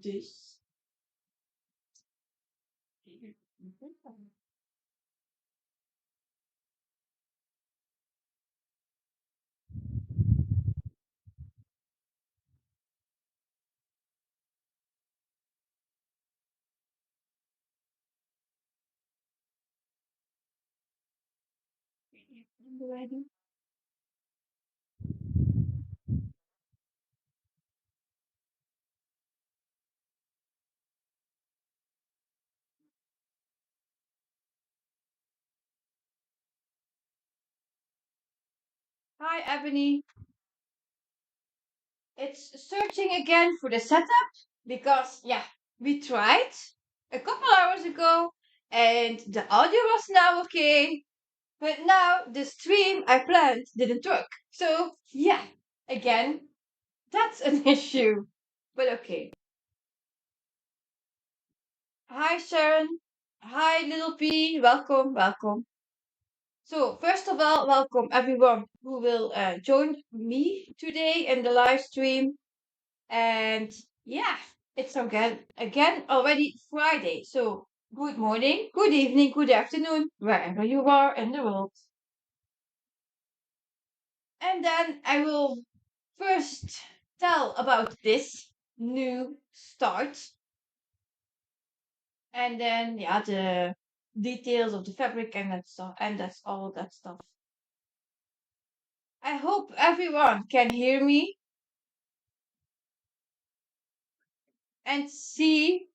Dus. Hi, Ebony. It's searching again for the setup because, yeah, we tried a couple hours ago and the audio was now okay, but now the stream I planned didn't work. So, yeah, again, that's an issue. But okay. Hi, Sharon. Hi, little P. Welcome, welcome. So, first of all, welcome everyone who will join me today in the live stream. And yeah, it's again already Friday. So good morning, good evening, good afternoon, wherever you are in the world. And then I will first tell about this new start, and then yeah, the details of the fabric and that stuff, and that's all that stuff. I hope everyone can hear me and see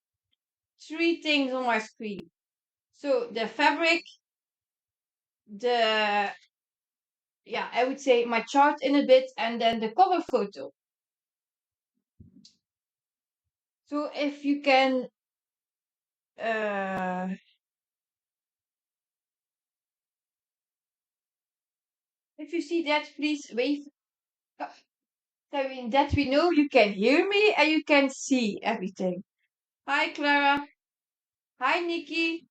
three things on my screen. So the fabric, the yeah, I would say my chart in a bit and then the cover photo. So if you can, uh, if you see that, please wave. I mean, that we know you can hear me and you can see everything. Hi, Clara. Hi, Nikki.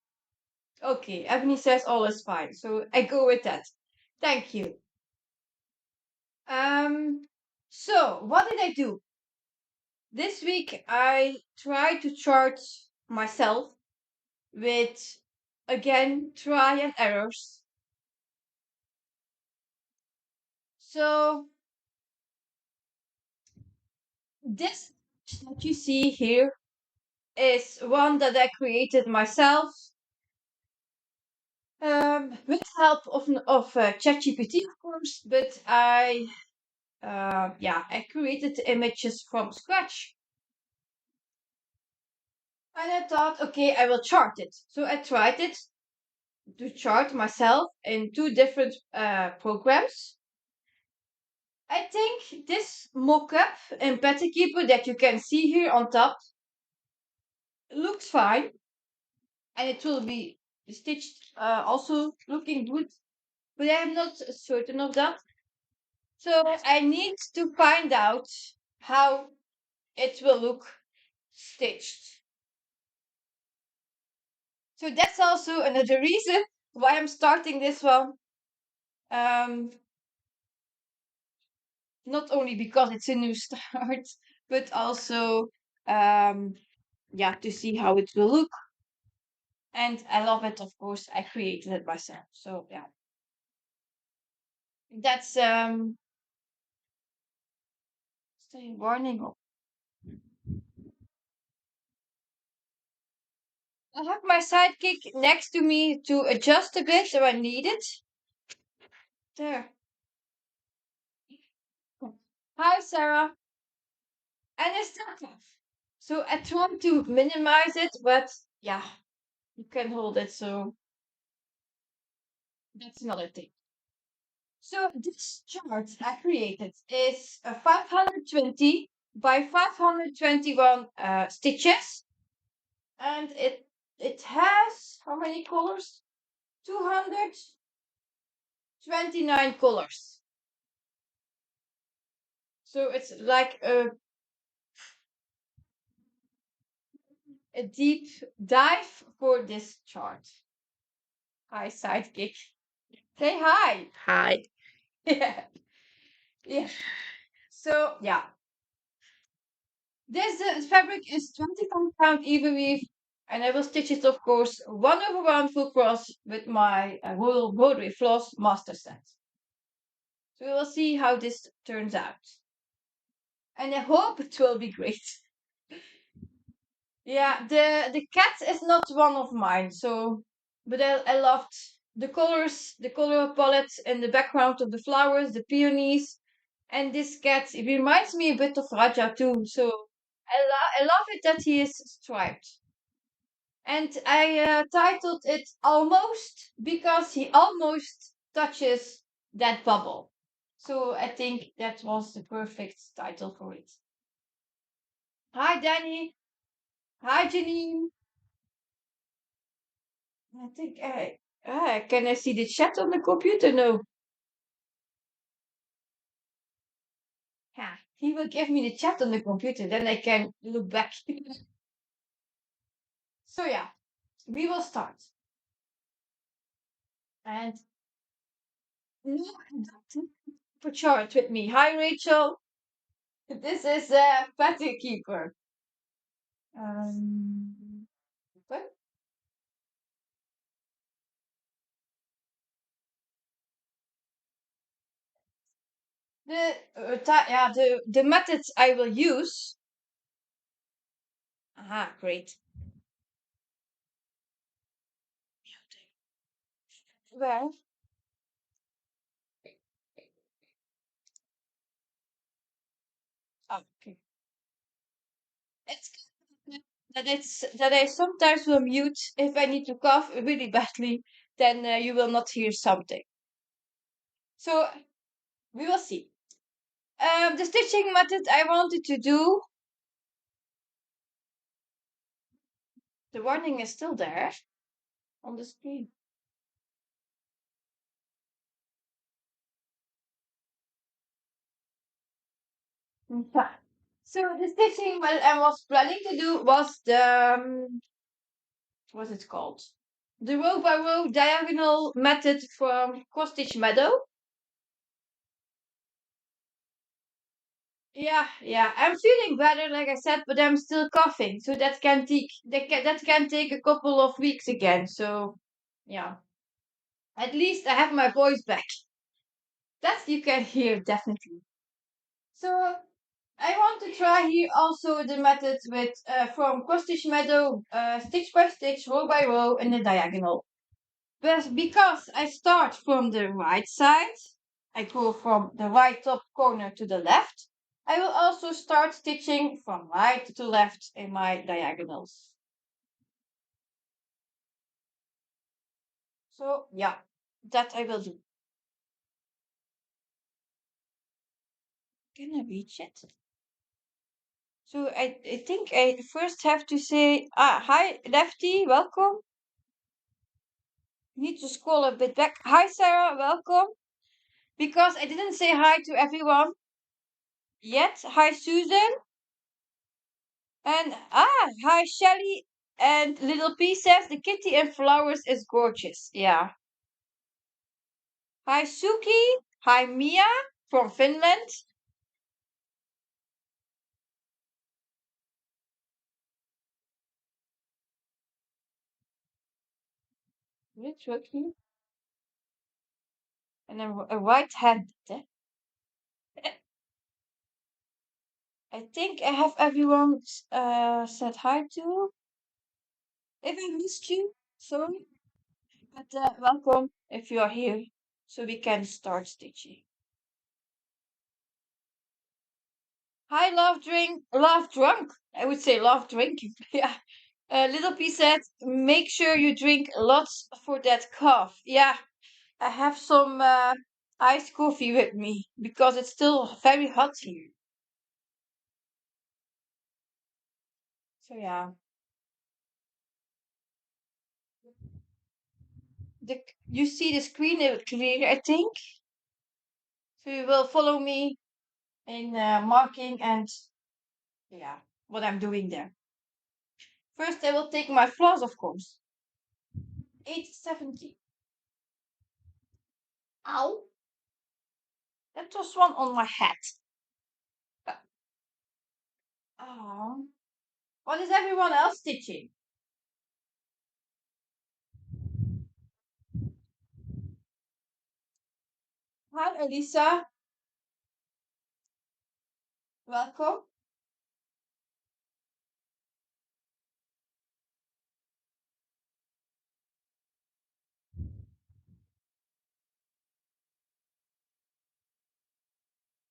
Okay, Ebony says all is fine. So I go with that. Thank you. Um, so what did I do? This week I tried to chart myself with again try and errors. So this that you see here is one that I created myself with help of ChatGPT, of course. But I created the images from scratch, and I thought, okay, I will chart it. So I tried it to chart myself in two different programs. I think this mock-up in Petty Keeper that you can see here on top looks fine, and it will be stitched also looking good, but I'm not certain of that. So I need to find out how it will look stitched. So that's also another reason why I'm starting this one. Um, Not only because it's a new start, but also um, yeah, to see how it will look. And I love it, of course. I created it myself. So yeah, that's stay warning. I have my sidekick next to me to adjust a bit if I need it. There. Hi, Sarah. And it's still tough. So I try to minimize it, but yeah, you can hold it. So that's another thing. So this chart I created is a 520 by 521 stitches, and it has how many colors? 229 colors. So it's like a deep dive for this chart. Hi, sidekick. Say hi. Hi. Yeah. Yeah. So yeah. This fabric is 25 pound even weave, and I will stitch it, of course, 1/1 full cross with my Royal Rotary Floss master set. So we will see how this turns out, and I hope it will be great. Yeah, the cat is not one of mine, so but I loved the colors, the color palette, and the background of the flowers, the peonies, and this cat. It reminds me a bit of Raja too. So I love it that he is striped. And I titled it Almost because he almost touches that bubble. So I think that was the perfect title for it. Hi, Danny. Hi, Janine. I think can I see the chat on the computer? No. Yeah, he will give me the chat on the computer, then I can look back. So yeah, we will start. And no, don't for chart with me. Hi, Rachel. This is Patty Keeper. What? Yeah, the methods I will use. Aha, great. Where? Oh, okay. It's that I sometimes will mute if I need to cough really badly, then you will not hear something. So we will see. The stitching method I wanted to do, the warning is still there on the screen. Yeah. So the stitching what I was planning to do was the what's it called? The row by row diagonal method from Cross Stitch Meadow. Yeah, I'm feeling better, like I said, but I'm still coughing, so that can take a couple of weeks again. So, yeah, at least I have my voice back. That you can hear definitely. So, I want to try here also the method with from cross stitch meadow, stitch by stitch, row by row, in the diagonal. But because I start from the right side, I go from the right top corner to the left. I will also start stitching from right to left in my diagonals. So yeah, that I will do. Can I reach it? So I think I first have to say, hi Lefty, welcome. Need to scroll a bit back. Hi Sarah, welcome. Because I didn't say hi to everyone yet. Hi Susan. And hi Shelly. And Little P says the kitty and flowers is gorgeous. Yeah. Hi Suki. Hi Mia from Finland. Which Suki? And a right hand. I think I have everyone said hi to. If I missed you, sorry. But welcome if you are here. So we can start stitching. Hi, love drunk. I would say love drinking. Yeah. Little P said, make sure you drink lots for that cough. Yeah, I have some iced coffee with me because it's still very hot here. So yeah, you see the screen clear, I think. So you will follow me in marking and yeah, what I'm doing there. First, I will take my floss, of course. 870. Ow! That was one on my head. What is everyone else stitching? Hi, Elisa. Welcome.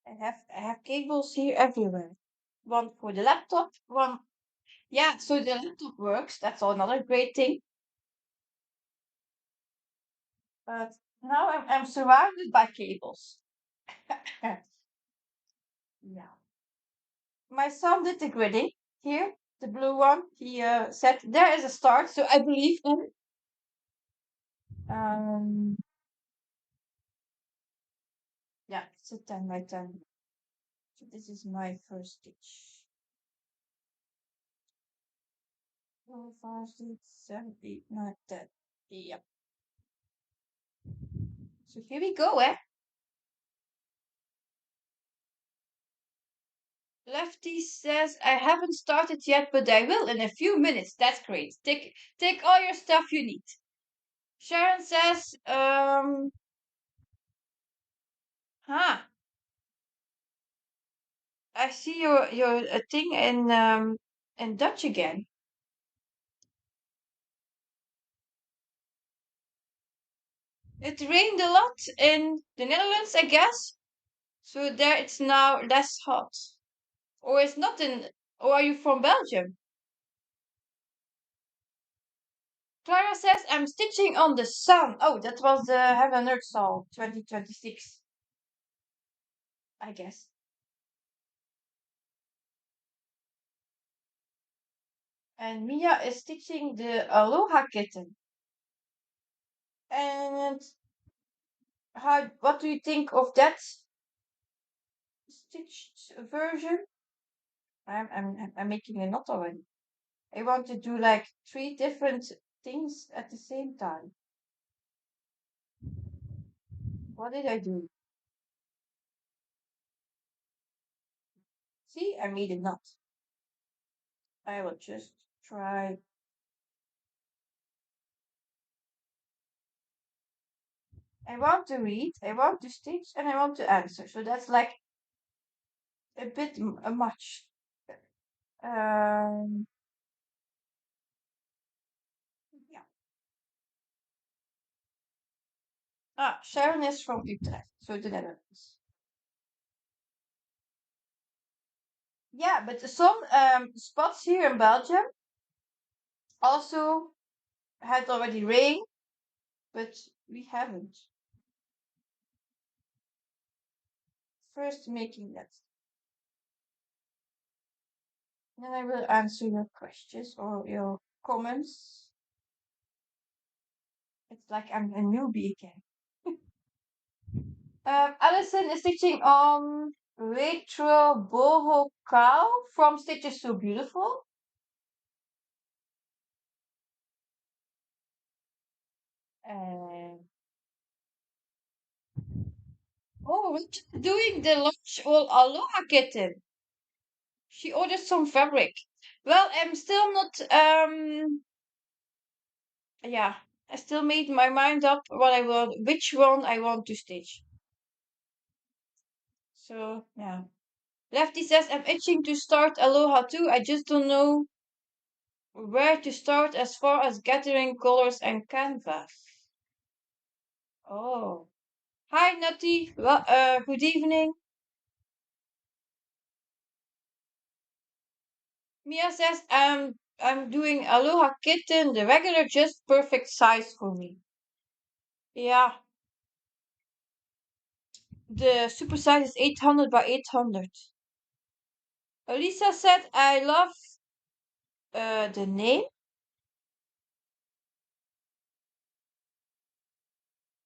I have cables here everywhere. One for the laptop, one. Yeah, so the laptop works. That's another great thing. But now I'm surrounded by cables. Yeah. My son did the gridding here, the blue one. He said there is a start, so I believe him. Um, yeah, it's a 10 by 10. So this is my first stitch. 4, 5, 6, 7, 8, 9, 10. Yep. So here we go, eh? Lefty says, I haven't started yet, but I will in a few minutes. That's great. Take all your stuff you need. Sharon says, huh, I see your thing in Dutch again. It rained a lot in the Netherlands, I guess. So there it's now less hot. Or it's not in, or are you from Belgium? Clara says, I'm stitching on the sun. Oh, that was the Heaven and Earth Song 2026, I guess. And Mia is stitching the Aloha kitten. And what do you think of that stitched version? I'm making a knot already. I want to do like 3 different things at the same time. What did I do? See, I made a knot. I will just try. I want to read, I want to stitch, and I want to answer. So that's like a bit much. Um, yeah. Ah, Sharon is from Utrecht, so the Netherlands. Yeah, but some spots here in Belgium also had already rain, but we haven't. First making that. Then I will answer your questions or your comments. It's like I'm a newbie again. Alison is stitching on Retro Boho Cow from Stitches So Beautiful. And oh, Rich is doing the lunch all Aloha kitten. She ordered some fabric. Well, I'm still not yeah. I still made my mind up what I want, which one I want to stitch. So yeah. Lefty says I'm itching to start Aloha too. I just don't know where to start as far as gathering colors and canvas. Oh. Hi, Nutty. Well, good evening. Mia says I'm doing Aloha Kitten, the regular, just perfect size for me. Yeah, the super size is 800 by 800. Elisa said I love the name.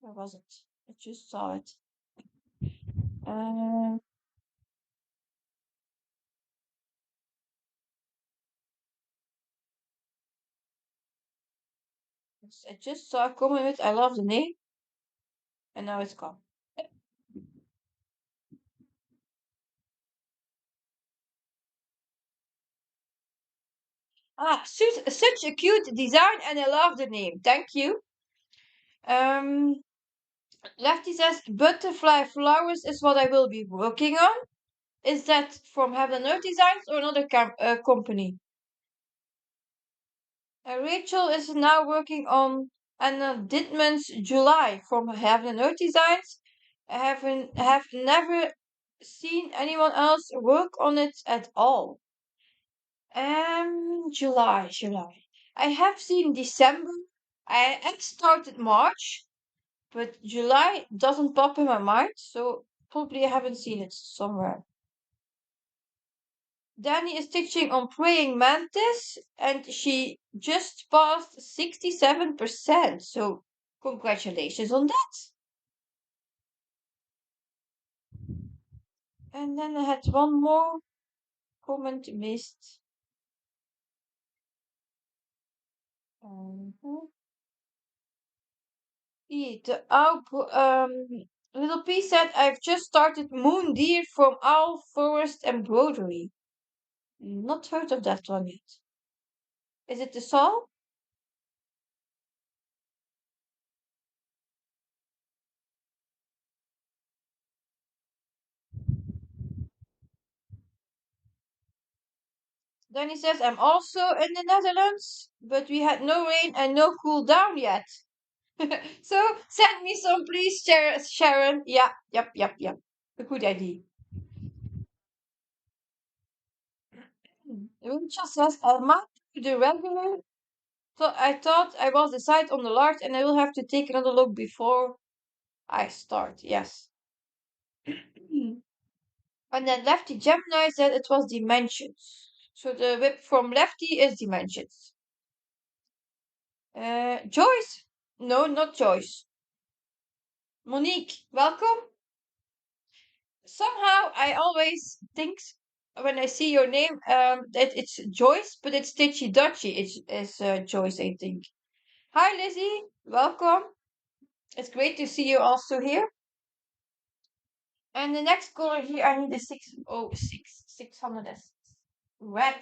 Where was it? I just saw it. Uh, I just saw a comment with I love the name, and now it's gone. Such a cute design, and I love the name. Thank you. Um, Lefty says butterfly flowers is what I will be working on. Is that from Heaven and Earth Designs or another company? Rachel is now working on Anna Dittman's July from Heaven and Earth Designs. I have never seen anyone else work on it at all. July. I have seen December. I started March, but July doesn't pop in my mind, so probably I haven't seen it somewhere. Danny is teaching on praying mantis, and she just passed 67%. So congratulations on that. And then I had one more comment missed. Mhm. Little P said, I've just started Moon Deer from Owl Forest Embroidery. Not heard of that one yet. Is it the song? Danny says, I'm also in the Netherlands, but we had no rain and no cool down yet. So send me some, please, Sharon. Yeah, yep. A good idea. Rachel says, I might do the regular. So I thought I was the site on the large and I will have to take another look before I start. Yes. And then Lefty Gemini said it was Dimensions. So the whip from Lefty is Dimensions. Joyce? No, not Joyce. Monique, welcome. Somehow I always think when I see your name that it's Joyce, but it's Stitchy Dutchy. It's Joyce, I think. Hi, Lizzie. Welcome. It's great to see you also here. And the next color here, I need a 606, 606. Red.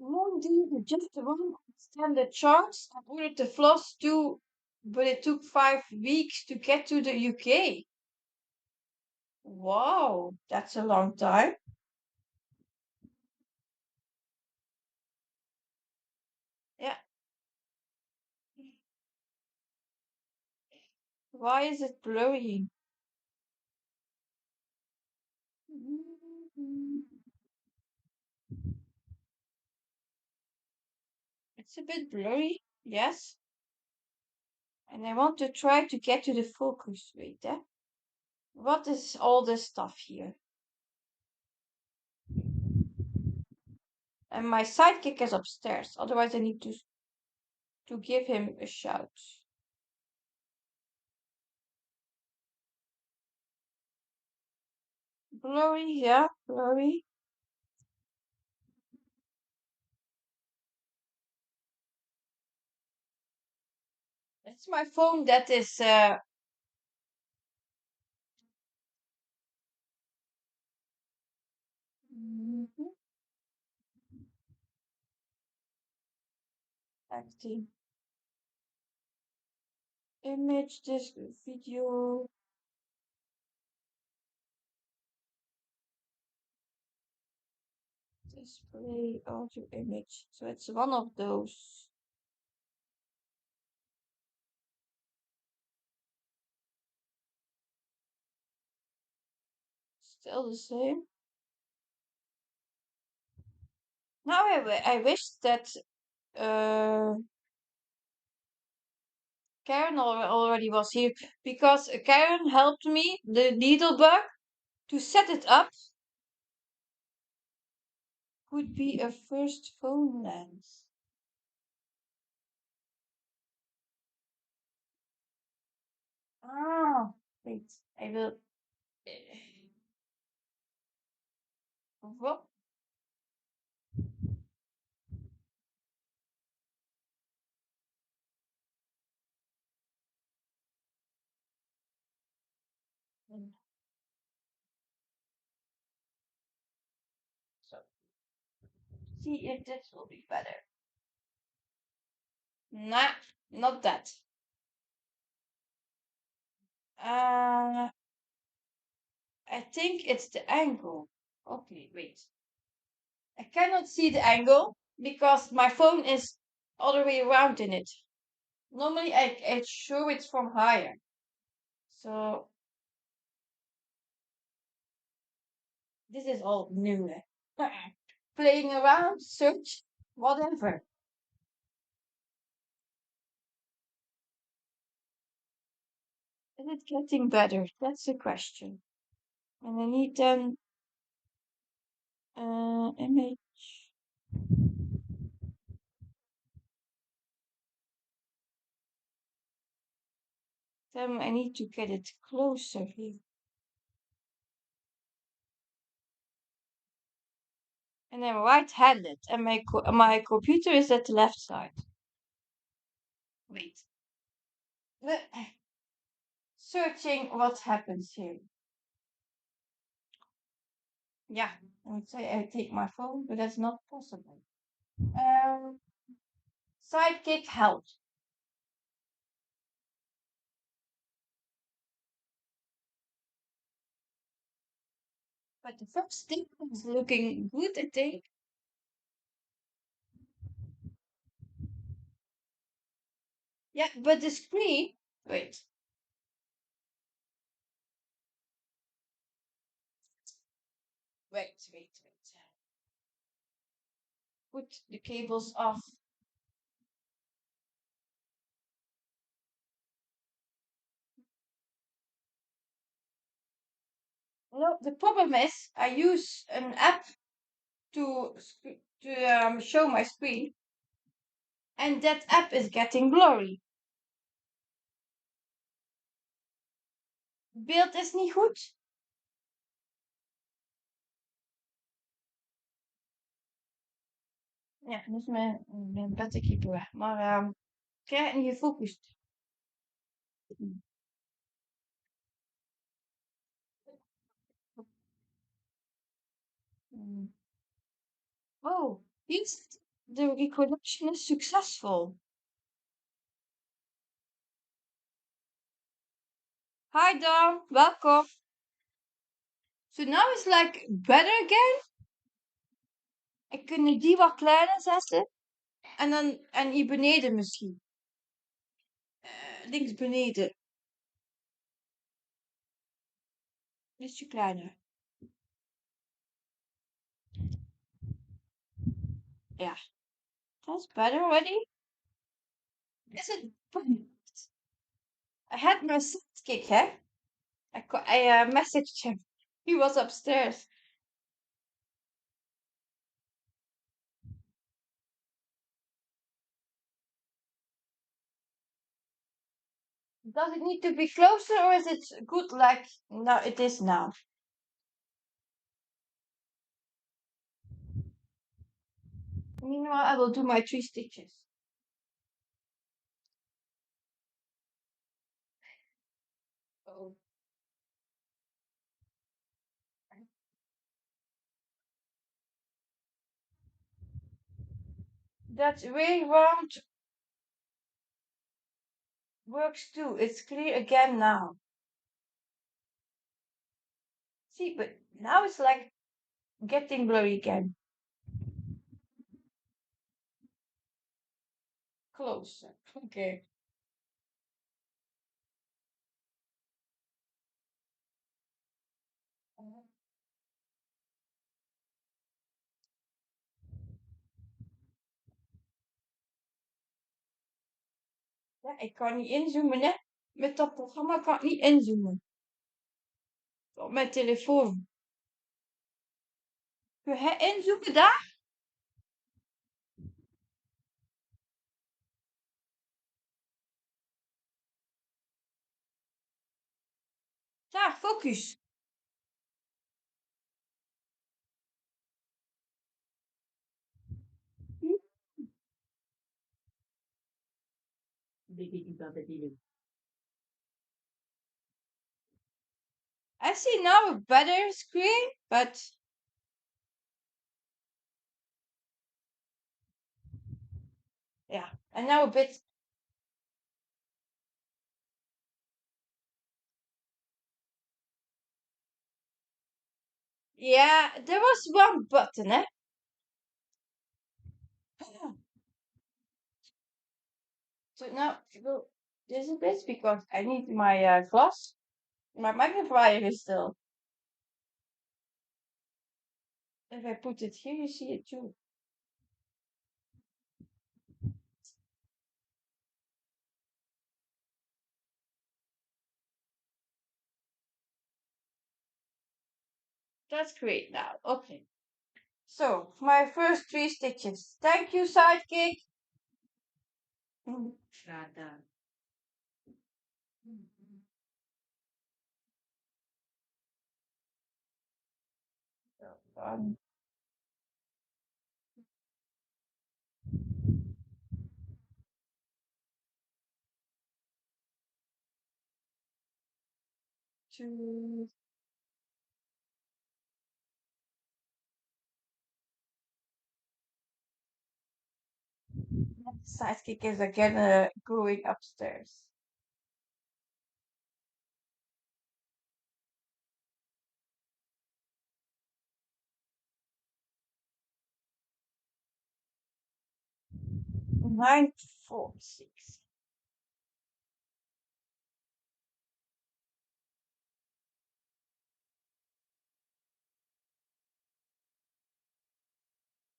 Moon just one standard charts. I ordered the floss too, but it took 5 weeks to get to the UK. Wow, that's a long time. Yeah. Why is it blurry? It's a bit blurry, yes. And I want to try to get to the focus. Wait, eh? What is all this stuff here? And my sidekick is upstairs. Otherwise, I need to give him a shout. Blurry, yeah, blurry. It's my phone that is mhm, acting. Image this video display audio image. So it's one of those. Still the same. Now I wish that uh Karen already was here because Karen helped me, the needlebug, to set it up. Would be a first phone lens. Ah, wait, I will. What? See if this will be better. Nah, not that. Uh, I think it's the angle. Okay, wait. I cannot see the angle because my phone is all the way around in it. Normally, I show it from higher. So this is all new. Playing around, search, whatever. Is it getting better? That's the question. And I need an image. Then I need to get it closer here. And I'm right-handed, and my computer is at the left side. Wait. The- Searching what happens here. Yeah, I would say I take my phone, but that's not possible. Um, Sidekick help. But the first thing is looking good, I think. Yeah, but the screen. Wait, wait. Put the cables off. No, the problem is I use an app to show my screen, and that app is getting blurry. Beeld is niet goed. Ja, dus mijn batterie weg. Maar ik krijg het niet gefocust. Mm. Oh, yes, the reconnection is successful. Hi, Dom. Welcome. So now it's like better again. Ik kan die wat kleiner zetten. En hier beneden misschien. Links beneden. Ietsje kleiner. Ja. That's better already. Is it? I had my sidekick, hè? I messaged him. He was upstairs. Does it need to be closer or is it good like no it is now? Meanwhile, I will do my 3 stitches. Oh, that way round works too. It's clear again now. See, but now it's like getting blurry again. Closer. Okay. Ja, ik kan niet inzoomen, hè. Met dat programma kan ik niet inzoomen. Op mijn telefoon. Kun je inzoomen daar? Daar, focus. I see now a better screen, but Yeah, and now a bit. Yeah, there was one button, eh? So now well, this is a bit because I need my glass. My magnifier is still. If I put it here, you see it too. That's great now. Okay. So my first three stitches. Thank you, sidekick. Mm, gedaan. One, two. Sidekick is again going upstairs. 946.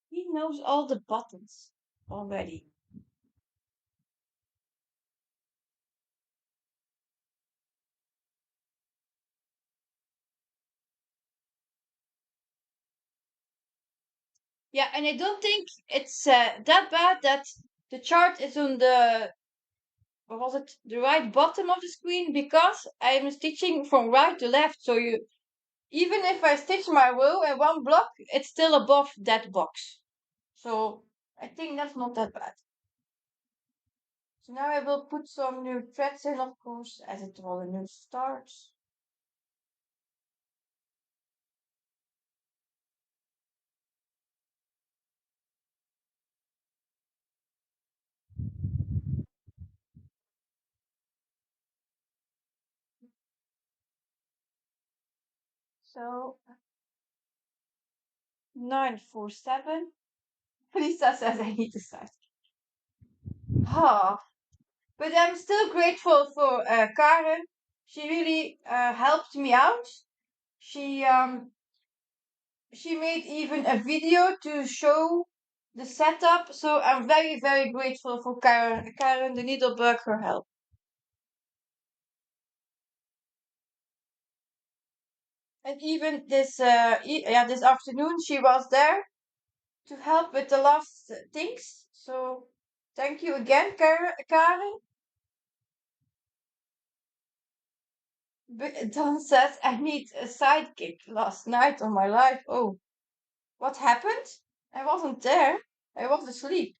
He knows all the buttons already. Yeah, and I don't think it's that bad that the chart is on the, what was it, the right bottom of the screen because I'm stitching from right to left. So you, even if I stitch my row in one block, it's still above that box. So I think that's not that bad. So now I will put some new threads in, of course, as it all a new start. So 947. Lisa says I need to start. Ah, but I'm still grateful for Karen. She really helped me out. She um she made even a video to show the setup. So I'm very very grateful for Karen the needlebug, her help. And even this yeah, this afternoon she was there to help with the last things. So thank you again, Karen. But Don says I need a sidekick last night on my life. Oh, what happened? I wasn't there. I was asleep.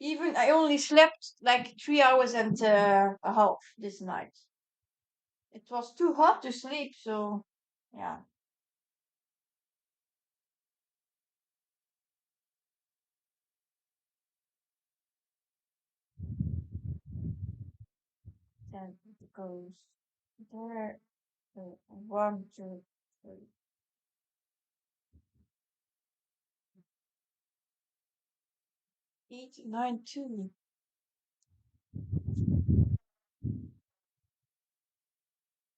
Even I only slept like 3 hours and a half this night. It was too hot to sleep, so yeah. Then it goes there. One, two, three. 892.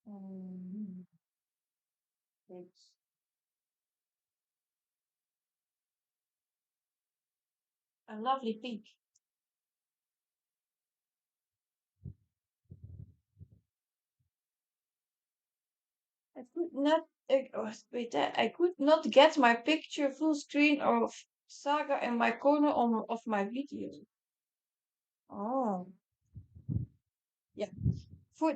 Um, it's a lovely pink. I could not. Wait, I could not get my picture full screen of Saga in my corner of my video. Oh, yeah. For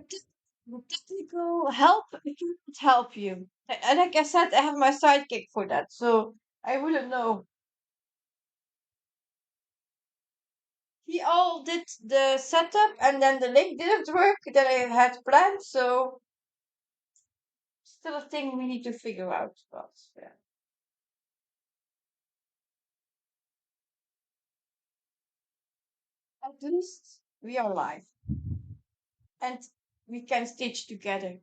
technical help, I cannot help you. And like I said, I have my sidekick for that, so I wouldn't know. He all did the setup, and then the link didn't work that I had planned, so still a thing we need to figure out. But yeah. At least we are alive and we can stitch together.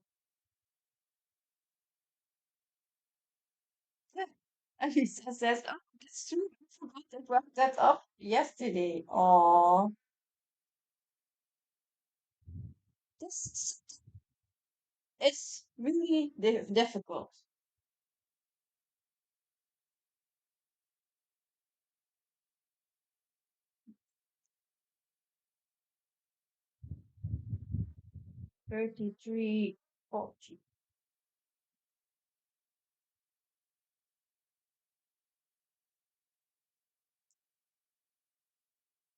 And Lisa says, "Oh, that's true. I forgot to wrap that up yesterday." Oh, this is really difficult. 33, 40.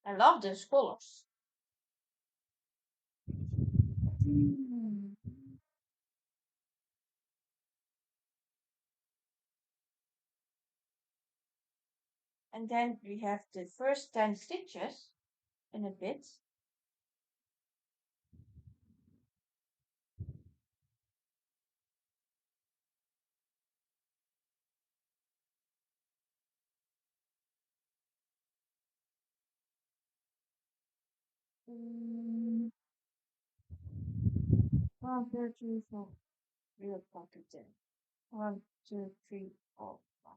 I love those colors. Hmm. And then we have the first 10 stitches in a bit. Mm, 1, 2, 3, 4. Real pocket there. 1, 2, 3, 4, 5.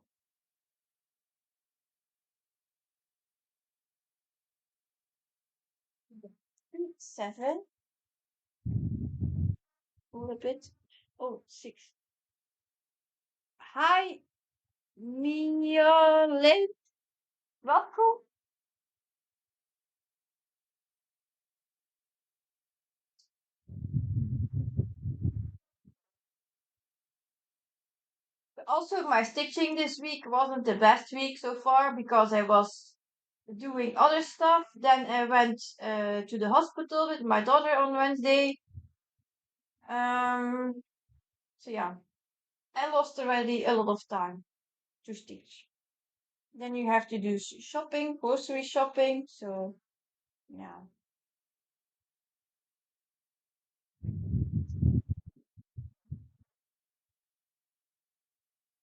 3, 7. A little bit. Oh, 6. Hi, Mignolet. Welkom. Also, my stitching this week wasn't the best week so far because I was doing other stuff. Then I went to the hospital with my daughter on Wednesday. Um, so yeah, I lost already a lot of time to stitch. Then you have to do shopping, grocery shopping. So yeah,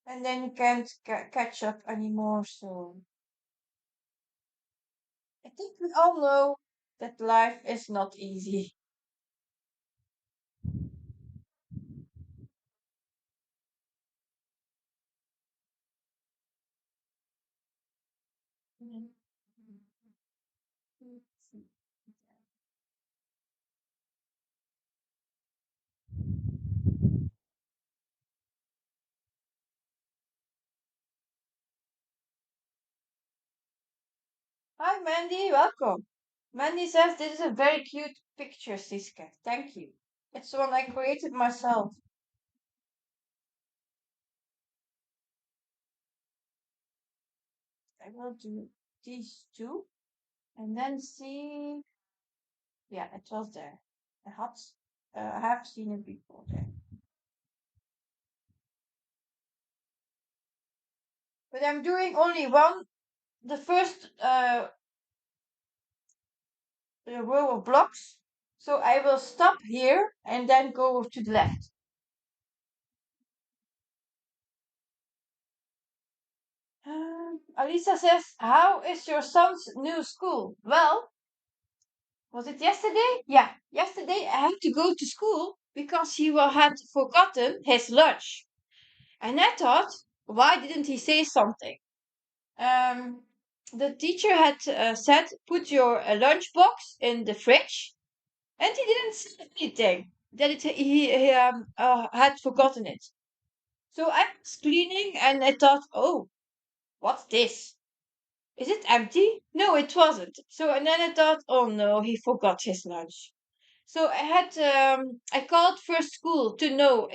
and then you can't catch up anymore. So I think we all know that life is not easy. Hi, Mandy. Welcome. Mandy says this is a very cute picture, Siske. Thank you. It's one I created myself. I will do these two and then see. Yeah, it was there. I have seen it before there. But I'm doing only one, the first row of blocks. So I will stop here and then go to the left. Alisa says, how is your son's new school? Well, was it yesterday? Yeah, yesterday I had to go to school because had forgotten his lunch. And I thought, why didn't he say something? Um, the teacher had said, put your lunchbox in the fridge, and he didn't say anything that he had forgotten it. So I was cleaning and I thought, oh, what's this? Is it empty? No, it wasn't. So and then I thought, oh no, he forgot his lunch. So I called first school to know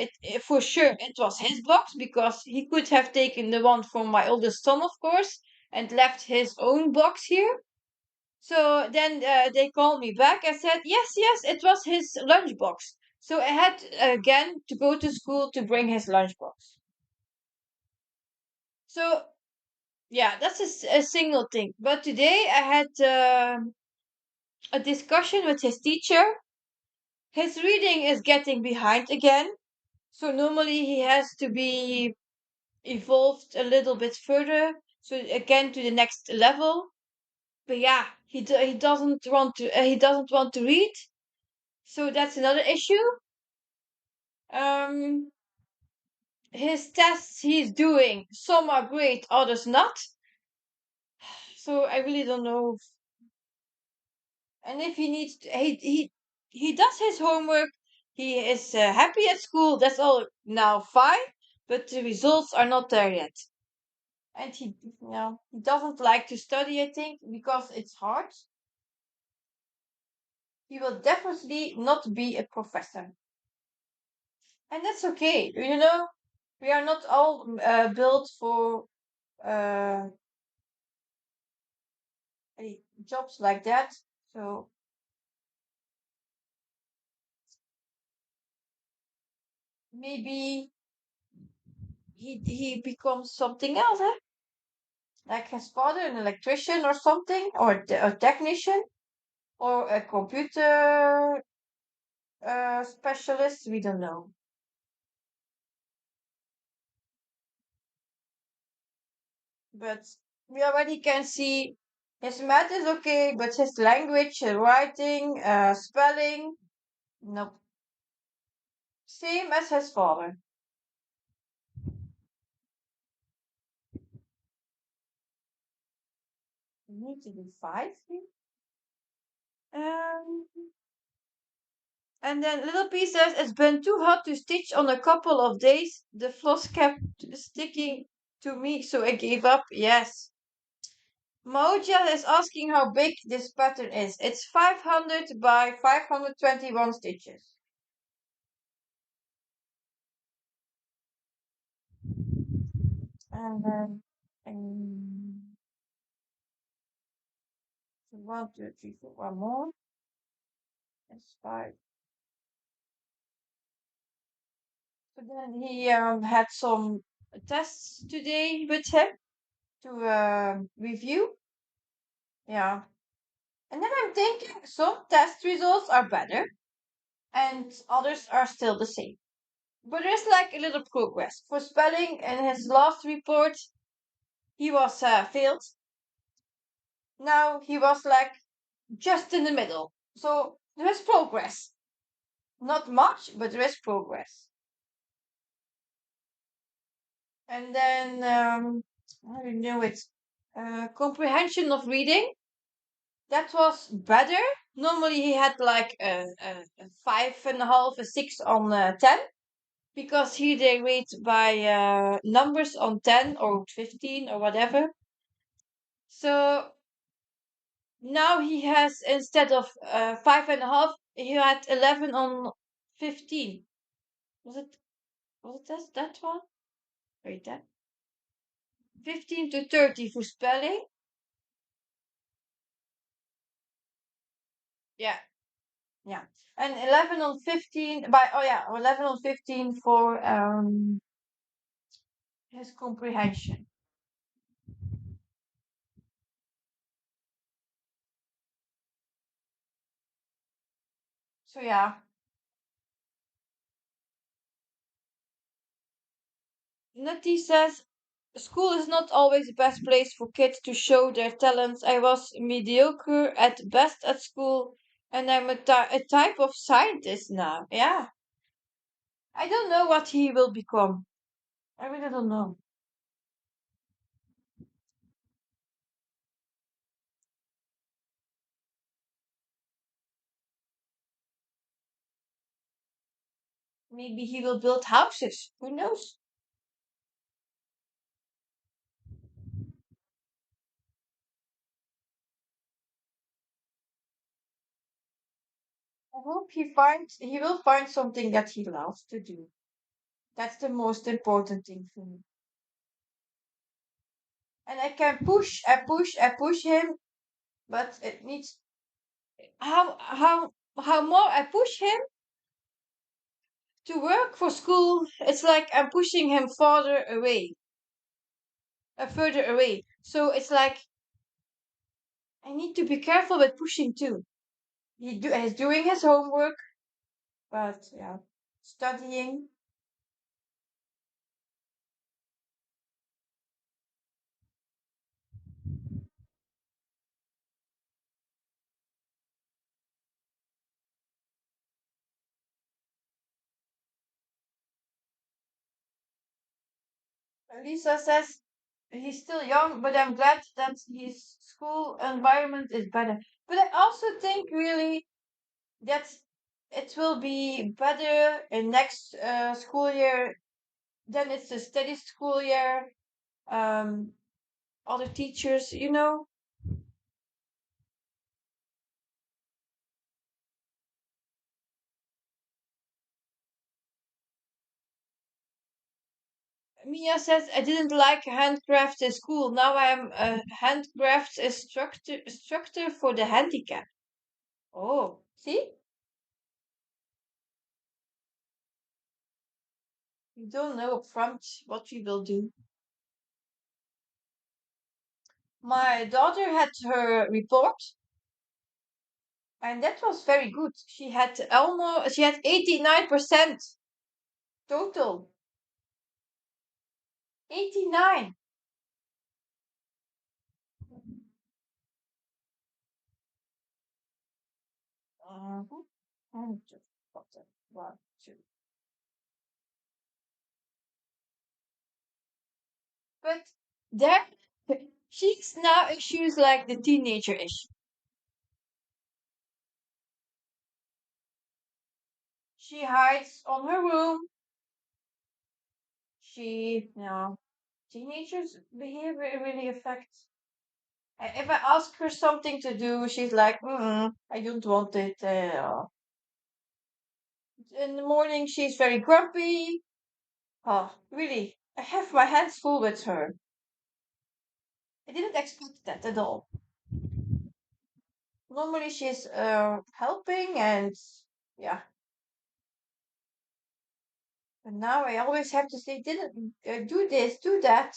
for sure it was his box because he could have taken the one from my oldest son, of course, and left his own box here. So then they called me back and said, yes, yes, it was his lunchbox. So I had again to go to school to bring his lunchbox. So yeah, that's a single thing. But today I had a discussion with his teacher. His reading is getting behind again. So normally he has to be evolved a little bit further. So again to the next level. But yeah, he doesn't want to read, so that's another issue. Um, his tests he's doing, some are great, others not. So I really don't know. And if he needs to, he does his homework. He is happy at school. That's all now fine, but the results are not there yet. And he doesn't like to study. I think because it's hard. He will definitely not be a professor, and that's okay. We are not all built for uh, any jobs like that. So maybe he becomes something else, eh? Like his father, an electrician or something, or a technician, or a computer specialist. We don't know. But we already can see his math is okay, but his language, writing, spelling, nope. Same as his father. We need to do five here. Um, and then Little P says it's been too hot to stitch on a couple of days. The floss kept sticking to me, so I gave up. Yes. Moja is asking how big this pattern is. It's 500 by 521 stitches. And then one, two, three, four, one more. That's five. So then he had some tests today with him to review. Yeah. And then I'm thinking some test results are better and others are still the same. But there's like a little progress. For spelling, in his last report, he was failed. Now he was like just in the middle. So there is progress. Not much, but there is progress. And then, I don't know it. Comprehension of reading. That was better. Normally he had like a 5.5, a 6 on 10. Because here they rate by numbers on 10 or 15 or whatever. So now he has, instead of 5.5, he had 11 on 15. Was it that one? Wait, that 15 to 30 for spelling. Yeah, yeah. And 11 on 15 by, oh yeah, 11 on 15 for his comprehension. So yeah, Nutty says school is not always the best place for kids to show their talents. I was mediocre at best at school, and I'm a type of scientist now. Yeah, I don't know what he will become. I really don't know. Maybe he will build houses. Who knows? I hope he will find something that he loves to do. That's the most important thing for me. And I push him, but it needs how more I push him to work for school, it's like I'm pushing him further away. So it's like I need to be careful with pushing too. He's doing his homework, but yeah, studying. Lisa says he's still young, but I'm glad that his school environment is better. But I also think really that it will be better in next school year. Then it's a steady school year. Um, Other teachers, Mia says I didn't like handcrafts in school. Now I'm a handcrafts instructor for the handicap. Oh, see? You don't know upfront what we will do. My daughter had her report, and that was very good. She had 89% total. 89. Mhm. And just got that. One, two. But there, she's now issues like the teenager issue. She hides on her room. Teenagers' behavior really affects. If I ask her something to do, she's like, I don't want it. In the morning, she's very grumpy. Oh, really? I have my hands full with her. I didn't expect that at all. Normally, she's helping and yeah. But now I always have to say, didn't do this, do that.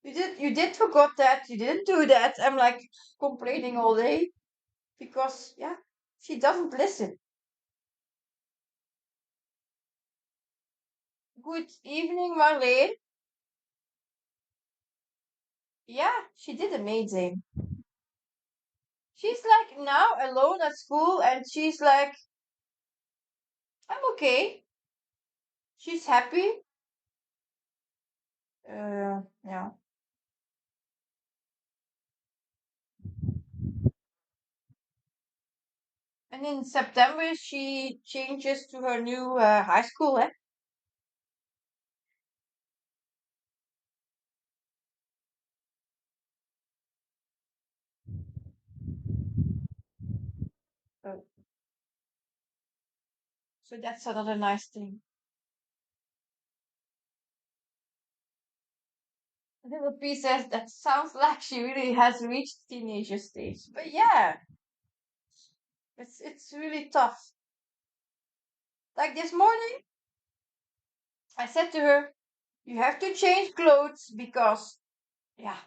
You did forgot that. You didn't do that. I'm like complaining all day because yeah, she doesn't listen. Good evening, Marlene. Yeah, she did amazing. She's like now alone at school and she's like, I'm okay. She's happy. Yeah. And in September, she changes to her new high school. Eh? So, so that's another nice thing. Little P says that sounds like she really has reached teenager stage. But yeah, it's really tough. Like this morning, I said to her, "You have to change clothes because yeah,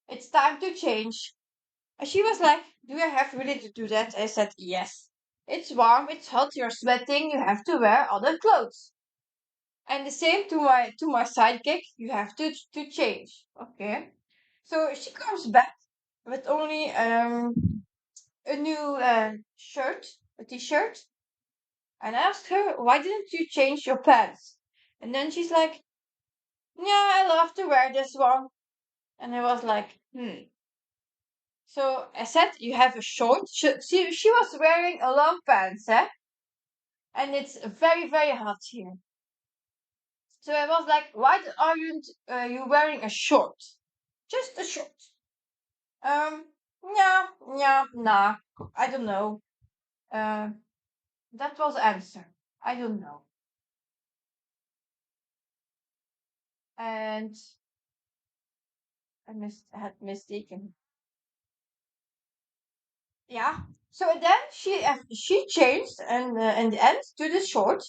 it's time to change." And she was like, "Do I have really to do that?" I said, "Yes. It's warm, it's hot, you're sweating, you have to wear other clothes." And the same to my sidekick, you have to change. Okay. So she comes back with only a new shirt, a t-shirt, and I asked her, "Why didn't you change your pants?" And then she's like, "Yeah, I love to wear this one." And I was like, hmm. So I said, "You have a short." She was wearing a long pants, eh? And it's very very hot here. So I was like, "Why aren't you wearing a short? Just a short." Yeah, yeah, nah. I don't know. Uh, that was the answer. I don't know. And had mistaken. Yeah. So then she changed and in the end to the short.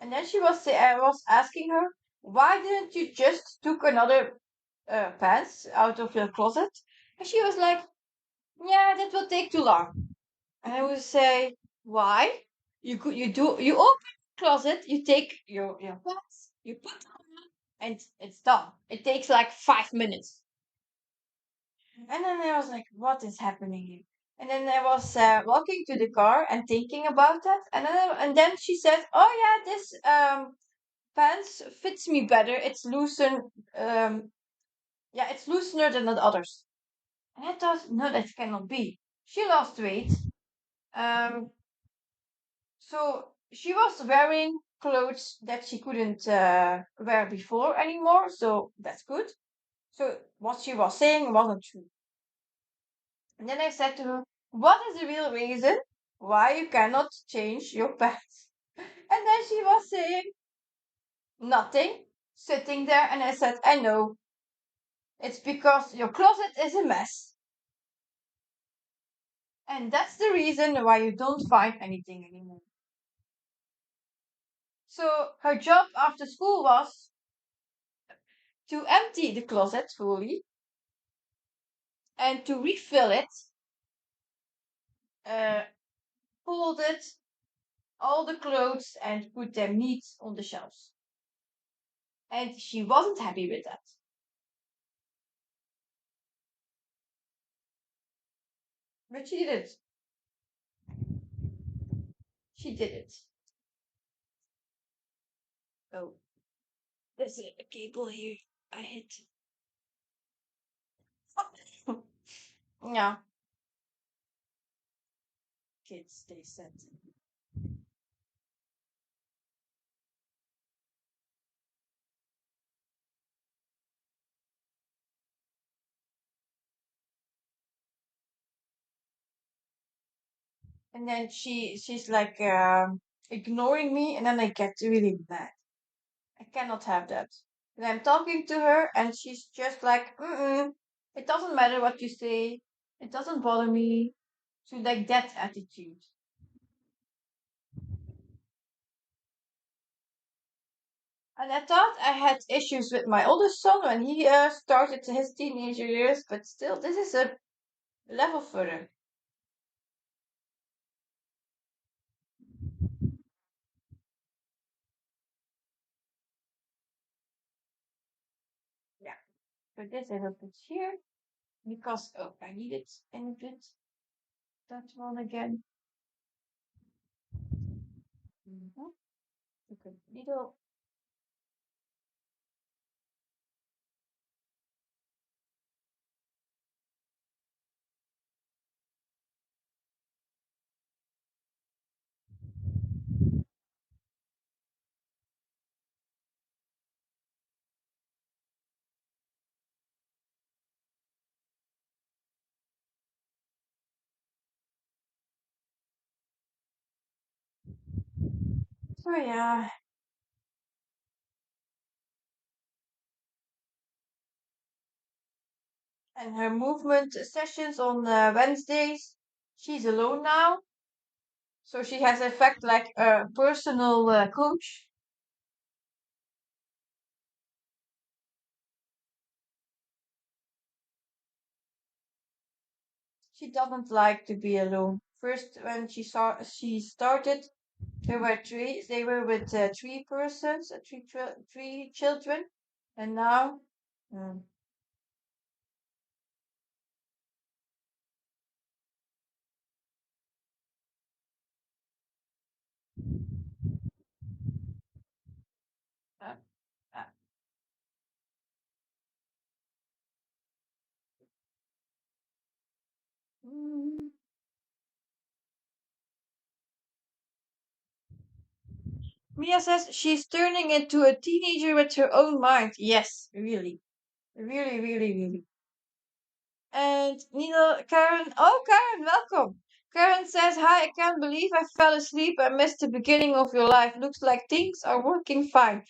And then I was asking her, why didn't you just took another pants out of your closet? And she was like, yeah, that will take too long. And I would say, why? You open the closet, you take your pants, you put them on, and it's done. It takes like 5 minutes. And then I was like, what is happening here? And then I was walking to the car and thinking about that. And then she said, oh yeah, this. pants fits me better. It's loosen. Yeah, it's loosener than the others. And I thought, no, that cannot be. She lost weight. Um, so she was wearing clothes that she couldn't wear before anymore. So that's good. So what she was saying wasn't true. And then I said to her, what is the real reason why you cannot change your pants? And then she was saying, nothing, sitting there. And I said, I know, it's because your closet is a mess. And that's the reason why you don't find anything anymore. So her job after school was to empty the closet fully and to refill it, uh, fold it, all the clothes, and put them neat on the shelves. And she wasn't happy with that. But she did it. She did it. Oh, there's a cable here. I hit. Yeah, kids, they said. And then she's like ignoring me, and then I get really mad. I cannot have that. And I'm talking to her, and she's just like, mm-mm, it doesn't matter what you say. It doesn't bother me. So like that attitude. And I thought I had issues with my oldest son when he started his teenager years, but still, this is a level further. Yeah. So this I will put here because oh, I need it in a bit. That one again. Mm-hmm. Okay. Needle. So yeah, and her movement sessions on Wednesdays. She's alone now, so she has in fact like a personal coach. She doesn't like to be alone. First, when she started, there were three. They were with three persons, three children, and now, mm, uh, uh, mm. Mia says she's turning into a teenager with her own mind. Yes, really, really, really, really. And Karen, oh Karen, welcome. Karen says, "Hi, I can't believe I fell asleep and missed the beginning of your life. Looks like things are working fine."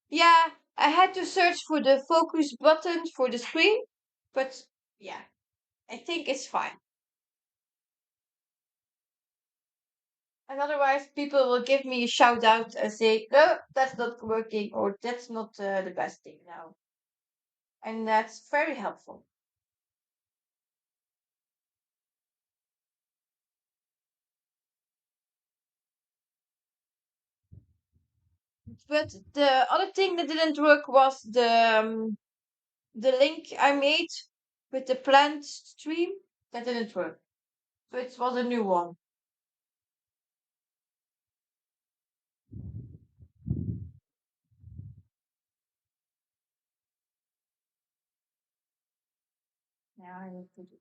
Yeah, I had to search for the focus button for the screen, but yeah, I think it's fine. And otherwise, people will give me a shout out and say, "No, that's not working," or "That's not the best thing now." And that's very helpful. But the other thing that didn't work was the link I made with the plant stream. That didn't work. So it was a new one. Yeah, I will put it.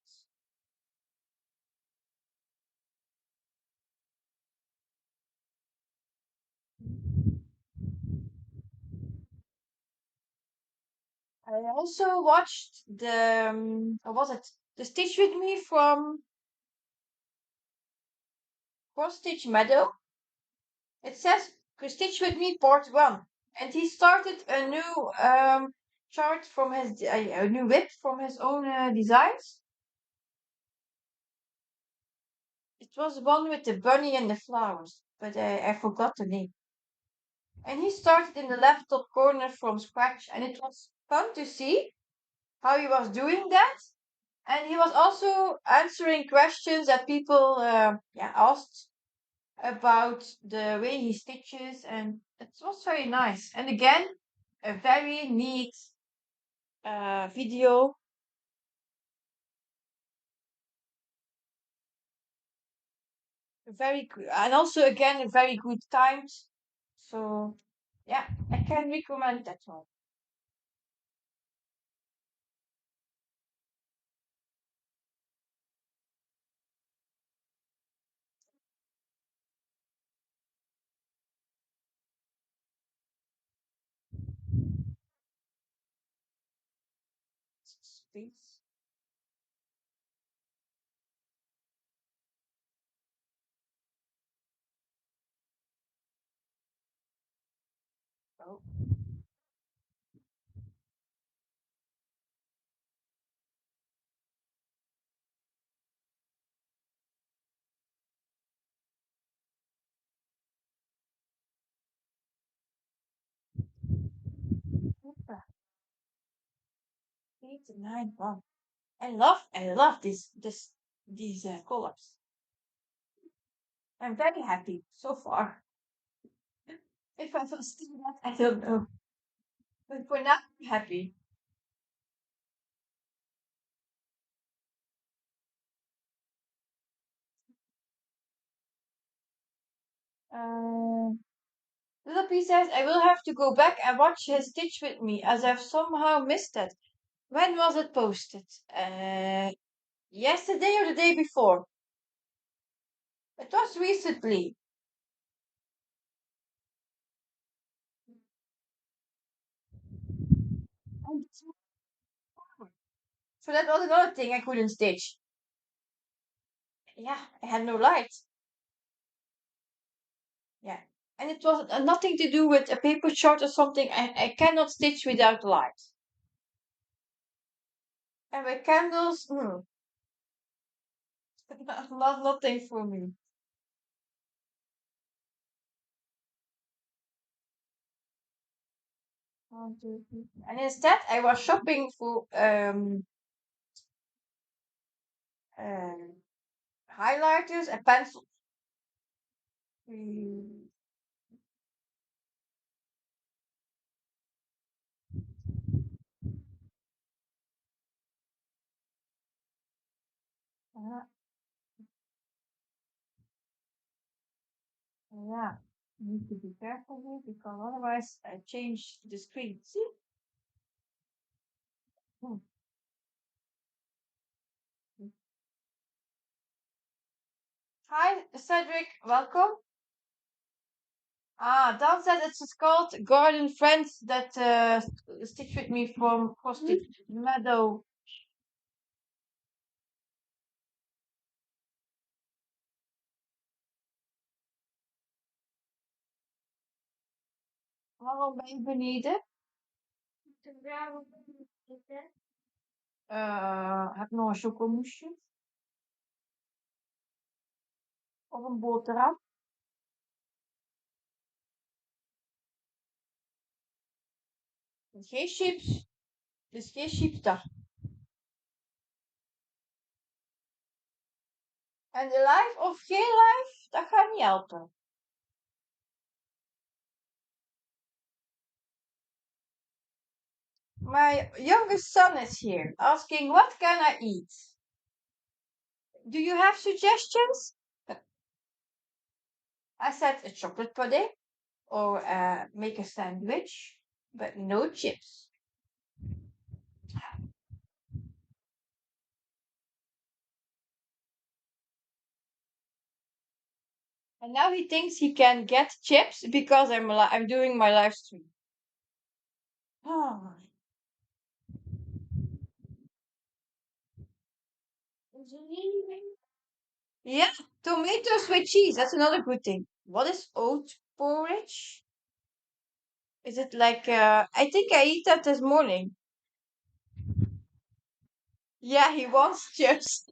I also watched the, what was it? The Stitch with Me from Cross Stitch Meadow. It says Stitch with Me Part 1. And he started a new chart from his, a new whip from his own designs. It was the one with the bunny and the flowers, but I forgot the name. And he started in the left top corner from scratch, and it was fun to see how he was doing that. And he was also answering questions that people yeah, asked about the way he stitches, and it was very nice. And again, a very neat video, very good, and also again very good times. So yeah, I can recommend that one. Please. Oh, super. 8 9 1. I love these colors. I'm very happy so far. If I will still that, I don't know. But for now, I'm happy. Uh, Little P says, I will have to go back and watch his Stitch with me, as I've somehow missed it. When was it posted? Yesterday or the day before? It was recently. And so that was another thing I couldn't stitch. Yeah, I had no light. Yeah. And it was nothing to do with a paper chart or something. I cannot stitch without light. And with candles, not nothing for me. 1 2 3. And instead, I was shopping for um highlighters and pencils. Mm, yeah, yeah. Need to be careful here because otherwise I change the screen. See? Hmm. Hi, Cedric. Welcome. Ah, Dan said it's called Garden Friends that stitch with me from Frosted Meadow. Waarom ben je beneden? Heb nog een chocomoesje of een boterham. Geen chips. Dus geen chips daar. En de live of geen live, dat gaat niet helpen. My youngest son is here asking, what can I eat? Do you have suggestions? I said a chocolate pudding or make a sandwich, but no chips. And now he thinks he can get chips because I'm doing my live stream. Oh. Yeah, tomatoes with cheese. That's another good thing. What is oat porridge? Is it like I think I eat that this morning. Yeah, he wants chips.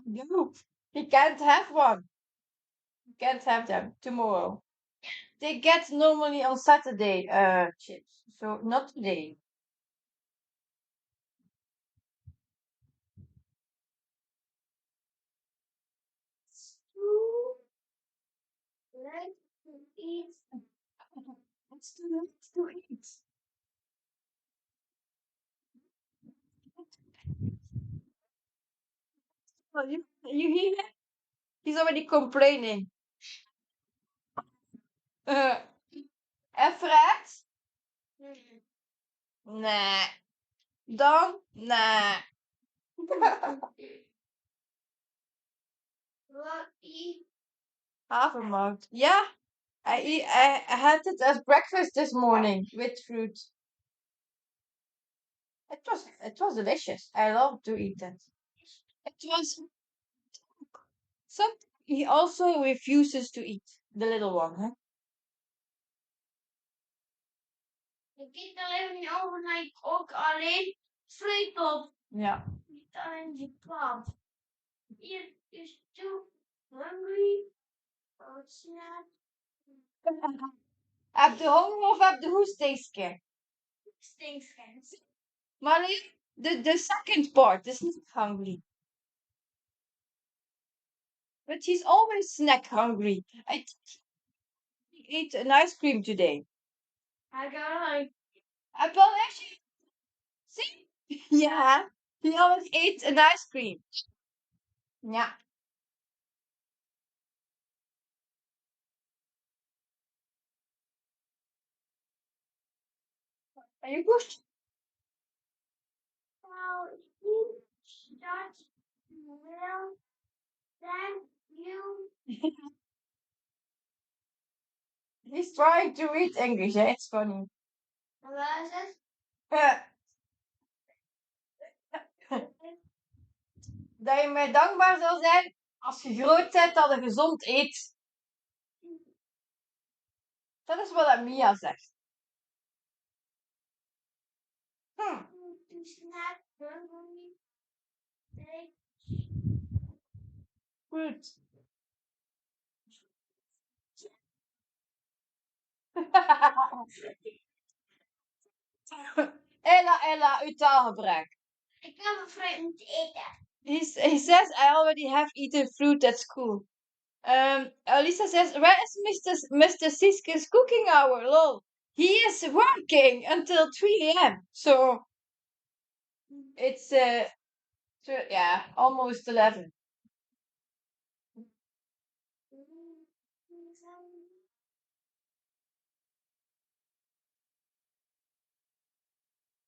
No, he can't have one. He can't have them tomorrow. They get normally on Saturday chips, so not today. Let's eat. Let's do it. Oh, you hear him? He's already complaining. Uh, en fruit? Nee. Dan? Nee. Wat eat? Havermout. Yeah, I had it as breakfast this morning with fruit. It was delicious. I love to eat it. It was some he also refuses to eat the little one, huh? De kinderen hebben overnight ook alleen fruit op. Ja. Niet alleen die plant. Hier is too hungry for snack. Heb de honger of heb de hoestingske? Hoestingske. Maar the second part is not hungry. But he's always snack hungry. I think he ate an ice cream today. I got like apple actually. See? Yeah. He always ate an ice cream. Yeah. Are you good? Well, he starts well, then you. He's trying to read English. Yeah, it's funny. Wat is het? Dat je mij dankbaar zal zijn als je groot bent dat je gezond eet. Dat is wat Mia zegt. Hm. Goed. Ella, uw taalgebruik. Ik heb een fruit moeten eten. He says I already have eaten fruit at school. Lisa says, where is Mr. Siske's cooking hour? Lol. He is working until 3 a.m. So it's yeah, almost 11.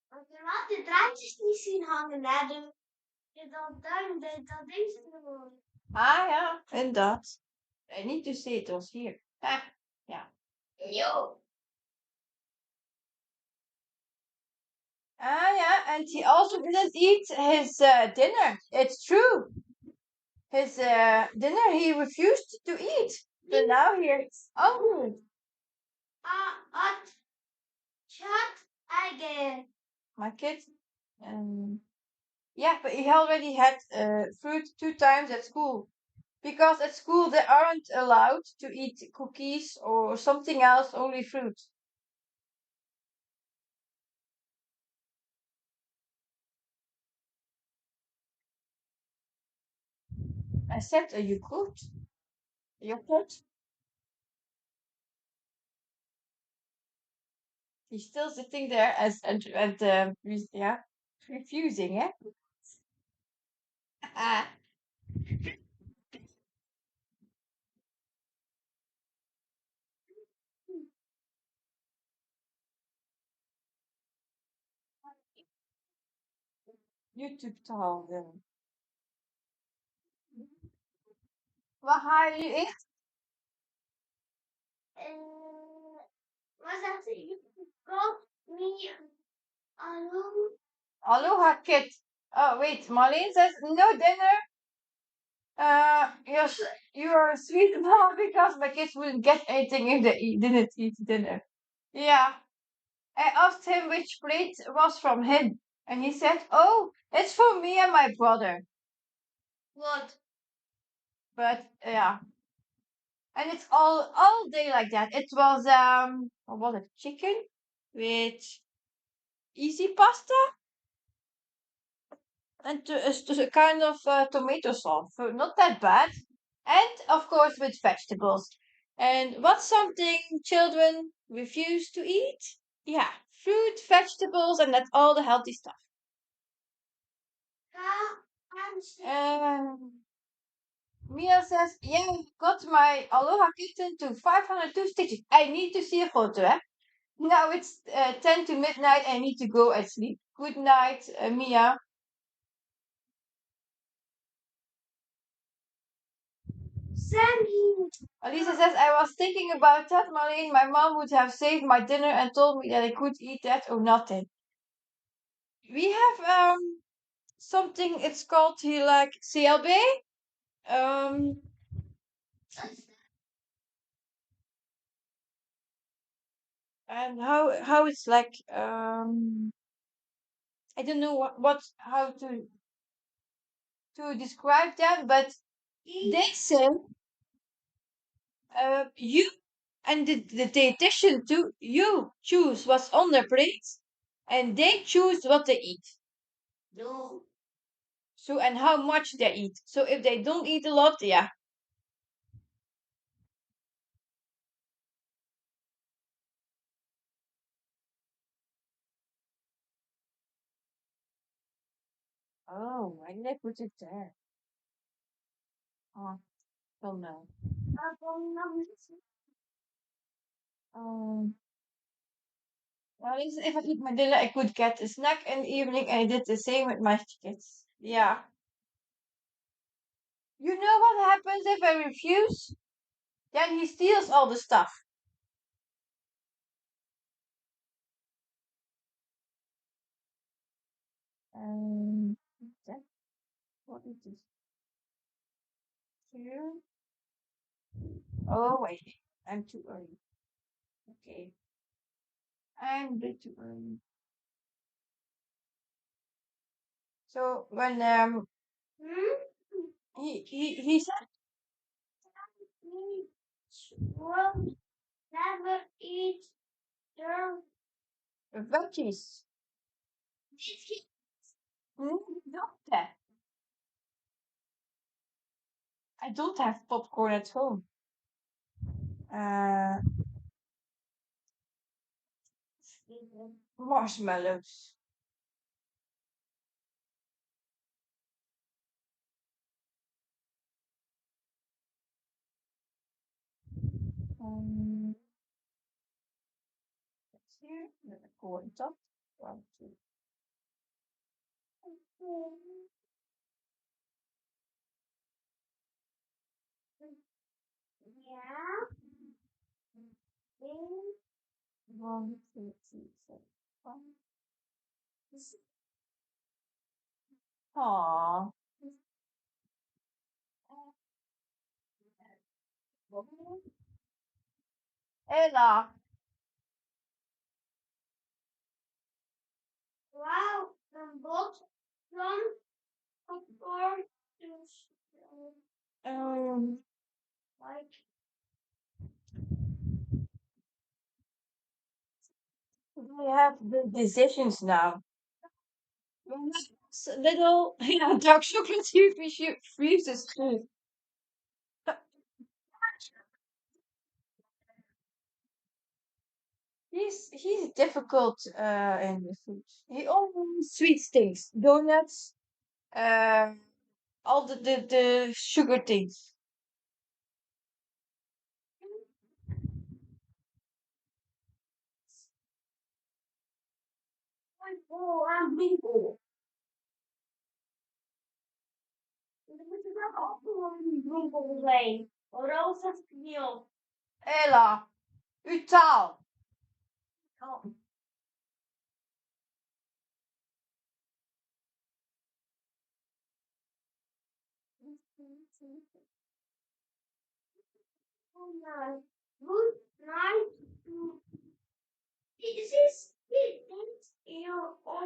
Als je laat de draadjes niet zien hangen, hè, dan duim dat ding gewoon. Ah ja, inderdaad. I need to see it was here. Ah, yeah. Yo. Ah yeah, and he also didn't eat his dinner. It's true. His dinner he refused to eat. But now he's hungry. At chat again. My kid. Yeah, but he already had fruit 2 times at school. Because at school they aren't allowed to eat cookies or something else, only fruit. I said a yogurt. Yogurt. He's still sitting there yeah, refusing, eh? YouTube taal. Wat ga je eten? Uh, was that you got me Aloha kit. Oh wait, Marlene says no dinner. Yes, you are a sweet mom because my kids wouldn't get anything if they didn't eat dinner. Yeah, I asked him which plate was from him, and he said, "Oh, it's for me and my brother." What? But yeah, and it's all day like that. It was what was it? Chicken with easy pasta and a kind of tomato sauce. So not that bad. And of course with vegetables. And what's something children refuse to eat? Yeah, fruit, vegetables, and that's all the healthy stuff. Um, Mia says, yeah, got my Aloha kitten to 502 stitches. I need to see a photo, eh? Now it's 10 to midnight. I need to go and sleep. Good night, Mia. Sammy. Elisa says, I was thinking about that, Marlene. My mom would have saved my dinner and told me that I could eat that or nothing. We have something, it's called here like CLB. Um, and how it's like, I don't know how to describe that, but they say, you and the dietitian too, you choose what's on their plate, and they choose what they eat. No. So and how much they eat. So if they don't eat a lot, yeah. Oh, why did I put it there? Oh, don't know. Um, well, at least if I eat my dinner, I could get a snack in the evening, and I did the same with my kids. Yeah. You know what happens if I refuse? Then he steals all the stuff. Um, that, what is this? Here? Oh, wait. I'm too early. Okay. I'm a bit too early. So when he said will never eat their veggies. Hmm, not that. I don't have popcorn at home. Uh, marshmallows. That's here. Then the corn top. One, two. Yeah. One, two, three, four, five. Aww. Ella. Wow, een bot van popcorn. Dus, like we have the decisions now. Little yeah, dark chocolate freezes too. He's difficult in the food. He always sweet things, donuts, uh, all the sugar things. Oh, I'm people. We moeten dat ook gewoon niet drinken. Rosa speel. Ella. Uw taal. Oh.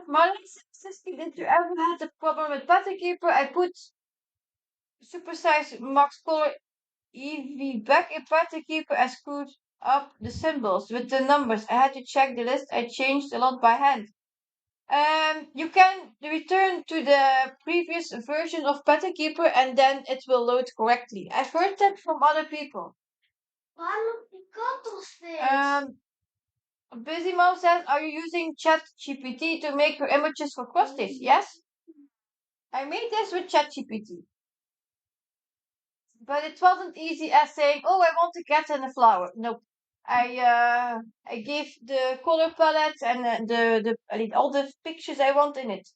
Maar Siske, did you ever had a problem with Keeper? I put supersize max color EV back in Keeper and screwed up the symbols with the numbers. I had to check the list. I changed a lot by hand. You can return to the previous version of Keeper and then it will load correctly. I've heard that from other people. Um, Busy Mom says, are you using ChatGPT to make your images for cross-stitch? Yes, I made this with ChatGPT. But it wasn't easy as saying, "Oh, I want a cat and a flower." Nope. I gave the color palette and I mean, all the pictures I want in it,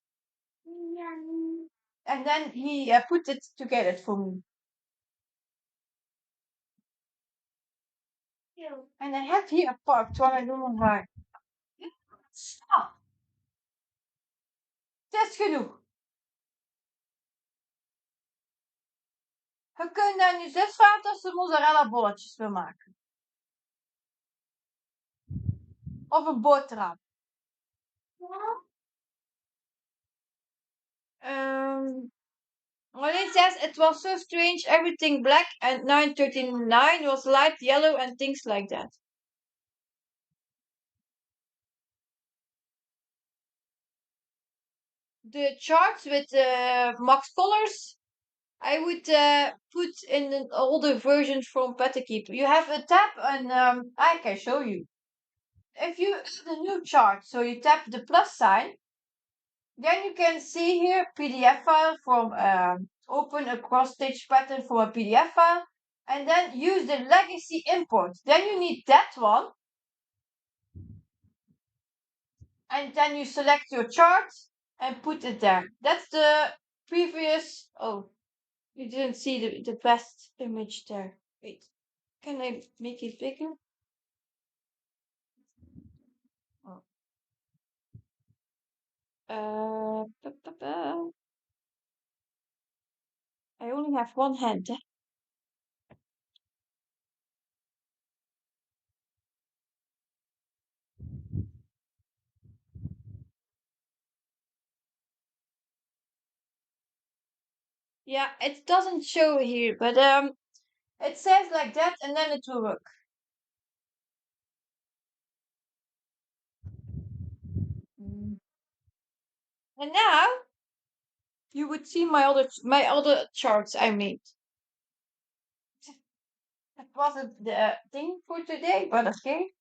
and then he put it together for me. And I have here a part while I don't know why. Stop. Het is genoeg. Je kunt daar nu 6 mozzarella bolletjes mee maken. Of een boterham. Um, Well, it says it was so strange, everything black, and 939 was light yellow and things like that. The charts with max colors, I would put in an older version from Keeper. You have a tab, and I can show you. If you add a new chart, so you tap the plus sign, then you can see here PDF file from open a cross stitch pattern from a PDF file, and then use the legacy import. Then you need that one, and then you select your chart and put it there. That's the previous. Oh, you didn't see the best image there. Wait, can I make it bigger? Oh. I only have one hand. Yeah, it doesn't show here, but it says like that, and then it will work. Mm. And now you would see my other charts I made. That wasn't the thing for today, but okay.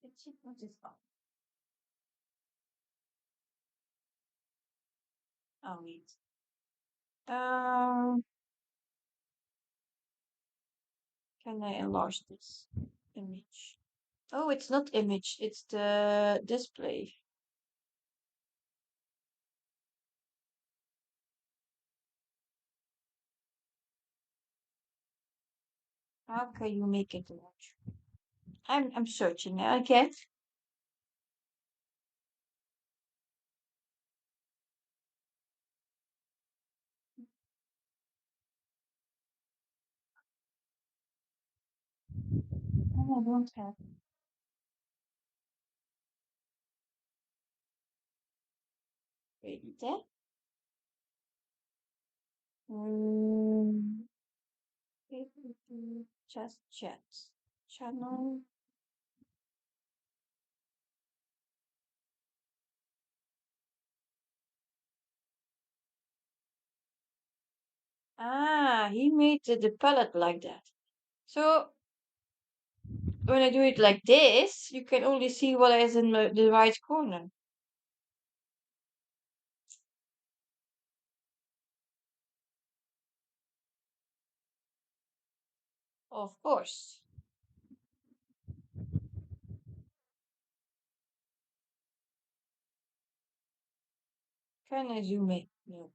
Let's see what is up. Oh wait. Um, can I enlarge this image? Oh, it's not image, it's the display. How can you make it large? I'm searching. Okay. Oh, I don't have. Wait, there. Um, just chat. Channel. Ah, he made the palette like that. So when I do it like this, you can only see what is in the right corner. Of course. Can I zoom in? No.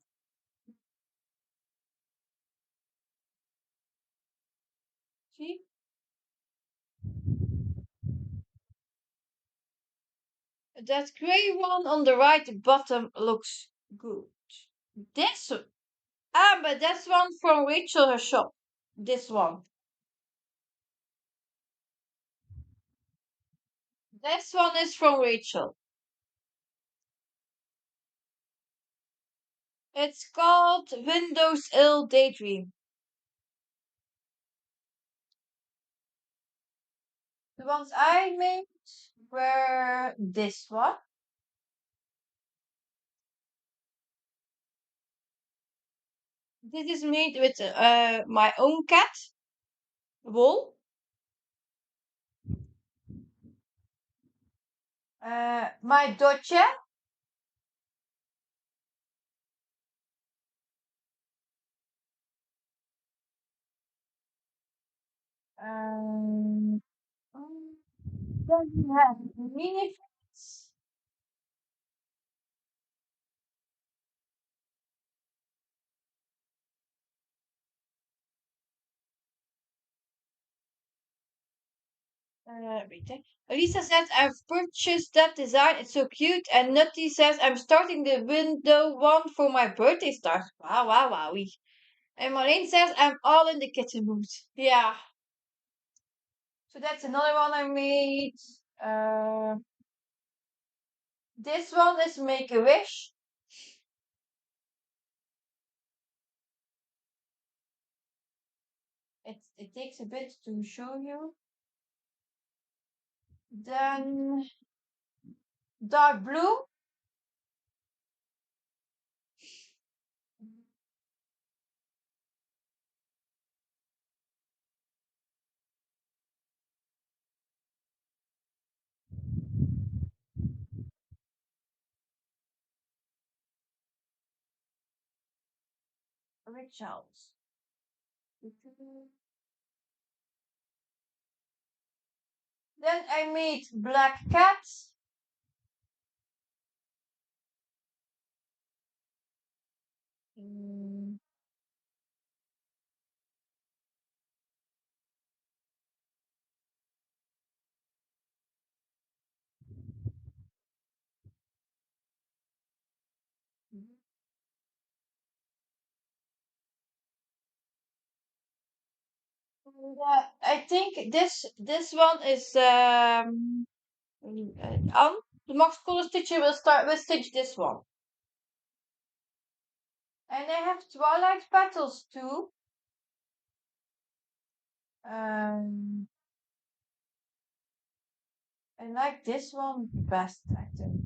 That gray one on the right bottom looks good. This, but that's one from Rachel her shop. This one. This one is from Rachel. It's called Windows Ill Daydream. The ones I made were this one. This is made with my own cat wool. My Dodge. Um, then we have mini fits. Wait, Lisa says I've purchased that design. It's so cute. And Nutty says I'm starting the window one for my birthday start. Wow, wow, wow. And Marlene says I'm all in the kitten mood. Yeah. So that's another one I made. Uh, this one is Make a Wish. It takes a bit to show you. Then dark blue. Rituals. Then I made black cats. Mm, and, I think this one is the Max Color Stitcher will stitch this one. And I have Twilight petals too. Um, I like this one best, I think.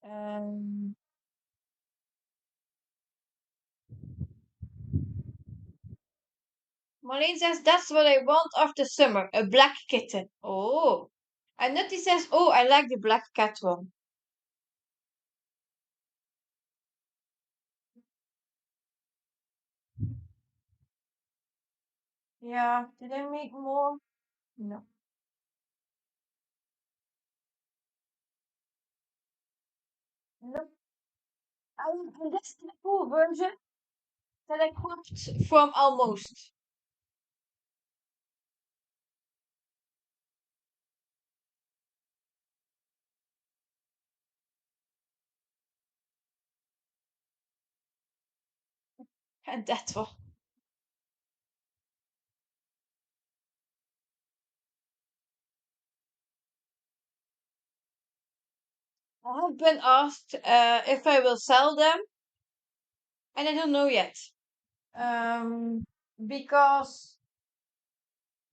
Um, Marlene says that's what I want after summer, a black kitten. Oh. And Nutty says, oh, I like the black cat one. Yeah, did I make more? No. No. And that's the full version that I cropped from almost. And that one. I have been asked if I will sell them, and I don't know yet. Because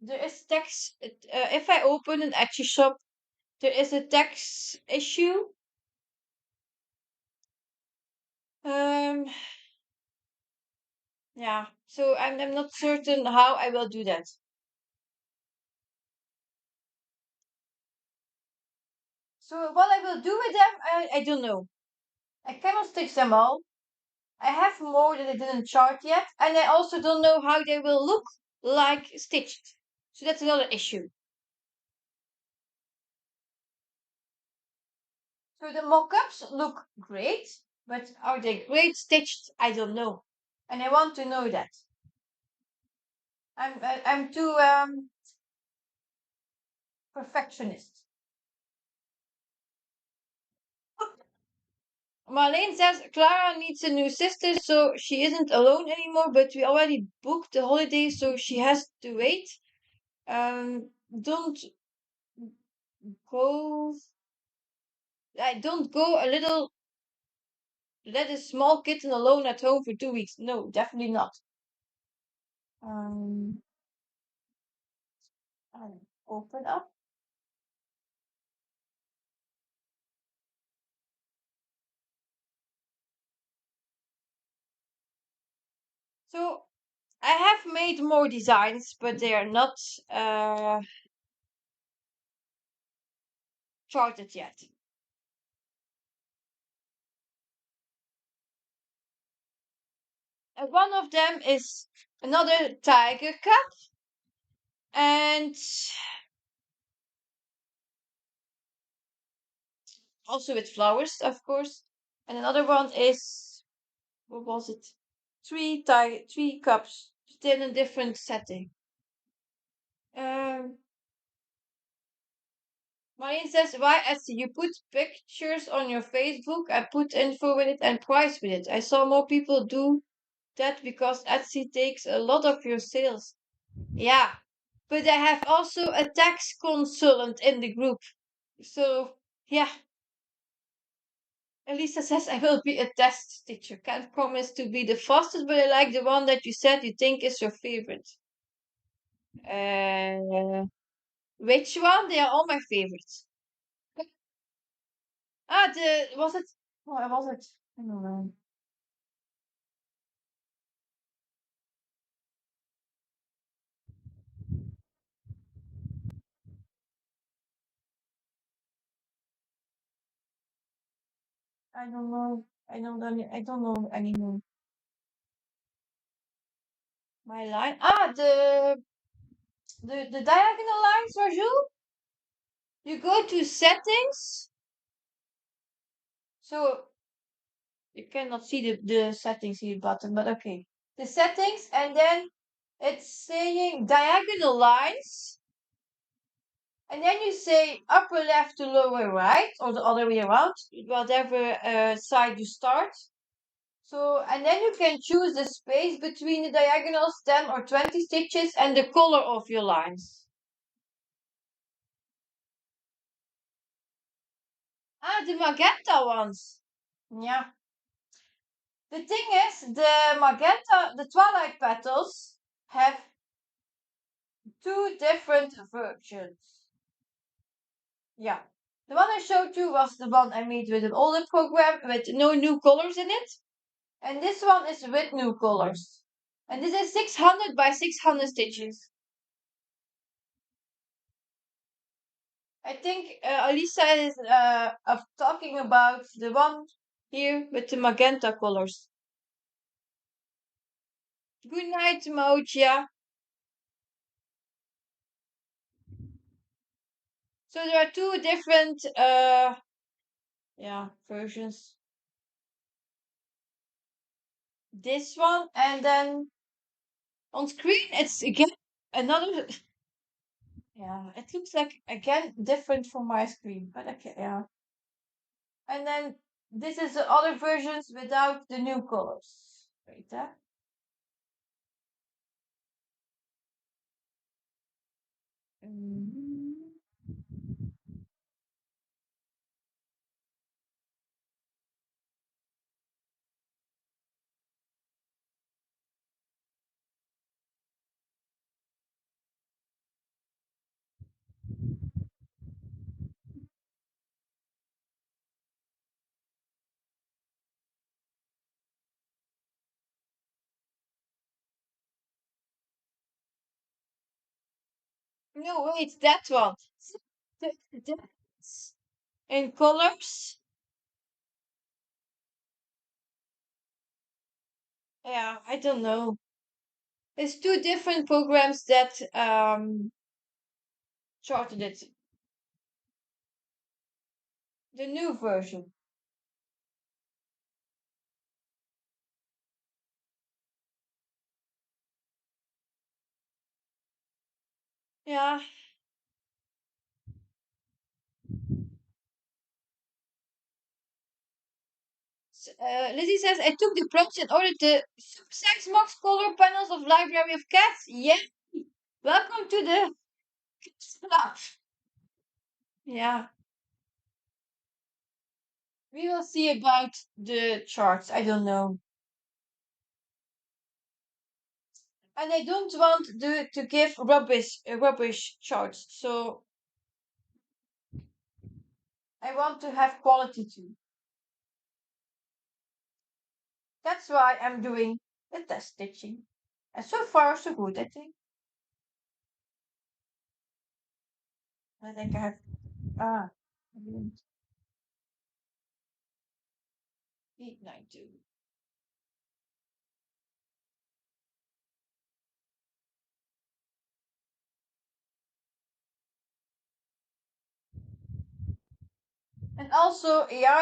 there is tax. If I open an Etsy shop, there is a tax issue. Um, yeah. So I'm not certain how I will do that. So what I will do with them, I don't know. I cannot stitch them all. I have more that I didn't chart yet, and I also don't know how they will look like stitched. So that's another issue. So the mock-ups look great, but are they great stitched? I don't know. and I want to know that. I'm too perfectionist. Marlene says Clara needs a new sister, so she isn't alone anymore. But we already booked the holiday, so she has to wait. Don't go. I don't go a little. Let a small kitten alone at home for 2 weeks. No, definitely not. Um, I'll open up. So I have made more designs, but they are not charted yet. And one of them is another tiger cup, and also with flowers, of course. And another one is, what was it? Three cups, still in a different setting. Um, Marine says, why Etsy? You put pictures on your Facebook and put info with it and price with it. I saw more people do that because Etsy takes a lot of your sales. Yeah, but I have also a tax consultant in the group. So, yeah, Elisa says I will be a test teacher. Can't promise to be the fastest, but I like the one that you said you think is your favorite. Uh, which one? They are all my favorites. Ah, was it? What was it? I don't know. I don't know. I don't know anymore. My line. Ah, the diagonal lines, Raju. You go to settings. So you cannot see the settings here button, but okay. The settings, and then it's saying diagonal lines, and then you say upper left to lower right, or the other way around, whatever side you start. So, and then you can choose the space between the diagonals, 10 or 20 stitches, and the color of your lines. Ah, the magenta ones. Yeah. The thing is, the magenta, the twilight petals have two different versions. Yeah. The one I showed you was the one I made with an older program with no new colors in it. And this one is with new colors. And this is 600 by 600 stitches. I think Alisa is talking about the one here with the magenta colors. Good night, Moja. So there are two different versions. This one, and then on screen it's again another. Yeah, it looks like again different from my screen, but okay, yeah. And then this is the other versions without the new colors. Wait, that. Mm. No, wait, that one. That's in colors. Yeah, I don't know. It's two different programs that charted it. The new version. Yeah. Lizzie says, I took the prompts in order to size Max color panels of Library of Cats. Yeah. Welcome to the club. Yeah. We will see about the charts. I don't know. And I don't want to give rubbish charts. So I want to have quality too. That's why I'm doing the test stitching. And so far, so good, I think. I think I have, ah, 892. And also, AI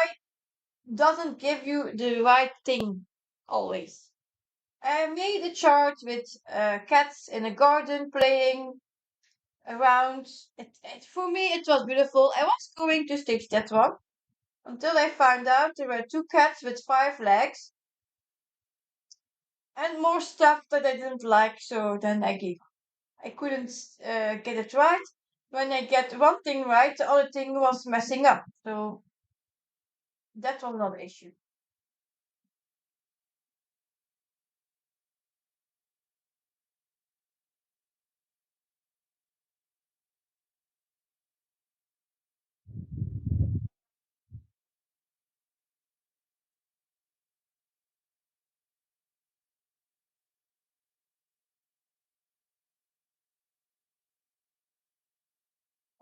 doesn't give you the right thing always. I made a chart with cats in a garden playing around. For me, it was beautiful. I was going to stitch that one until I found out there were two cats with 5 legs and more stuff that I didn't like, so then I gave up. I couldn't get it right. When I get one thing right, the other thing was messing up. So that was not an issue.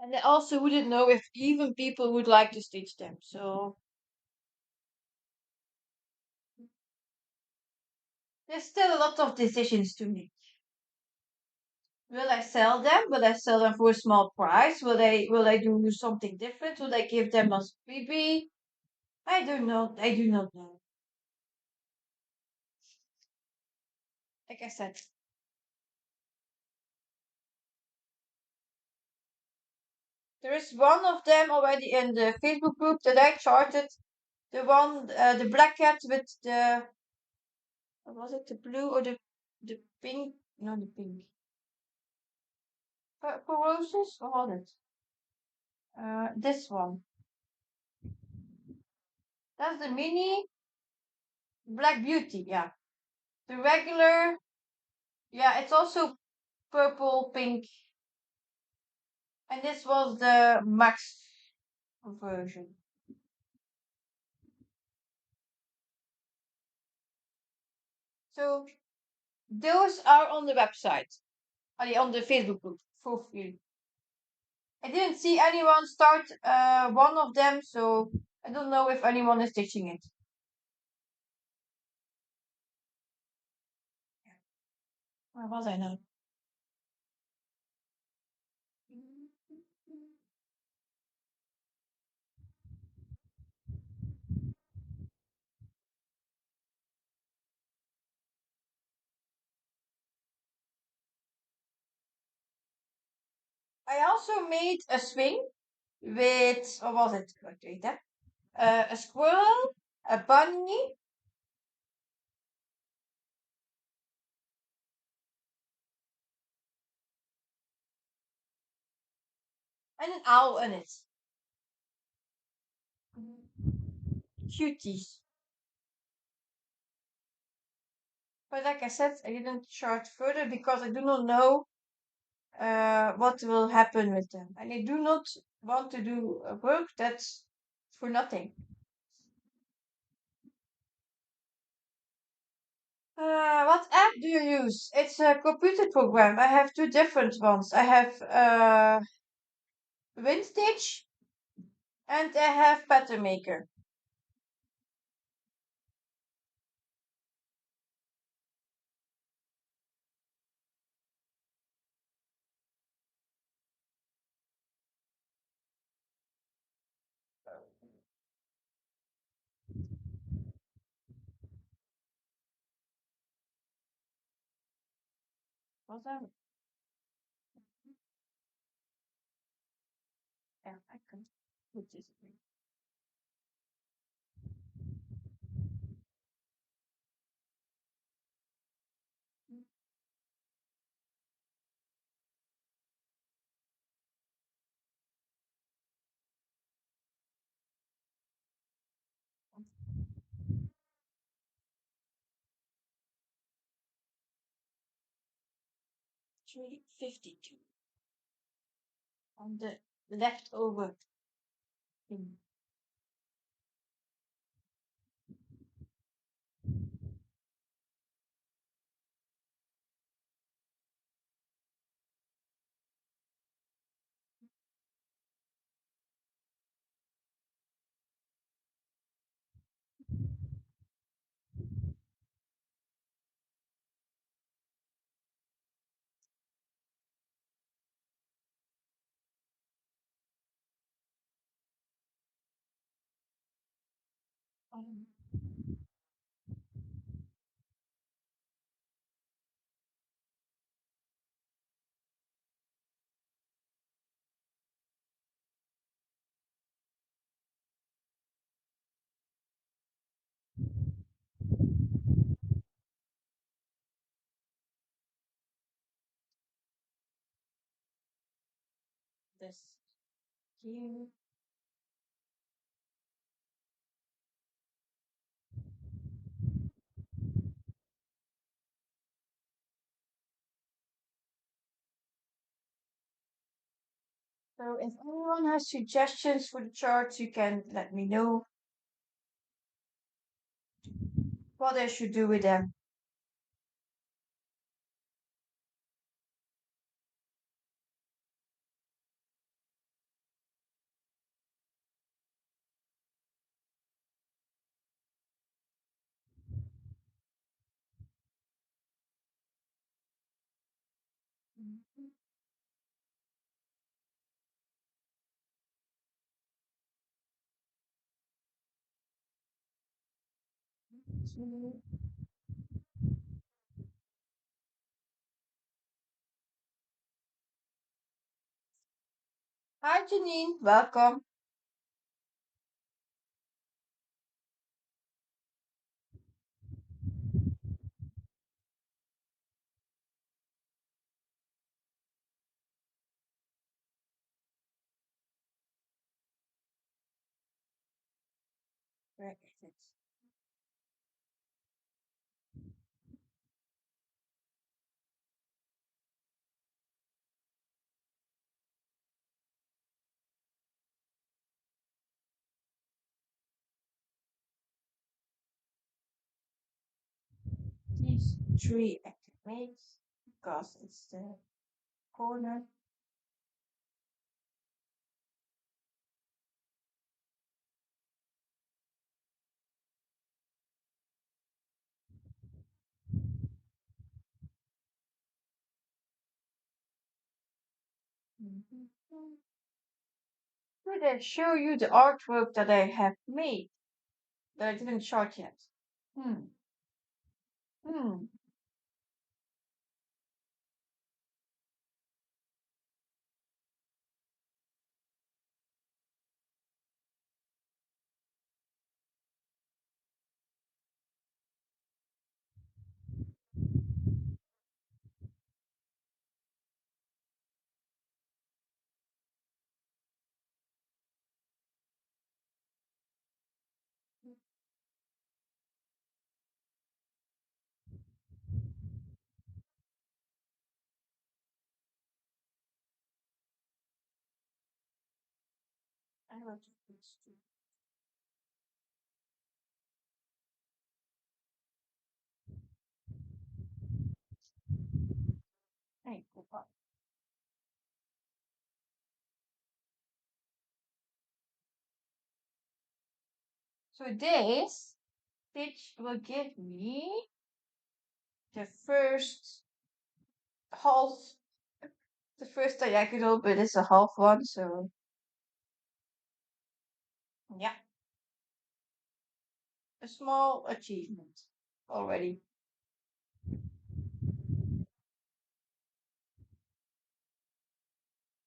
And I also wouldn't know if even people would like to stitch them. So there's still a lot of decisions to make. Will I sell them? Will I sell them for a small price? Will I do something different? Will I give them as freebie? I don't know. I do not know. Like I said, there is one of them already in the Facebook group that I charted. The one, the black cat with the, what was it? The blue or the pink? No, the pink. Purple roses? What was it? This one. That's the mini Black Beauty. Yeah. The regular. Yeah, it's also purple, pink, and this was the max version. So those are on the website, on the Facebook group for free. I didn't see anyone start one of them, so I don't know if anyone is teaching it. Where was I now? I also made a swing with, what was it? Wait, a squirrel, a bunny, and an owl in it. Cuties. But like I said, I didn't chart further because I do not know what will happen with them. And I do not want to do a work that's for nothing. What app do you use? It's a computer program. I have two different ones. I have WinStitch and I have Pattern Maker. What's that? I can put this in. 352 on the leftover thing. Um, this here. So if anyone has suggestions for the charts, you can let me know what I should do with them. Mhm. So, hi Janine, welcome. Where is it? These three activates because it's the corner. Mhm. Should I show you the artwork that I have made that I didn't chart yet? Hmm. Hmm. I will do this too. Hey, go on. So this stitch will give me the first half, the first diagonal, but it's a half one, so yeah, a small achievement already.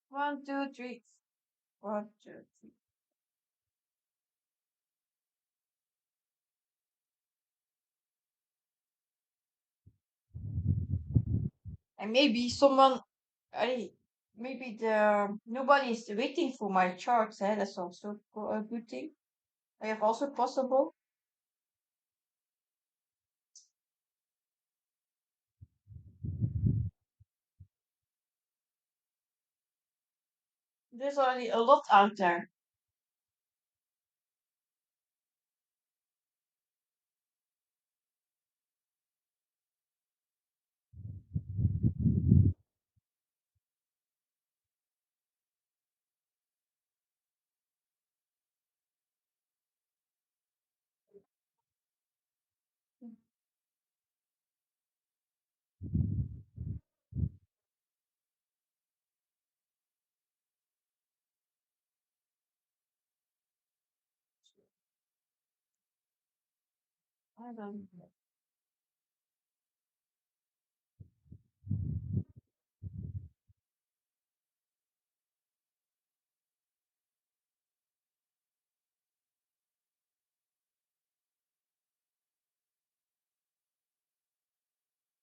1, 2, 3. One, two, three. And maybe someone, I, maybe the nobody is waiting for my charts. Eh? That's also a good thing. I have also possible. There's already a lot out there. I don't know.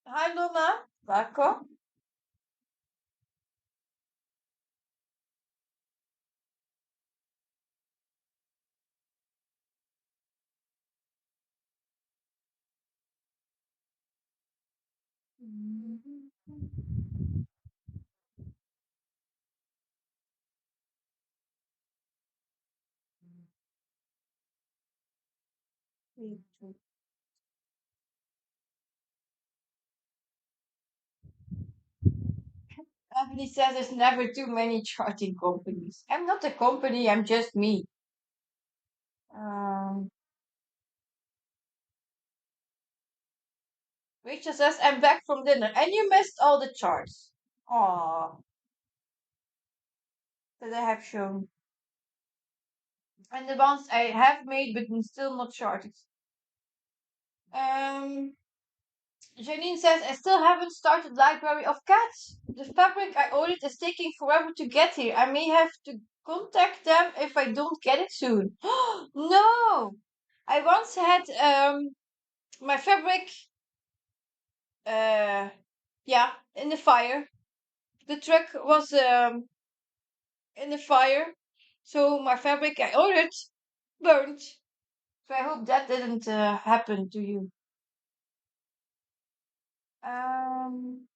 Hi, Luna. Welcome. Anthony says there's never too many charting companies. I'm not a company, I'm just me. Um, Rachel says I'm back from dinner and you missed all the charts. Aw, that I have shown. And the ones I have made but still not charted. Um, Janine says I still haven't started Library of Cats. The fabric I ordered is taking forever to get here. I may have to contact them if I don't get it soon. No! I once had my fabric uh yeah in the fire. The truck was in the fire, so my fabric I ordered burnt. So I hope that didn't happen to you. Um,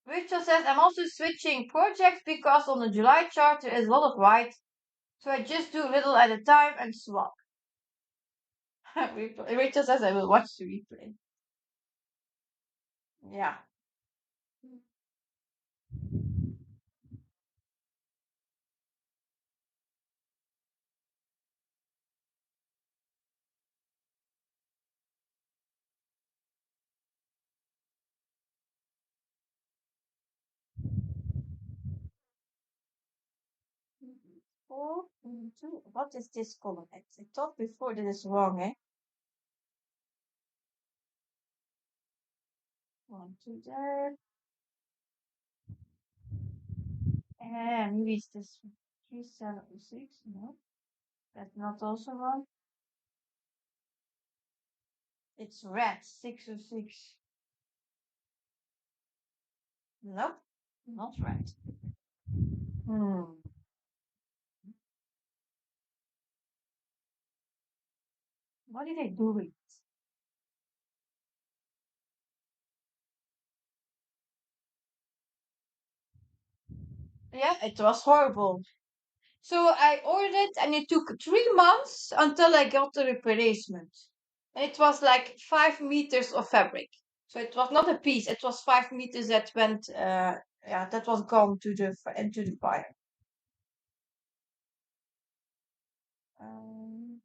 Rachel says I'm also switching projects because on the July chart there is a lot of white, so I just do little at a time and swap. Rachel says I will watch the replay. Yeah. 4 2. What is this column? I thought before that is wrong, eh? One, two there. And maybe it's this 3706. No, that's not also wrong. It's red 606. Nope, not red. Hmm. What did I do with it? Yeah, it was horrible. So I ordered it and it took 3 months until I got the replacement. And it was like 5 meters of fabric. So it was not a piece, it was 5 meters that went, yeah, that was gone to into the fire. Um,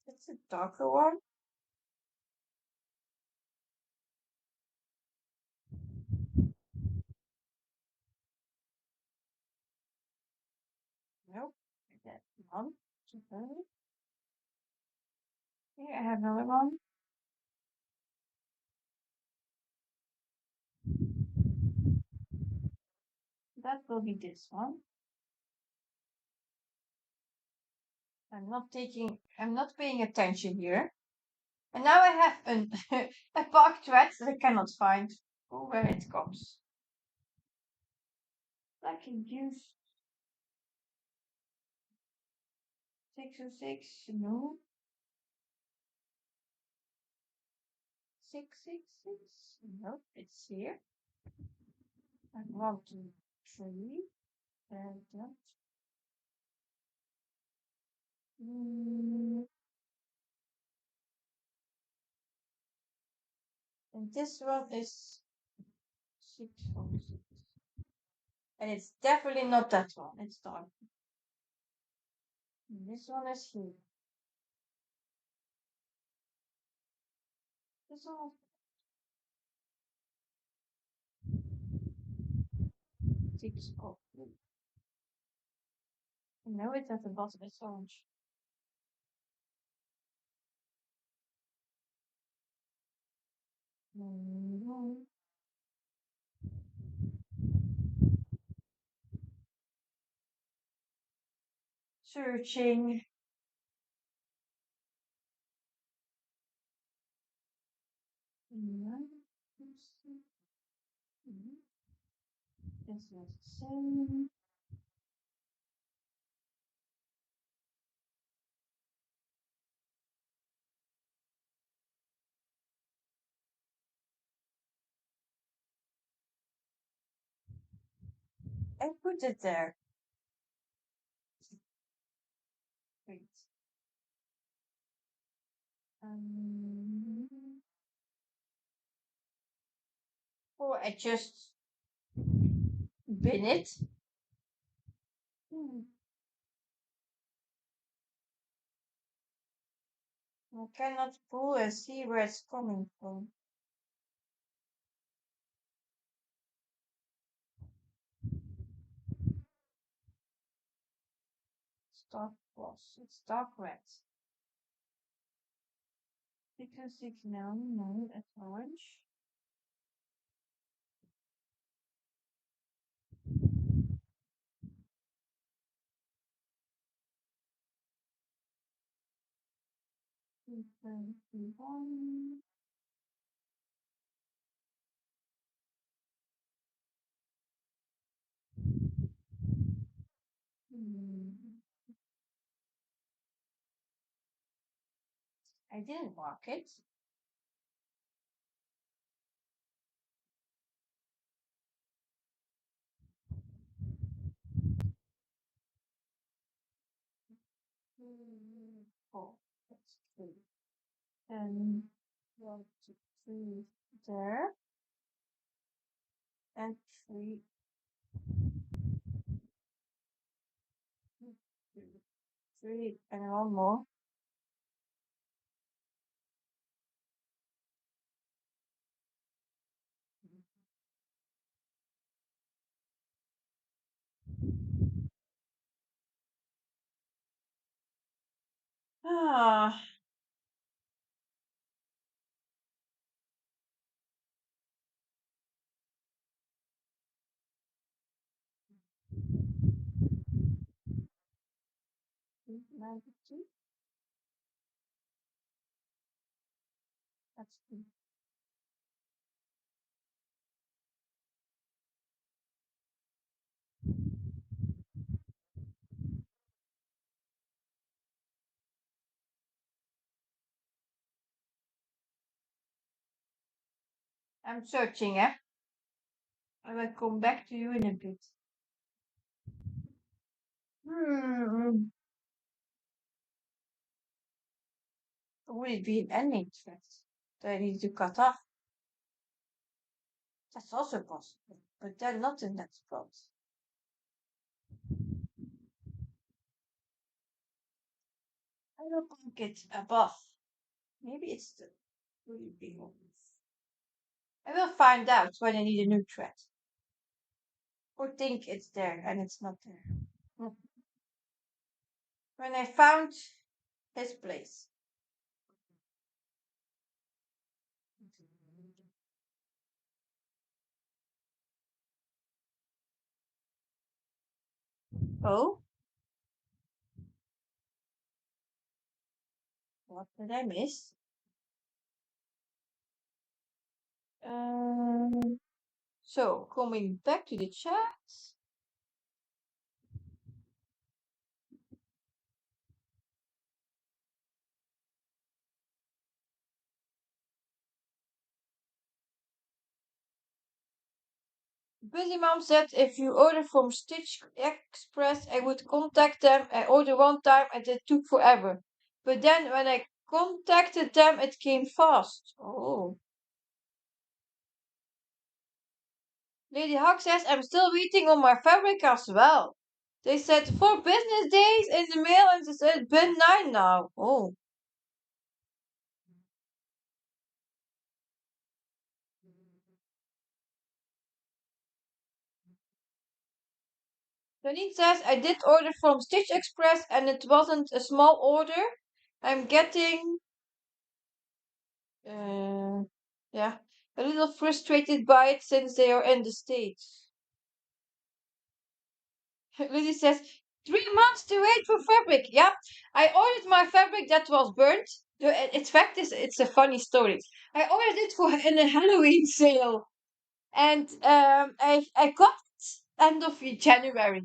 it's a darker one. Nope. That one. Okay. Here I have another one. that will be this one. I'm not paying attention here. And now I have a park thread that I cannot find where it comes. I can use 606, no. 666, no, it's here. And 1, 2, 3, and that. Mm, and this one is 606. And it's definitely not that one, it's dark. And this one is here. This one is 603. No, it's at the bottom, it's orange. Mhm. Searching. Mhm. Mhm. This is the same. I put it there. Wait. Um, or I just bin it. Hmm. I cannot pull and see where it's coming from. It's dark plus. It's dark red. Because it's no, that's orange. One. Hmm. I didn't mark it. Oh, that's three. And 1, 2, 3 there. And 3, 3, and one more. Ah, 92. That's two. I'm searching, eh? I will come back to you in a bit. Hmm. Would it be an ending thread that I need to cut off? That's also possible, but they're not in that spot. I will click it above. Maybe it's the really big one. I will find out when I need a new thread. Or think it's there and it's not there. Hmm. When I found his place. Oh, what did I miss? Um, so coming back to the chat. Busy Mom said if you order from Stitch Express, I would contact them. I ordered one time and it took forever. But then when I contacted them, it came fast. Oh. Lady Hawk says I'm still waiting on my fabric as well. They said 4 business days in the mail and it's been 9 now. Oh. Janine says I did order from Stitch Express and it wasn't a small order. I'm getting uh yeah, a little frustrated by it since they are in the States. Lily says 3 months to wait for fabric. Yeah, I ordered my fabric that was burnt. In fact, it's a funny story. I ordered it for in a Halloween sale, and I got it end of January.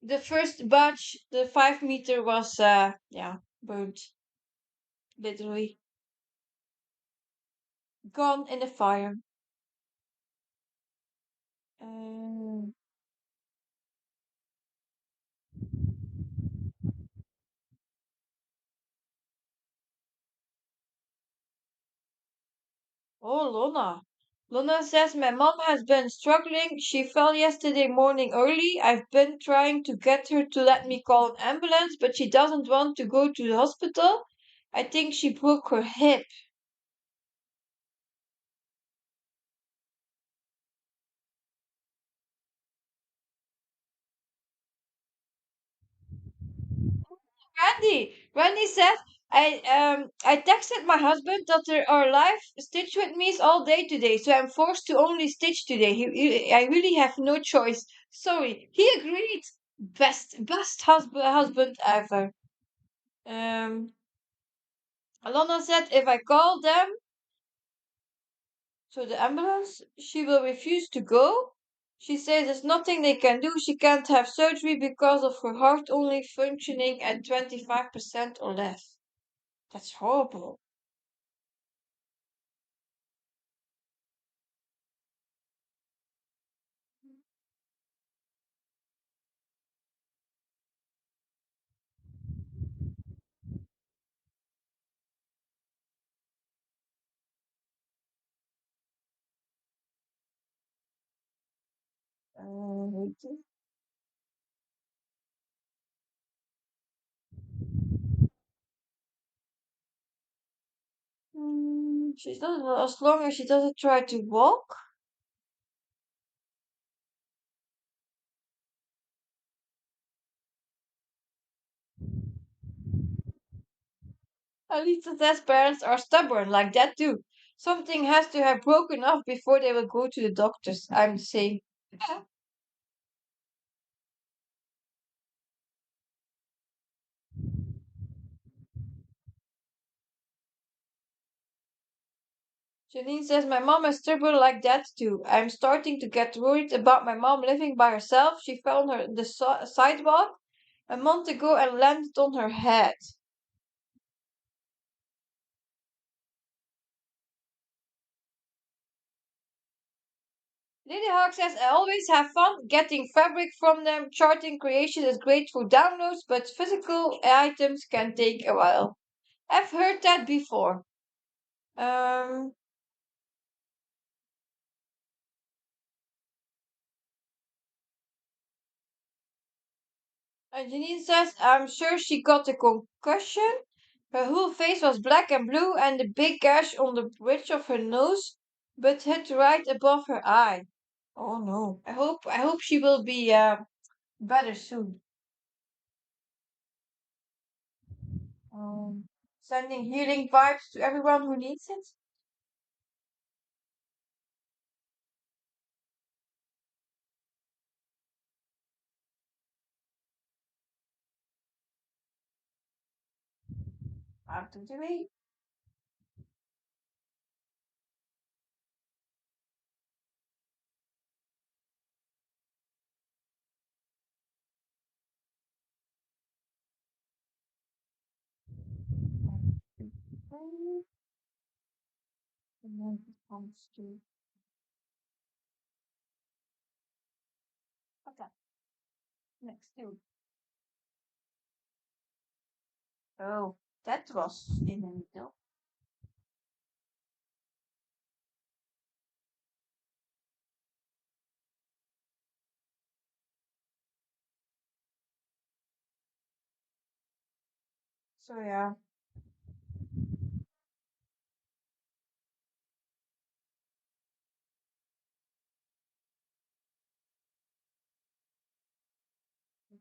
The first batch, the 5 meter, was yeah, burnt, literally gone in the fire. Um, oh, Lona. Lona says my mom has been struggling. She fell yesterday morning early. I've been trying to get her to let me call an ambulance, but she doesn't want to go to the hospital. I think she broke her hip. Randy says I texted my husband that there are live stitch with me's all day today, so I'm forced to only stitch today. I really have no choice. Sorry. He agreed. Best husband ever. Um Alana said if I call them, so the ambulance, she will refuse to go. She says there's nothing they can do. She can't have surgery because of her heart only functioning at 25% or less. That's horrible. Uh, she's not as long as she doesn't try to walk. At least says parents are stubborn like that too. Something has to have broken off before they will go to the doctors. I'm saying. Janine says my mom is stubborn like that too. I'm starting to get worried about my mom living by herself. She fell on the sidewalk a month ago and landed on her head. Lady Hawk says I always have fun getting fabric from them. Charting creation is great for downloads, but physical items can take a while. I've heard that before. Um, and Janine says I'm sure she got a concussion. Her whole face was black and blue, and a big gash on the bridge of her nose, but hit right above her eye. Oh no! I hope she will be better soon. Um, Sending healing vibes to everyone who needs it. out of the way. And then it comes to okay, next two. Oh, that was in the middle. So yeah,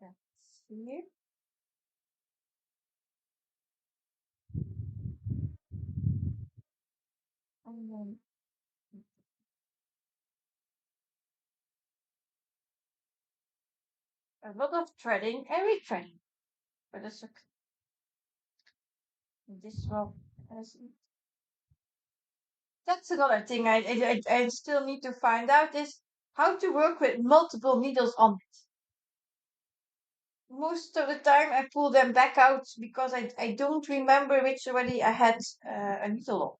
that's here. And then a lot of threading and rethreading. But that's okay. This one has that's another thing I still need to find out is how to work with multiple needles on it. Most of the time I pull them back out because I don't remember which already I had a needle on.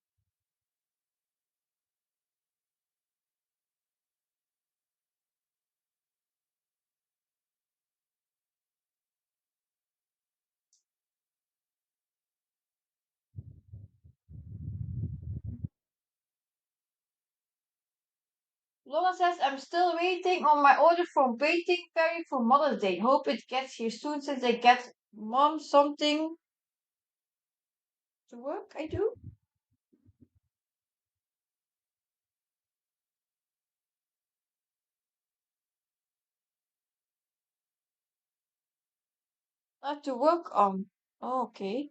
Lola says I'm still waiting on my order from Waiting Fairy for Mother's Day. Hope it gets here soon since I get mom something to work. I do. Not to work on. Oh, okay.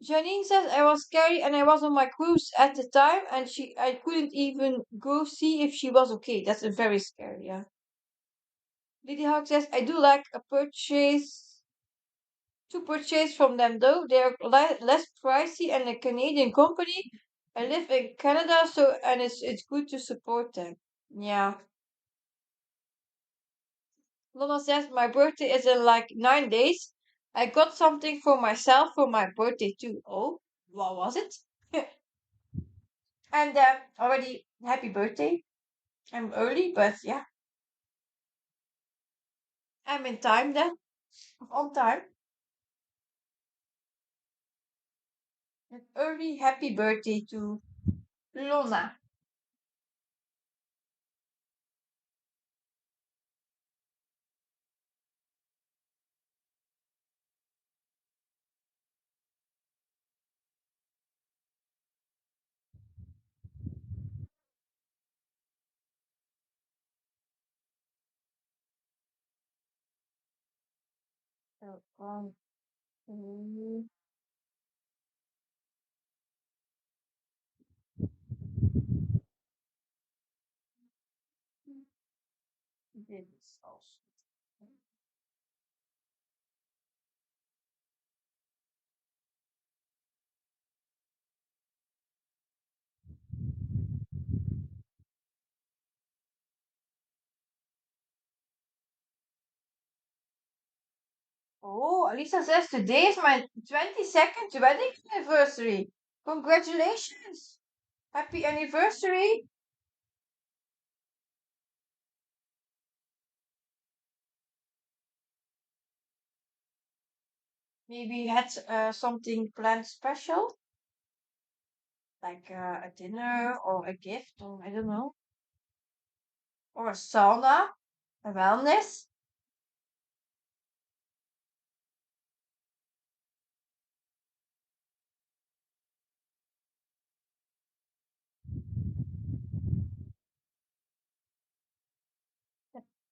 Janine says I was scary and I was on my cruise at the time and I couldn't even go see if she was okay. That's a very scary, yeah. Lady Hawk says I do like a purchase to purchase from them though. They're less pricey and a Canadian company. I live in Canada so and it's good to support them. Yeah. Lona says my birthday is in like 9 days. I got something for myself for my birthday too. Oh, what was it? And already happy birthday. I'm early, but yeah, I'm in time then. On time. An early happy birthday to Lona. So, mm, this also. Oh, Alisa says today is my 22nd wedding anniversary. Congratulations. Happy anniversary. Maybe you had something planned special, like a dinner or a gift, or I don't know, or a sauna, a wellness.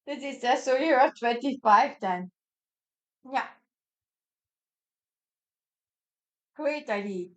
This is just so you're at 25 then. Yeah, great idea.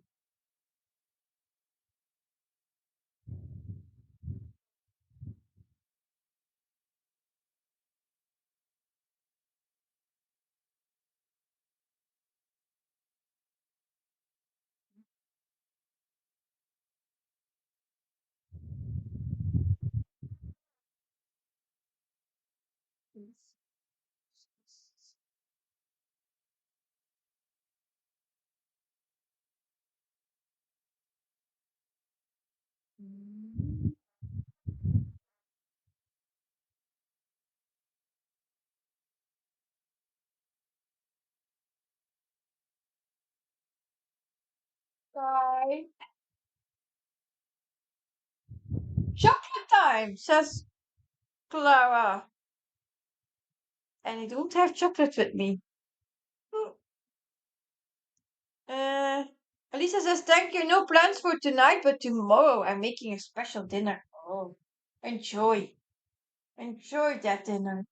Bye. Chocolate time, says Clara. And I don't have chocolate with me. Hmm. Uh, Elisa says, thank you. No plans for tonight, but tomorrow I'm making a special dinner. Oh, enjoy. Enjoy that dinner.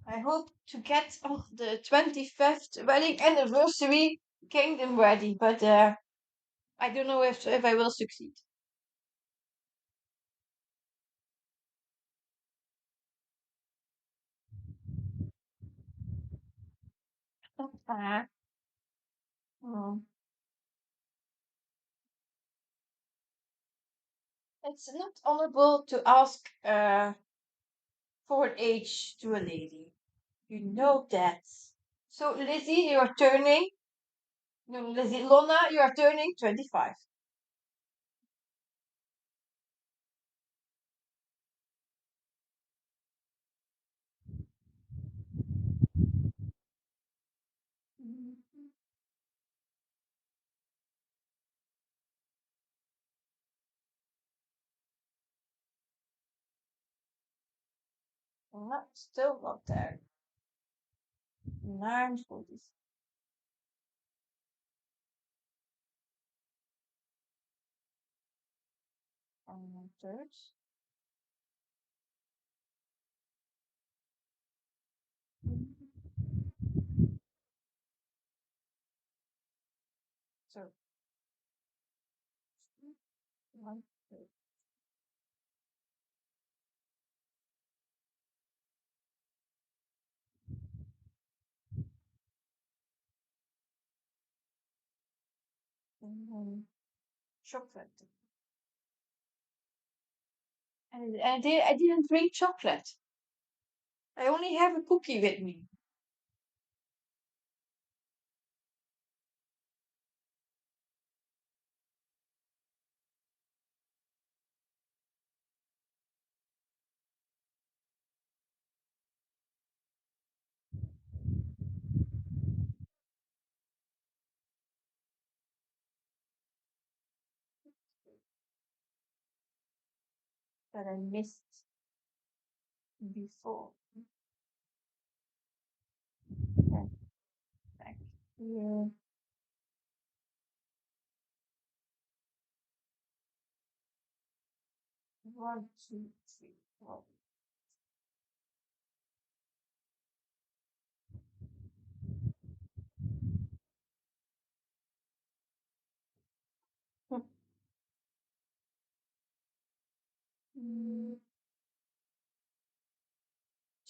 I hope to get the 25th wedding anniversary kingdom ready, but I don't know if I will succeed. Uh, mm. It's not honorable to ask for an age to a lady. You know that. So, Lizzie, you are turning. No, Lizzie, Lona, you are turning 25. Mhm. Not, still not there. 9:40. Third. So, 1:30. Chocolate. And I didn't bring chocolate. I only have a cookie with me. That I missed before. Yeah, back here. 1, 2, 3, 4.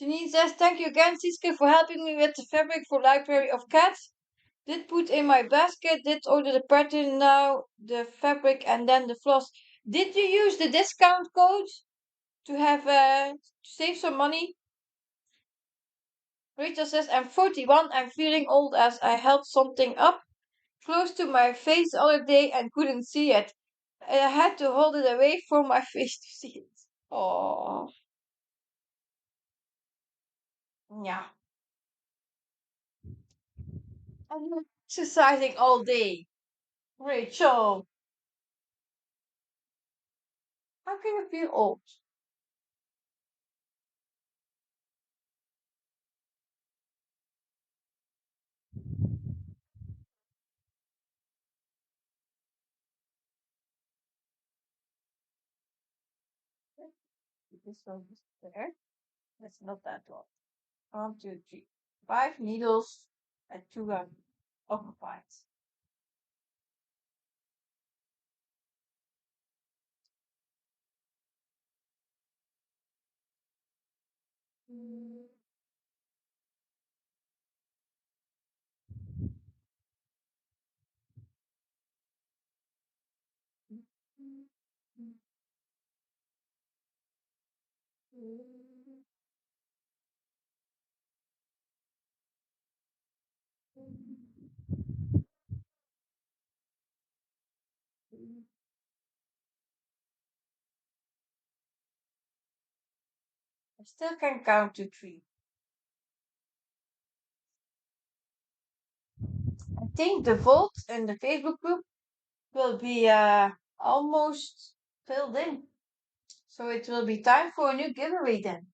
Janine says, thank you again, Siske, for helping me with the fabric for Library of Cats. Did put in my basket, did order the pattern now, the fabric, and then the floss. Did you use the discount code to have to save some money? Rachel says, I'm 41, I'm feeling old as I held something up close to my face the other day and couldn't see it. I had to hold it away from my face to see it. Oh, yeah. I'm not exercising all day. Rachel, how can you feel old? This one is there. That's not that long. 1, 2, 3. 5 needles and two occupied. Mm. I still can count to three. I think the vote in the Facebook group will be almost filled in. So it will be time for a new giveaway then.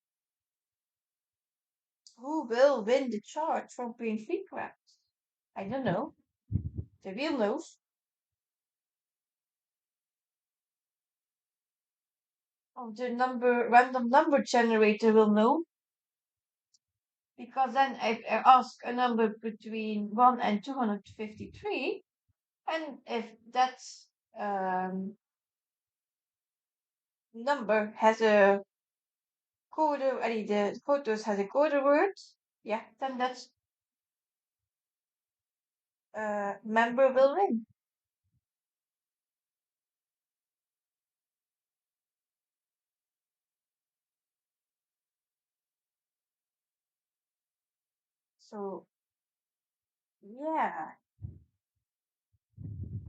Who will win the charge from Green Free Crafts? I don't know. The real knows. Oh, the random number generator will know. Because then I ask a number between 1 and 253. And if that um, number has a code, the photos has a code word, yeah, then that's member will win. So yeah,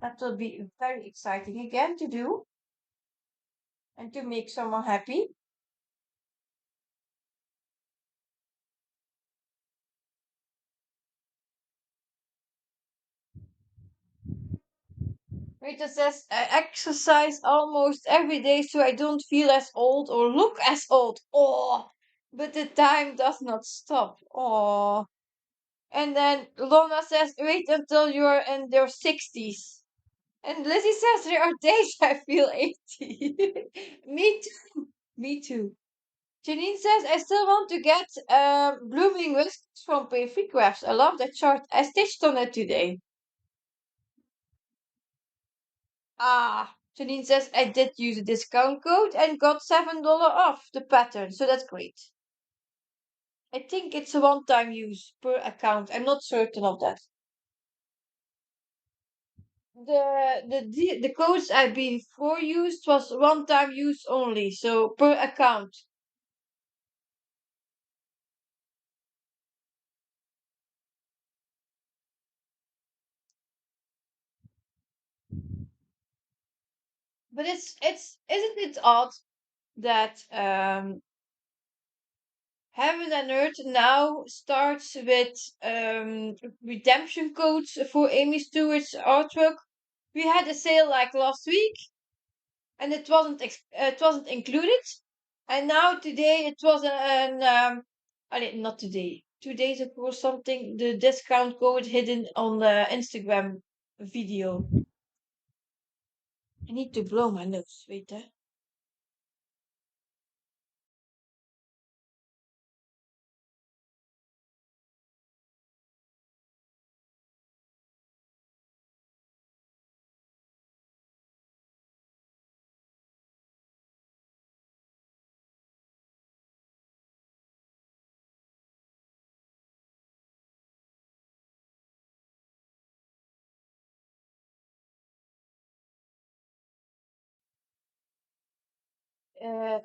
that will be very exciting again to do and to make someone happy. Rita says, I exercise almost every day so I don't feel as old or look as old. Oh, but the time does not stop. Oh. And then Lona says, wait until you're in your 60s. And Lizzie says, there are days I feel 80. Me too. Me too. Janine says, I still want to get blooming whiskers from Pay Free Crafts. I love that chart. I stitched on it today. Ah, Janine says, I did use a discount code and got $7 off the pattern. So that's great. I think it's a one-time use per account. I'm not certain of that. The codes I before used was one-time use only, so per account. But it's isn't it odd that Heaven and Earth now starts with redemption codes for Amy Stewart's artwork. We had a sale like last week, and it wasn't included. And now today it was I mean, not today, 2 days ago or something. The discount code hidden on the Instagram video. I need to blow my nose. Wait, eh?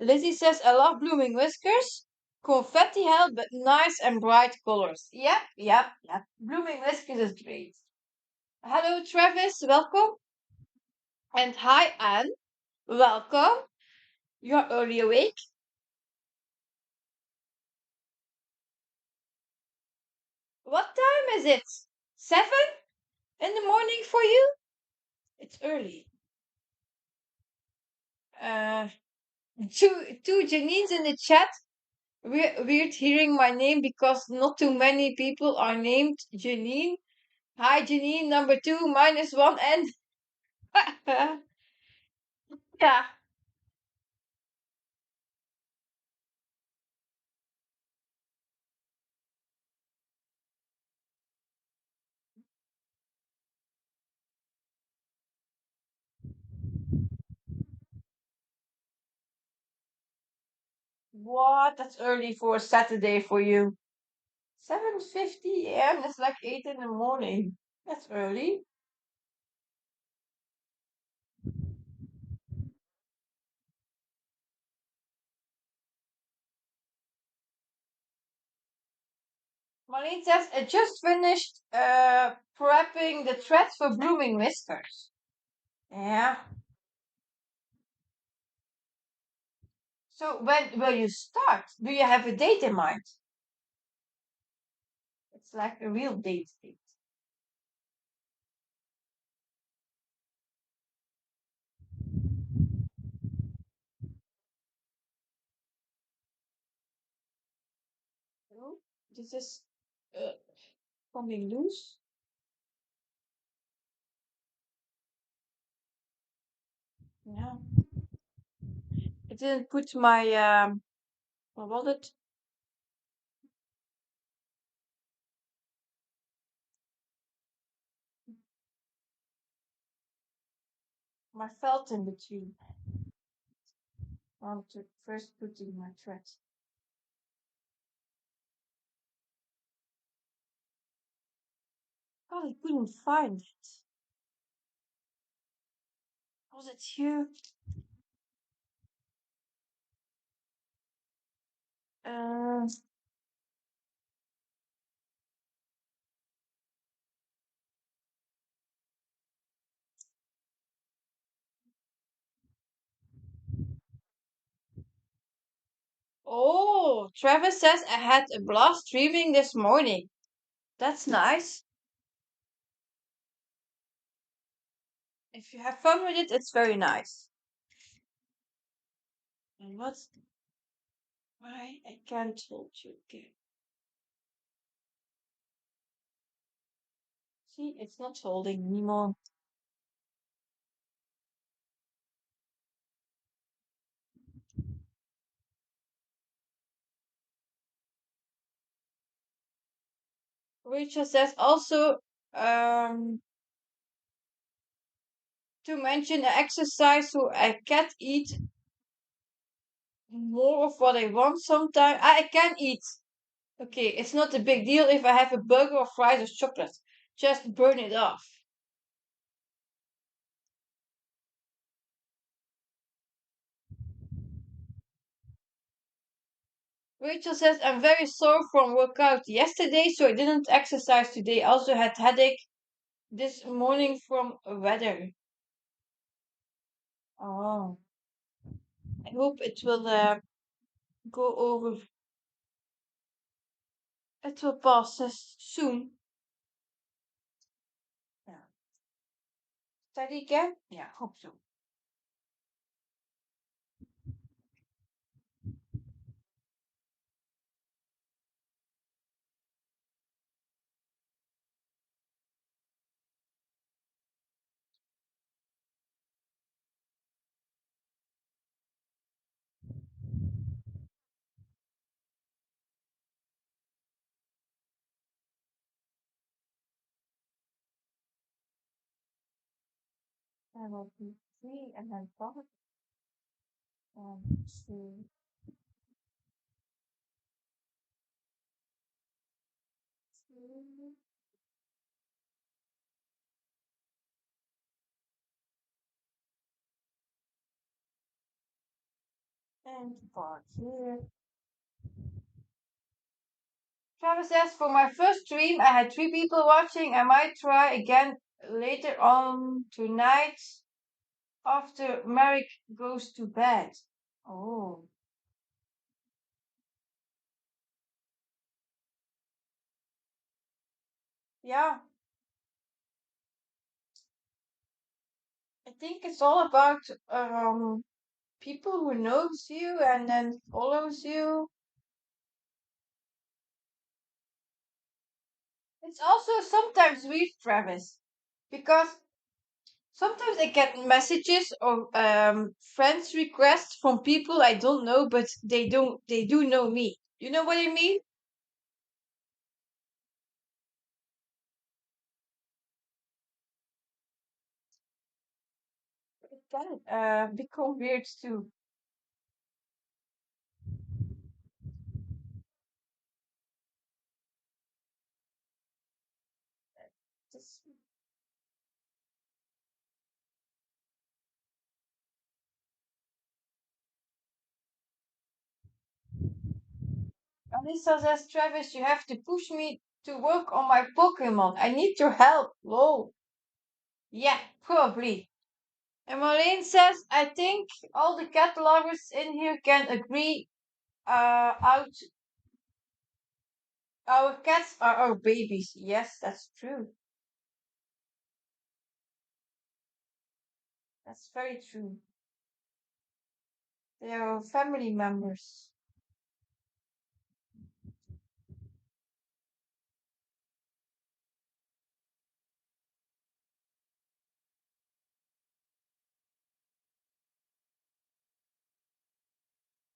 Lizzie says, I love blooming whiskers. Confetti hell, but nice and bright colors. Yep, yep, yep. Blooming whiskers is great. Hello, Travis. Welcome. And hi, Anne. Welcome. You're early awake. What time is it? 7 in the morning for you? It's early. Uh, two Janines in the chat. Weird hearing my name because not too many people are named Janine. Hi, Janine, number two, minus one, and yeah. What? That's early for a Saturday for you. 7:50 a.m. That's like 8 in the morning. That's early. Marlene says, I just finished prepping the threads for blooming whiskers. Yeah. So when will you start? Do you have a date in mind? It's like a real date. Oh, this is uh, coming loose. Yeah. I didn't put my what was it? My felt in between. I want to first put in my threads. Oh, I couldn't find it. Was it here? Uh, oh, Travis says I had a blast streaming this morning. That's nice. If you have fun with it, it's very nice. And what's why I can't hold you again? See, it's not holding anymore. Rachel says also to mention exercise so I can't eat more of what I want sometimes. I can eat. Okay, it's not a big deal if I have a burger or fries or chocolate. Just burn it off. Rachel says I'm very sore from workout yesterday, so I didn't exercise today. Also had headache this morning from weather. Oh, I hope it will go over. It will pass soon. Yeah. Study again? Yeah, hope so. I will be 3 and then 4 and 2 and 4 here. Travis says, for my first stream, I had 3 people watching. I might try again later on tonight after Merrick goes to bed. Oh, yeah. I think it's all about people who knows you and then follows you. It's also sometimes weird, Travis, because sometimes I get messages or friends requests from people I don't know, but they do know me. You know what I mean? It can become weird too. Just, Lisa says, Travis, you have to push me to work on my Pokemon. I need your help. Lol. Yeah, probably. And Marlene says, I think all the cat lovers in here can agree out our cats are our babies. Yes, that's true. That's very true. They are our family members.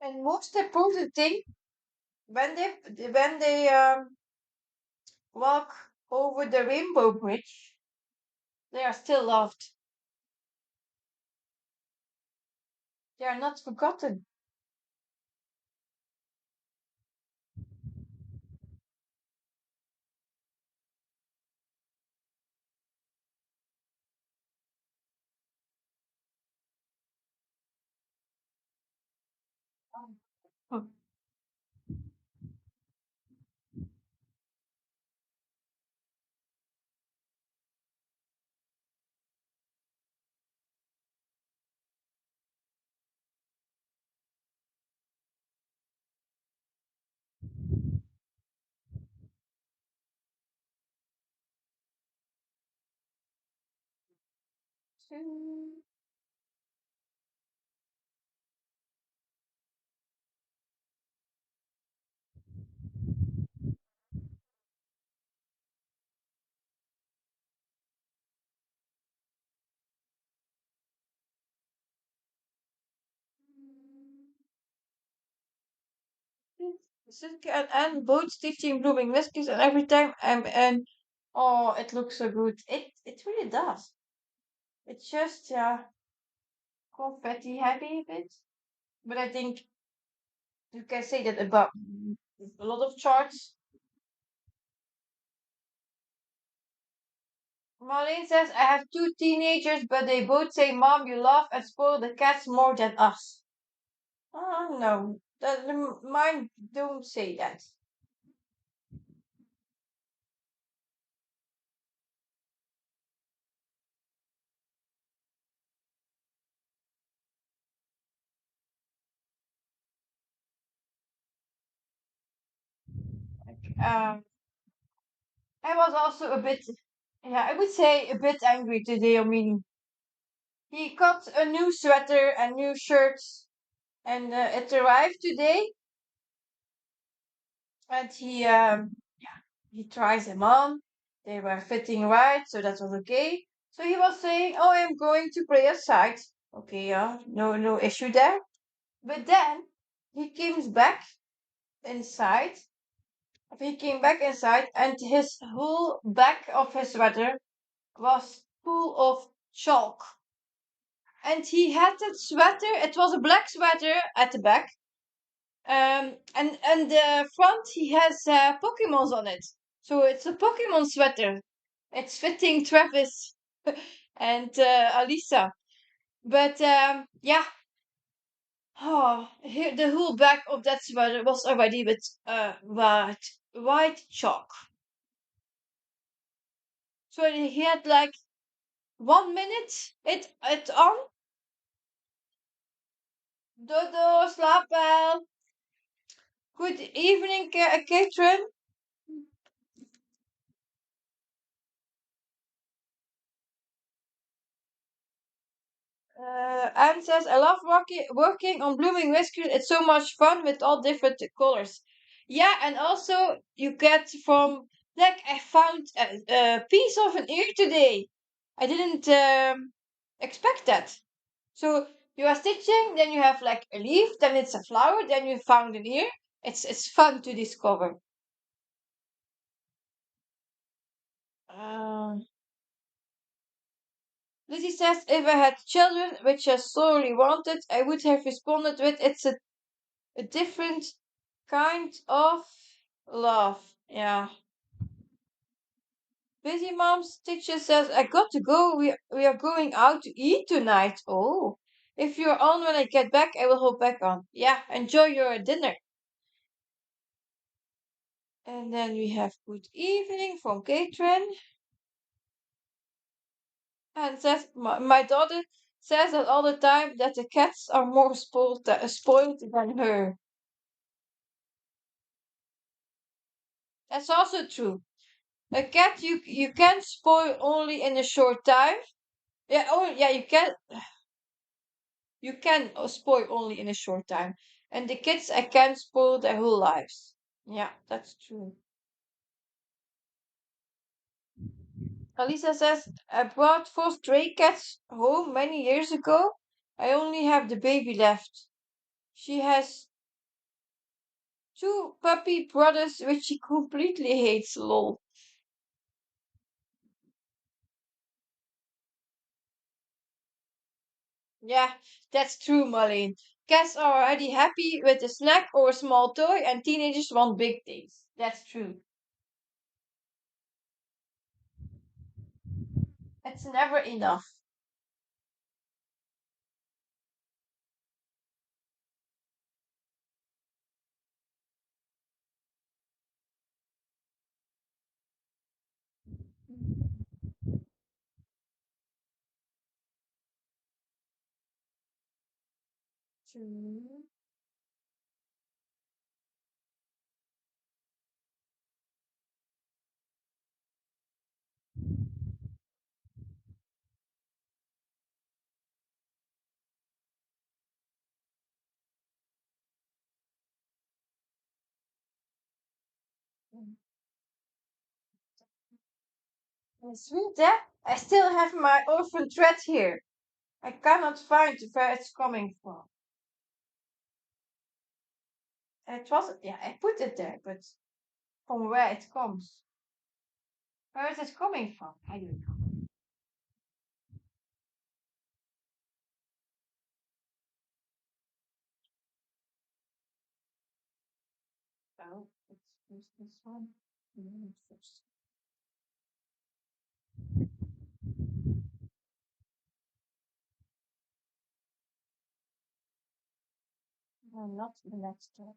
And most important thing, when they walk over the rainbow bridge, they are still loved. They are not forgotten. Hmm. Siske and both teaching blooming whiskers, and every time and oh, it looks so good. It really does. It's just confetti heavy a bit, but I think you can say that about a lot of charts. Marlene says, I have two teenagers, but they both say, Mom, you love and spoil the cats more than us. Oh, no, mine don't say that. Um, I was also a bit, yeah, I would say a bit angry today. I mean, he got a new sweater and new shirts, and it arrived today, and he tries them on. They were fitting right, so that was okay. So he was saying, "Oh, I'm going to play outside." Okay, yeah, no issue there. But then he comes back inside. He came back inside, and his whole back of his sweater was full of chalk. And he had that sweater. It was a black sweater at the back. And the front he has Pokemons on it. So it's a Pokemon sweater. It's fitting Travis and Alisa. But yeah, oh, here, the whole back of that sweater was already with white chalk. So he had like 1 minute it on. Dodo, slaap wel. Good evening, Catherine. Anne says, I love working on blooming whiskers. It's so much fun with all different colors. Yeah, and also you get from, like, I found a piece of an ear today. I didn't expect that. So you are stitching, then you have like a leaf, then it's a flower, then you found an ear. It's fun to discover. Uh, Lizzie says, if I had children, which I sorely wanted, I would have responded with, it's a different kind of love. Yeah. Busy Mom's teacher says, I got to go. We are going out to eat tonight. Oh. If you're on when I get back, I will hop back on. Yeah, enjoy your dinner. And then we have good evening from Katrin. And says my daughter says that all the time that the cats are more spoiled than her. That's also true. A cat you can spoil only in a short time. Yeah, oh yeah, you can spoil only in a short time. And the kids I can spoil their whole lives. Yeah, that's true. Alisa says I brought four stray cats home many years ago. I only have the baby left. She has two puppy brothers which she completely hates, lol. Yeah, that's true, Marlene. Cats are already happy with a snack or a small toy, and teenagers want big things. That's true. It's never enough. True. Mm. And sweet, eh? I still have my orphan thread here. I cannot find where it's coming from. It wasn't, yeah, I put it there, but from where it comes. Where is it coming from? I don't know. Oh, it's this one. First. No, not the next one.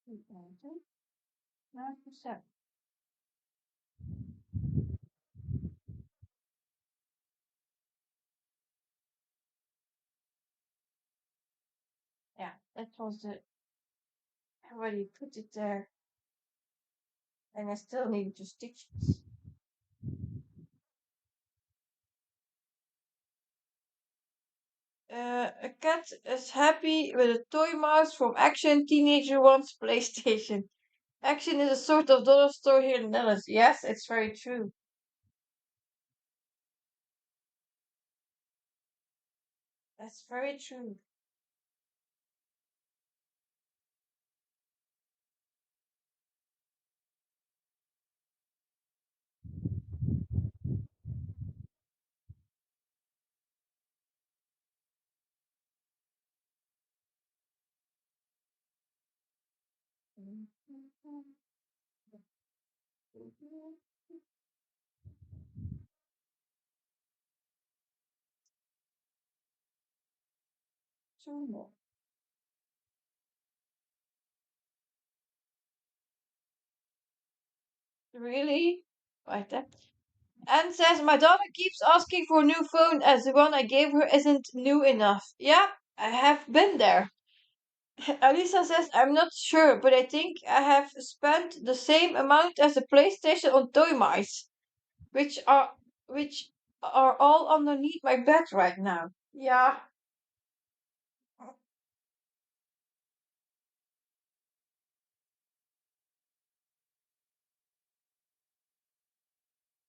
2097. Yeah, that was the. I already put it there, and I still need to stitch it. A cat is happy with a toy mouse from Action. Teenager wants PlayStation. Action is a sort of dollar store here in the Netherlands. Yes, it's very true. That's very true. Two more. Really? Right there. And says my daughter keeps asking for a new phone as the one I gave her isn't new enough. Yeah, I have been there. Alisa says I'm not sure, but I think I have spent the same amount as the PlayStation on toy mice, which are all underneath my bed right now. Yeah,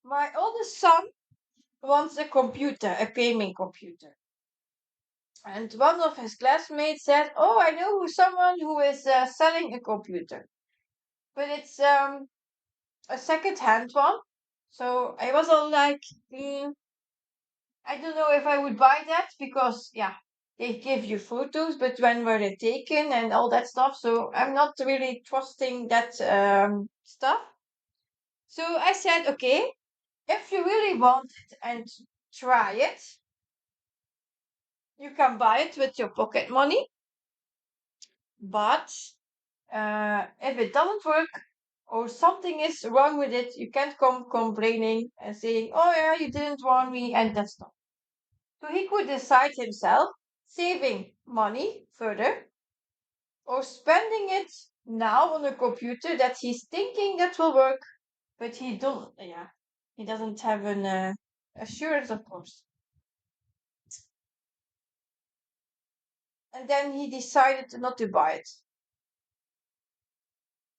my oldest son wants a computer, a gaming computer. And one of his classmates said, "Oh, I know someone who is selling a computer, but it's a second-hand one." So I was all like, I don't know if I would buy that because, yeah, they give you photos, but when were they taken and all that stuff? So I'm not really trusting that stuff. So I said, okay, if you really want it and try it, you can buy it with your pocket money, but If it doesn't work or something is wrong with it, you can't come complaining and saying, "Oh yeah, you didn't warn me," and that's not. So he could decide himself, saving money further or spending it now on a computer that he's thinking that will work, but he doesn't have an assurance, of course. And then he decided not to buy it.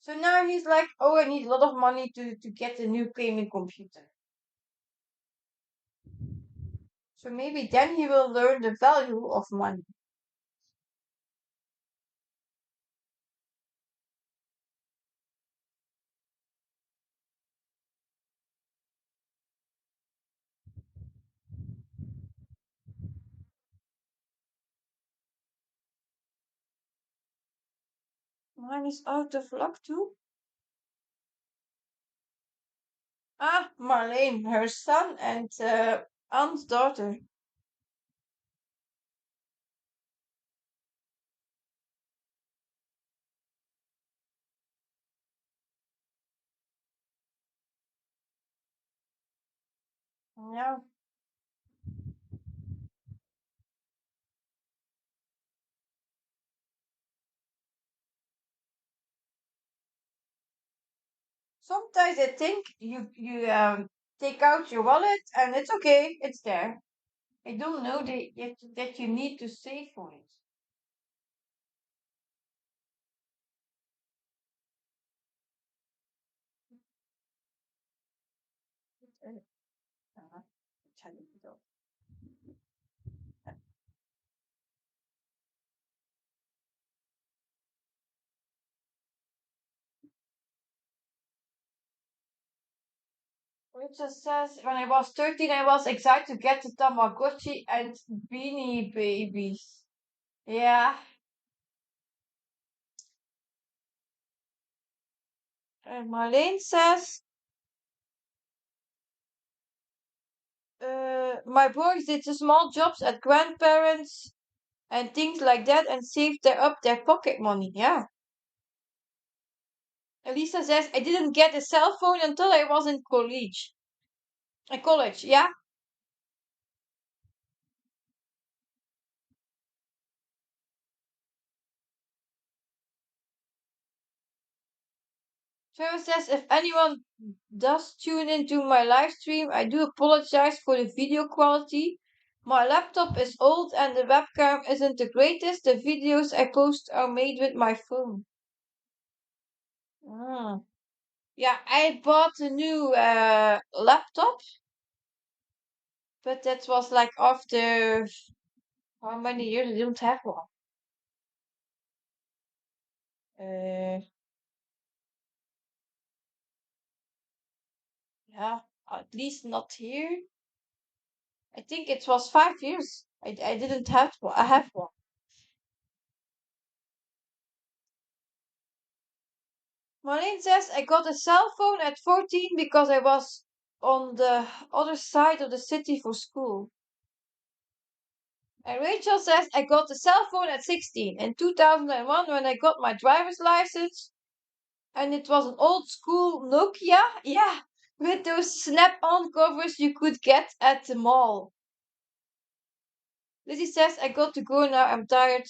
So now he's like, oh, I need a lot of money to get a new gaming computer. So maybe then he will learn the value of money. Mine is out of luck too. Ah, Marlene, her son and aunt's daughter. Yeah. Sometimes I think you take out your wallet and it's okay, it's there. I don't know that you need to save for it. Uh, uh, It just says when I was 13, I was excited to get the Tamagotchi and Beanie Babies. Yeah. And Marlene says, my boys did the small jobs at grandparents and things like that and saved up their pocket money. Yeah. Elisa says, I didn't get a cell phone until I was in college. College, yeah. Trevor says, if anyone does tune into my live stream, I do apologize for the video quality. My laptop is old and the webcam isn't the greatest. The videos I post are made with my phone. Ah. Yeah, I bought a new laptop, but that was like after how many years? I don't have one. Uh, yeah, at least not here. I think it was 5 years. I didn't have one. I have one. Marlene says I got a cell phone at 14 because I was on the other side of the city for school. And Rachel says I got a cell phone at 16 in 2001 when I got my driver's license. And it was an old school Nokia. Yeah, with those snap-on covers you could get at the mall. Lizzie says I got to go now. I'm tired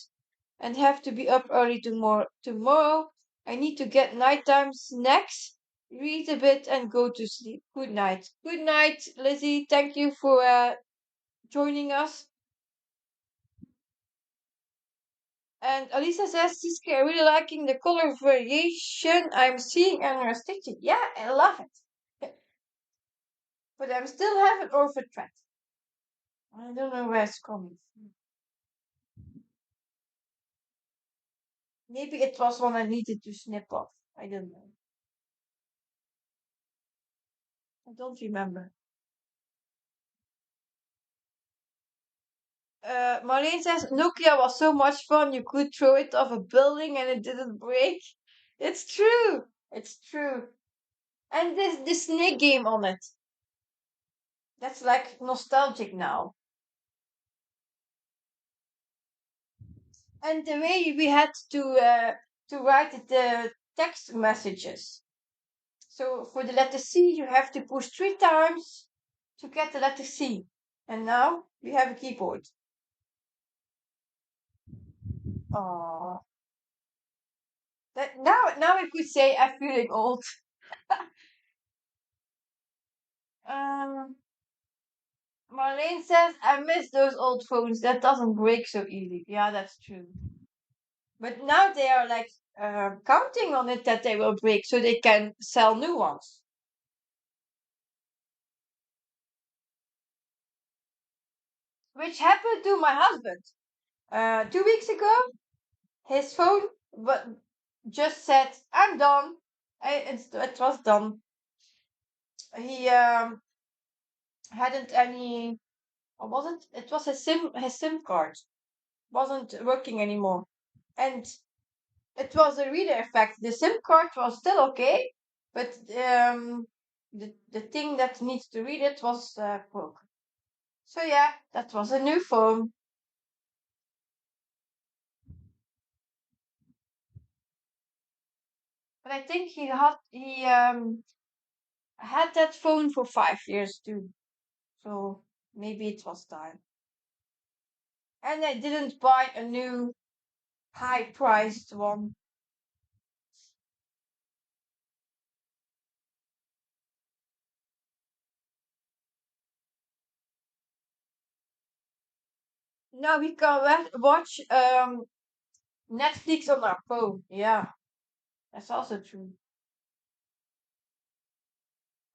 and have to be up early tomorrow. I need to get nighttime snacks, read a bit, and go to sleep. Good night. Good night, Lizzie. Thank you for joining us. And Alisa says, Siske, I'm really liking the color variation I'm seeing in her stitching. Yeah, I love it. But I'm still have an orphan thread. I don't know where it's coming from. Maybe it was one I needed to snip off. I don't know. I don't remember. Marlene says Nokia was so much fun you could throw it off a building and it didn't break. It's true. It's true. And there's the snake game on it. That's like nostalgic now. And the way we had to to write the text messages. So for the letter C, you have to push 3 times to get the letter C. And now we have a keyboard. Oh, that now I could say I'm feeling old. Um, Marlene says I miss those old phones that doesn't break so easy. Yeah, that's true. But now they are like counting on it that they will break so they can sell new ones. Which happened to my husband. 2 weeks ago, his phone but just said, "I'm done." It was done. He hadn't any. What was it? It was his SIM card wasn't working anymore, and it was a reader effect. The SIM card was still okay, but the thing that needs to read it was broken. So yeah, that was a new phone. But I think he had that phone for 5 years too. So maybe it was time. And I didn't buy a new high priced one. Now we can watch Netflix on our phone. Yeah, that's also true.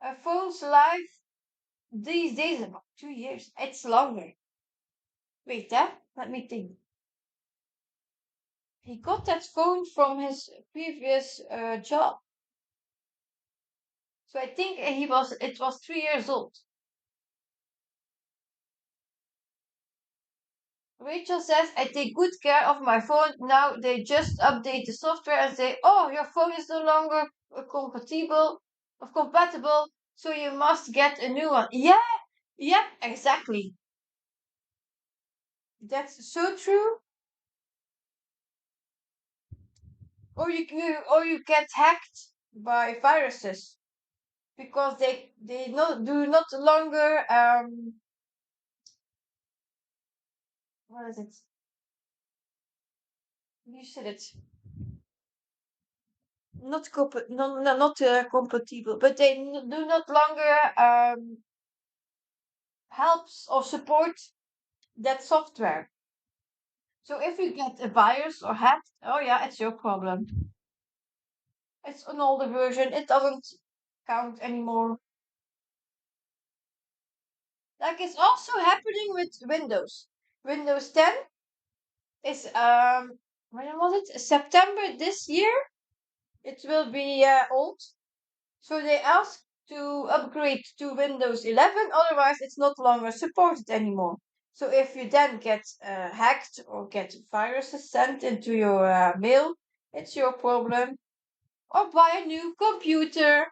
A phone's life these days is about 2 years. It's longer. Wait, let me think. He got that phone from his previous job. So I think it was 3 years old. Rachel says, I take good care of my phone. Now they just update the software and say, oh, your phone is no longer compatible, so you must get a new one. Yeah, yeah, exactly. That's so true. Or you get hacked by viruses because they do not longer what is it? You said it. Not compatible, but they do not longer helps or support that software. So if you get a virus or hack, oh yeah, it's your problem. It's an older version. It doesn't count anymore. Like it's also happening with Windows. Windows 10 is when was it? September this year. It will be old. So they ask to upgrade to Windows 11, otherwise it's not longer supported anymore. So if you then get hacked or get viruses sent into your mail, it's your problem. Or buy a new computer.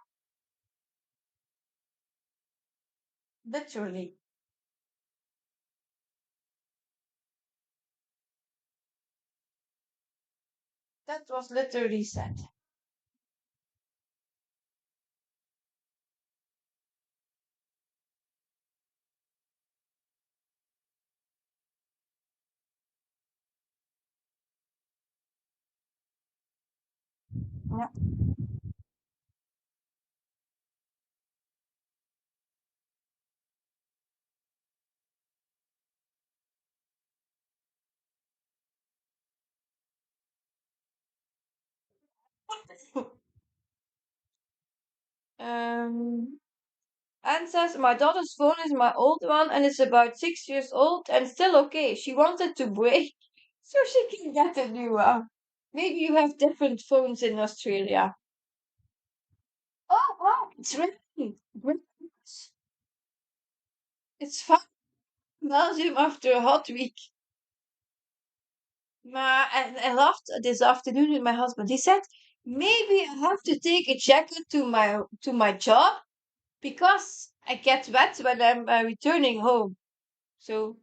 Literally. That was literally said. Yeah. um, Anne says, my daughter's phone is my old one and it's about 6 years old and still okay. She wanted to break so she can get a new one. Maybe you have different phones in Australia. Oh, it's raining. Great. It's fun Belgium after a hot week. And I laughed this afternoon with my husband. He said, maybe I have to take a jacket to my job because I get wet when I'm returning home. So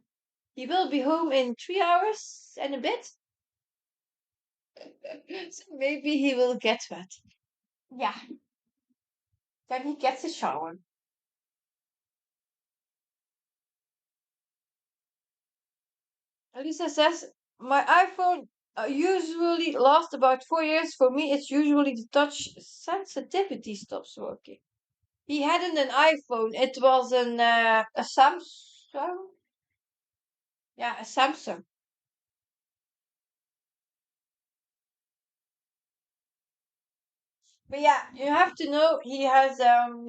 he will be home in 3 hours and a bit. So maybe he will get wet. Yeah, then he gets a shower. Lisa says, my iPhone usually lasts about 4 years. For me, it's usually the touch sensitivity stops working. He hadn't an iPhone. It was a Samsung. Yeah, a Samsung. But yeah, you have to know he has a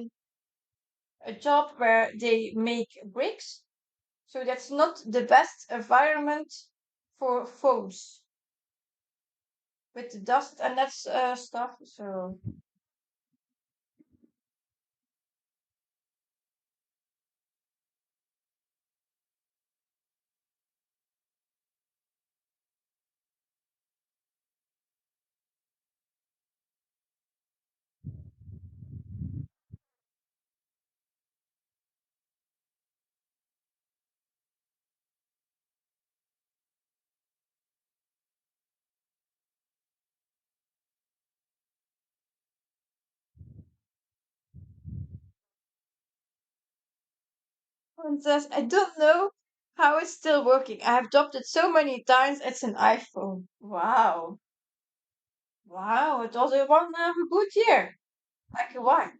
job where they make bricks. So that's not the best environment for phones with the dust and that stuff. So and says, I don't know how it's still working. I have dropped it so many times. It's an iPhone. Wow. Wow. It was a one good year. Like a wine.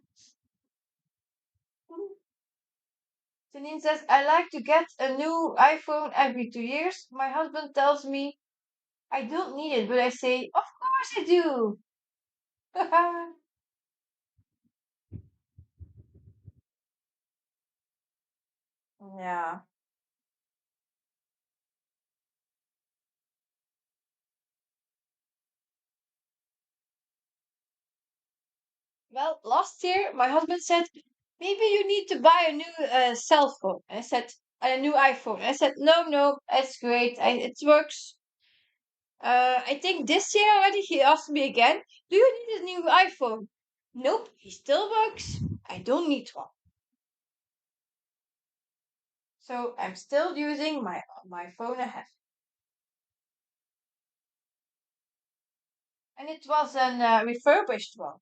Janine says, I like to get a new iPhone every 2 years. My husband tells me I don't need it, but I say, of course I do. Yeah. Well, last year my husband said, maybe you need to buy a new cell phone. I said, a new iPhone. I said, no, no, it's great. It works. I think this year already he asked me again, do you need a new iPhone? Nope, he still works. I don't need one. So I'm still using my phone I have. And it was an refurbished one.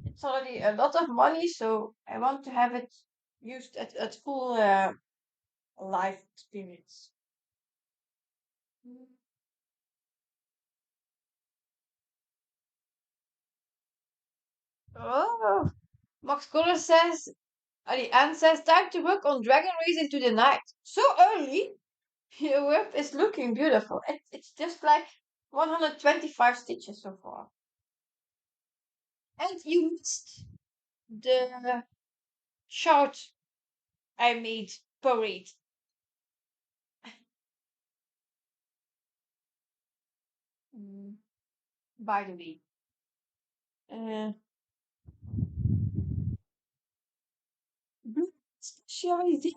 It's already a lot of money, so I want to have it used at full life experience. Oh, Max Kohler says, Anne says, time to work on Dragon Race into the night. So early? Your whip is looking beautiful. It's just like 125 stitches so far. And you missed the chart I made parade. Mm, by the way. Uh, she already did.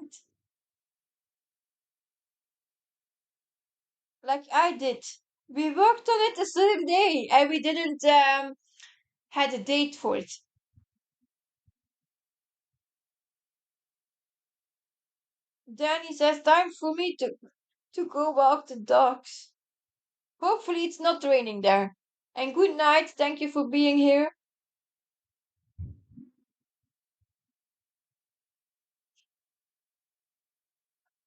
Like I did. We worked on it the same day and we didn't had a date for it. Danny says time for me to go walk the dogs. Hopefully it's not raining there. And good night. Thank you for being here.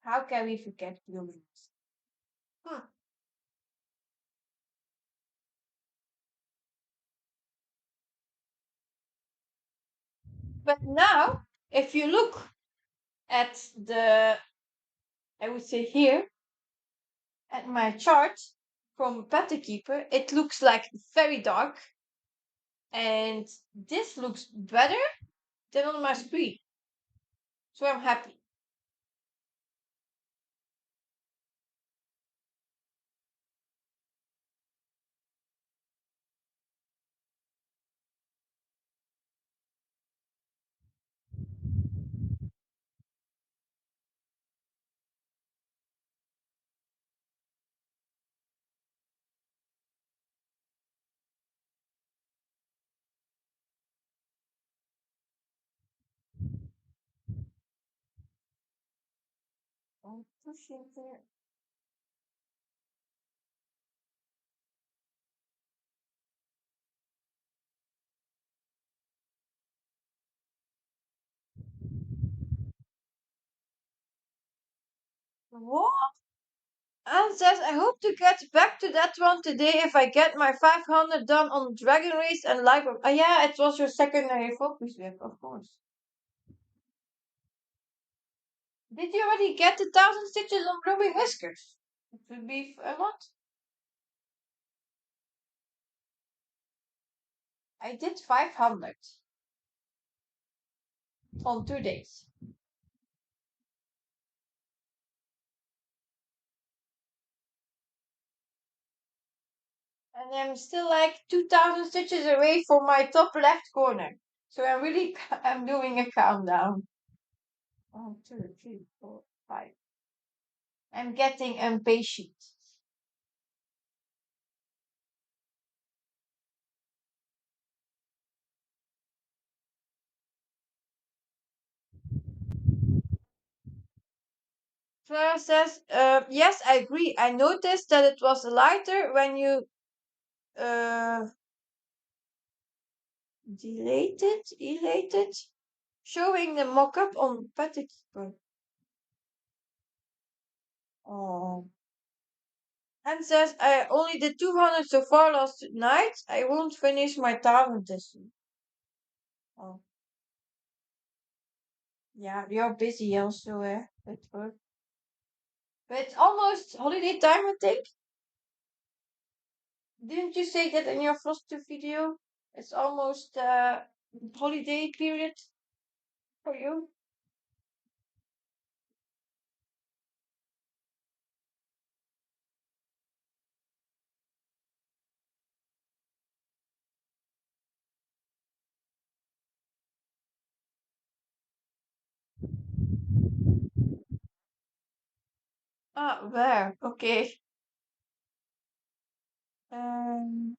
How can we forget humans? Hmm. But now, if you look at I would say here, at my chart from Pet Keeper, it looks like very dark. And this looks better than on my screen. So I'm happy. I'm pushing there. What? Anne says, I hope to get back to that one today if I get my 500 done on Dragon Race and Library. Oh, yeah, it was your secondary focus whip, of course. Did you already get the 1,000 stitches on Blooming Whiskers? It would be a lot. I did 500 on 2 days. And I'm still like 2,000 stitches away from my top left corner. So I'm doing a countdown. 1, 2, 3, 4, 5. I'm getting impatient. Clara says, yes, I agree. I noticed that it was lighter when you uh, elated, showing the mock-up on Petticoat. Oh. And says, I only did 200 so far last night. I won't finish my 1,000 this week. Oh, yeah, you're busy also, with work. But it's almost holiday time, I think. Didn't you say that in your first video? It's almost holiday period for you. Ah, where? Okay. Um,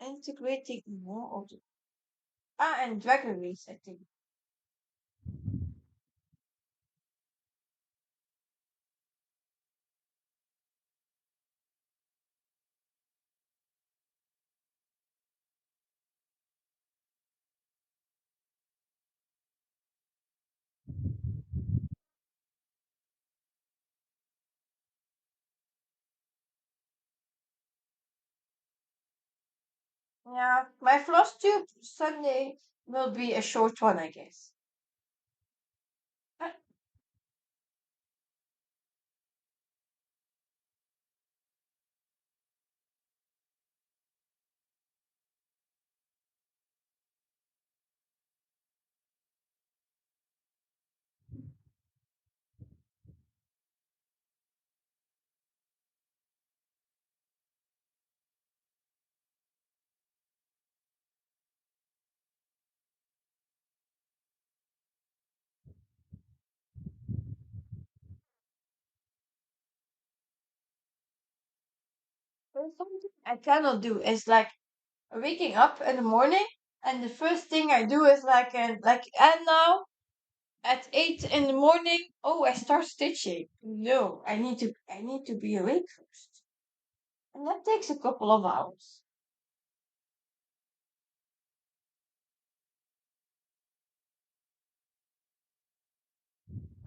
integrating more of the and Dragon Race, I think. Yeah, my floss tube Sunday will be a short one, I guess. Uh, There's something I cannot do is like waking up in the morning and the first thing I do is and now at 8 in the morning, oh, I start stitching. No, I need to be awake first. And that takes a couple of hours.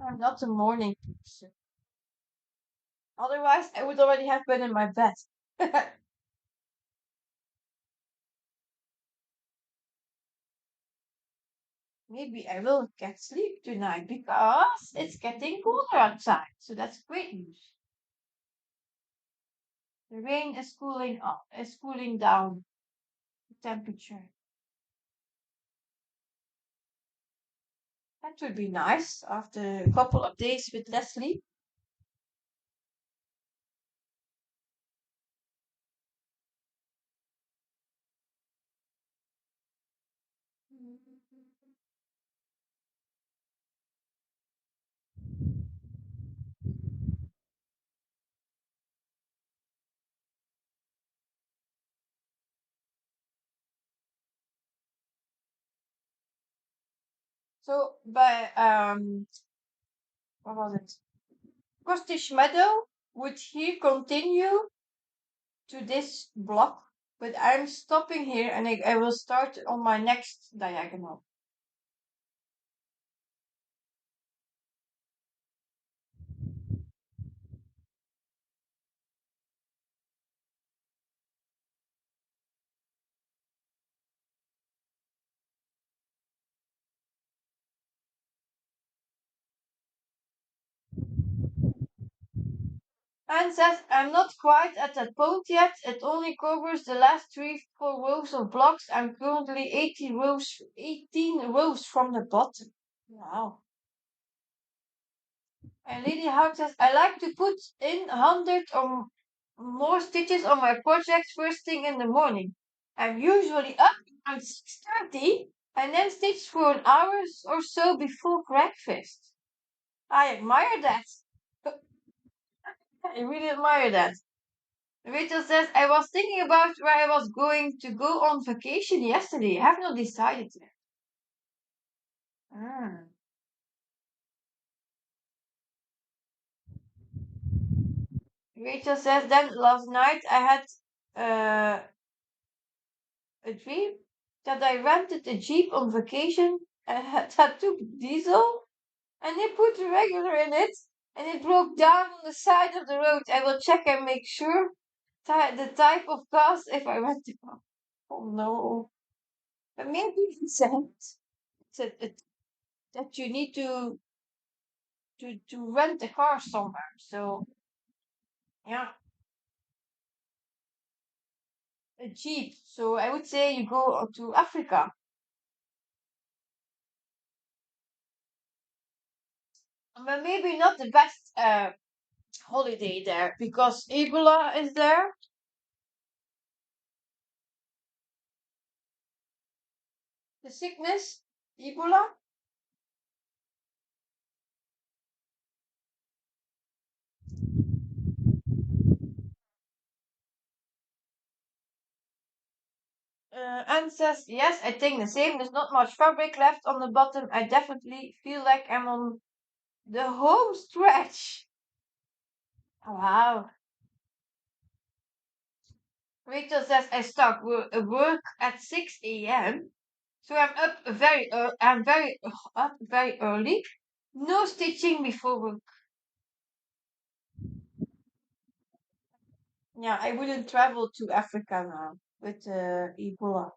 I'm not a morning person. Otherwise, I would already have been in my bed. Maybe I will get sleep tonight because it's getting colder outside. So that's great news. The rain is cooling down the temperature. That would be nice after a couple of days with less sleep. So, by what was it? Costish Meadow would he continue to this block? But I'm stopping here and I will start on my next diagonal. And says, I'm not quite at that point yet. It only covers the last 3, 4 rows of blocks. I'm currently 18 rows from the bottom. Wow. And Lady Hawk says, I like to put in 100 or more stitches on my projects first thing in the morning. I'm usually up around 6:30 and then stitch for an hour or so before breakfast. I admire that. I really admire that. Rachel says, I was thinking about where I was going to go on vacation yesterday. I have not decided yet. Ah. Rachel says, then last night I had uh, a dream that I rented a Jeep on vacation that took diesel and they put a regular in it and it broke down on the side of the road. I will check and make sure the type of gas if I rent it. Oh no. But maybe it's that you need to rent a car somewhere. So yeah, a jeep. So I would say you go to Africa, but maybe not the best holiday there because Ebola is there. The sickness, Ebola. And says yes, I think the same. There's not much fabric left on the bottom. I definitely feel like I'm on the home stretch. Wow. Rachel says I start work at 6 a.m. So I'm up up very early. No stitching before work. Yeah, I wouldn't travel to Africa now with Ebola.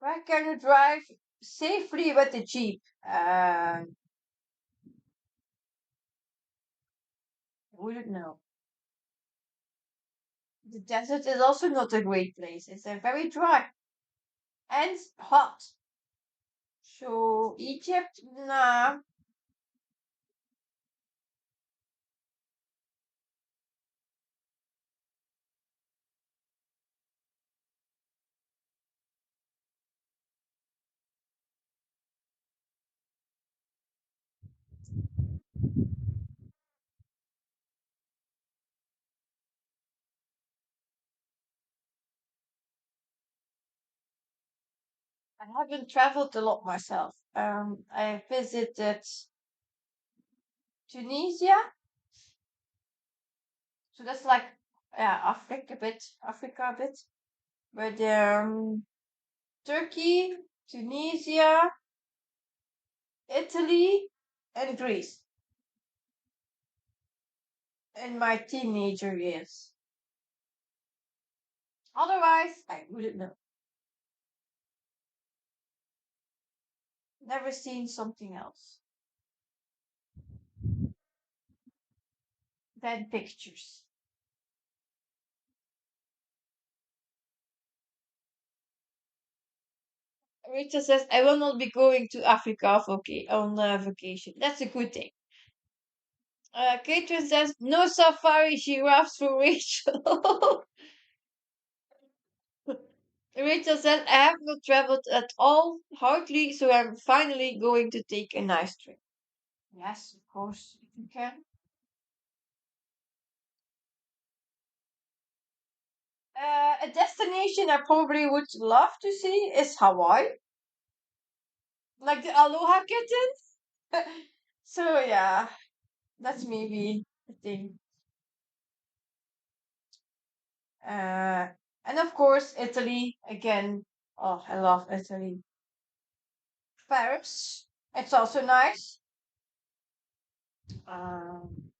Where can you drive safely with the Jeep? I wouldn't know. The desert is also not a great place. It's a very dry and hot. So Egypt, nah. I haven't traveled a lot myself. I visited Tunisia, so that's like yeah, Africa a bit. But Turkey, Tunisia, Italy, and Greece in my teenager years. Otherwise, I wouldn't know. Never seen something else than pictures. Rita says, I will not be going to Africa on vacation. That's a good thing. Catherine says, no safari giraffes for Rachel. Rachel says, I have not traveled at all, hardly, so I'm finally going to take a nice trip. Yes, of course, if you can. A destination I probably would love to see is Hawaii, like the aloha kittens. So yeah, that's maybe a thing. And of course, Italy again. Oh, I love Italy. Paris, it's also nice. Um,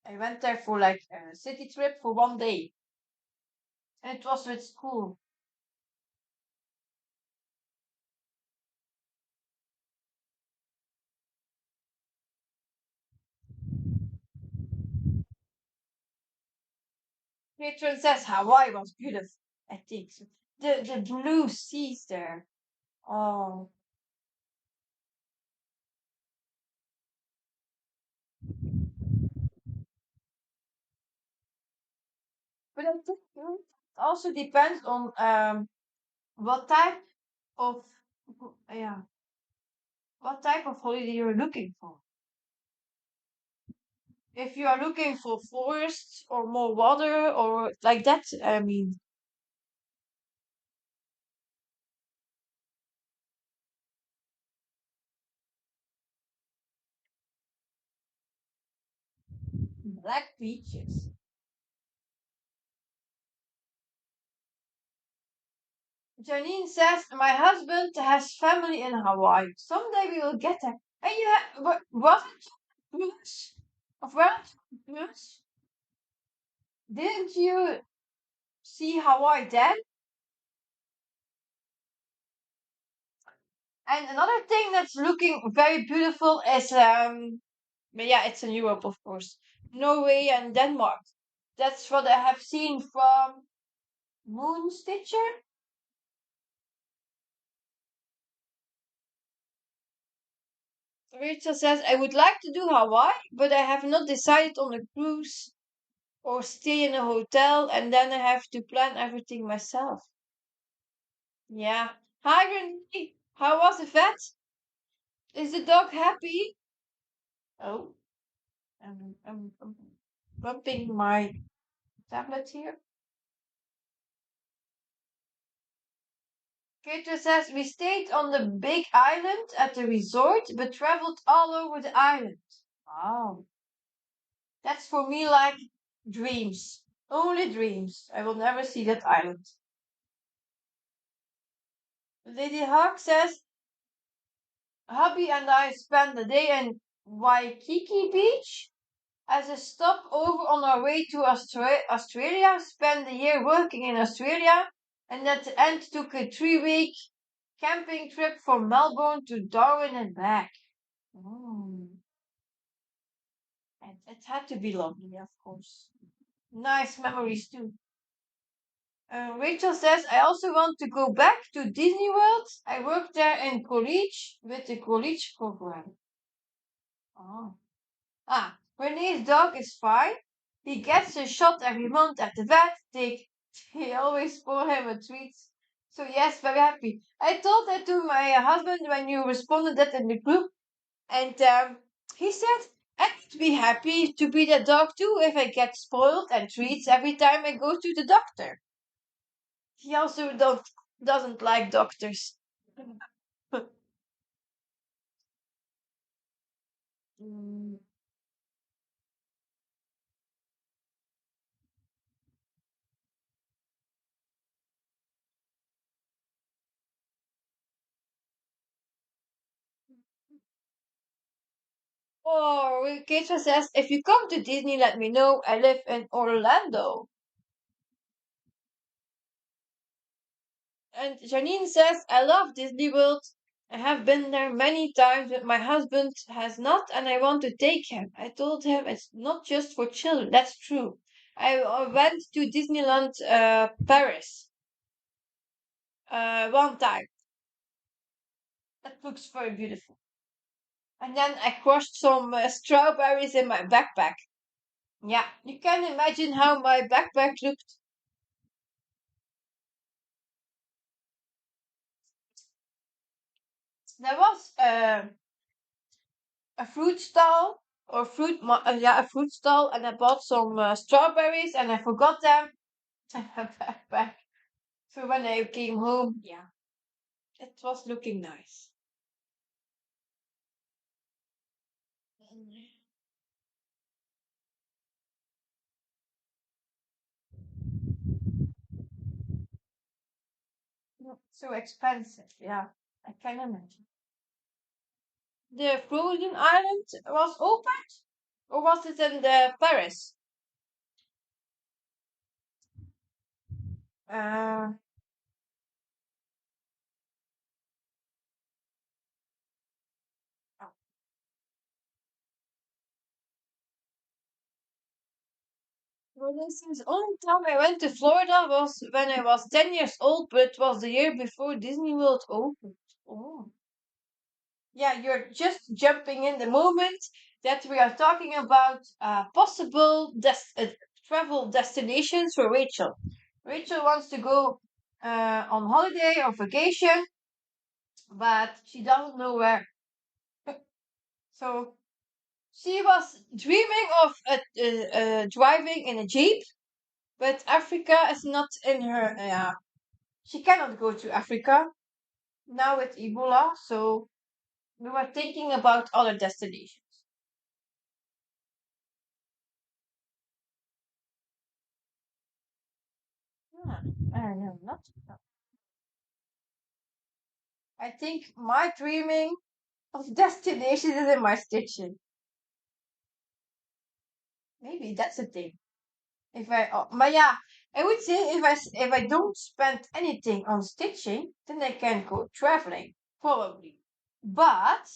I went there for like a city trip for 1 day, and it was with school. Patron says Hawaii was beautiful. I think so. The blue seas there. Oh, but I think it also depends on what type of yeah what type of holiday you're looking for. If you are looking for forests or more water or like that, I mean, black beaches. Janine says my husband has family in Hawaii. Someday we will get there. And you have what wasn't Bruce? Of what? Bruce? Didn't you see Hawaii then? And another thing that's looking very beautiful is but yeah, it's in Europe of course. Norway and Denmark. That's what I have seen from Moon Stitcher. Rachel says I would like to do Hawaii, but I have not decided on a cruise or stay in a hotel and then I have to plan everything myself. Yeah. Hi Renee. How was the vet? Is the dog happy? Oh, I'm bumping my tablet here. Peter says we stayed on the big island at the resort, but traveled all over the island. Wow. That's for me like dreams. Only dreams. I will never see that island. Lady Hawk says hubby and I spent the day in Waikiki Beach as a stopover on our way to Australia. Spent the year working in Australia and at the end took a 3 week camping trip from Melbourne to Darwin and back. Mm. And it had to be lovely, of course. Nice memories too. Rachel says, I also want to go back to Disney World. I worked there in college with the college program. Oh. Ah, Renee's dog is fine. He gets a shot every month at the vet. They always pour him a treat. So yes, very happy. I told that to my husband when you responded that in the group, and he said, I'd be happy to be the dog too if I get spoiled and treats every time I go to the doctor. He also doesn't like doctors. Mm. Or Keisha says, if you come to Disney, let me know. I live in Orlando. And Janine says, I love Disney World. I have been there many times, but my husband has not, and I want to take him. I told him it's not just for children. That's true. I went to Disneyland Paris one time. That looks very beautiful. And then I crushed some strawberries in my backpack. Yeah, you can imagine how my backpack looked. There was a fruit stall or yeah, a fruit stall, and I bought some strawberries and I forgot them in my backpack. So when I came home, yeah, it was looking nice. Mm. Not so expensive, yeah, I can imagine. The frozen island was opened, or was it in the Paris? Uh, For instance, the only time I went to Florida was when I was 10 years old, but it was the year before Disney World opened. Oh. Yeah, you're just jumping in the moment that we are talking about possible travel destinations for Rachel. Rachel wants to go on holiday or vacation, but she doesn't know where. So she was dreaming of driving in a jeep, but Africa is not in her. She cannot go to Africa now with Ebola, so we were thinking about other destinations. Hmm, I don't know, not. I think my dreaming of destinations is in my stitching. Maybe that's the thing. If I, but yeah, I would say if I don't spend anything on stitching, then I can go traveling probably. But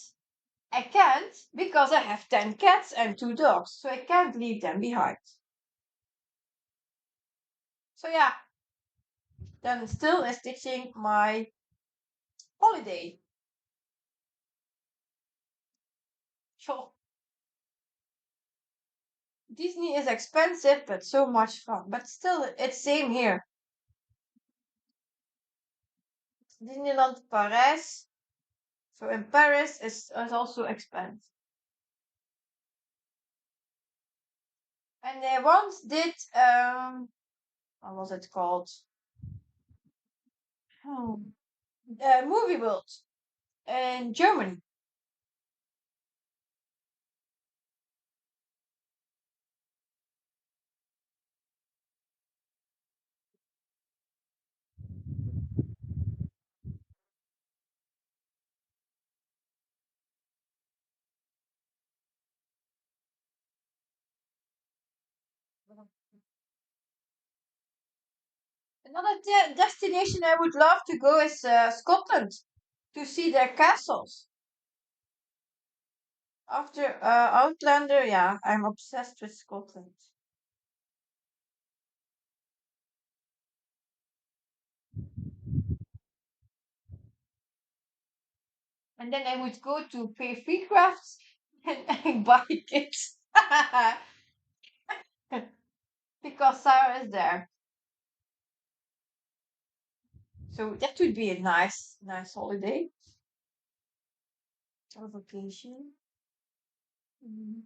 I can't because I have 10 cats and 2 dogs, so I can't leave them behind. So yeah, then still stitching my holiday. Sure, Disney is expensive, but so much fun. But still, it's same here. Disneyland Paris. So in Paris is also expensive. And they once did what was it called? Hmm. Movie World in Germany. Another destination I would love to go is Scotland to see their castles. After Outlander, yeah, I'm obsessed with Scotland. And then I would go to Pay Free Crafts and buy kits because Sarah is there. So that would be a nice holiday or vacation. Mhm.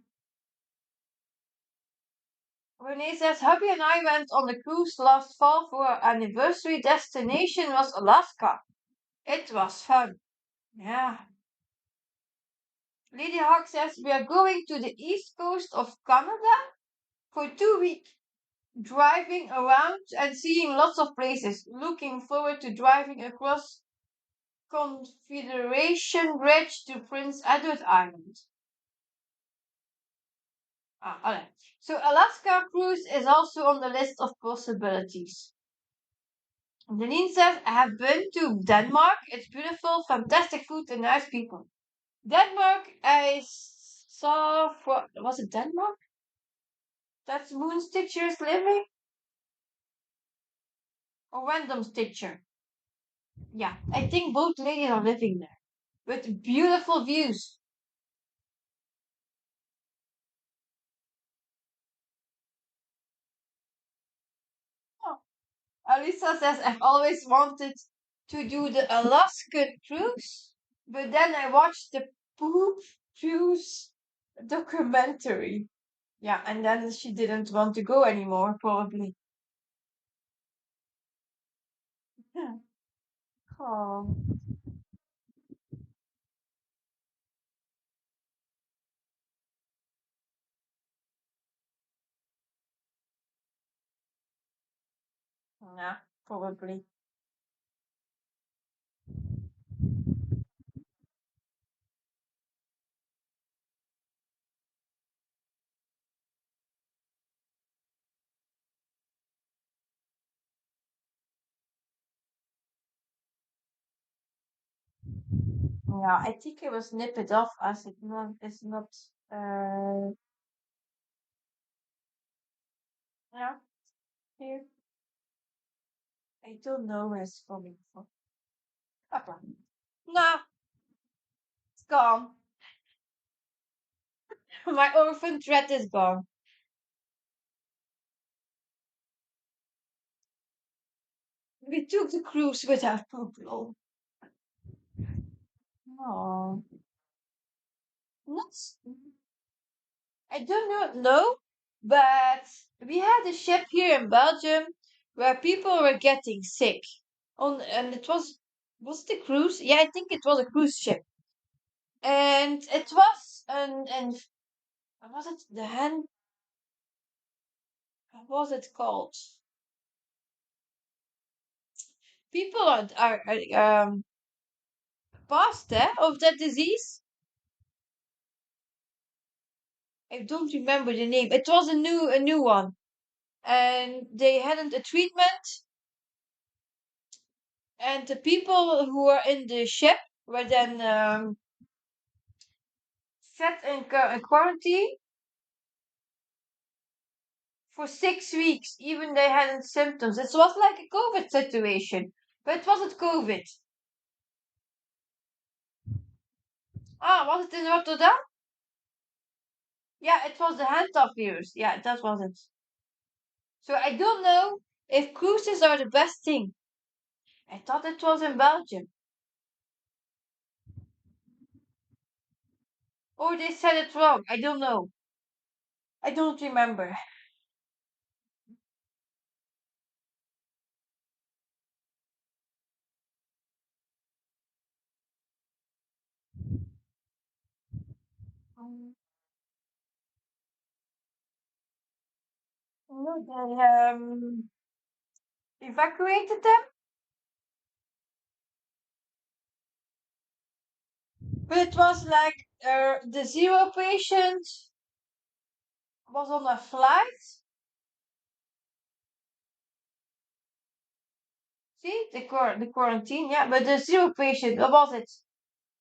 Renee says, hubby and I went on a cruise last fall for our anniversary. Destination was Alaska. It was fun. Yeah. Lady Hawk says, we are going to the east coast of Canada for 2 weeks, driving around and seeing lots of places. Looking forward to driving across Confederation Bridge to Prince Edward Island. Alright. So Alaska cruise is also on the list of possibilities. Denise says, I have been to Denmark. It's beautiful, fantastic food, and nice people. Denmark, I saw for, was it Denmark? That's Moon Stitcher's living? Or Random Stitcher? Yeah, I think both ladies are living there. With beautiful views. Oh. Alisa says, I've always wanted to do the Alaskan cruise. But then I watched the Poop Cruise documentary. Yeah, and then she didn't want to go anymore, probably. Yeah. Oh, yeah, probably. Yeah, I think it was nip it off as it's not uh Yeah, here. I don't know where it's coming from. Papa. No, it's gone. My orphan thread is gone. We took the cruise without purple. Oh, not. I do not know, but we had a ship here in Belgium where people were getting sick. And it was it a cruise? Yeah, I think it was a cruise ship, and it was and was it the hand? What was it called? People are passed of that disease. I don't remember the name. It was a new one, and they hadn't a treatment. And the people who were in the ship were then set in quarantine for 6 weeks, even they hadn't symptoms. It was like a COVID situation, but it wasn't COVID. Ah, was it in Rotterdam? Yeah, it was the hantavirus. Yeah, that was it. So I don't know if cruises are the best thing. I thought it was in Belgium. Or they said it wrong. I don't know. I don't remember. No, they evacuated them, but it was like the zero patient was on a flight. See the quarantine, yeah, but the zero patient. What was it?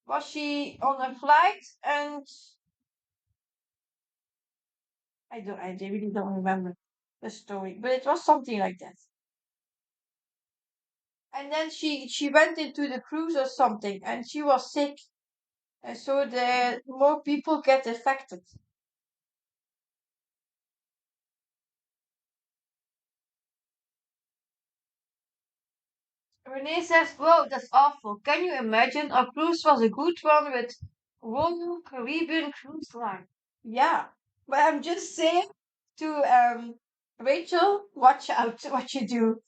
Was she on a flight? And I really don't remember the story, but it was something like that. And then she went into the cruise or something, and she was sick, and so the more people get affected. Renee says, "Whoa, that's awful. Can you imagine? Our cruise was a good one with Royal Caribbean Cruise Line." Yeah, but I'm just saying to Rachel, watch out what you do.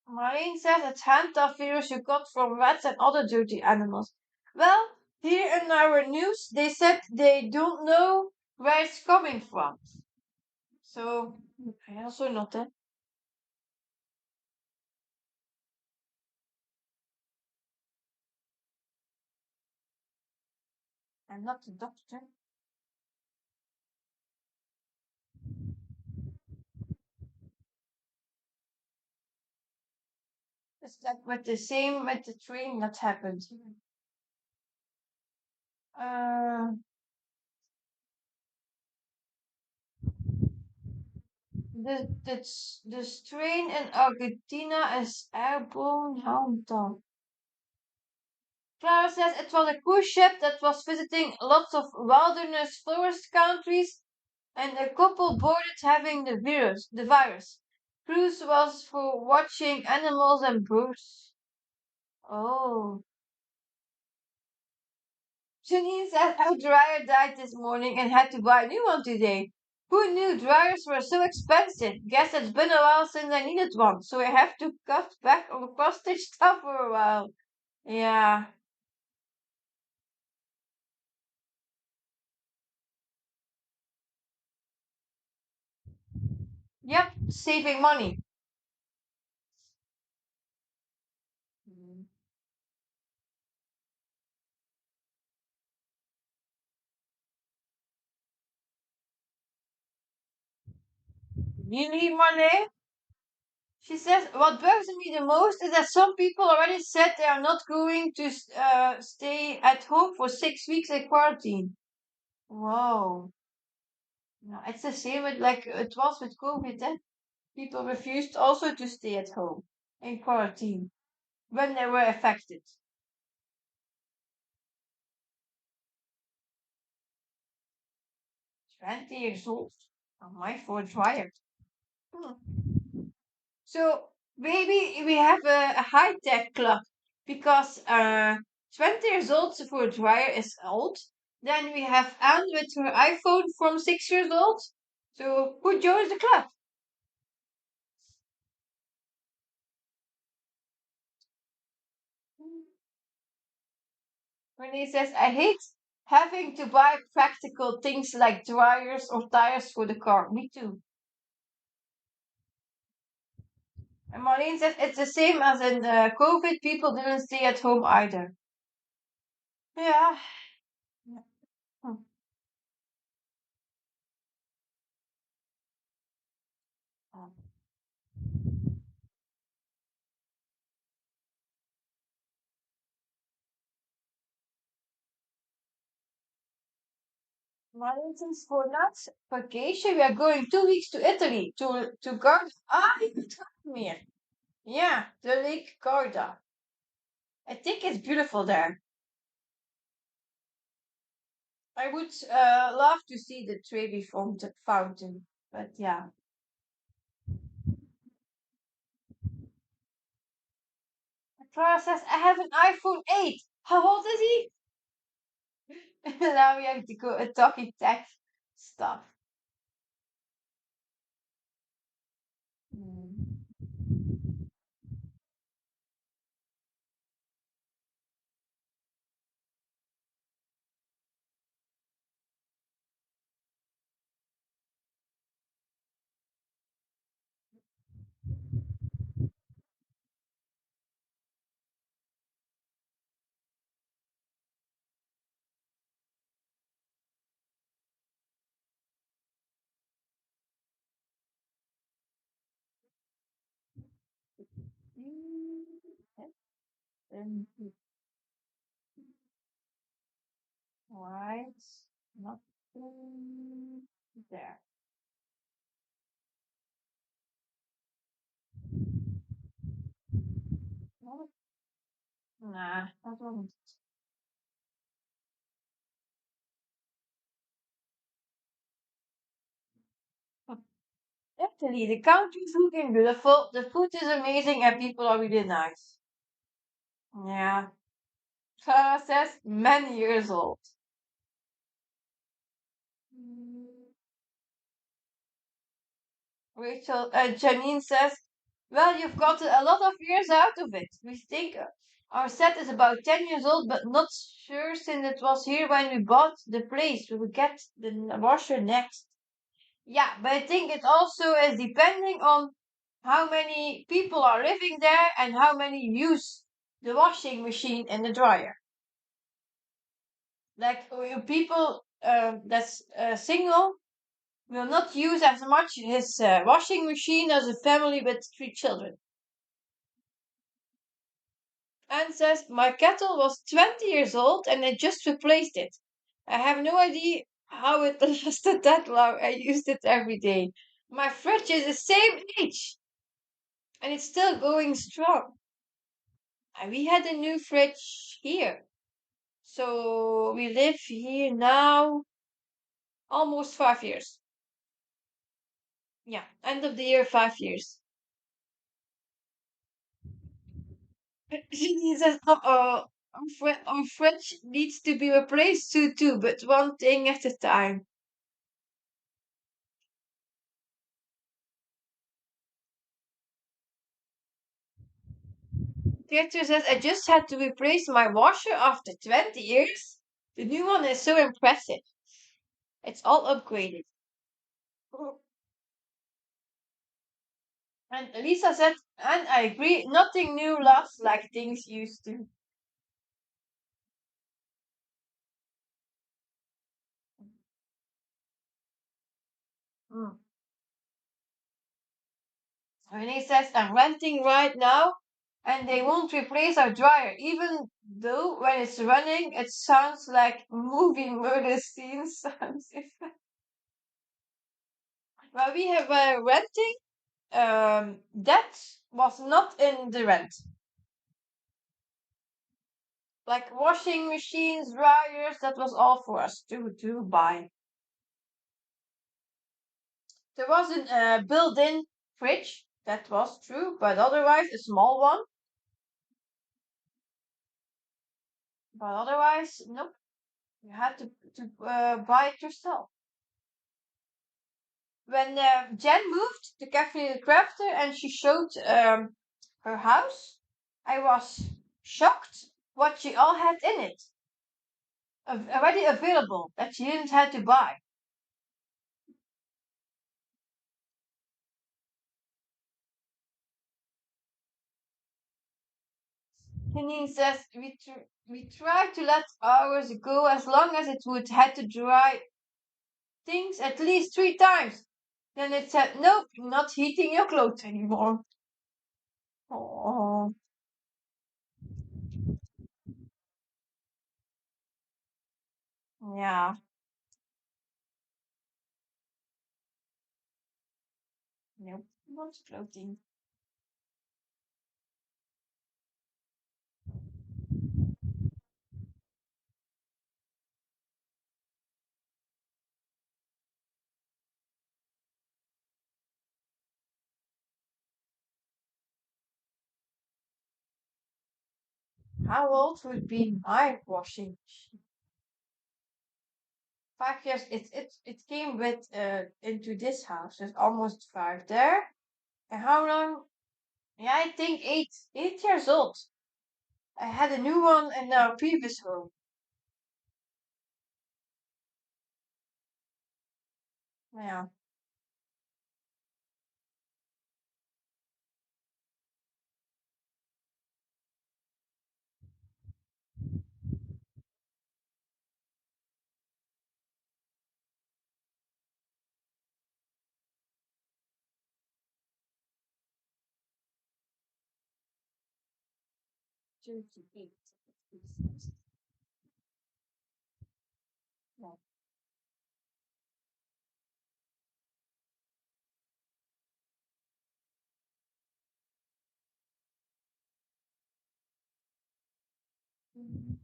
Marine says it's hantavirus you got from rats and other dirty animals. Well, here in our news, they said they don't know where it's coming from. So, I also not that. I'm not a doctor. It's like with the same with the train that happened. Uh, the strain in Argentina is airborne. How done? Clara says it was a cruise ship that was visiting lots of wilderness forest countries, and a couple boarded having the virus. Cruise was for watching animals and birds. Oh. Janine says our dryer died this morning and had to buy a new one today. Who knew dryers were so expensive? Guess it's been a while since I needed one, so I have to cut back on the postage stuff for a while. Yeah. Yep, saving money. Mm. Really, money? She says, what bugs me the most is that some people already said they are not going to stay at home for 6 weeks in quarantine. Whoa. No, it's the same with like it was with COVID, eh? People refused also to stay at home in quarantine when they were affected. 20 years old. Oh my, for a dryer. Hmm. So maybe we have a high tech club because 20 years old for a dryer is old. Then we have Anne with her iPhone from 6 years old. So who joins the club? Renee says, I hate having to buy practical things like dryers or tires for the car. Me too. And Marlene says, it's the same as in COVID, people didn't stay at home either. Yeah. Hmm. Marlene says, for next vacation, we are going 2 weeks to Italy to Garda. Ah, here. Yeah, the Lake Garda. I think it's beautiful there. I would love to see the Trevi fountain, but yeah. Clara says, I have an iPhone 8. How old is he? Now we have to go talking tech stuff. Mm. Mm. Right. Not there. No, nah, that wasn't. Italy, the country's looking beautiful, the food is amazing, and people are really nice. Yeah. Clara says, many years old. Mm. Janine says, well, you've got a lot of years out of it. We think our set is about 10 years old, but not sure since it was here when we bought the place. We will get the washer next. Yeah, but I think it also is depending on how many people are living there and how many use the washing machine and the dryer. Like people that's single will not use as much his washing machine as a family with 3 children. Anne says, my kettle was 20 years old and I just replaced it. I have no idea how it lasted that long. I used it every day. My fridge is the same age and it's still going strong. And we had a new fridge here. So we live here now almost 5 years. Yeah, end of the year, 5 years. She says, our fridge needs to be replaced too, but one thing at a time. Theatre says, I just had to replace my washer after 20 years. The new one is so impressive. It's all upgraded. And Lisa said, and I agree, nothing new lasts like things used to. Mm. Renee says, I'm renting right now and they won't replace our dryer, even though when it's running, it sounds like movie murder scenes. Well, we have renting. That was not in the rent. Like washing machines, dryers, that was all for us to buy. There wasn't a built-in fridge, that was true, but otherwise a small one. But otherwise, nope. You had to buy it yourself. When Jen moved to Cafe Crafter and she showed her house, I was shocked what she all had in it. Already available that she didn't have to buy. Janine says we tried to let ours go as long as it would had to dry things at least 3 times. Then it said, nope, not heating your clothes anymore. Oh, yeah. Nope, not floating. How old would be my washing machine? 5 years. It came with into this house. It's almost 5 there. And how long? Yeah, I think 8 years old. I had a new one in our previous home. Yeah. Two to eight. Yeah. Mhm.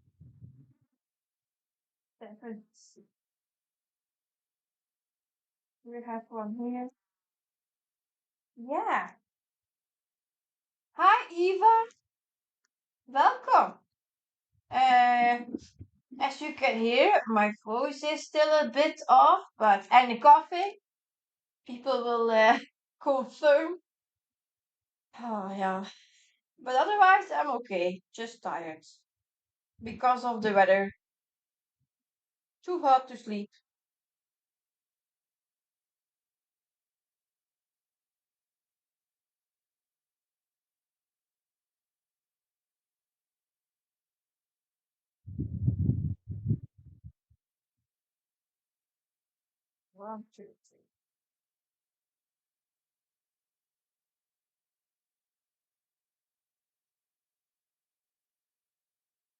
Seven. We have one here. Yeah. Hi, Eva. Welcome. Uh, as you can hear, my voice is still a bit off, but and the coffee, people will confirm. Oh, yeah. But otherwise, I'm okay. Just tired because of the weather. Too hot to sleep. 1, 2, 3.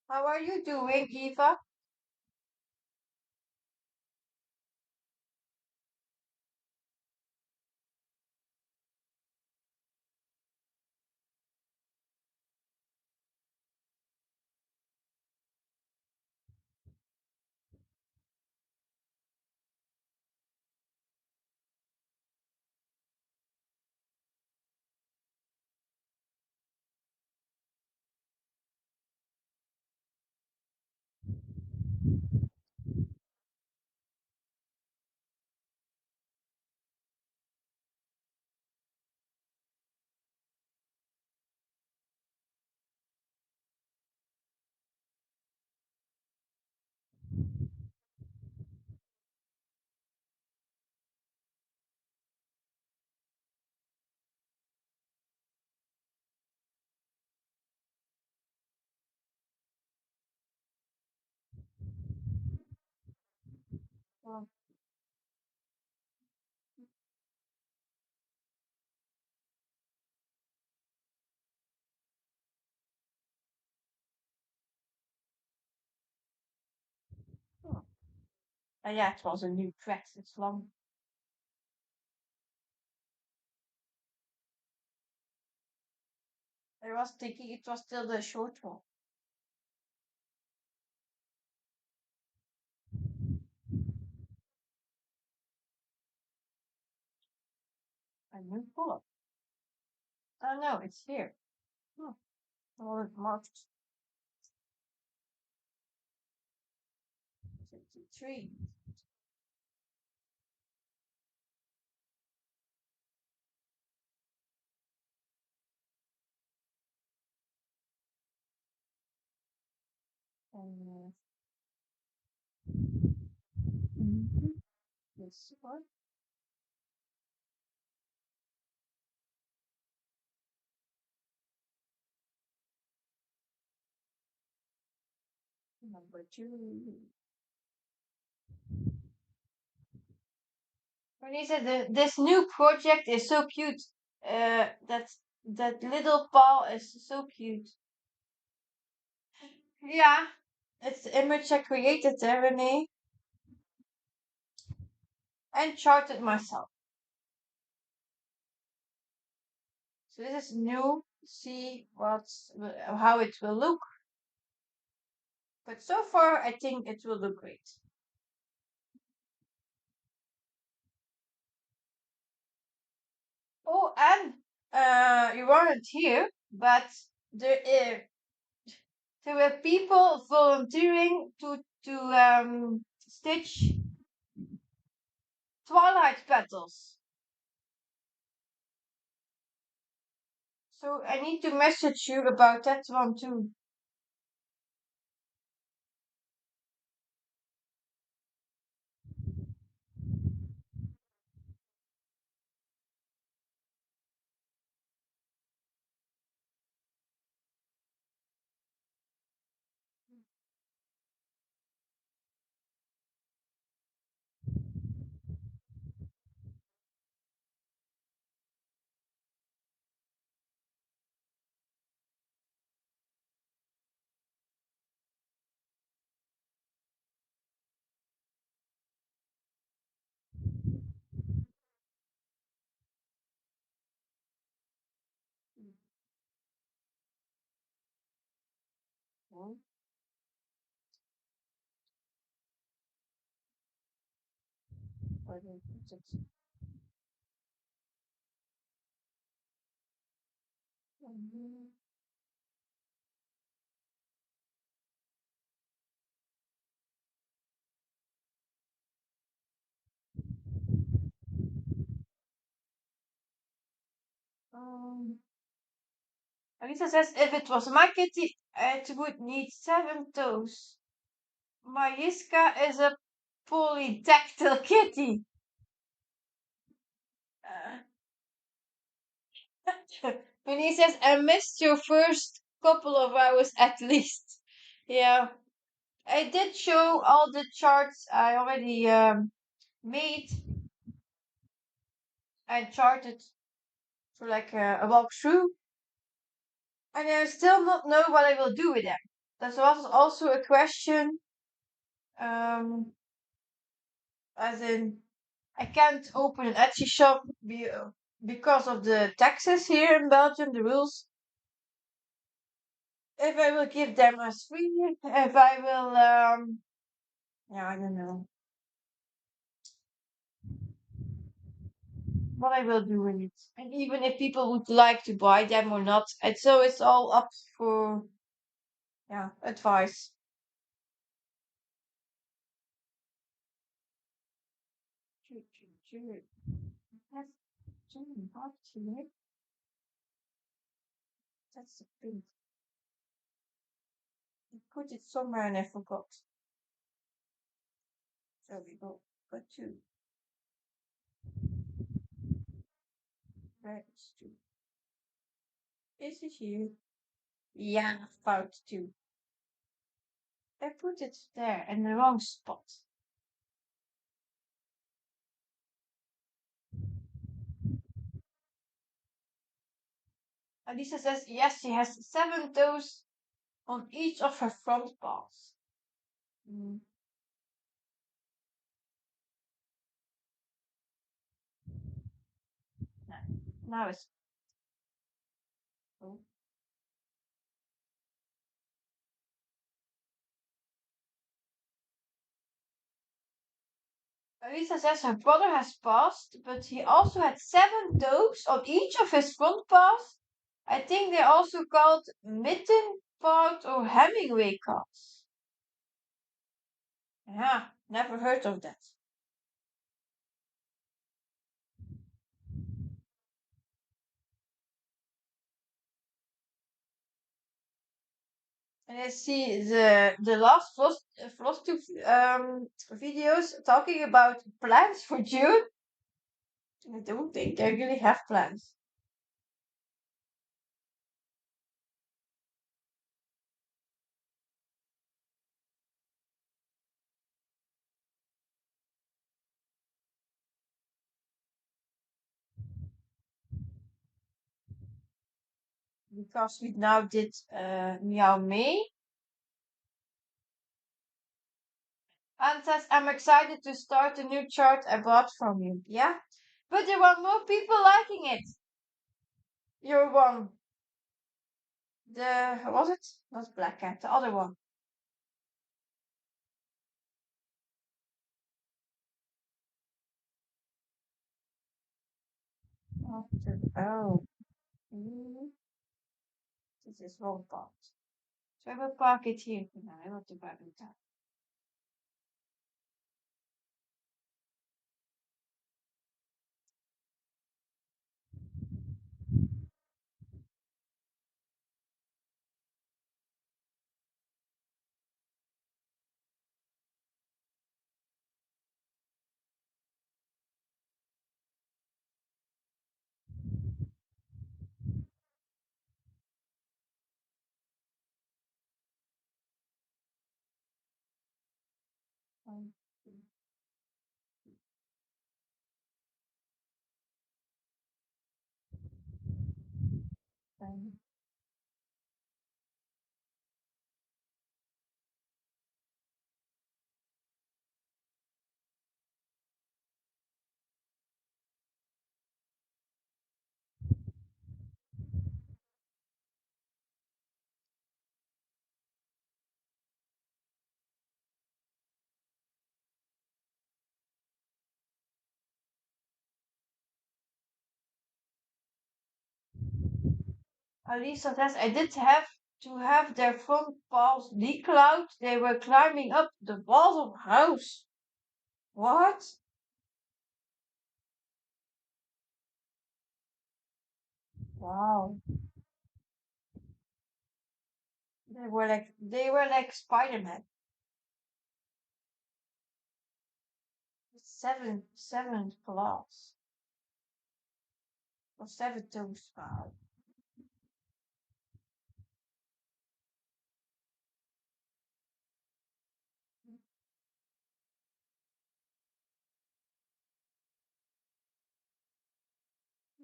How are you doing, Eva? Well, Yeah, it was a new dress. It's long. I was thinking it was still the short one. A new color. Oh no, it's here. Hmm. Well, it's marked 53. And this one, number two. When he said this new project is so cute. That little paw is so cute. Yeah, it's the image I created there, Renee, and charted myself. So this is new. See how it will look. But so far, I think it will look great. Oh, and you weren't here, but there there were people volunteering to stitch twilight petals. So I need to message you about that one too. Hmm, where did I put it? Mhm. Um, Alisa says if it was my kitty, it would need 7 toes. My Yiska is a polydactyl kitty. Uh, when he says, I missed your first couple of hours at least. Yeah, I did show all the charts I already made and charted for like a walkthrough. And I still not know what I will do with them. That was also a question, um, as in, I can't open an Etsy shop because of the taxes here in Belgium, the rules. If I will give them as free, if I will, yeah, I don't know what I will do with it. And even if people would like to buy them or not, and so it's all up for, yeah, advice. Choo, choo, choo. That's June, hard to make. That's the thing. I put it somewhere and I forgot. There we go. Got two. Where is two? Is it here? Yeah, found two. I put it there in the wrong spot. Alisa says yes, she has 7 toes on each of her front paws. Mm. Now it's oh. Elisa says her brother has passed, but he also had 7 toes on each of his front paws. I think they're also called mitten part or Hemingway cats. Yeah, never heard of that. And I see the last Frostooth videos talking about plans for June. I don't think they really have plans. Because we now did Meow May. And says, I'm excited to start a new chart I bought from you. Yeah? But there were more people liking it. Your one. The, was it? Not Black Cat, the other one. Oh. Mm, this is wrong part. So I will park it here for now. I want to park it down. Um, um, Alisa says, I did have to have their front paws declawed. They were climbing up the walls of the house. What? Wow. They were like Spider-Man. Seven claws. Or 7 toes. Wow.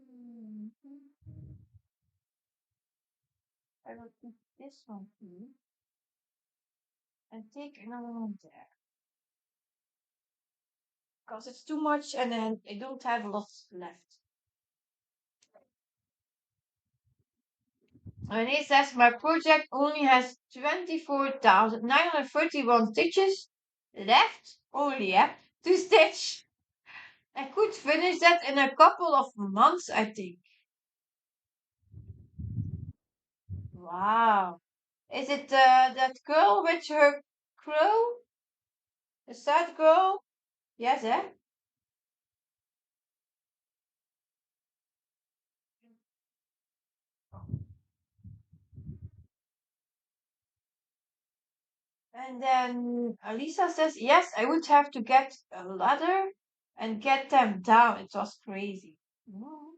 Mhm. I will keep this one here and take another one there. Because it's too much and then I don't have a lot left. And he says my project only has 24,931 stitches left. Only, yeah, to stitch. I could finish that in a couple of months, I think. Wow. Is it that girl with her crow? The sad girl? Yes, eh? And then Alisa says, yes, I would have to get a ladder and get them down. It was crazy. Mm.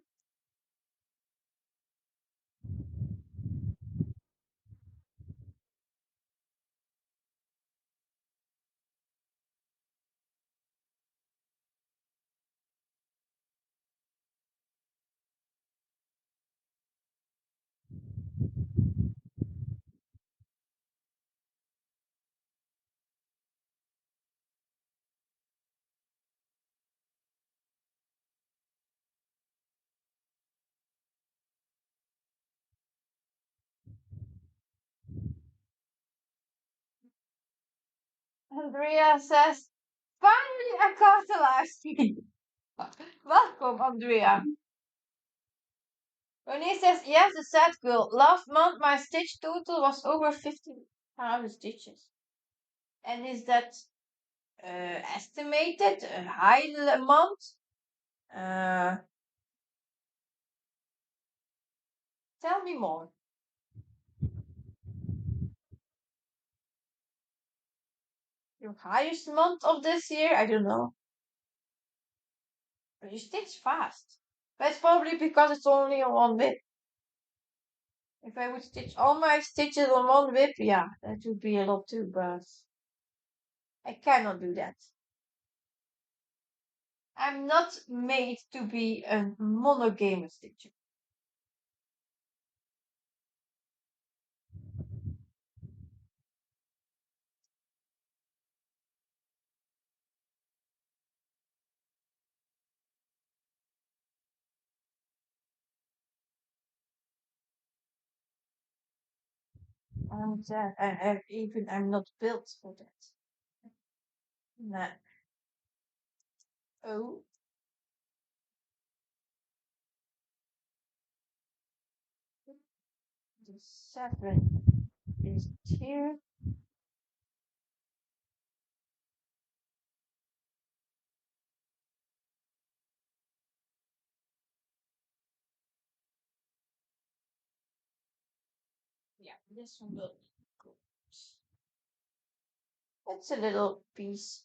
Andrea says, finally I caught the live stream. Welcome, Andrea. Renee says, yes, the sad girl. Last month my stitch total was over 50,000 stitches. And is that estimated a high amount? Uh, tell me more. Your highest month of this year? I don't know. But you stitch fast. But it's probably because it's only on one whip. If I would stitch all my stitches on one whip, yeah, that would be a lot too, but I cannot do that. I'm not made to be a monogame stitcher. And I'm not built for that. Nah. Oh, the 7 is here. Yeah, this one will be good. It's a little piece.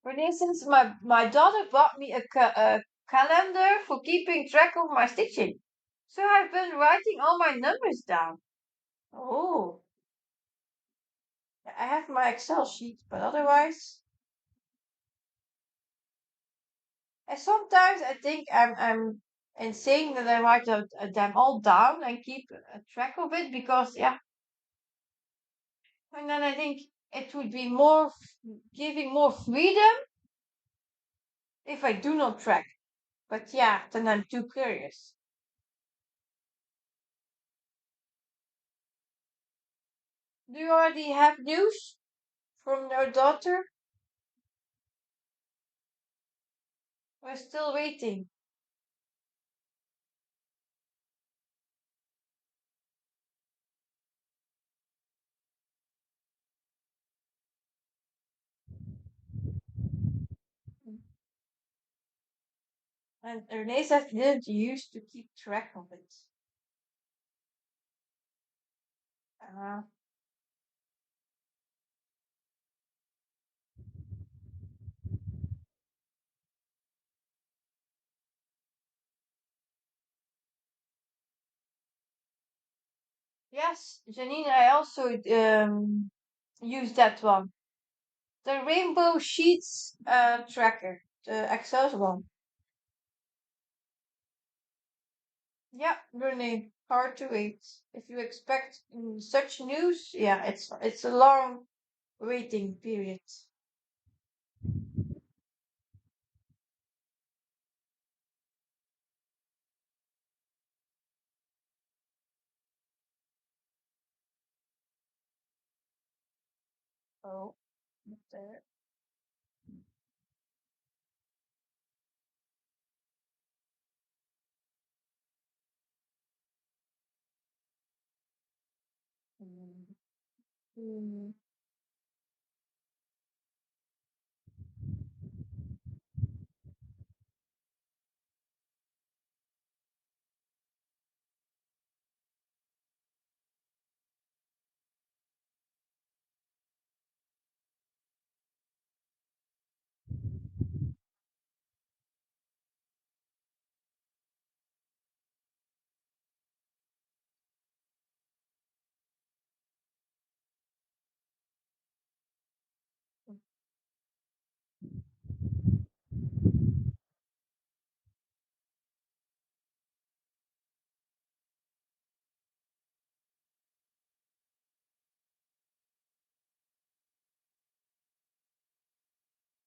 For instance, my daughter bought me a calendar for keeping track of my stitching. So I've been writing all my numbers down. Oh, I have my Excel sheet, but otherwise, and sometimes I think I'm insane that I write them all down and keep a track of it because yeah, and then I think it would be giving more freedom if I do not track. But yeah, then I'm too curious. Do you already have news from your daughter? We're still waiting. And Renee said he didn't used to keep track of it. Uh, yes, Janine, I also use that one. The Rainbow Sheets tracker, the Excel one. Yeah, Renee, hard to wait. If you expect such news, yeah, it's a long waiting period. Oh, not there. Mm, mm,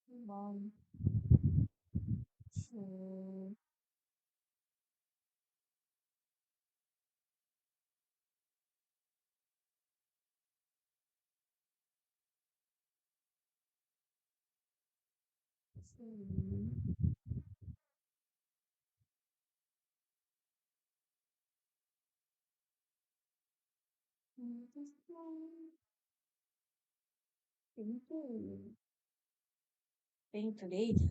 Come on. Mm, mm, Pink lady.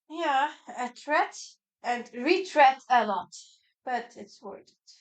Yeah, a threat and retread a lot, but it's worth it.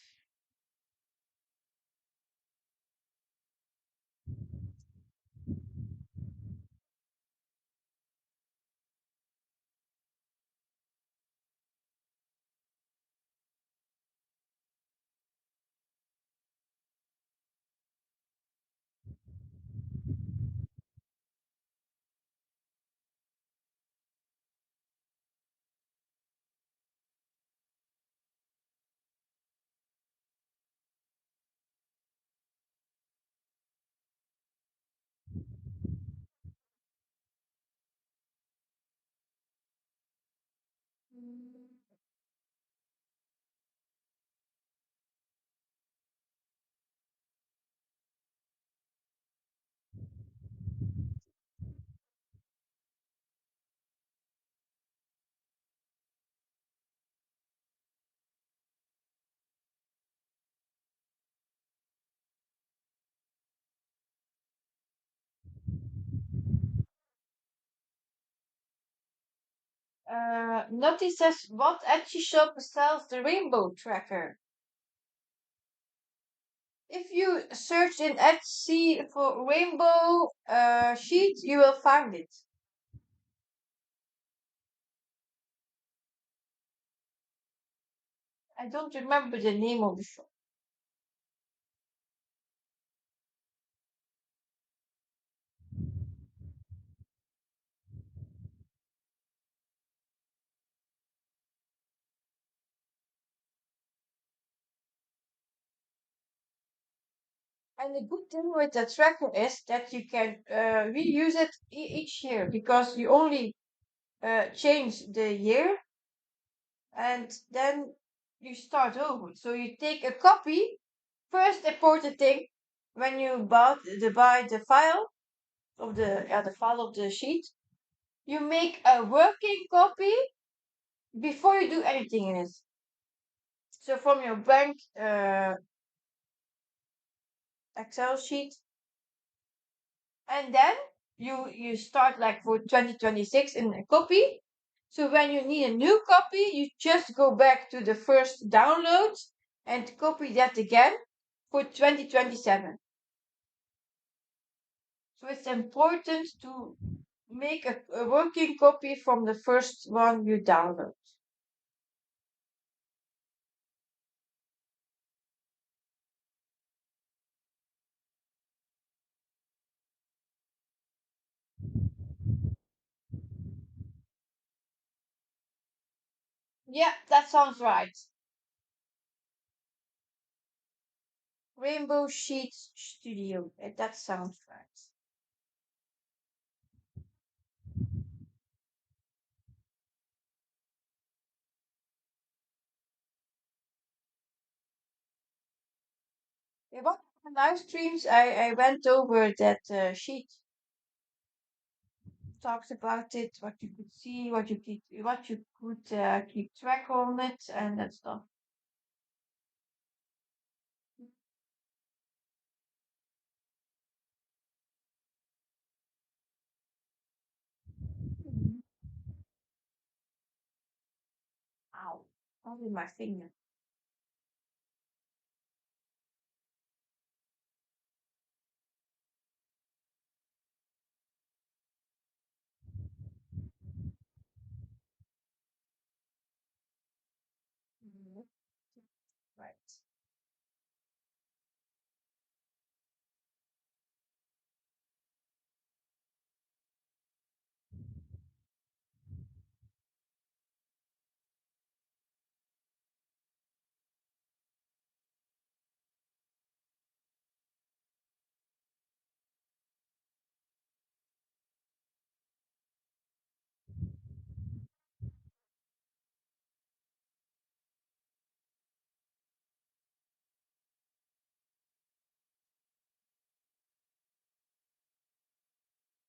Naughty says, what Etsy shop sells the rainbow tracker? If you search in Etsy for rainbow sheet, you will find it. I don't remember the name of the shop. And the good thing with the tracker is that you can reuse it each year because you only change the year and then you start over. So you take a copy, first important thing when you buy the file of the file of the sheet, you make a working copy before you do anything in it. So from your bank Excel sheet, and then you start like for 2026 in a copy. So when you need a new copy, you just go back to the first download and copy that again for 2027. So it's important to make a working copy from the first one you download. Yeah, that sounds right. Rainbow Sheets Studio. That sounds right. Yeah, but on live streams, I went over that sheet, talked about it, what you could see, what you could keep track on it, and that stuff. Only my finger. Mhm. Right.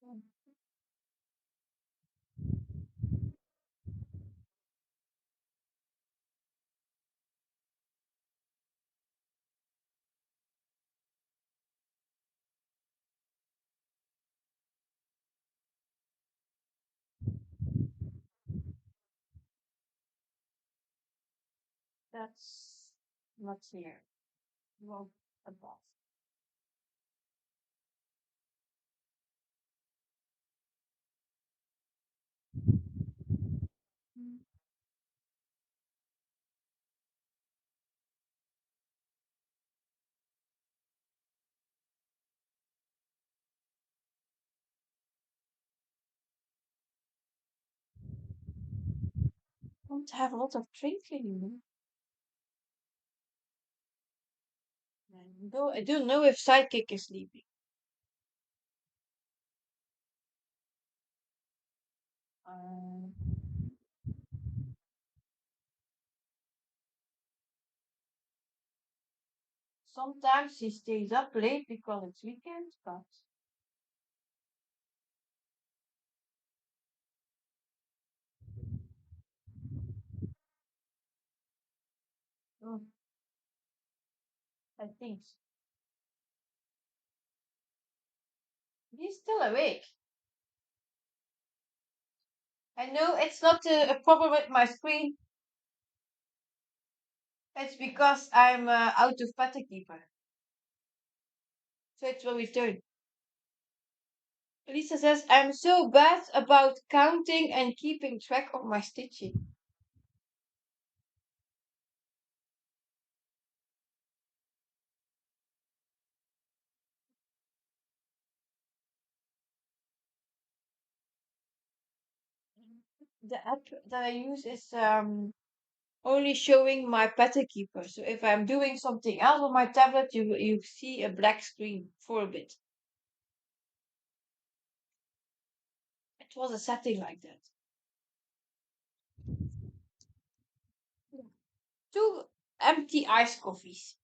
Mm. That's not here. Well, above. Mm. Don't have a lot of drinking. I don't know if Sidekick is sleeping. Um, Sometimes he stays up late because it's weekend, but mm, I think so. He's still awake. I know it's not a problem with my screen. It's because I'm out of pata keeper. So it will return. Lisa says, I'm so bad about counting and keeping track of my stitching. The app that I use is only showing my pata keeper. So if I'm doing something else on my tablet, you see a black screen for a bit. It was a setting like that. Yeah. Two empty iced coffees.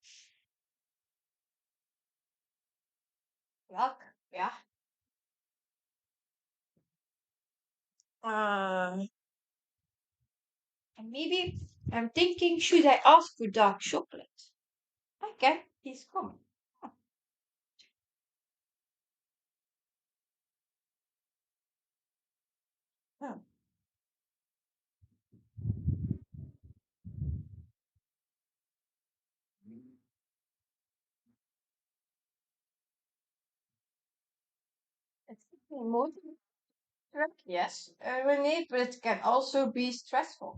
Welk, yeah. And maybe I'm thinking, should I ask for dark chocolate? Okay, he's coming. Oh, it's a motive track, yes, Renee, but it can also be stressful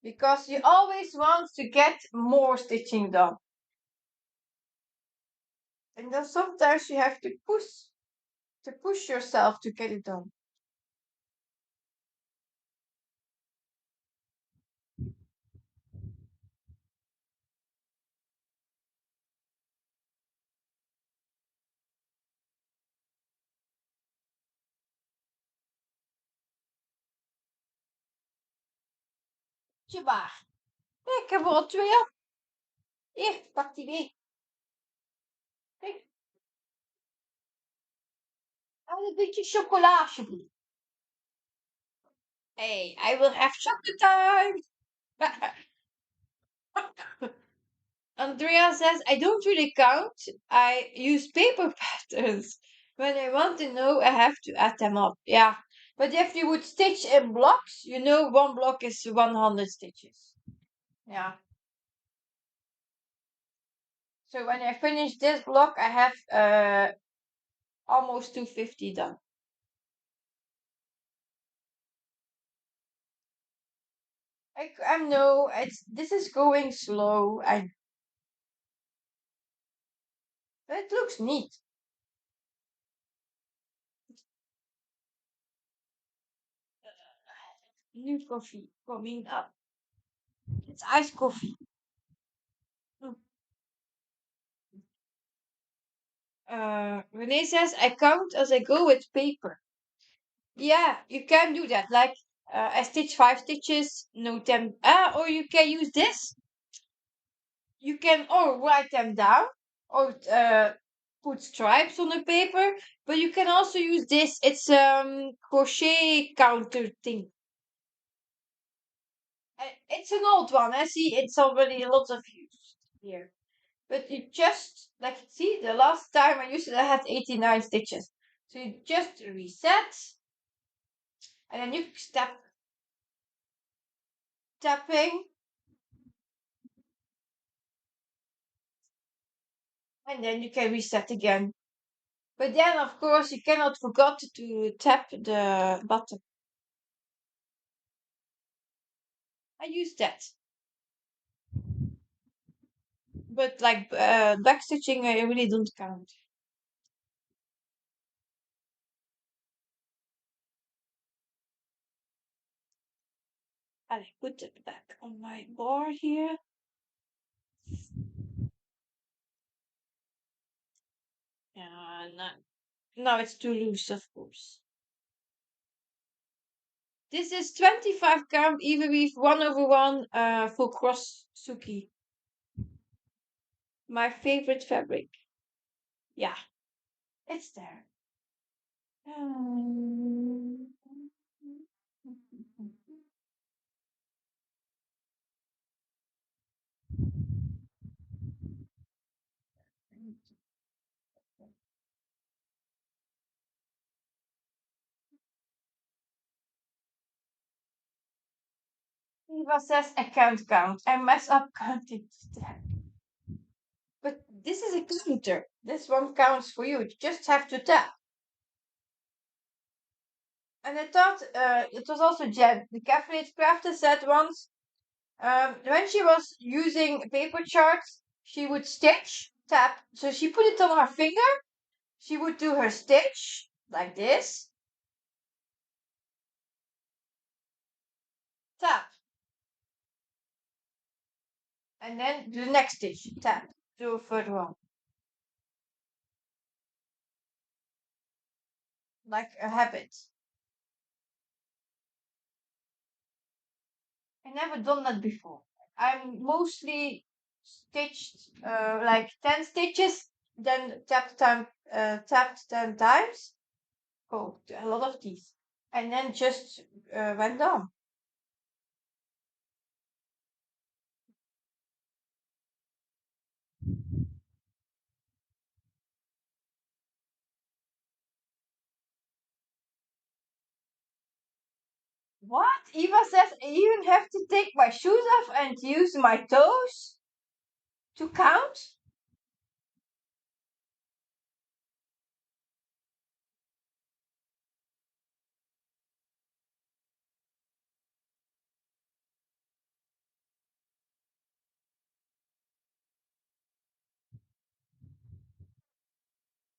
because you always want to get more stitching done. And then sometimes you have to push yourself to get it done. Tjebaar. Ja, ik heb er al twee op. Hier, pak die mee. Kijk, al een beetje chocola alsjeblieft. Hey, I will have chocolate time. Andrea says, I don't really count. I use paper patterns. When I want to know, I have to add them up. Yeah. But if you would stitch in blocks, one block is 100 stitches. Yeah. So when I finish this block, I have almost 250 done. I know it's this is going slow. I It looks neat. New coffee coming up. It's iced coffee. Mm. Renee says I count as I go with paper. Yeah, you can do that. Like I stitch 5 stitches, note them. Or you can use this. You can or write them down or put stripes on the paper. But you can also use this. It's crochet counter thing. It's an old one. I see it's already a lot of use here. But you just like see the last time I used it, I had 89 stitches. So you just reset, and then you step tapping, and then you can reset again. But then, of course, you cannot forget to tap the button. I use that, but like back stitching, I really don't count. I put it back on my bar here. Yeah, now it's too loose, of course. This is 25 count even with 1/1 full cross Suki. My favorite fabric. Yeah, it's there. Um, Eva says I can't count. I mess up counting step. But this is a counter. This one counts for you. You just have to tap. And I thought it was also Jen, the caffeinated crafter, said once when she was using paper charts, she would stitch, tap. So she put it on her finger. She would do her stitch like this, tap, and then do the next stitch, tap, do further on, like a habit. I never done that before. I'm mostly stitched like 10 stitches, then tapped 10 times. Oh, a lot of these, and then just went on. What? Eva says I even have to take my shoes off and use my toes to count?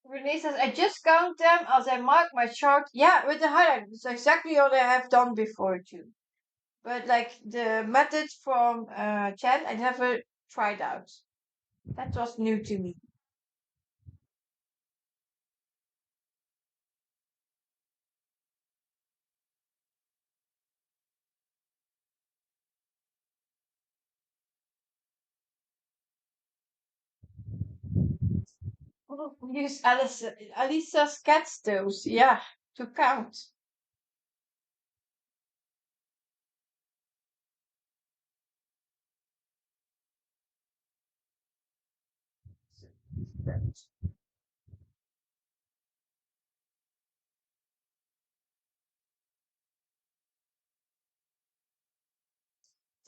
Renee says, I just count them as I mark my chart. Yeah, with the highlight. It's exactly what I have done before too. But like the method from Chen, I never tried out. That was new to me. Use Alisa's cat toes, yeah, to count.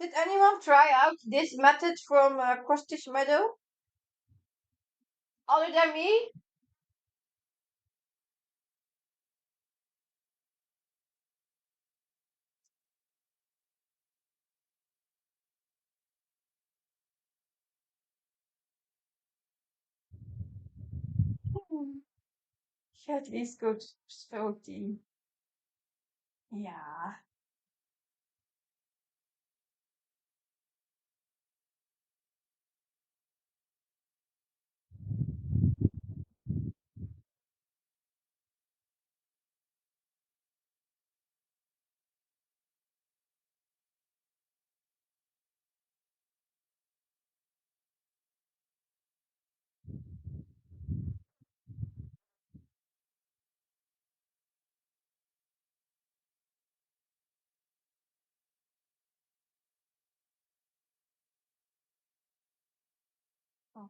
Did anyone try out this method from cross stitch meadow other than me? Hmm. Ja, het is goed gesproken. Ja. Oh,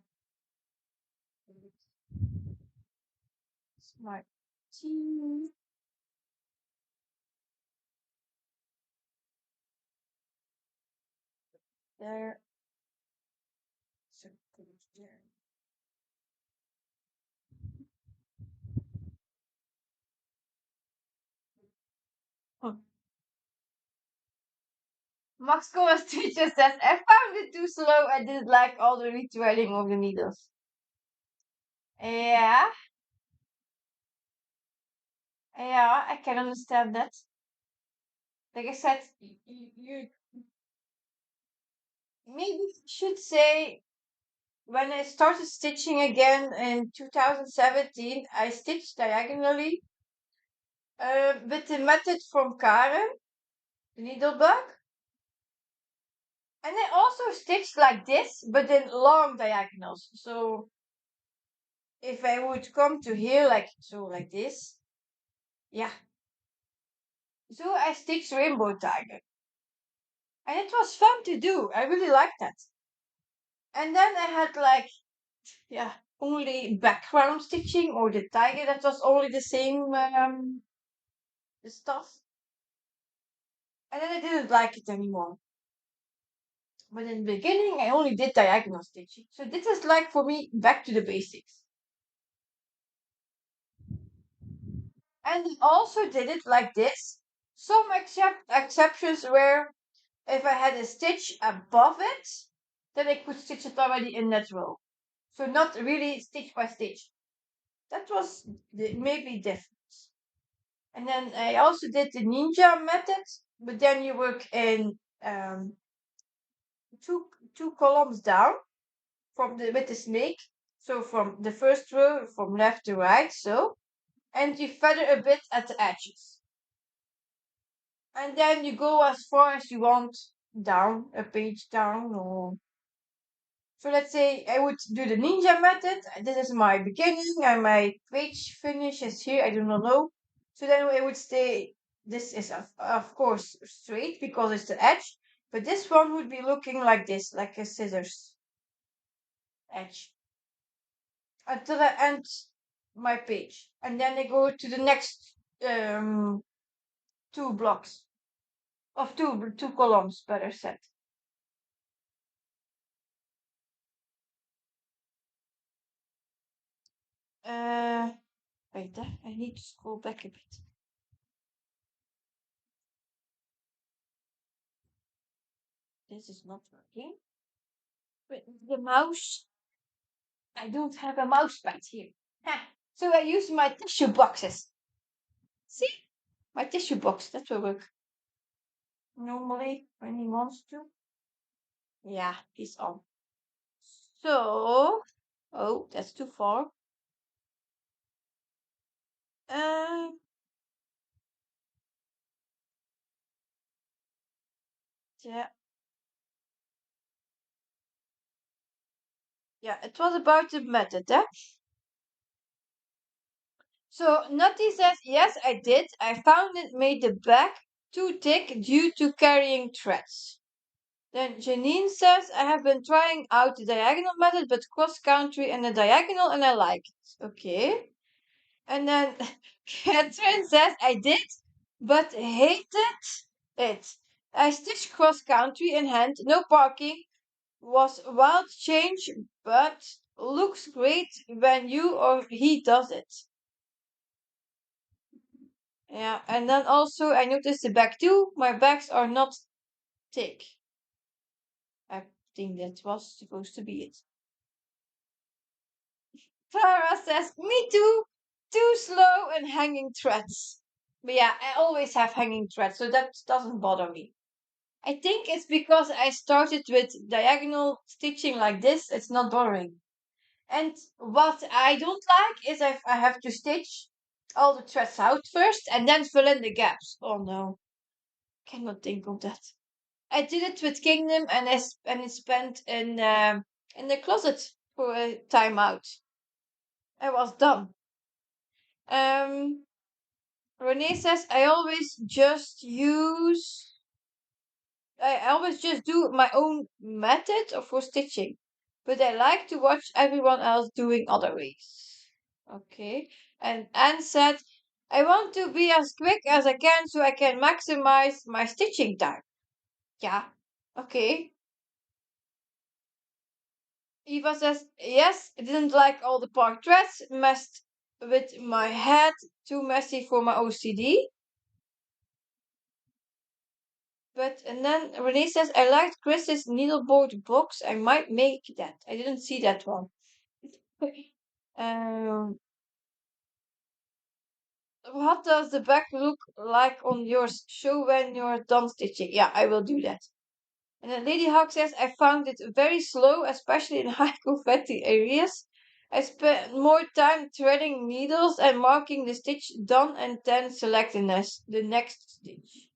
smart. Tea. There. So good there. Oh. Max Cora's teacher says, I found it too slow. I didn't like all the retreading of the needles. Yeah, yeah, I can understand that. Like I said, you maybe should say when I started stitching again in 2017, I stitched diagonally with the method from Karen, the needlebug. And I also stitched like this, but in long diagonals. So if I would come to here like so like this, yeah. So I stitched rainbow tiger. And it was fun to do. I really liked that. And then I had like yeah, only background stitching or the tiger that was only the same stuff. And then I didn't like it anymore. But in the beginning, I only did diagonal stitching. So this is like for me back to the basics. And I also did it like this. Some exceptions were if I had a stitch above it, then I could stitch it already in that row. So not really stitch by stitch. That was maybe different. And then I also did the ninja method, but then you work in two columns down from the with the snake. So from the first row from left to right, so and you feather a bit at the edges. And then you go as far as you want down, a page down or so let's say I would do the ninja method. This is my beginning and my page finish is here. I do not know. So then I would say this is of course straight because it's the edge. But this one would be looking like this, like a scissors edge. Until I end my page. And then I go to the next two blocks of two columns, better said. Uh, wait, I need to scroll back a bit. This is not working. But the mouse, I don't have a mouse pad here. Ha. So I use my tissue boxes. See? My tissue box, that will work. Normally, when he wants to. Yeah, he's on. So, oh, that's too far. Uh, yeah, yeah, it was about the method, eh? So Nutty says, yes, I did. I found it made the back too thick due to carrying threads. Then Janine says, I have been trying out the diagonal method, but cross country and the diagonal, and I like it. Okay. And then Catherine says, I did, but hated it. I stitched cross country in hand, no parking, was wild change, but looks great when you or he does it. Yeah, and then also I noticed the back too. My bags are not thick. I think that was supposed to be it. Clara says, me too. Too slow and hanging threads. But yeah, I always have hanging threads, so that doesn't bother me. I think it's because I started with diagonal stitching like this, it's not boring. And what I don't like is if I have to stitch all the threads out first and then fill in the gaps. Oh no, cannot think of that. I did it with Kingdom and it spent in the closet for a time out. I was done. Um, Renee says I always just do my own method for stitching, but I like to watch everyone else doing other ways. Okay. And Anne said, I want to be as quick as I can so I can maximize my stitching time. Yeah. Okay. Eva says, yes, I didn't like all the park threads, messed with my head, too messy for my OCD. But and then Renee says, I liked Chris's needleboard box. I might make that. I didn't see that one. um, what does the back look like on yours? Show when you're done stitching. Yeah, I will do that. And then Lady Hawk says, I found it very slow, especially in high confetti areas. I spent more time threading needles and marking the stitch done and then selecting the next stitch.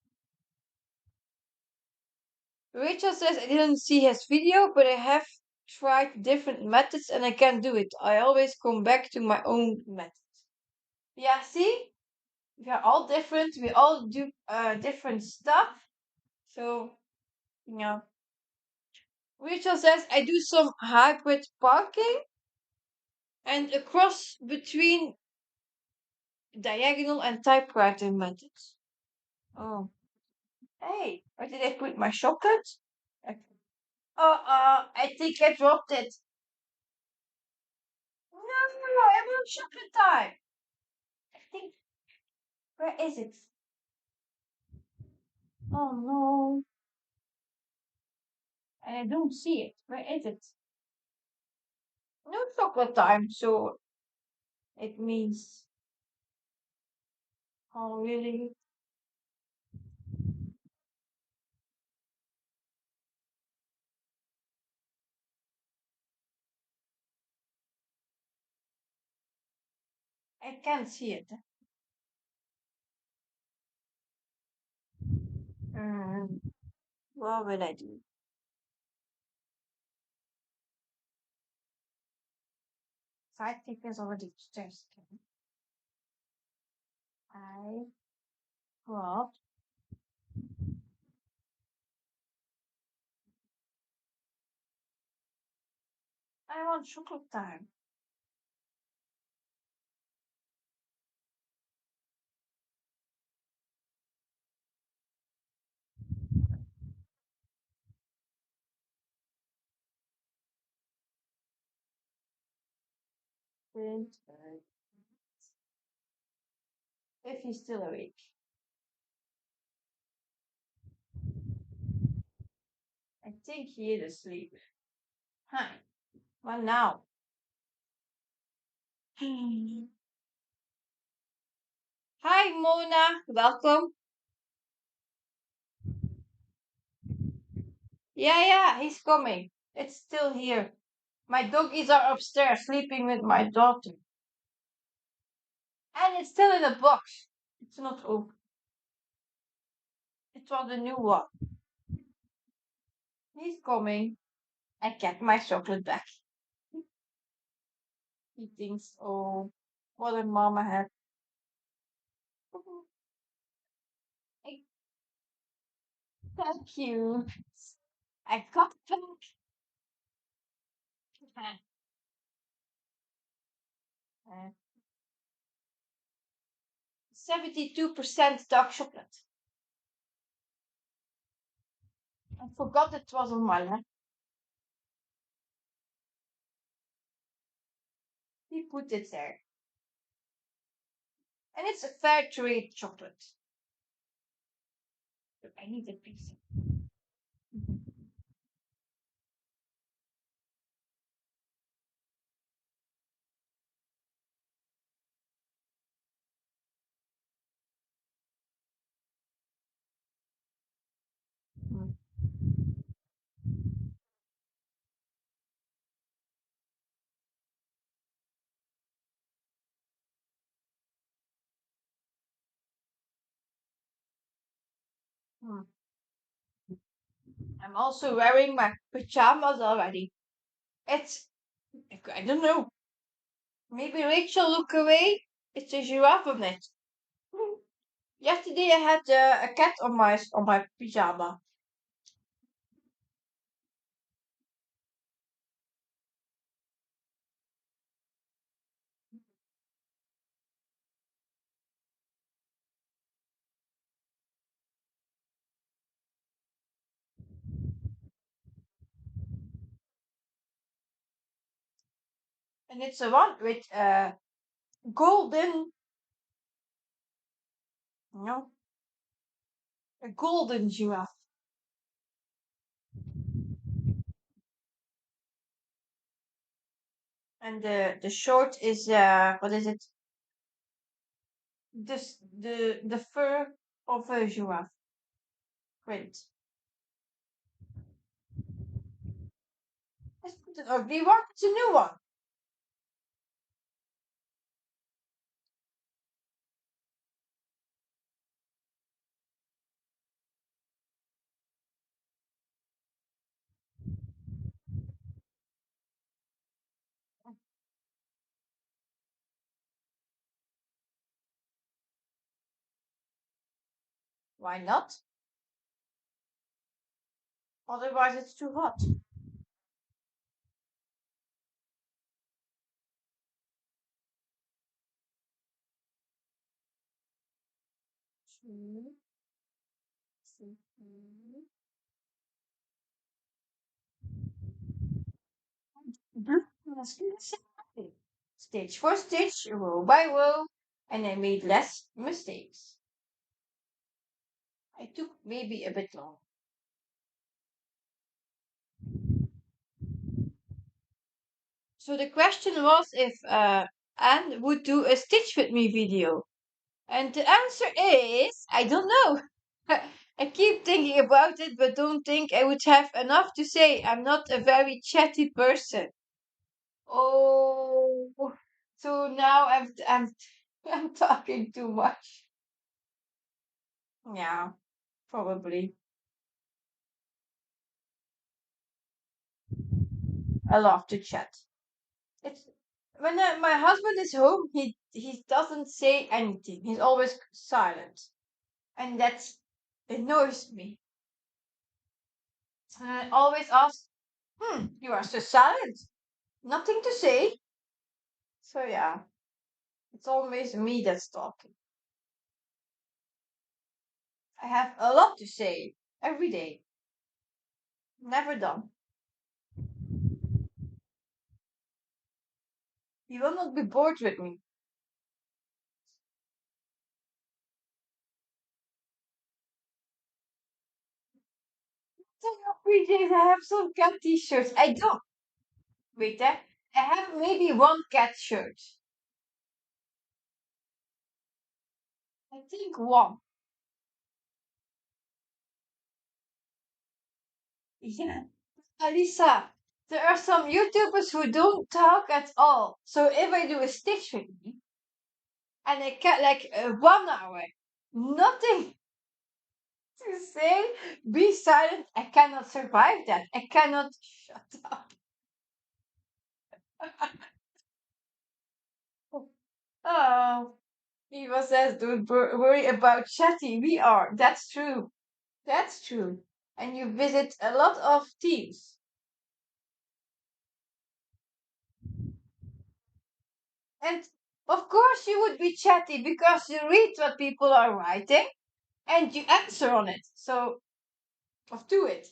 Rachel says, I didn't see his video, but I have tried different methods and I can do it. I always come back to my own method. Yeah, see? We are all different. We all do different stuff. So, yeah. Rachel says, I do some hybrid parking and a cross between diagonal and typewriter methods. Oh, hey, where did I put my chocolate? Okay. I think I dropped it. No, I want chocolate time. I think, where is it? Oh no, and I don't see it. Where is it? No chocolate time, so it means, oh really? I can't see it. Mm, what will I do? 5 seconds already upstairs. I got, I want chocolate time. And, if he's still awake. I think he is asleep. Huh. Well, now. Hi, Mona. Welcome. Yeah, yeah, he's coming. It's still here. My doggies are upstairs sleeping with my daughter. And it's still in a box. It's not open. It was a new one. He's coming. I get my chocolate back. He thinks, oh, what a mama had. Thank you. I got back. 72% dark chocolate. I forgot it was on my lap. He put it there. And it's a fair trade chocolate. I need a piece. Mm. Mm. I'm also wearing my pajamas already. It's, I don't know. Maybe Rachel look away. It's a giraffe on it. Mm. Yesterday I had a cat on my pajama, and it's a one with golden, you know, a golden giraffe, and the short is what is it? The fur of a giraffe print. Let's put an ugly one. It's a new one. Why not? Otherwise, it's too hot. Two, three. Stitch for stitch, row by row, and I made less mistakes. I took maybe a bit long. So the question was if Anne would do a Stitch with me video. And the answer is I don't know. I keep thinking about it, but don't think I would have enough to say. I'm not a very chatty person. Oh, so now I'm talking too much. Yeah, probably. I love to chat. It's when my husband is home, he doesn't say anything. He's always silent, and that annoys me. And I always ask, you are so silent. Nothing to say. So yeah, it's always me that's talking. I have a lot to say every day. Never done. You will not be bored with me. So every day I have some cat t-shirts. I don't. Wait, I have maybe one cat shirt. I think one. Yeah. Alisa, there are some YouTubers who don't talk at all. So if I do a stitch with me and I get like 1 hour, nothing to say, be silent, I cannot survive that. I cannot shut up. Oh, Eva says, don't worry about chatty. We are. That's true. That's true. And you visit a lot of teams. And of course you would be chatty because you read what people are writing and you answer on it. So, do it.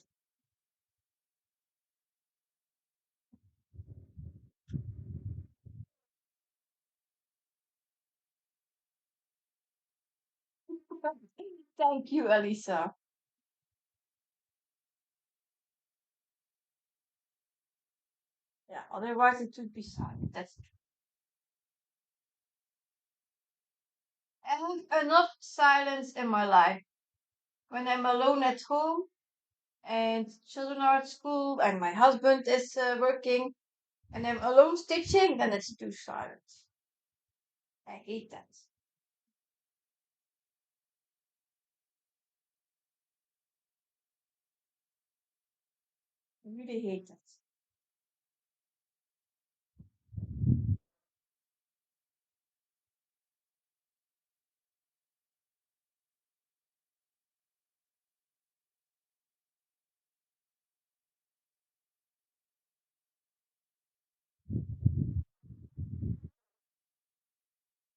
Thank you, Elisa. Yeah, otherwise it would be silent. That's true. I have enough silence in my life. When I'm alone at home and children are at school and my husband is working and I'm alone stitching, then it's too silent. I hate that. I really hate that.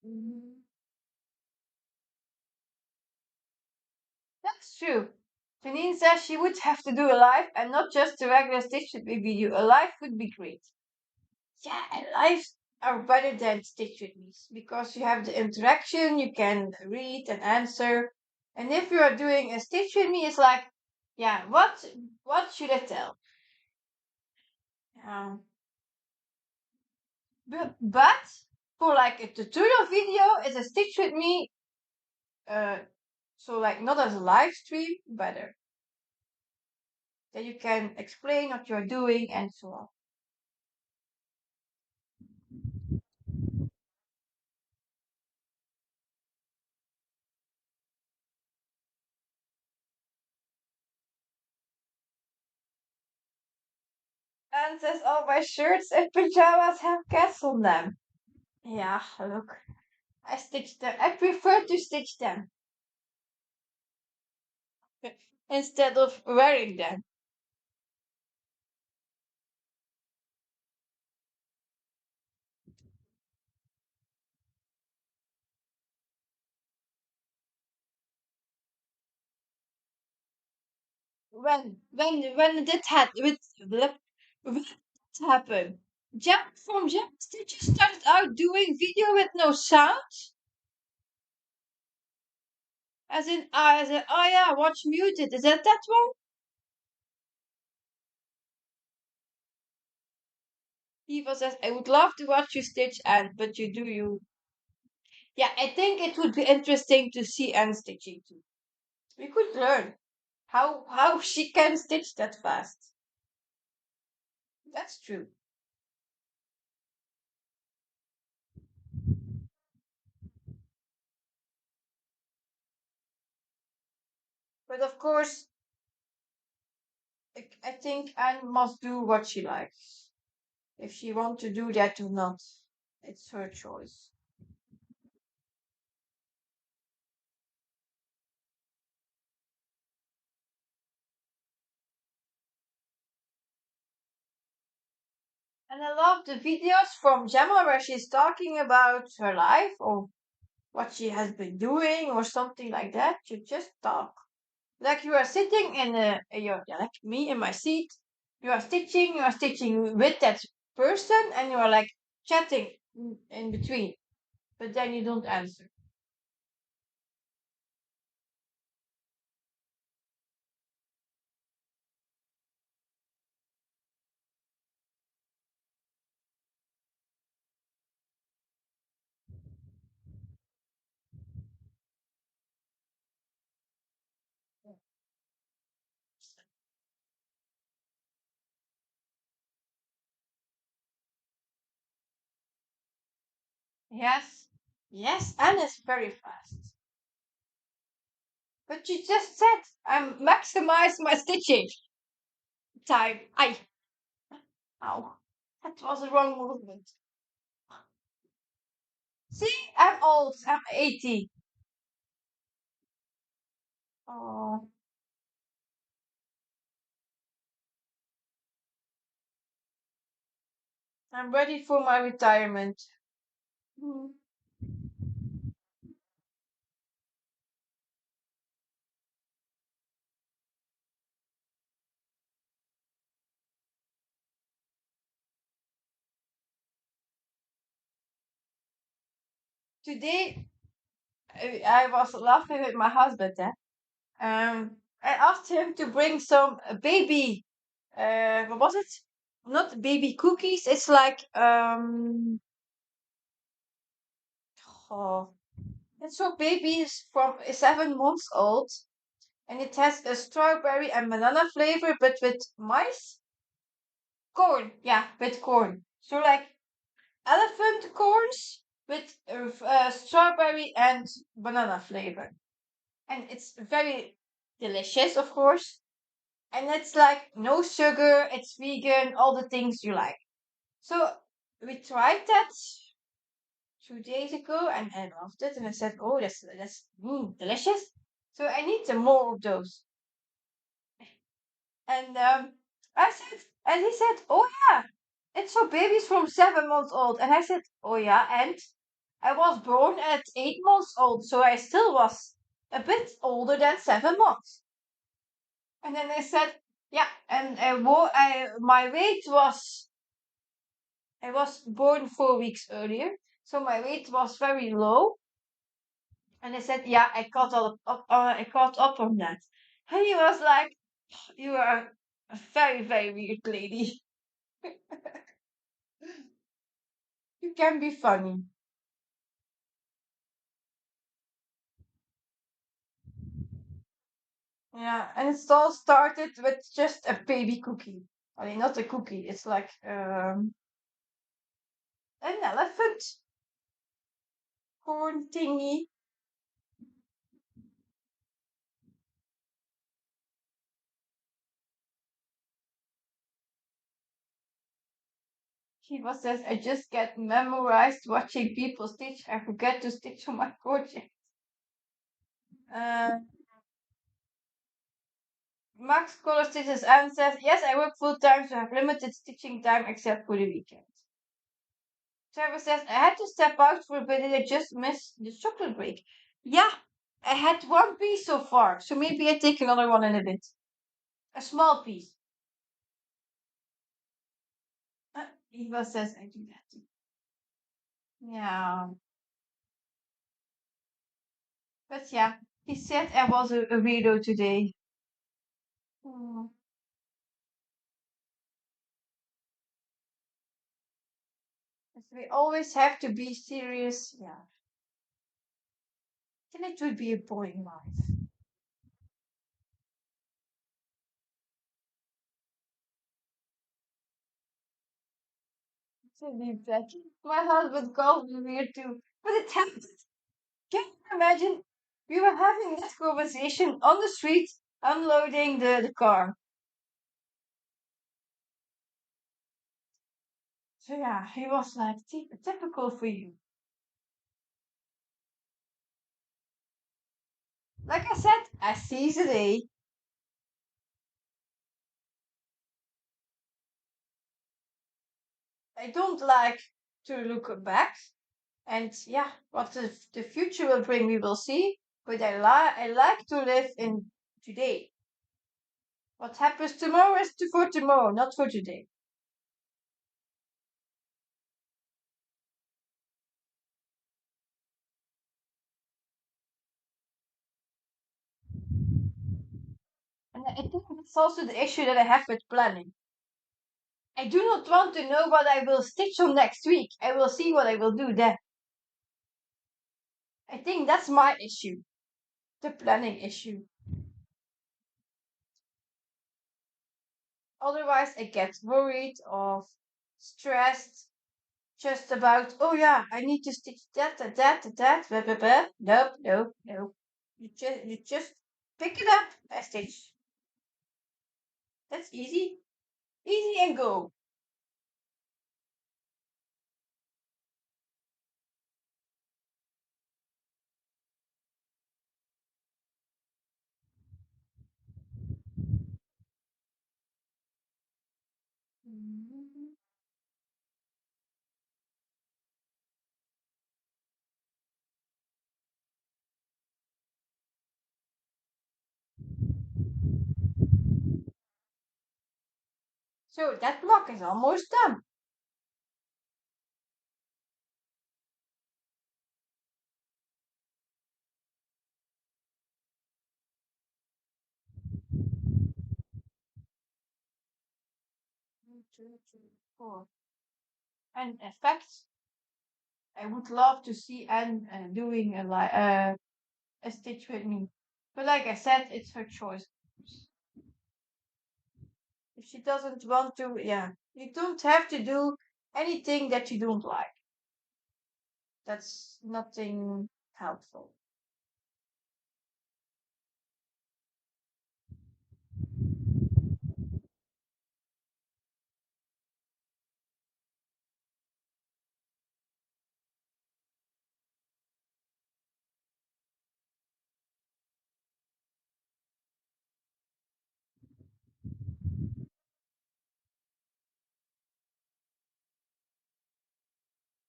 Mhm. That's true. Janine says she would have to do a live and not just a regular Stitch With Me video. A live would be great. Yeah, and lives are better than Stitch With Me because you have the interaction, you can read and answer. And if you are doing a Stitch With Me, it's like, yeah, what should I tell? Um, but for like a tutorial video, it's a Stitch With Me. Uh, so like not as a live stream, better. That you can explain what you're doing and so on. And says all my shirts and pajamas have cats on them. Yeah, look, I stitched them. I prefer to stitch them instead of wearing them. When did that when did it happen? Jam Stitches started out doing video with no sound, as in oh yeah, watch muted. Is that one? Eva says I would love to watch you stitch and but you do you. Yeah, I think it would be interesting to see Anne stitching too. We could learn how she can stitch that fast. That's true. But of course, I think Anne must do what she likes. If she wants to do that or not, it's her choice. And I love the videos from Gemma where she's talking about her life or what she has been doing or something like that. You just talk. Like you are sitting yeah, like me in my seat. You are stitching with that person and you are like chatting in between, but then you don't answer. Yes, yes, and it's very fast. But you just said I'm maximize my stitching time. Ow, that was the wrong movement. See, I'm old. I'm 80. Oh, I'm ready for my retirement. Hmm. Today, I was laughing with my husband then. I asked him to bring some baby, what was it? Not baby cookies. It's like, oh, it's for babies from 7 months old, and it has a strawberry and banana flavor, but with mice, corn. Yeah, with corn. So like elephant corns with strawberry and banana flavor, and it's very delicious, of course. And it's like no sugar, it's vegan, all the things you like. So we tried that 2 days ago, and I loved it. And I said, "Oh, that's delicious." So I need some more of those. And I said, and he said, "Oh yeah, it's for babies from 7 months old." And I said, "Oh yeah, and I was born at 8 months old, so I still was a bit older than 7 months." And then I said, "Yeah, and my weight was I was born 4 weeks earlier, so my weight was very low." And I said, "Yeah, I caught up on that." And he was like, "You are a very, very weird lady. You can be funny." Yeah, and it all started with just a baby cookie. I mean, not a cookie. It's like an elephant horn thingy. He was says, "I just get memorized watching people stitch. I forget to stitch on my project." Uh, Max Color stitches and says, "Yes, I work full time, so I have limited stitching time except for the weekend." Trevor says, "I had to step out for a bit and I just missed the chocolate break." Yeah, I had one piece so far, so maybe I take another one in a bit. A small piece. Eva says, "I do that too." Yeah, but yeah, he said I was a weirdo today. Hmm. If we always have to be serious, yeah, then it would be a boring life. To be back. My husband called me weird too, but it happened. Can you imagine? We were having this conversation on the street, unloading the car. So yeah, he was like, typical for you." Like I said, I seize the day. I don't like to look back. And yeah, what the future will bring, we will see. But I like to live in today. What happens tomorrow is for tomorrow, not for today. And I think that's also the issue that I have with planning. I do not want to know what I will stitch on next week. I will see what I will do then. I think that's my issue, the planning issue. Otherwise, I get worried or stressed just about, oh yeah, I need to stitch that, blah, blah, blah. Nope, nope, nope. You just pick it up and stitch. That's easy. Easy and go. Mhm. So that block is almost done. Oh. And in fact, I would love to see Anne doing a stitch with me. But like I said, it's her choice. If she doesn't want to, yeah, you don't have to do anything that you don't like. That's nothing helpful.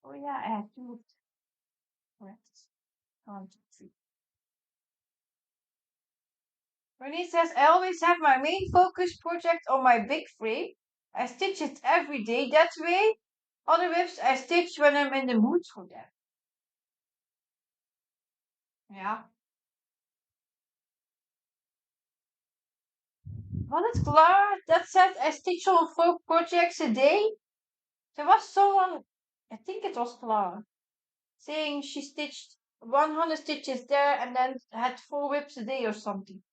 Oh yeah, I have to correct. One, two, three. Renee says, I always have my main focus project on my big frame. I stitch it every day that way. Other whips I stitch when I'm in the mood for them. Yeah. Was it Clara that said I stitch on 4 projects a day? There was someone, I think it was Clara, saying she stitched 100 stitches there and then had 4 whips a day or something.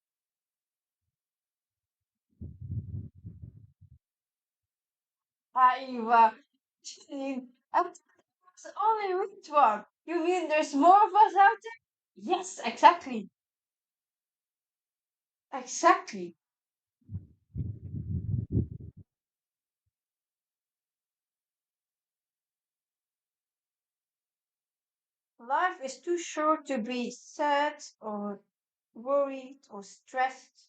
Aiva, it's only which one? You mean there's more of us out there? Yes, exactly. Exactly. Life is too short to be sad or worried or stressed.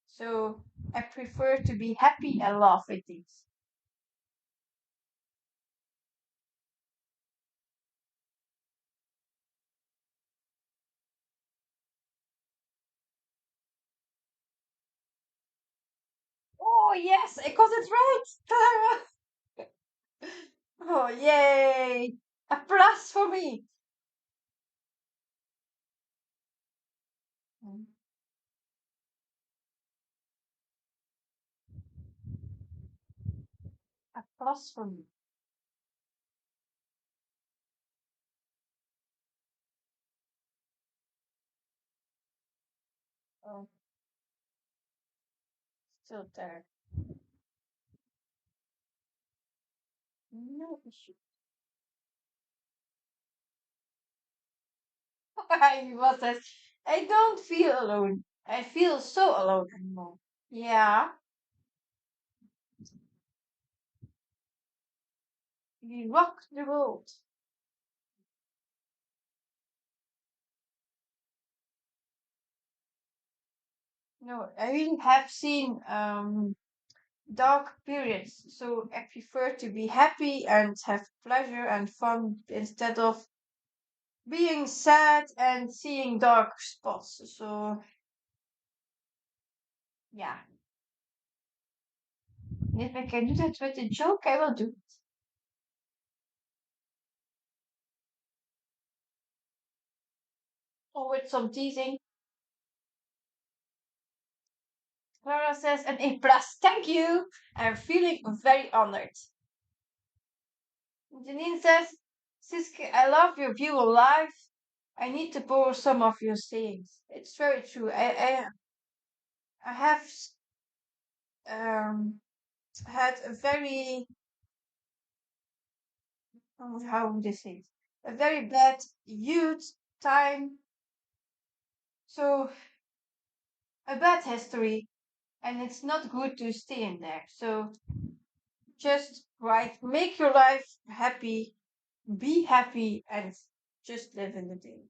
So I prefer to be happy and laugh at things. Oh yes, I got it right, Clara. Oh yay! A plus for me. Mm, a plus for me. Oh, still there. No issue. I was says, I don't feel alone. I feel so alone anymore. Yeah, we rock the world. No, I really have seen dark periods, so I prefer to be happy and have pleasure and fun instead of being sad and seeing dark spots. So yeah, if I can do that with a joke, I will do it. Or with some teasing. Clara says an A plus. Thank you. I'm feeling very honored. Janine says, Siske, I love your view on life. I need to borrow some of your sayings. It's very true. I have um, had a very, how would I say it? A very bad youth time. So, a bad history. And it's not good to stay in there. So, just right, make your life happy, be happy, and just live in the day.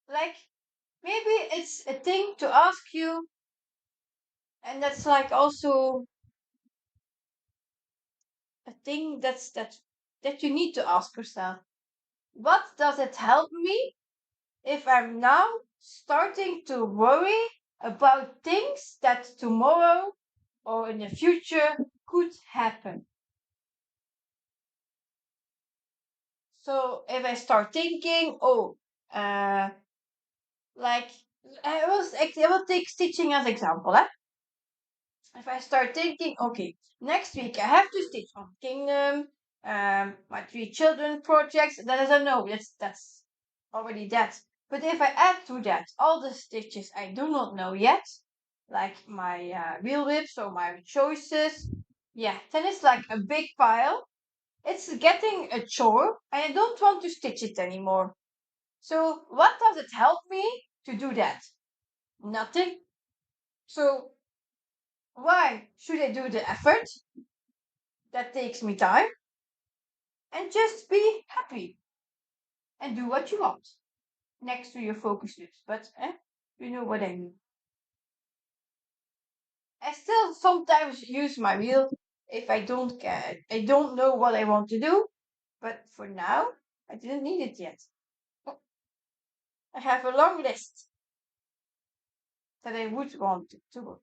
Like, maybe it's a thing to ask you, and that's like also a thing that you need to ask yourself. What does it help me if I'm now starting to worry about things that tomorrow or in the future could happen? So if I start thinking, oh, uh, like I will take stitching as example. Eh? If I start thinking, okay, next week I have to stitch on Kingdom, my three children projects, then I don't know, that's already that. But if I add to that all the stitches I do not know yet, like my wheel whips or my choices, yeah, then it's like a big pile. It's getting a chore, and I don't want to stitch it anymore. So what does it help me to do that? Nothing. So why should I do the effort that takes me time and just be happy and do what you want next to your focus list? But you know what I mean. I still sometimes use my wheel if I don't know what I want to do. But for now, I didn't need it yet. I have a long list that I would want to work.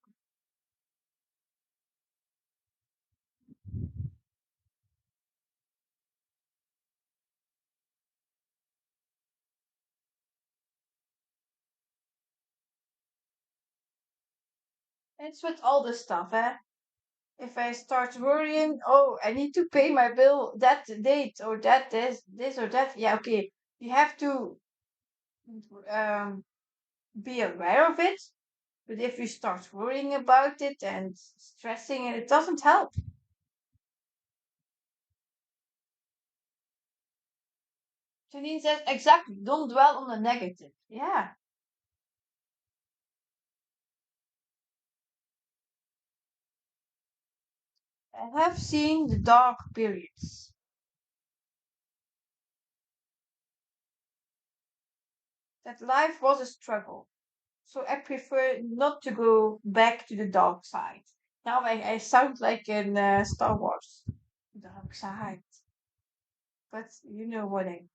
It's with all the stuff, eh? If I start worrying, oh, I need to pay my bill that date or that this or that. Yeah, okay. You have to um, be aware of it. But if you start worrying about it and stressing, it doesn't help. Janine says exactly. Don't dwell on the negative. Yeah, I have seen the dark periods. That life was a struggle. So I prefer not to go back to the dark side. Now I sound like in Star Wars. Dark side. But you know what I mean.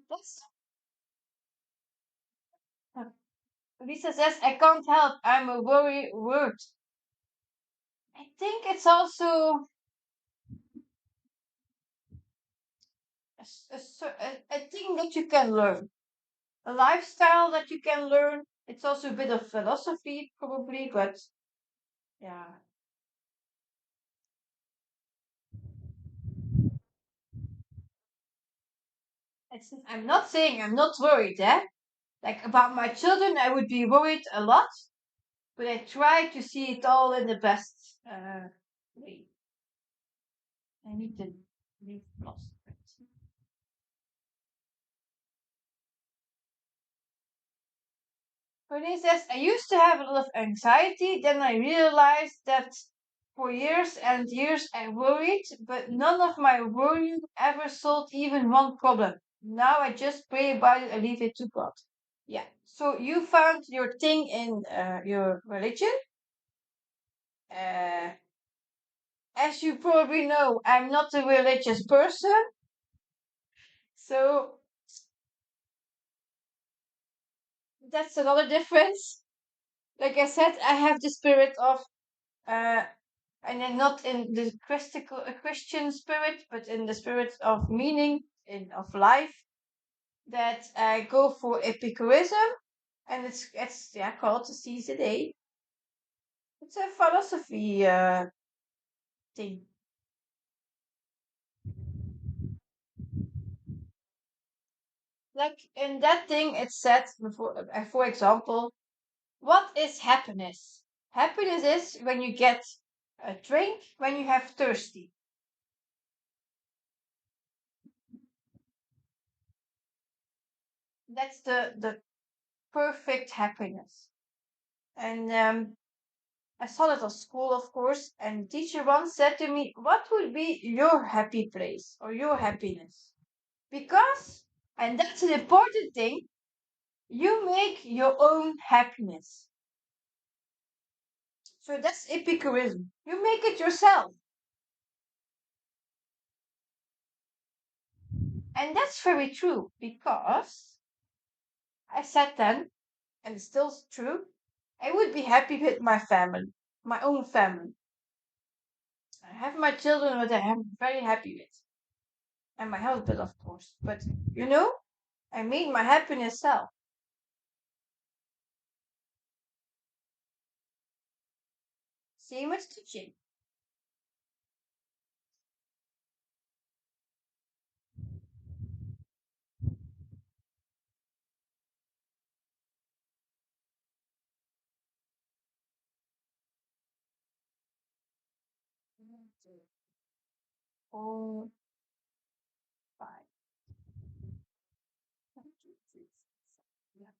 That's, Lisa says, I can't help. I'm a worry word. I think it's also a thing that you can learn, a lifestyle that you can learn. It's also a bit of philosophy, probably, but yeah. I'm not saying I'm not worried, eh? Like about my children, I would be worried a lot, but I try to see it all in the best way. I need to leave lost. Renee says, I used to have a lot of anxiety, then I realized that for years and years I worried, but none of my worrying ever solved even one problem. Now I just pray about it and leave it to God. Yeah. So you found your thing in your religion. Uh, as you probably know, I'm not a religious person. So that's another difference. Like I said, I have the spirit of uh, and then not in the Christian spirit, but in the spirit of meaning of life. That I go for Epicureanism, and it's yeah called the Seize the Day. It's a philosophy thing. Like in that thing, it said before, for example, what is happiness? Happiness is when you get a drink when you have thirsty. That's the perfect happiness. And I saw it at school, of course, and the teacher once said to me, what would be your happy place or your happiness? Because, and that's an important thing, you make your own happiness. So that's Epicureanism. You make it yourself. And that's very true because I said then, and it's still true, I would be happy with my family. my own family. I have my children, what I am very happy with, and my husband, of course. But you know, I made my happiness self. Same as teaching. Oh, five. One, two, three, four, yeah.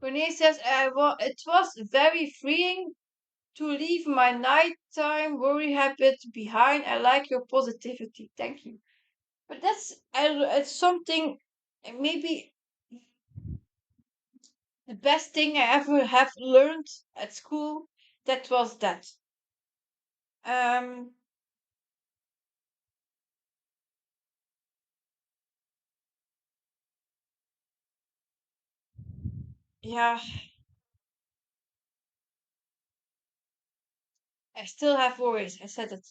Renee says, it was very freeing to leave my nighttime worry habit behind. I like your positivity. Thank you. But it's something, maybe the best thing I ever have learned at school. That was that. Um, yeah, I still have worries. I said it,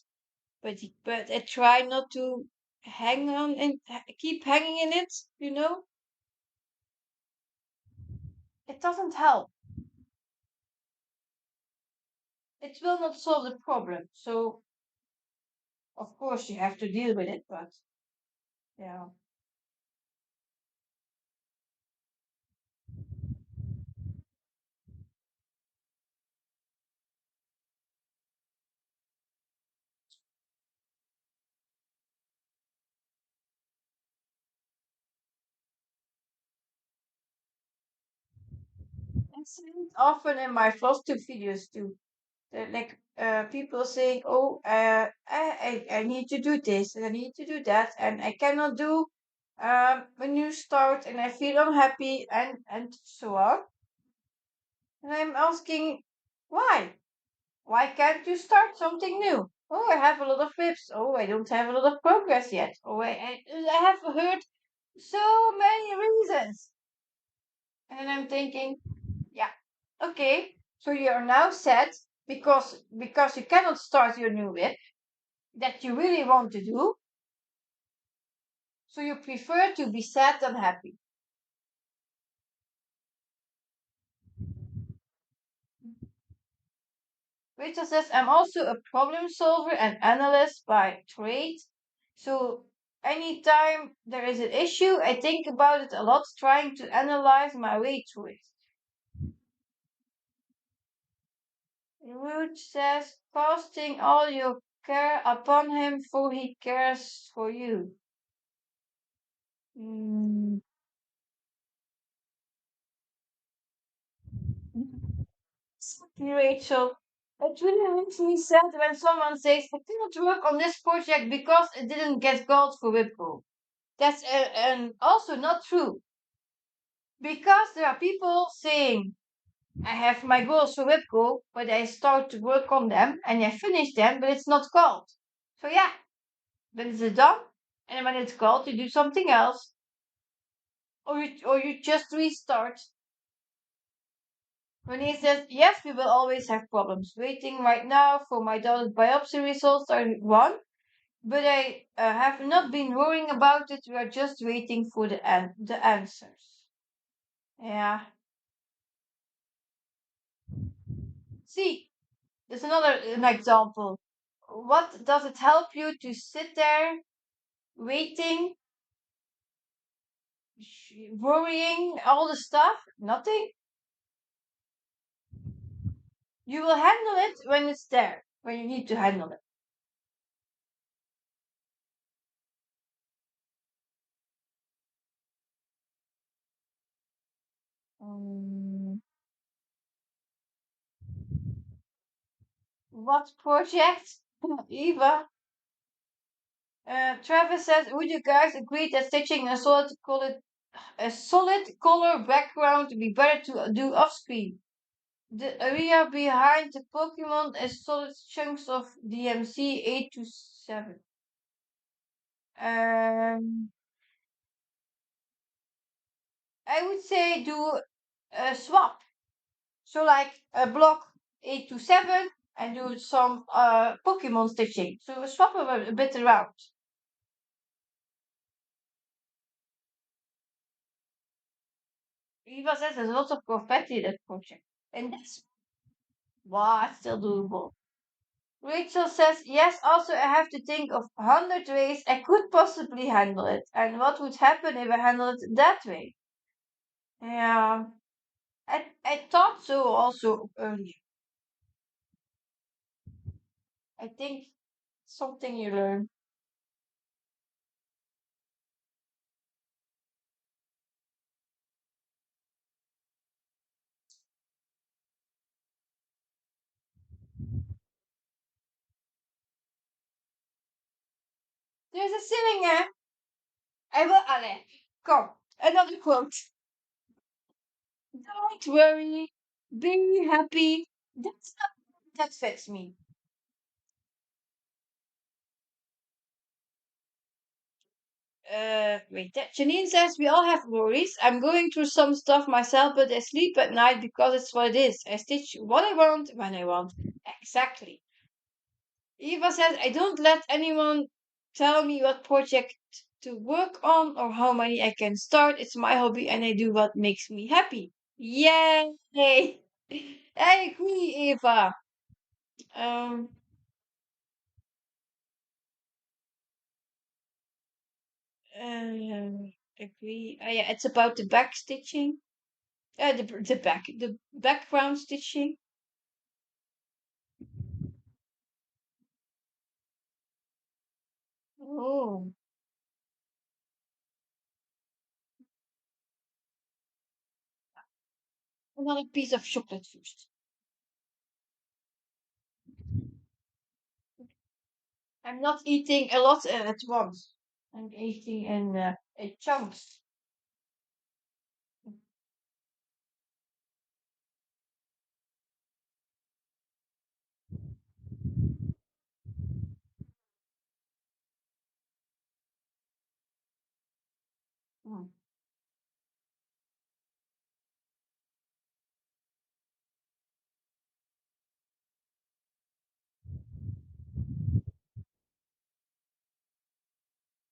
but I try not to hang on and keep hanging in it. You know, it doesn't help. It will not solve the problem. So of course you have to deal with it, but yeah. I see it often in my first two videos too. Like people saying, "Oh, I need to do this and I need to do that, and I cannot do a new start, and I feel unhappy, and so on." And I'm asking, why? Why can't you start something new? Oh, I have a lot of whips. Oh, I don't have a lot of progress yet. Oh, I have heard so many reasons. And then I'm thinking, yeah, okay. So you are now sad because you cannot start your new whip that you really want to do. So you prefer to be sad than happy. Rachel says, I'm also a problem solver and analyst by trade. So anytime there is an issue, I think about it a lot, trying to analyze my way through it. Ruth says, casting all your care upon him, for he cares for you. Mm. Exactly, Rachel. It really makes me sad when someone says, I cannot work on this project because it didn't get called for Wipro. That's and also not true. Because there are people saying, I have my goals for Wipro, but I start to work on them and I finish them, but it's not called. So yeah, then it's done. And when it's called, you do something else, or you just restart. Renee says, yes, we will always have problems. Waiting right now for my daughter's biopsy results are one, but I have not been worrying about it. We are just waiting for the answers. Yeah. See, there's another an example. What does it help you to sit there waiting, worrying, all the stuff? Nothing. You will handle it when it's there, when you need to handle it. Um, what project? Eva. Travis says, would you guys agree that stitching a solid color background would be better to do off screen? The area behind the Pokemon is solid chunks of DMC 827. Um, I would say do a swap. So like a block 827 and do some Pokemon stitching. So swap them a bit around. Eva says there's lots of confetti in that project. And that's wow, it's still doable. Rachel says, yes, also I have to think of 100 ways I could possibly handle it. And what would happen if I handle it that way? Yeah, I thought so also earlier. I think something you learn. There's a singer. I will, allez, come, another quote. Don't worry, be happy. That's not, that fits me. Wait, Janine says we all have worries. I'm going through some stuff myself, but I sleep at night because it's what it is. I stitch what I want when I want. Exactly. Eva says I don't let anyone tell me what project to work on or how many I can start. It's my hobby and I do what makes me happy. Yay! I agree, Eva. Um, agree. Yeah, it's about the back stitching. The background stitching. Oh, another piece of chocolate first. I'm not eating a lot at once. I'm eating in chunks. Mm.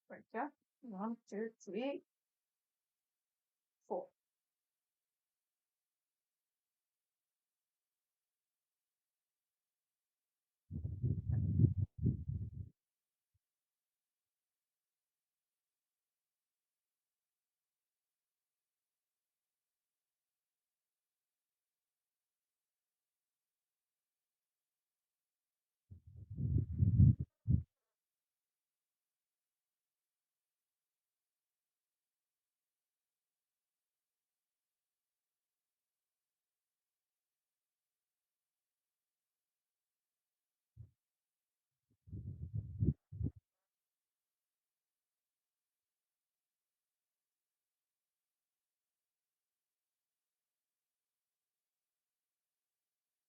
Right, yeah. One, two, three, four.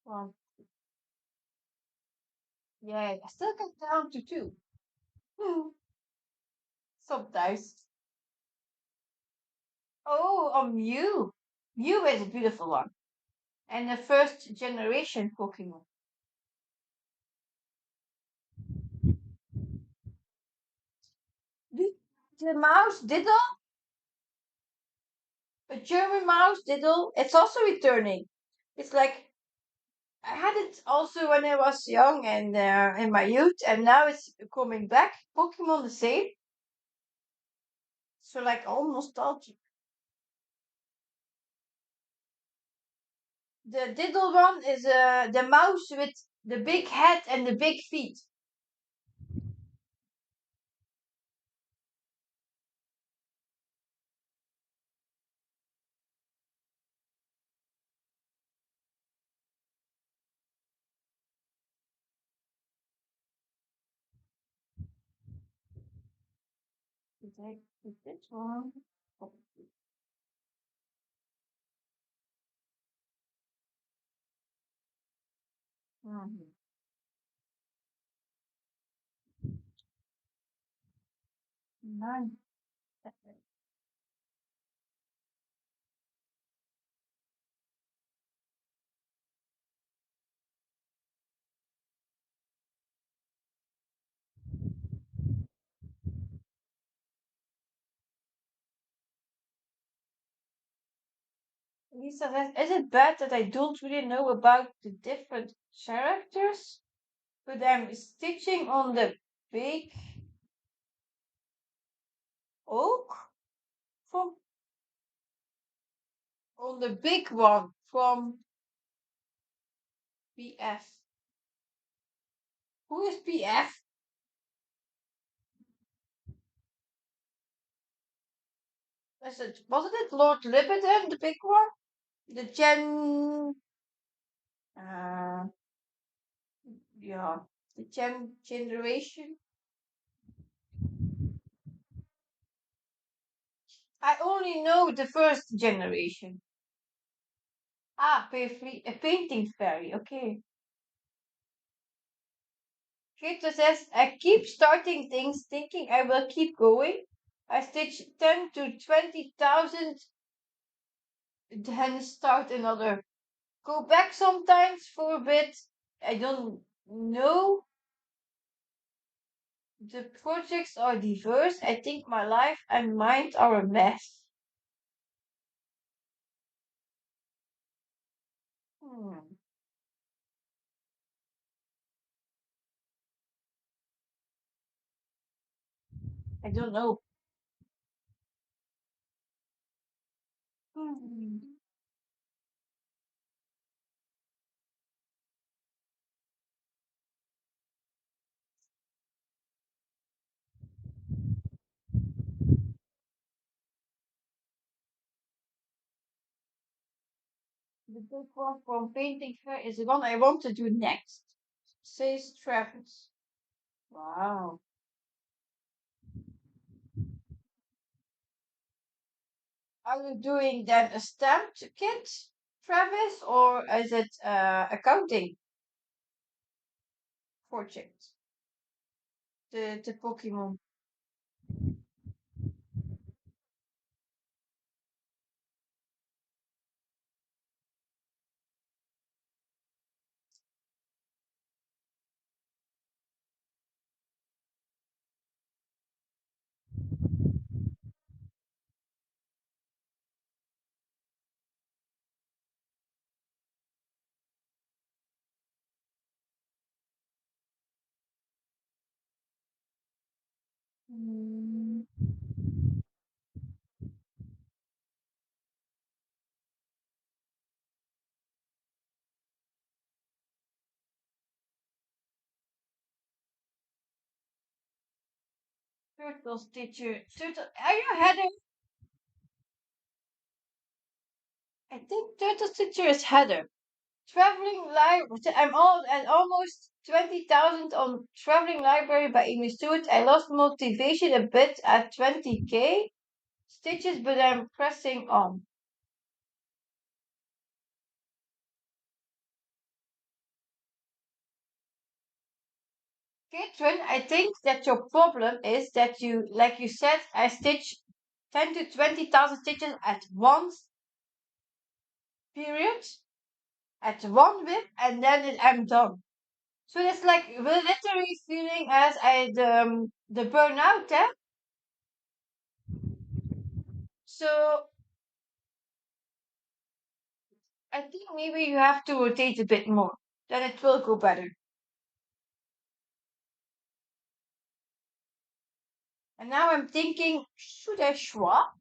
One. Yeah, I still get down to two. Sometimes. Oh, a Mew. Mew is a beautiful one. And the first generation Pokemon. The, the mouse Diddle, a German mouse Diddle, it's also returning. It's like I had it also when I was young and in my youth, and now it's coming back. Pokemon the same, so like all nostalgic. The Diddle one is the mouse with the big head and the big feet. Okay, this one. Mhm. None. Lisa says, is it bad that I don't really know about the different characters? But I'm stitching on the big oak from on the big one from BF. Who is BF? Wasn't it Lord Libiton, the big one? The uh, yeah, the generation. I only know the first generation. Ah, a painting fairy. Okay. Victor says, I keep starting things thinking I will keep going. I stitch 10 to 20,000, then start another. Go back sometimes for a bit. I don't know. The projects are diverse. I think my life and mind are a mess. Hmm. I don't know. Hmm. The big one from painting fair is the one I want to do next, says Travis. Wow. Are you doing then a stamped kit, Travis, or is it accounting project? The Pokemon. Mm, Turtle Stitcher. Turtle. Are you Heather? I think Turtle Stitcher is Heather. Traveling library. I'm all at almost 20,000 on Traveling Library by Amy Stewart. I lost motivation a bit at 20k stitches, but I'm pressing on. Catherine, I think that your problem is that you, like you said, I stitch 10 to 20,000 stitches at once period, at one whip, and then I'm done. So it's like literally feeling as the burnout, eh? So I think maybe you have to rotate a bit more. Then it will go better. And now I'm thinking, should I swap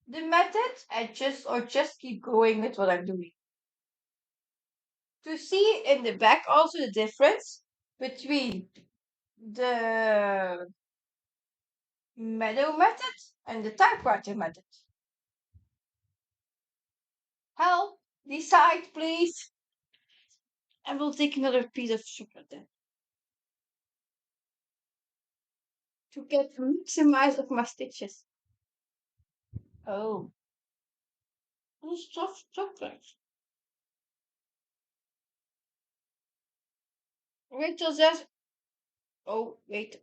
the method? Just keep going with what I'm doing. To see in the back also the difference between the meadow method and the typewriter method. Help! Decide, please. I will take another piece of chocolate then to get maximize of my stitches. Oh, soft chocolate. Rachel says, oh, wait.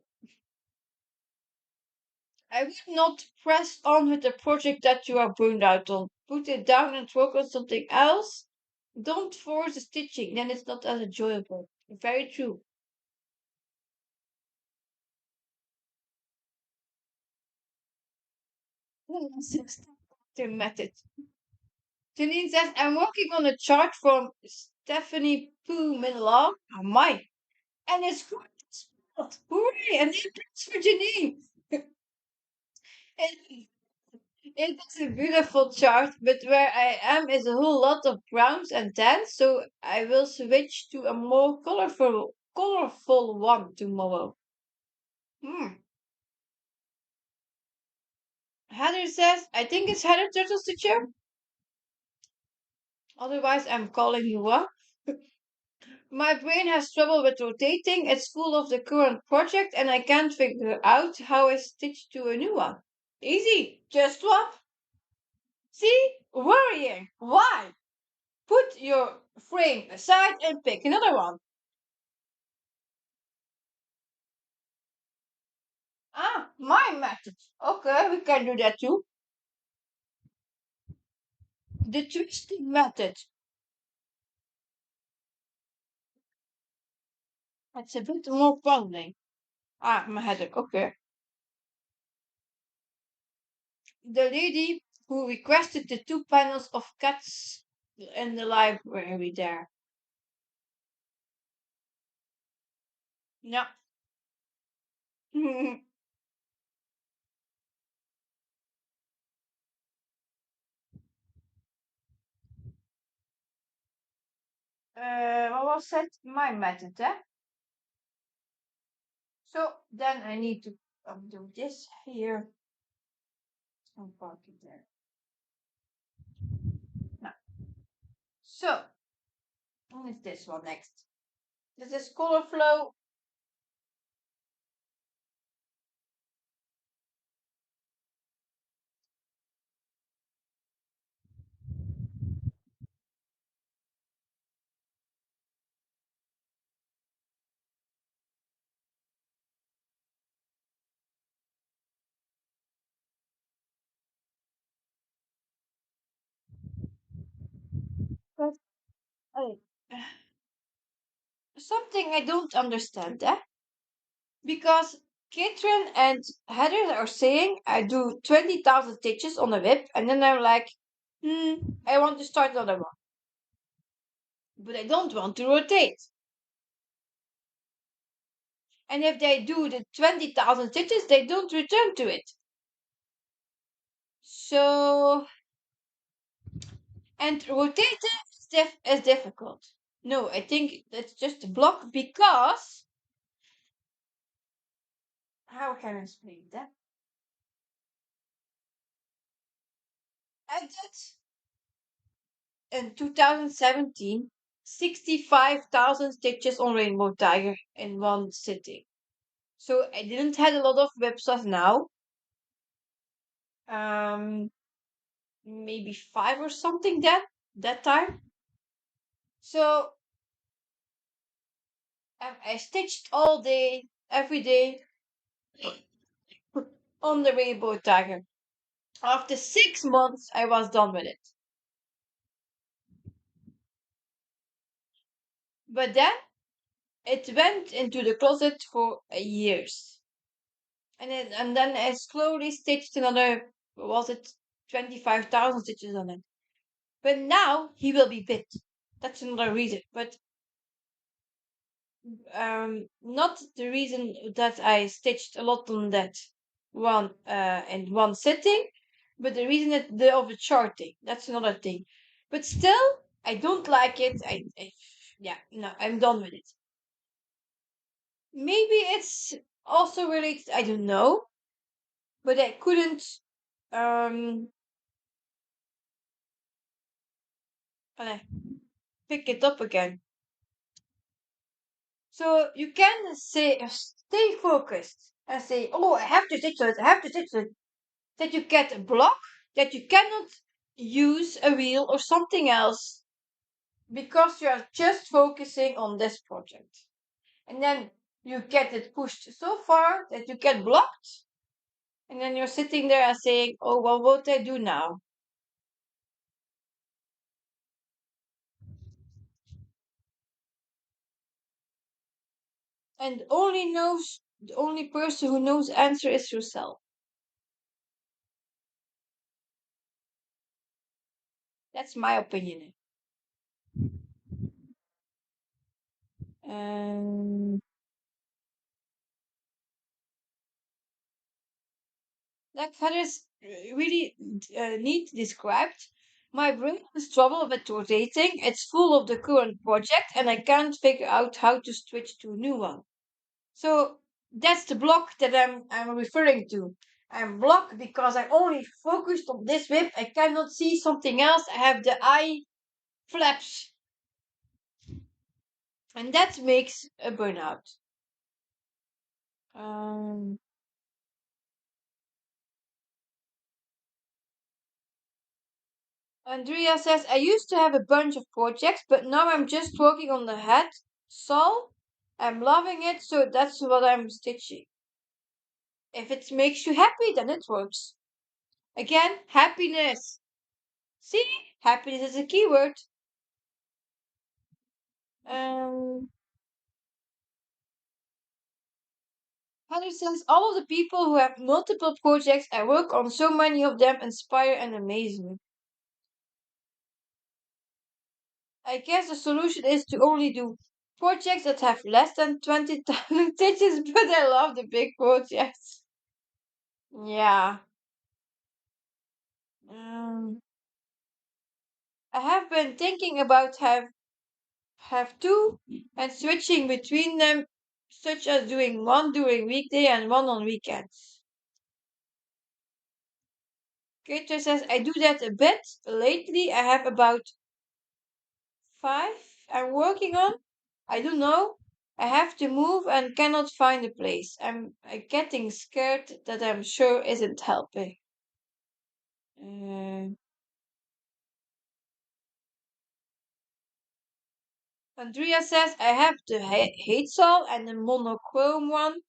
I would not press on with the project that you are burned out on. Put it down and work on something else. Don't force the stitching, then it's not as enjoyable. Very true. The method. Janine says, I'm working on a chart from Stephanie Poo Minlaw. Oh my. And it's good. Hooray! And it's for Janine. It, it is a beautiful chart, but where I am is a whole lot of browns and tans, so I will switch to a more colorful one tomorrow. Hmm. Heather says, I think it's Heather Turtle Stitcher. Otherwise, I'm calling you up. My brain has trouble with rotating. It's full of the current project, and I can't figure out how I stitch to a new one. Easy, just swap. See? Worrying. Why? Put your frame aside and pick another one. Ah, my method. Okay, we can do that too. The twisting method. It's a bit more puzzling. Ah, my header. Okay. The lady who requested the two panels of cats in the library there. Yeah. What was that? My method, eh? So then I need to do this here and park it there. Now, so what is this one next? This is color flow. But uh, something I don't understand, eh? Because Catherine and Heather are saying I do 20,000 stitches on a whip, and then I'm like, I want to start another one. But I don't want to rotate. And if they do the 20,000 stitches, they don't return to it. So, and rotating is difficult. No, I think that's just a block because, how can I explain that? I did in 2017 65,000 stitches on Rainbow Tiger in one sitting. So I didn't had a lot of whips as now. Um, maybe five or something that time. So I stitched all day, every day on the Rainbow Tiger. After 6 months, I was done with it. But then it went into the closet for years. And then I slowly stitched another, was it 25,000 stitches on it. But now he will be bit. That's another reason. But not the reason that I stitched a lot on that one in one sitting, but the reason that the of the charting. That's another thing. But still, I don't like it. Yeah, no, I'm done with it. Maybe it's also related. I don't know, but I couldn't um uh, pick it up again. So you can say stay focused and say, "Oh, I have to stitch it. I have to stitch it." That you get a block that you cannot use a wheel or something else because you are just focusing on this project. And then you get it pushed so far that you get blocked. And then you're sitting there and saying, oh, well, what do I do now? And the only person who knows the answer is yourself. That's my opinion. Um, like Heather's really neat described, my brain has trouble with rotating. It's full of the current project, and I can't figure out how to switch to a new one. So that's the block that I'm referring to. I'm blocked because I'm only focused on this whip. I cannot see something else. I have the eye flaps, and that makes a burnout. Um, Andrea says, I used to have a bunch of projects, but now I'm just working on the head. So I'm loving it, so that's what I'm stitching. If it makes you happy, then it works. Again, happiness. See? Happiness is a keyword. Um, Heather says, all of the people who have multiple projects and work on so many of them inspire and amaze me. I guess the solution is to only do projects that have less than 20,000 digits, but I love the big projects. Yeah. Um, I have been thinking about have two and switching between them, such as doing one during weekday and one on weekends. Kater says I do that a bit. Lately, I have about five I'm working on. I don't know. I have to move and cannot find a place. I'm getting scared that I'm sure isn't helping. Uh, Andrea says I have the hate saw and the monochrome one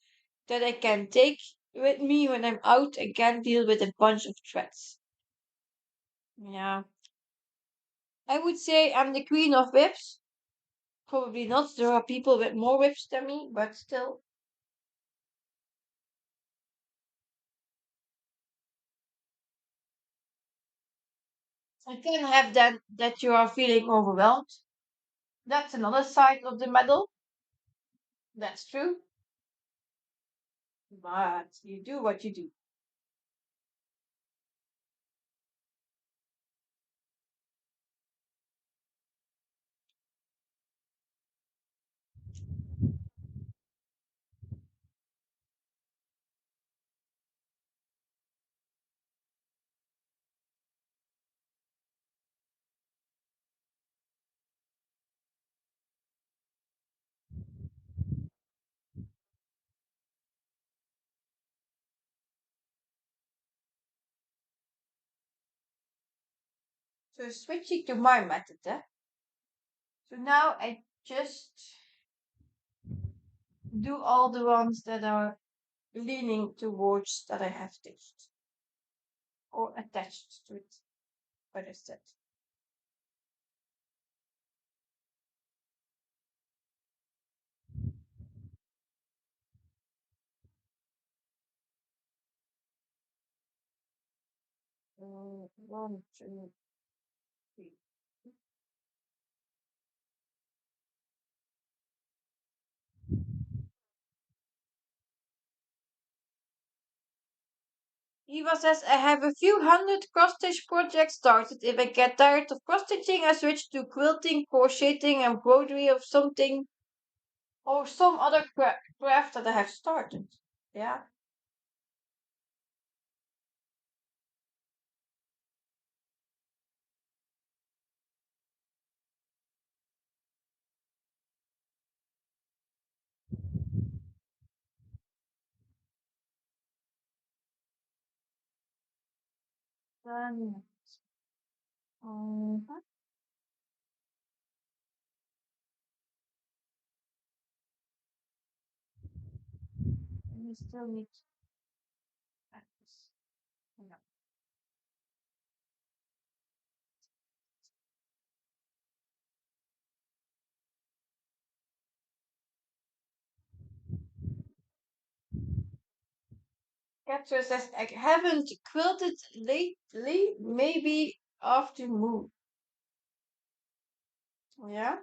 that I can take with me when I'm out and can't deal with a bunch of threads. Yeah. I would say I'm the queen of whips. Probably not. There are people with more whips than me, but still. I can have that you are feeling overwhelmed. That's another side of the medal. That's true. But you do what you do. So switching to my method, eh? So now I just do all the ones that are leaning towards that I have stitched or attached to it. What is that? One, two, three. Eva says, I have a few hundred cross stitch projects started. If I get tired of cross stitching, I switch to quilting, crocheting, embroidery of something or some other craft that I have started. Yeah. Then, mhm. We still need practice. Yeah. Catcher says, I haven't quilted lately, maybe after move. Yeah?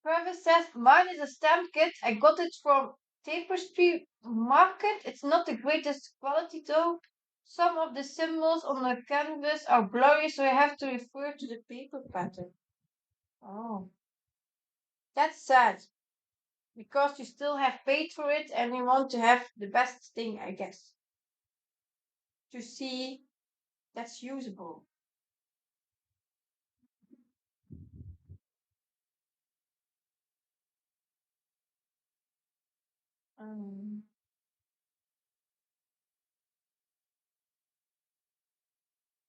Travis says, mine is a stamp kit. I got it from Tapestry Market. It's not the greatest quality though. Some of the symbols on the canvas are blurry, so I have to refer to the paper pattern. Oh, that's sad because you still have paid for it and you want to have the best thing, I guess, to see that's usable. Um,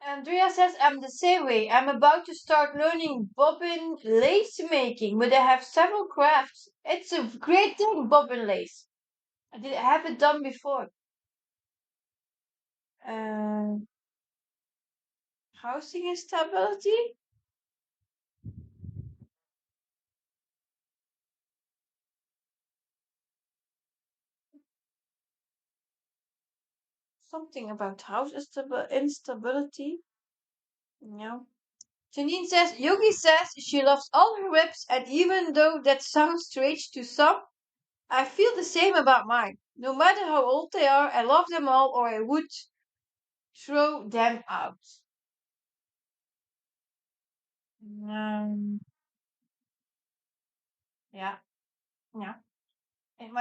Andrea says, I'm the same way. I'm about to start learning bobbin lace making, but I have several crafts. It's a great thing, bobbin lace. I did have it done before. Uh, Housing instability? Something about instability? No. Janine says, Yogi says she loves all her whips, and even though that sounds strange to some, I feel the same about mine. No matter how old they are, I love them all, or I would throw them out. Um, yeah, yeah. And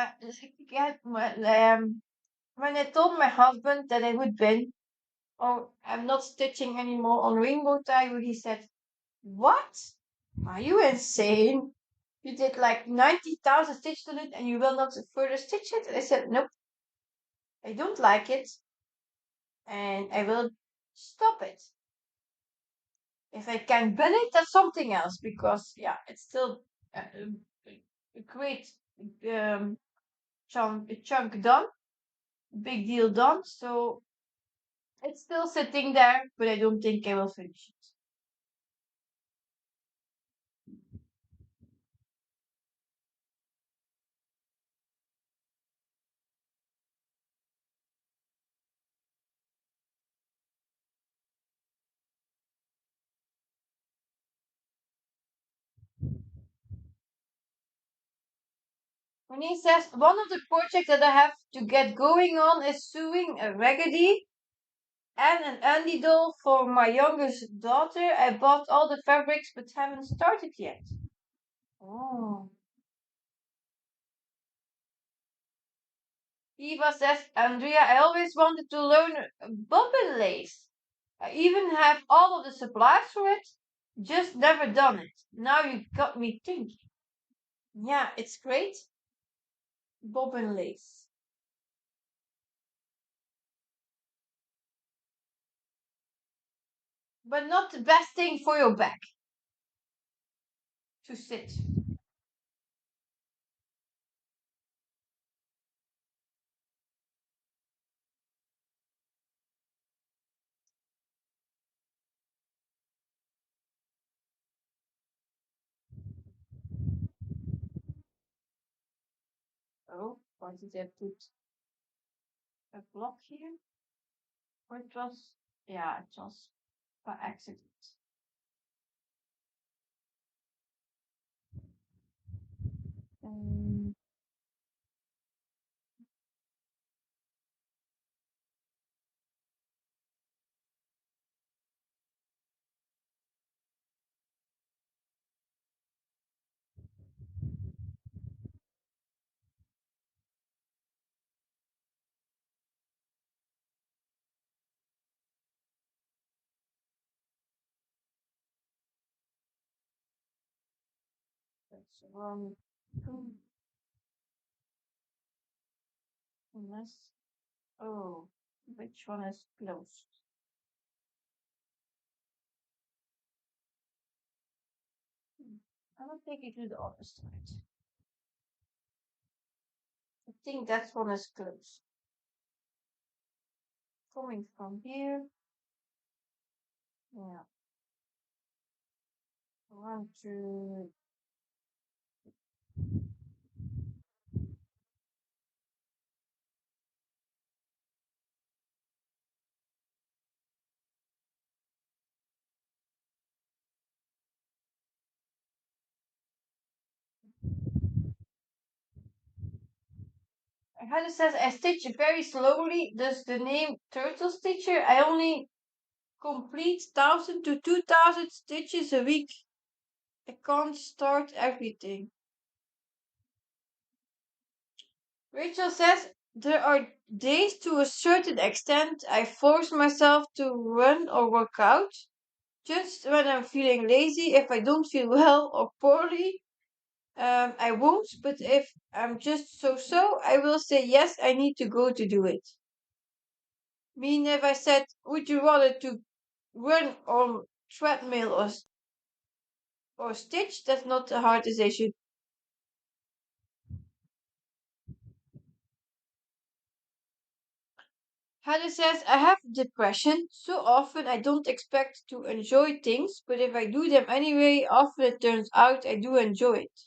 when I told my husband that I would win, oh, I'm not stitching anymore on Rainbow Tiger, he said, what? Are you insane? You did like 90,000 stitches on it and you will not further stitch it? I said, nope, I don't like it and I will stop it. If I can bend it, that's something else because, yeah, it's still a great um, chunk done, big deal done. So it's still sitting there, but I don't think I will finish it. When he says one of the projects that I have to get going on is sewing a raggedy and an Andy doll for my youngest daughter. I bought all the fabrics but haven't started yet. Oh. Eva says, Andrea, I always wanted to learn bobbin lace. I even have all of the supplies for it, just never done it. Now you got me thinking. Yeah, it's great. Bobbin lace. But not the best thing for your back to sit. Oh, why did I put a block here? Or it was, yeah, it was by accident. Um, that's one. Hmm, unless, oh, which one is closed? Hmm, I don't think it do the other side. I think that one is closed. Coming from here. Yeah. One, two. How it says I stitch very slowly. Does the name Turtle Stitcher? I only complete 1,000 to 2,000 stitches a week. I can't start everything. Rachel says there are days to a certain extent I force myself to run or work out. Just when I'm feeling lazy, if I don't feel well or poorly, I won't. But if I'm just so, I will say yes, I need to go to do it. Mean if I said, would you rather to run on treadmill or stitch? That's not the hard decision. Hannah says, I have depression. So often I don't expect to enjoy things, but if I do them anyway, often it turns out I do enjoy it.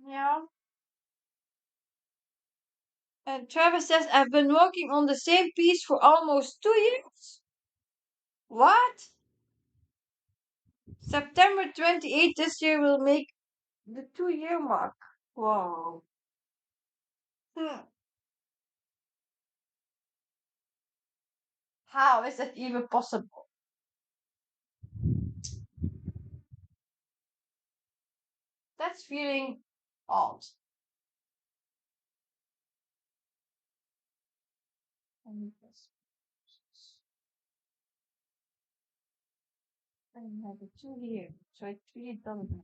Yeah. And Travis says, I've been working on the same piece for almost 2 years. What? September 28th this year will make the 2 year mark. Wow. Hmm. How is that even possible? That's feeling odd. And this- I have a 2 year, so it really doesn't.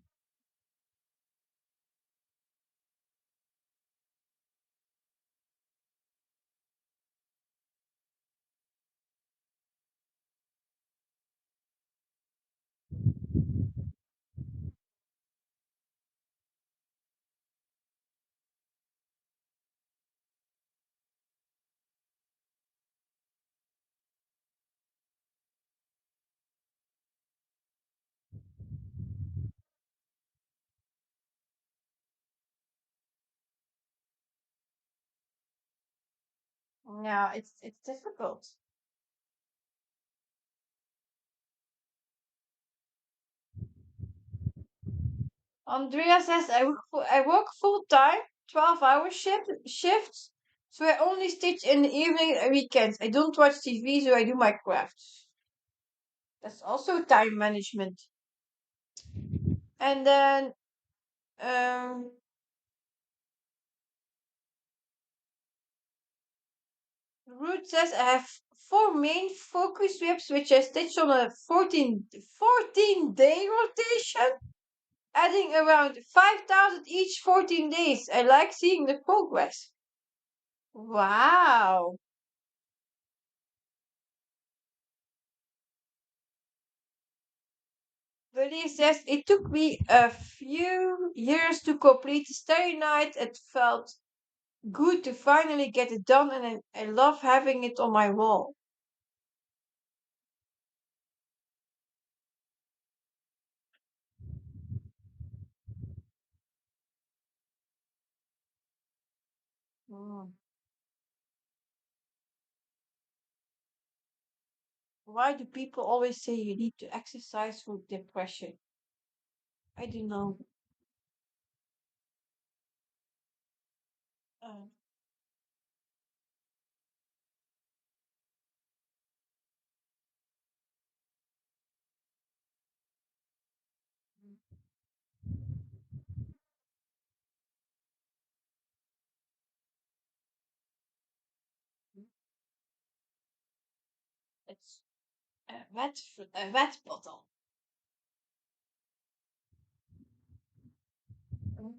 Yeah, it's difficult. Andrea says I work full time, 12-hour shifts, so I only stitch in the evening and weekends. I don't watch TV, so I do my crafts. That's also time management. And then um, Ruth says I have four main focus whips which I stitch on a 14-day rotation, adding around 5,000 each 14 days. I like seeing the progress. Wow. Willie says it took me a few years to complete the Starry Night. It felt good to finally get it done, and I love having it on my wall. Mm. Why do people always say you need to exercise for depression? I don't know. Uh, it's a wet bottle. Mm.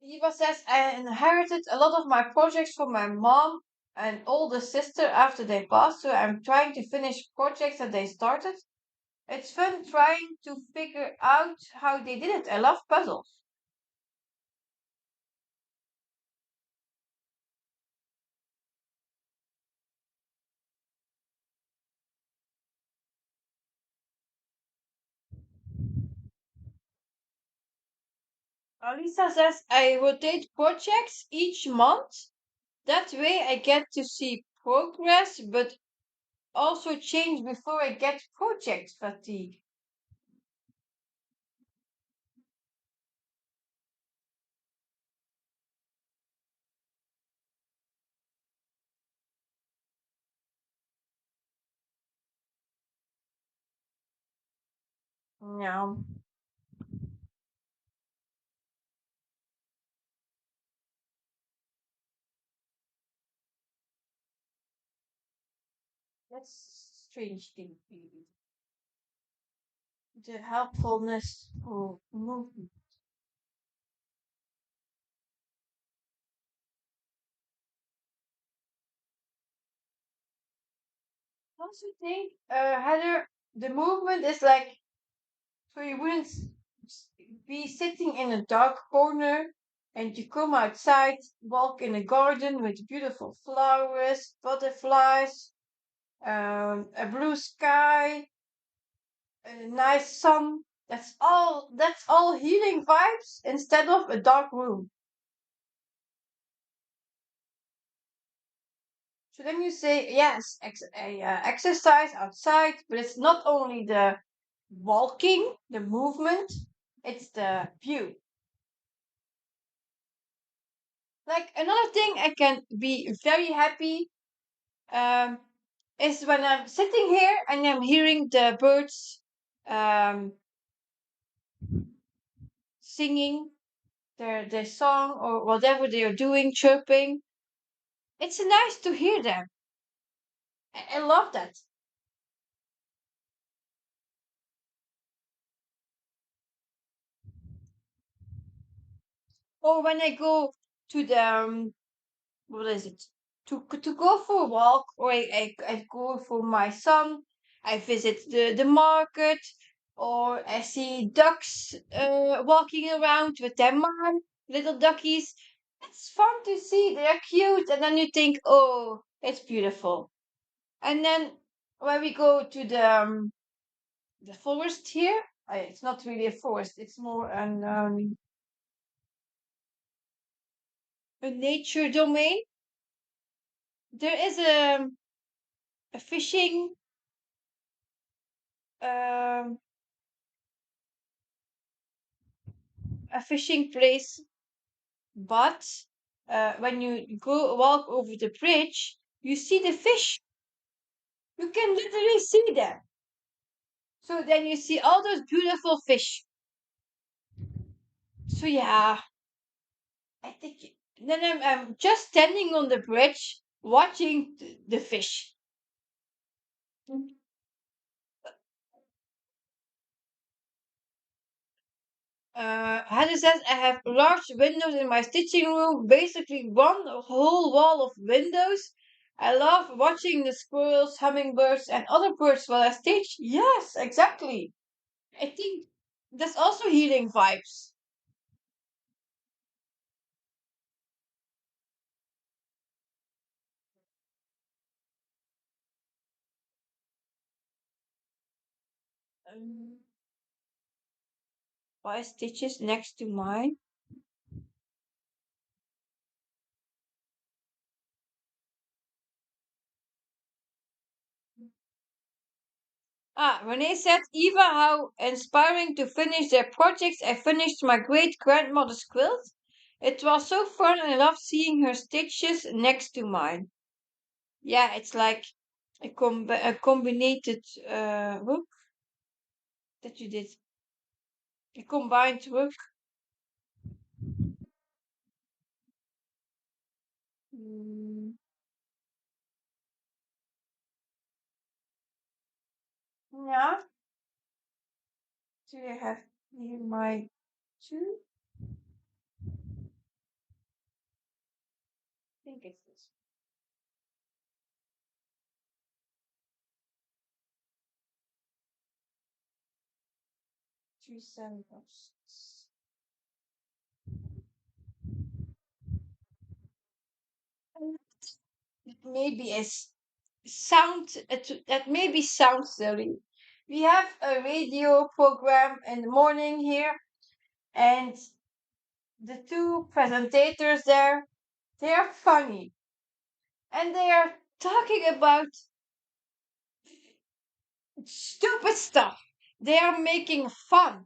Eva says I inherited a lot of my projects from my mom and older sister after they passed, so I'm trying to finish projects that they started. It's fun trying to figure out how they did it. I love puzzles. Lisa says I rotate projects each month. That way I get to see progress, but also change before I get project fatigue. Yeah, that's strange thing. Really. The helpfulness of movement. I also think, Heather, the movement is like so you wouldn't be sitting in a dark corner and you come outside, walk in a garden with beautiful flowers, butterflies, a blue sky, a nice sun. That's all healing vibes instead of a dark room. So then you say, yes, exercise outside, but it's not only the walking, the movement, it's the view. Like another thing I can be very happy um, is when I'm sitting here and I'm hearing the birds um, singing their song or whatever they are doing, chirping. It's nice to hear them. I love that. Or when I go to the what is it? To go for a walk, or I go for my son. I visit the market, or I see ducks walking around with their mom, little duckies. It's fun to see. They're cute, and then you think, oh, it's beautiful. And then when we go to the forest here, it's not really a forest. It's more a nature domain. There is a fishing um, a fishing place, but when you go walk over the bridge, you see the fish. You can literally see them. So then you see all those beautiful fish. So yeah, I think then I'm just standing on the bridge watching the fish. Hannah says I have large windows in my stitching room, basically one whole wall of windows. I love watching the squirrels, hummingbirds, and other birds while I stitch. Yes, exactly. I think that's also healing vibes. Um, why stitches next to mine? Renee said, Eva, how inspiring to finish their projects. I finished my great grandmother's quilt. It was so fun and I loved seeing her stitches next to mine. Yeah, it's like a combined work that you did. A combined work. Mm, yeah. Do I have here my two? I think it's this. Two symbols. It maybe is that maybe sounds silly. We have a radio program in the morning here, and the two presentators there, they are funny, and they are talking about stupid stuff. They are making fun,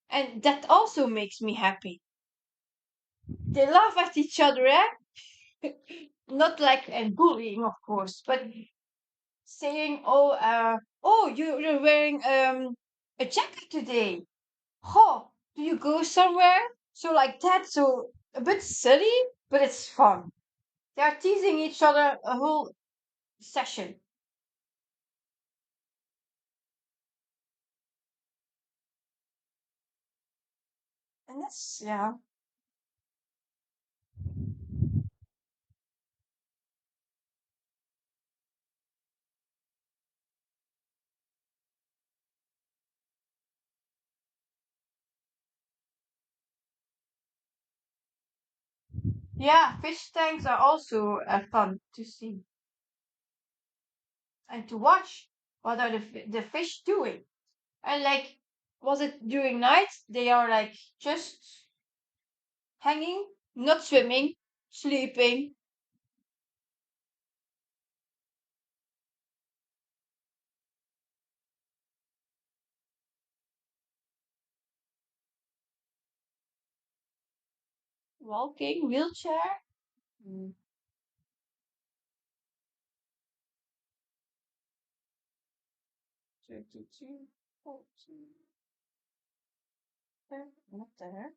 and that also makes me happy. They laugh at each other, eh? Not like and bullying, of course, but saying, "Oh, you're wearing a jacket today. Oh, do you go somewhere?" So like that, so a bit silly, but it's fun. They are teasing each other a whole session, and that's yeah, yeah. Fish tanks are also fun to see and to watch. What are the fish doing? And like, was it during night? They are like just hanging, not swimming, sleeping. Walking, wheelchair. 32, 14, not there.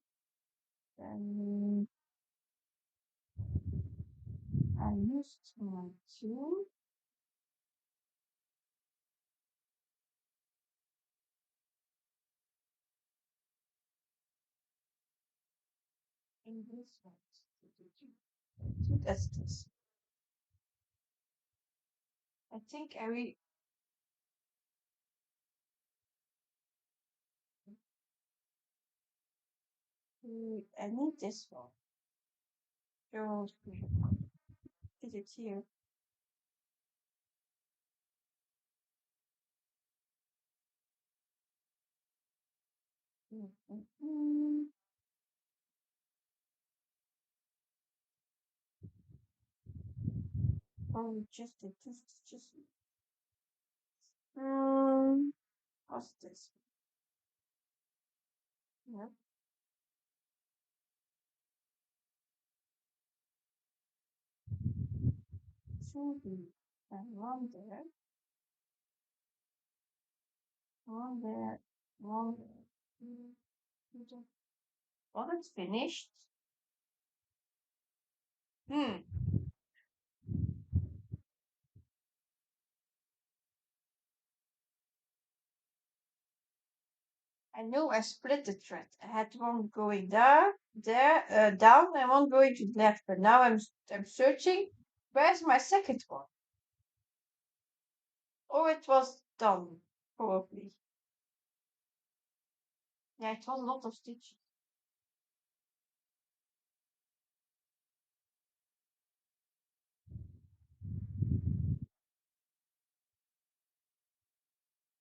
Then I used my two in this one. 32. That's this. I think I need this one. Oh, is it here? Mm, mm, mm. Oh, just. What's this? Yep, should be. And one there, one there, one there. Mm, mm. Oh, it's finished. Hmm. I know I split the thread. I had one going down, and one going to the left. But now I'm searching. Where's my second one? Oh, it was done, probably. Yeah, it was a lot of stitches.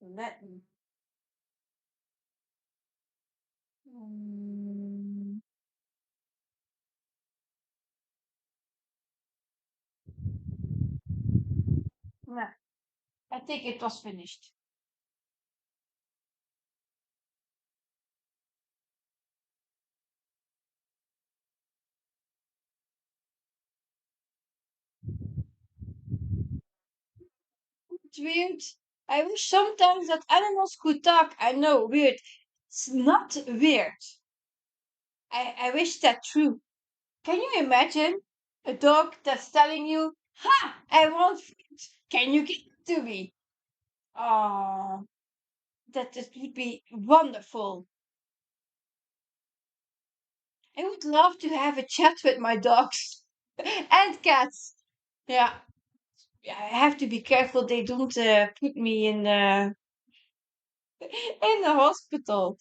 Let me. Mm, nah, I think it was finished. It's weird. I wish sometimes that animals could talk. I know, weird. It's not weird. I wish that true. Can you imagine a dog that's telling you, "Ha! I want food. Can you give it to me?" Oh, that would be wonderful. I would love to have a chat with my dogs and cats. Yeah, I have to be careful they don't put me in the hospital.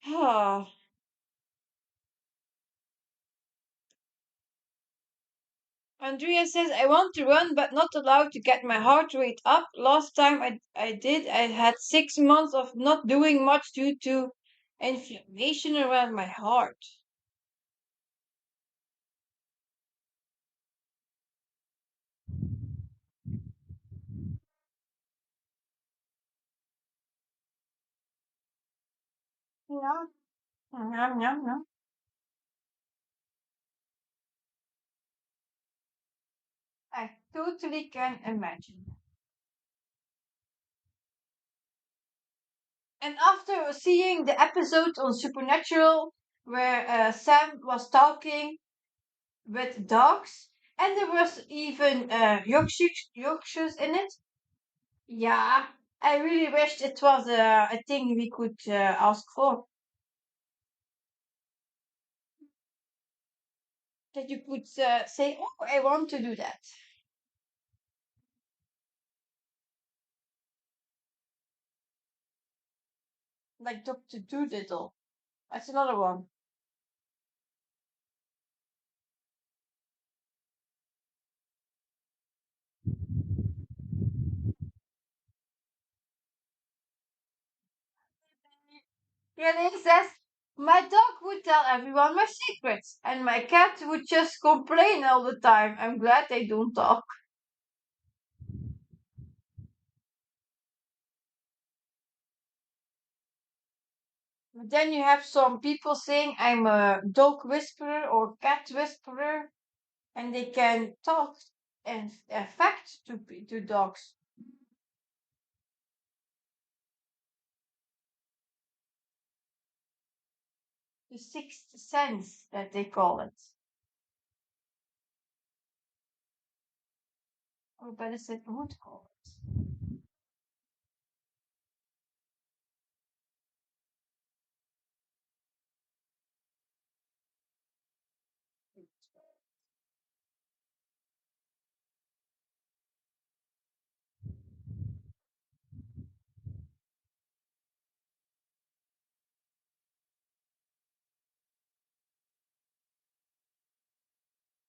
Oh. Andrea says, I want to run, but not allowed to get my heart rate up. Last time I did, I had 6 months of not doing much due to inflammation around my heart. Yeah. Yum, yum, yum. I totally can imagine. And after seeing the episode on Supernatural, where Sam was talking with dogs, and there was even Yorkshires in it. Yeah, I really wished it was a thing we could ask for. That you could say, "Oh, I want to do that," like Doctor Doolittle. That's another one. Renee says, "My dog would tell everyone my secrets, and my cat would just complain all the time. I'm glad they don't talk." But then you have some people saying I'm a dog whisperer or cat whisperer, and they can talk and fact to dogs. The sixth sense that they call it. Or better said, would call it.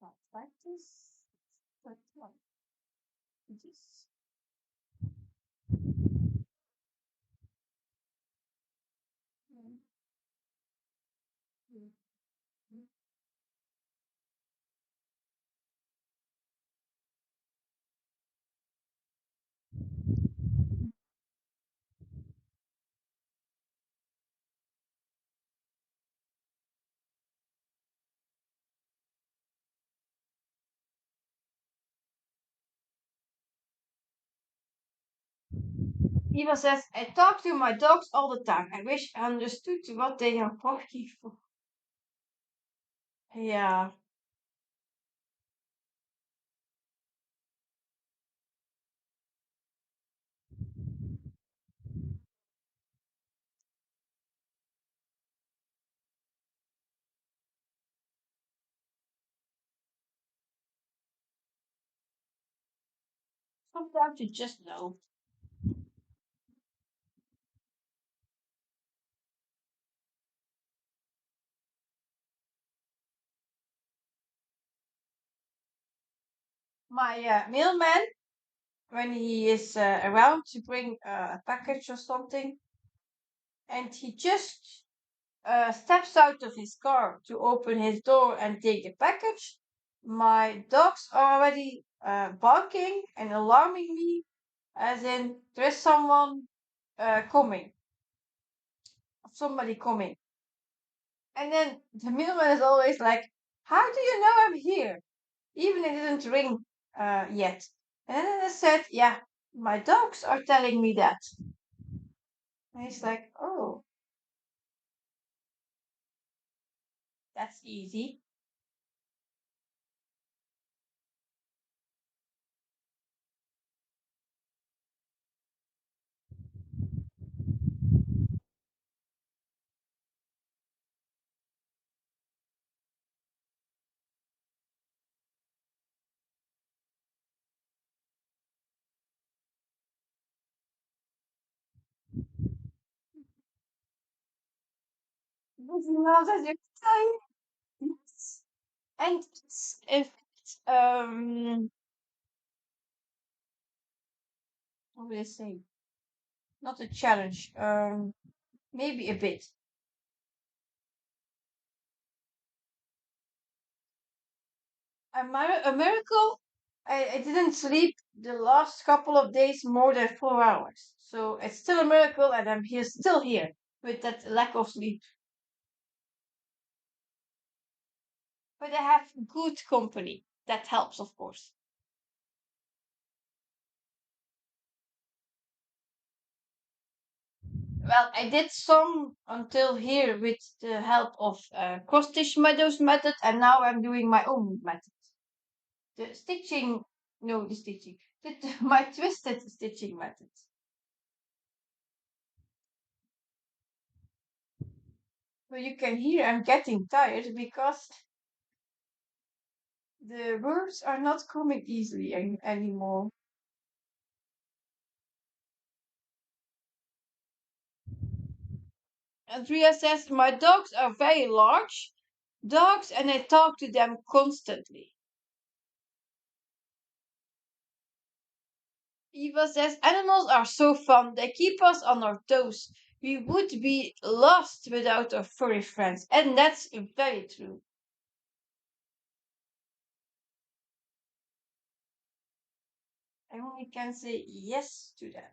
Not like this, but like this. Mm, mm, mm. Eva says, I talk to my dogs all the time. I wish I understood what they are barking for. Yeah, sometimes you just know. My mailman, when he is around to bring a package or something, and he just steps out of his car to open his door and take the package, my dogs are already barking and alarming me, as in there's someone coming, somebody coming. And then the mailman is always like, "How do you know I'm here?" Even it didn't ring yet. And then I said, "Yeah." My dogs are telling me that. And he's like, oh, that's easy. But he knows that you're telling me. Yes. And if it's, what would I say? Not a challenge, maybe a bit. A miracle? I didn't sleep the last couple of days more than 4 hours. So it's still a miracle and I'm here, still here with that lack of sleep. But I have good company. That helps, of course. Well, I did some until here with the help of cross-stitch meadows method, and now I'm doing my own method. The stitching, no, the stitching, my twisted stitching method. But you can hear I'm getting tired because the words are not coming easily anymore. Andrea says, my dogs are very large dogs and I talk to them constantly. Eva says, animals are so fun. They keep us on our toes. We would be lost without our furry friends. And that's very true. I only can say yes to that.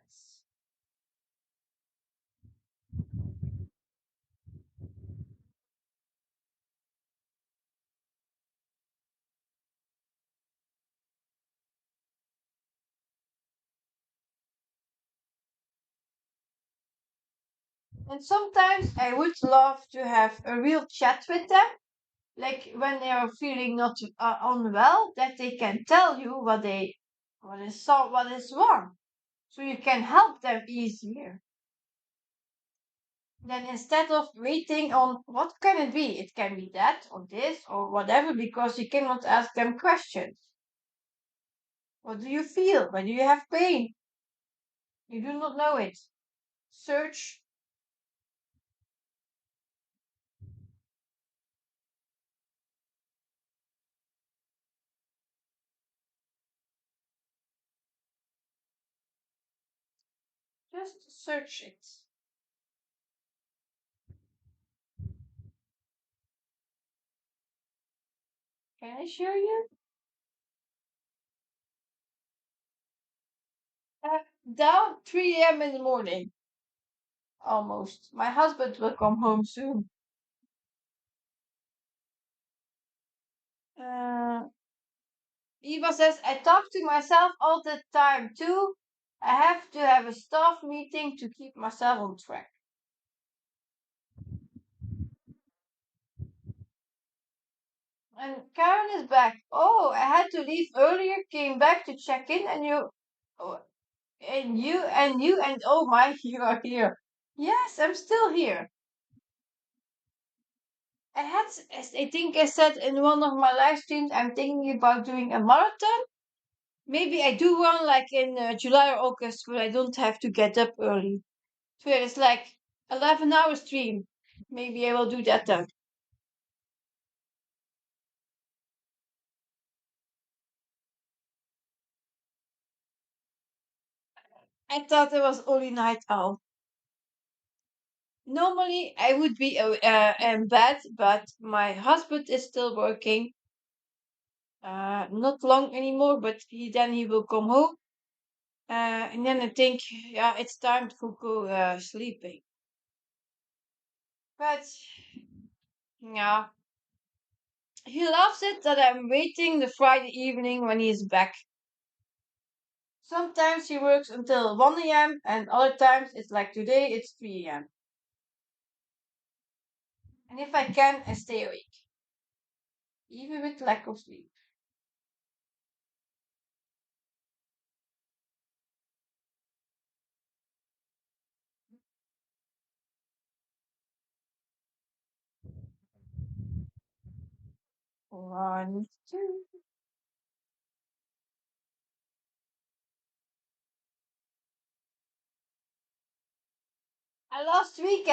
And sometimes I would love to have a real chat with them, like when they are feeling not unwell, that they can tell you what is wrong, so you can help them easier. Then instead of waiting on what can it be, it can be that or this or whatever, because you cannot ask them questions. What do you feel? When do you have pain? You do not know it. Search, just search it. Can I show you? Uh, Down 3 a.m. in the morning, almost. My husband will come home soon. Uh, Eva says, I talk to myself all the time too. I have to have a staff meeting to keep myself on track. And Karen is back. Oh, I had to leave earlier, came back to check in, and oh, and oh my, you are here. Yes, I'm still here. I think I said in one of my live streams, I'm thinking about doing a marathon. Maybe I do one like in July or August where I don't have to get up early. So it's like 11-hour stream. Maybe I will do that then. I thought it was only night owl. Normally, I would be in bed, but my husband is still working. Not long anymore, but he will come home. And then I think, yeah, it's time to go sleeping. But yeah, he loves it that I'm waiting the Friday evening when he is back. Sometimes he works until 1 a.m. and other times it's like today it's 3 a.m. And if I can, I stay awake, even with lack of sleep. One, two. And last week,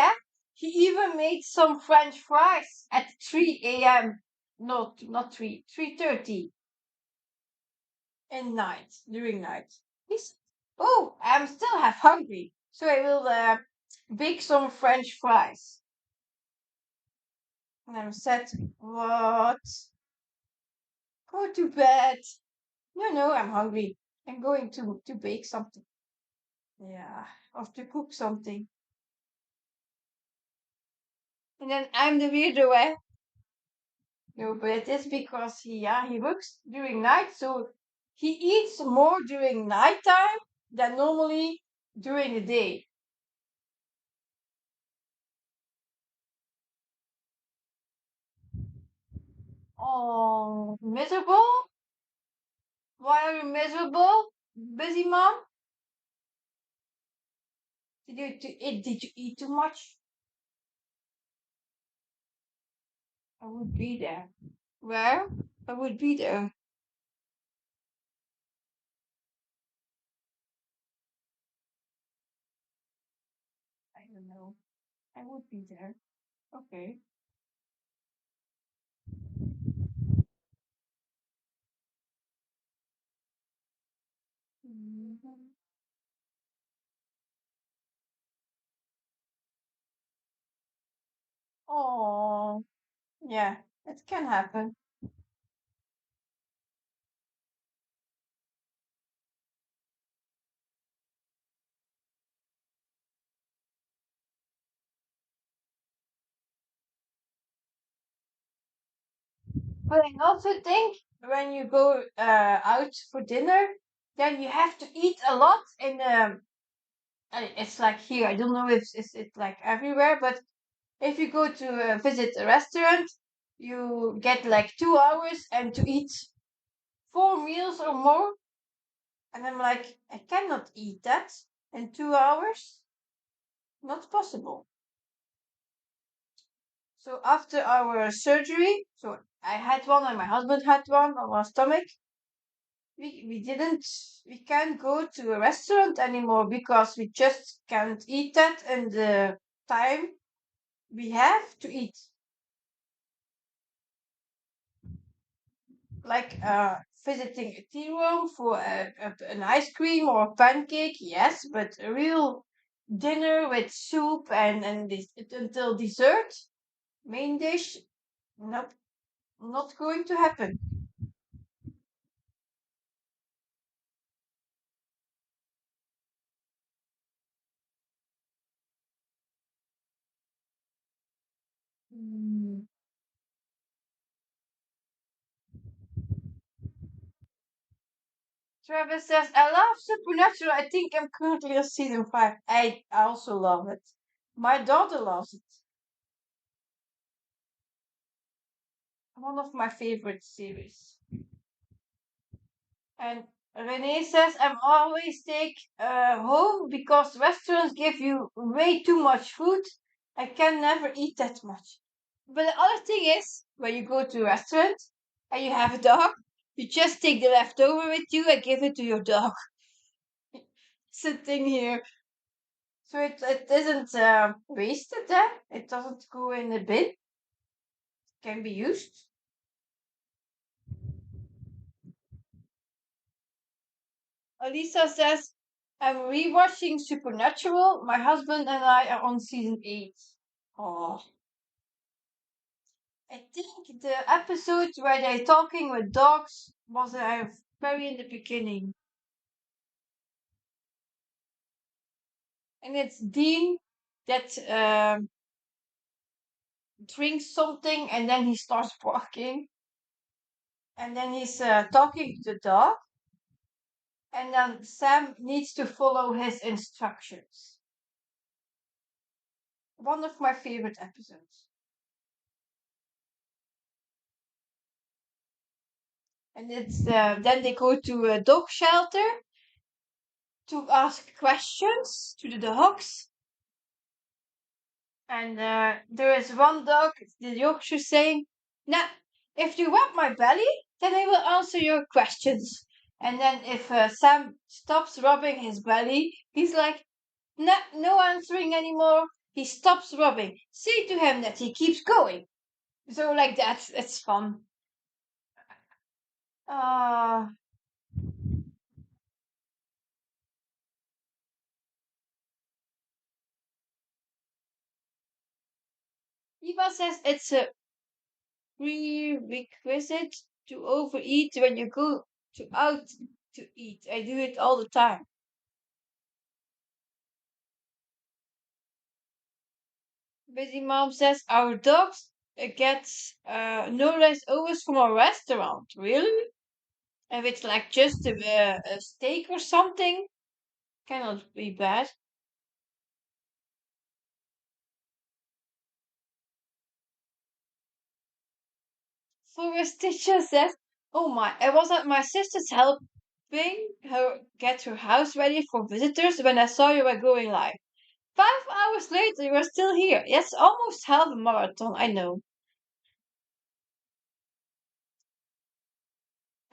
he even made some French fries at 3 a.m. Not 3, 3:30 in night, during night. He's, oh, I'm still half hungry, so I will bake some French fries. And I said, what? Go to bed. No, no, I'm hungry. I'm going to bake something. Yeah, or to cook something. And then I'm the weirdo, eh? No, but it is because he works during night, so he eats more during nighttime than normally during the day. Oh, miserable? Why are you miserable? Busy mom? Did you eat too much? I would be there. Where? I would be there. I don't know. I would be there. Okay. Mhm. Oh, yeah, it can happen. But I also think when you go out for dinner, then you have to eat a lot. And it's like here. I don't know if it's like everywhere, but if you go to visit a restaurant, you get like 2 hours and to eat 4 meals or more. And I'm like, I cannot eat that in 2 hours. Not possible. So after our surgery, so I had one and my husband had one on our stomach. We can't go to a restaurant anymore because we just can't eat that in the time we have to eat. Like visiting a tea room for an ice cream or a pancake, yes, but a real dinner with soup and until dessert, main dish, nope, not going to happen. Mm. Travis says, I love Supernatural. I think I'm currently on season 5. I also love it. My daughter loves it. One of my favorite series. And Renee says, I'm always take home because restaurants give you way too much food. I can never eat that much. But the other thing is, when you go to a restaurant and you have a dog, you just take the leftover with you and give it to your dog. Sitting here. So it isn't wasted then. It doesn't go in the bin. It can be used. Alisa says, I'm rewatching Supernatural. My husband and I are on season 8. Oh, I think the episode where they're talking with dogs was very in the beginning. And it's Dean that drinks something and then he starts barking. And then he's talking to the dog. And then Sam needs to follow his instructions. One of my favorite episodes. And it's then they go to a dog shelter to ask questions to the dogs. And there is one dog, the Yorkshire, saying, "Now, if you rub my belly, then I will answer your questions." And then if Sam stops rubbing his belly, he's like, "Nah, no answering anymore." He stops rubbing. Say to him that he keeps going. So like that, it's fun. Uh, Eva says it's a prerequisite to overeat when you go to out to eat. I do it all the time. Busy Mom says our dogs gets no leftovers from a restaurant. Really? If it's like just a steak or something, cannot be bad. Forest teacher says, "Oh my, I was at my sister's helping her get her house ready for visitors when I saw you were going live. 5 hours later, you are still here. Yes, almost half a marathon, I know."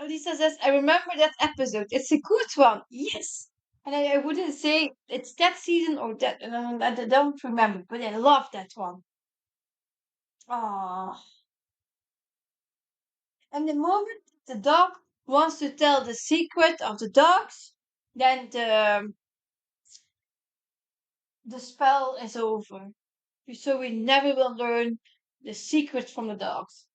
Lisa says, "I remember that episode. It's a good one. Yes." And I wouldn't say it's that season or that, I don't remember, but I love that one. Ah, and the moment the dog wants to tell the secret of the dogs, then the spell is over. So we never will learn the secret from the dogs.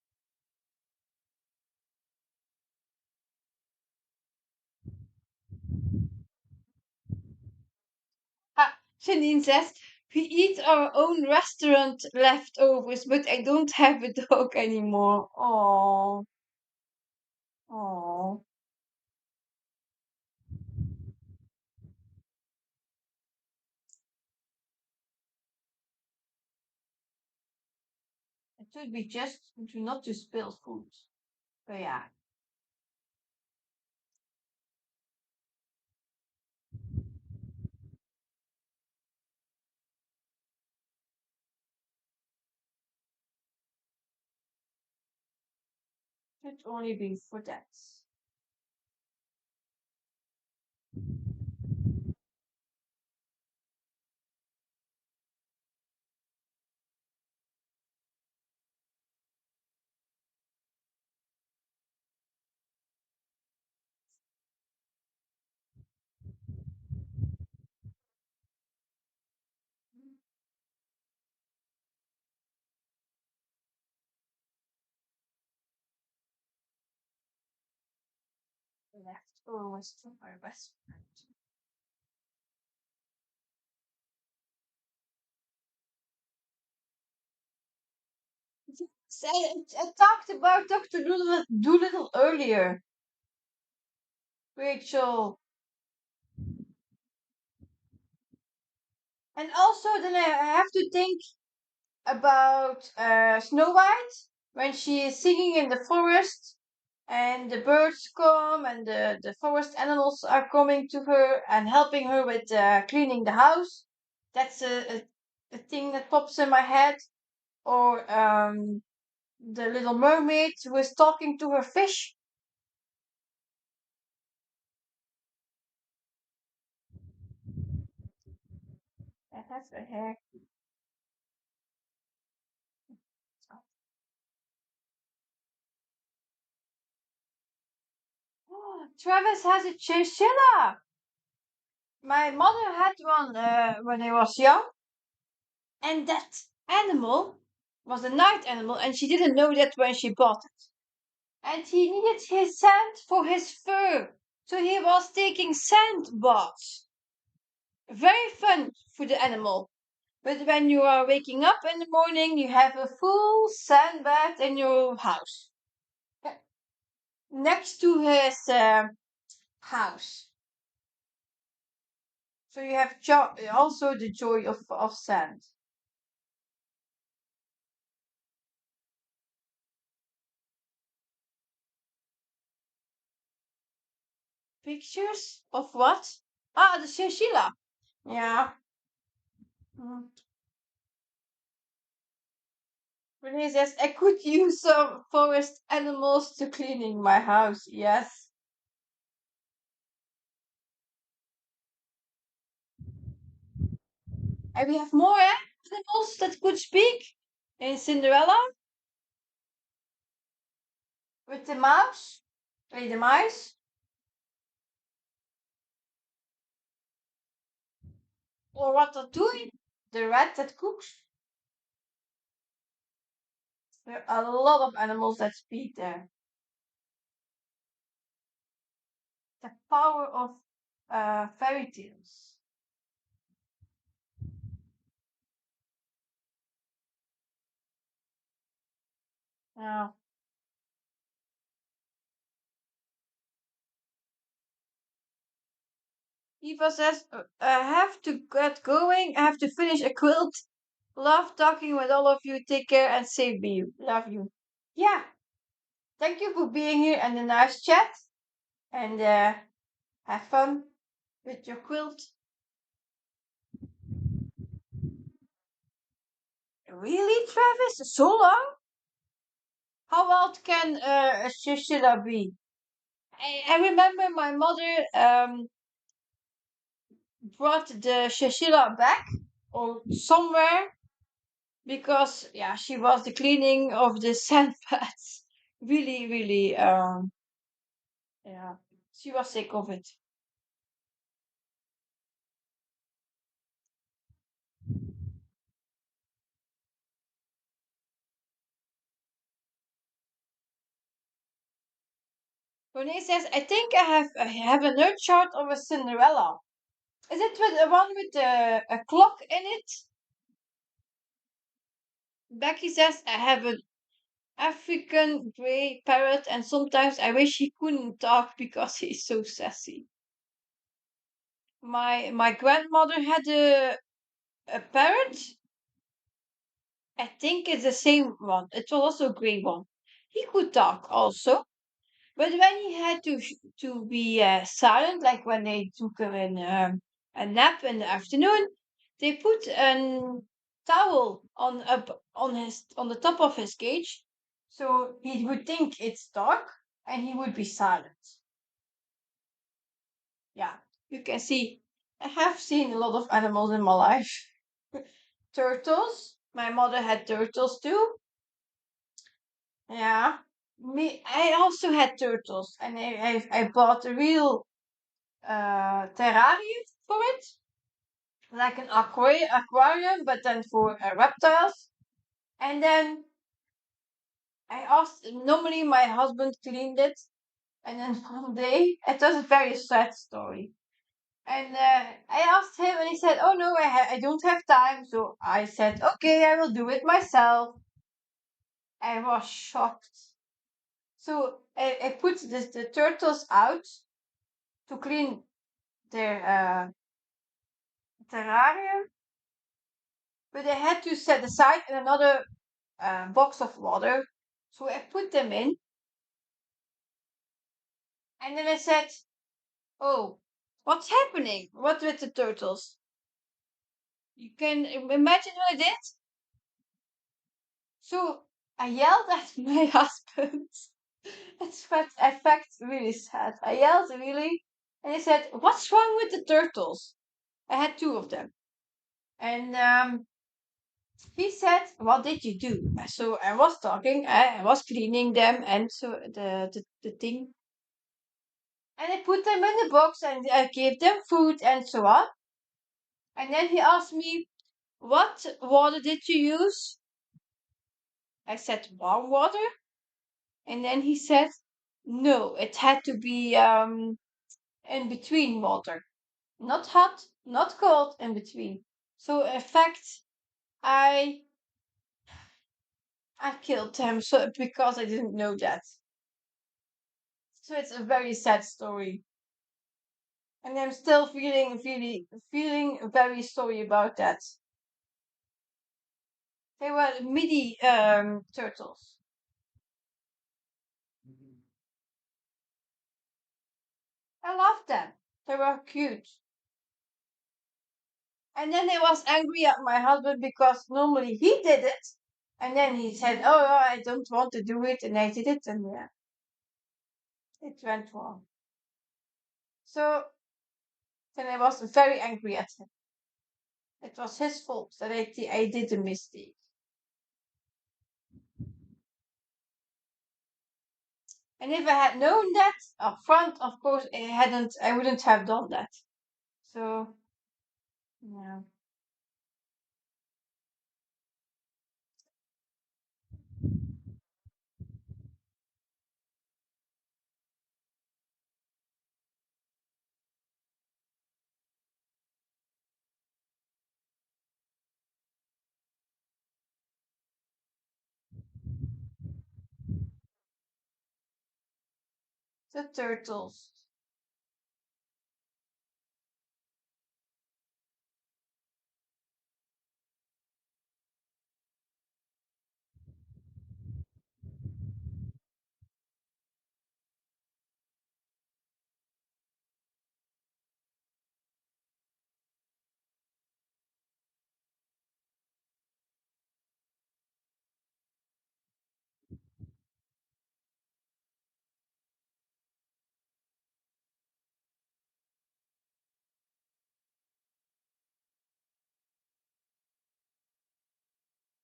Ah, Janine says, "We eat our own restaurant leftovers, but I don't have a dog anymore." Oh, oh. It should be just to not to spill food. But yeah, it should only be for that. Leftovers from our restaurant. Yes, I talked about Dr. Doolittle earlier, Rachel. And also, then I have to think about Snow White when she is singing in the forest and the birds come and the forest animals are coming to her and helping her with cleaning the house. That's a thing that pops in my head. Or the little mermaid who is talking to her fish. That has her hair. Oh, Travis has a chinchilla. My mother had one when I was young, and that animal was a night animal, and she didn't know that when she bought it. And he needed his sand for his fur, so he was taking sand baths. Very fun for the animal. But when you are waking up in the morning, you have a full sand bath in your house, next to his house. So you have also the joy of sand. Pictures of what? Ah, the chinchilla. Yeah. Mm. Renee says I could use some forest animals to cleaning my house. Yes. And we have more animals that could speak in Cinderella with the mouse. Wait, the mice or Ratatouille, the rat that cooks. There are a lot of animals that speak there. The power of fairy tales. Yeah. Eva says, I have to get going. I have to finish a quilt. Love talking with all of you. Take care and safe be you. Love you. Yeah. Thank you for being here and a nice chat. And have fun with your quilt. Really, Travis? So long? How old can a chinchilla be? I remember my mother brought the chinchilla back or somewhere because yeah, she was the cleaning of the sandbats. Really, really, yeah, she was sick of it. Renee says, "I think I have a nerd chart of a Cinderella. Is it with the one with a clock in it?" Becky says, "I have an African grey parrot, and sometimes I wish he couldn't talk because he's so sassy." My grandmother had a parrot. I think it's the same one. It was also a grey one. He could talk also, but when he had to be silent, like when they took him in a nap in the afternoon, they put a towel on the top of his cage, so he would think it's dark and he would be silent. Yeah, you can see. I have seen a lot of animals in my life. Turtles. My mother had turtles too. Yeah. I also had turtles, and I bought a real terrarium for it, like an aquarium, but then for reptiles. And then I asked. Normally, my husband cleaned it, and then one day it was a very sad story. And I asked him, and he said, "Oh no, I don't have time." So I said, "Okay, I will do it myself." I was shocked. So I put the turtles out to clean their terrarium, but I had to set aside another box of water. So I put them in, and then I said, "Oh, what's happening? What with the turtles?" You can imagine what I did. So I yelled at my husband. In fact really sad. I yelled really, and he said, "What's wrong with the turtles?" I had two of them, and he said, "What did you do?" So I was talking, I was cleaning them, and so the thing, and I put them in the box, and I gave them food and so on. And then he asked me, "What water did you use?" I said, "Warm water." And then he said, "No, it had to be in between water, not hot, not cold, in between." So in fact, I I killed them so because I didn't know that. So it's a very sad story. And I'm still feeling very sorry about that. They were midi turtles. I loved them. They were cute. And then I was angry at my husband because normally he did it. And then he said, "Oh, I don't want to do it," and I did it, and yeah, it went wrong. So then I was very angry at him. It was his fault that I did a mistake. And if I had known that up front, of course, I wouldn't have done that. So, yeah, the turtles.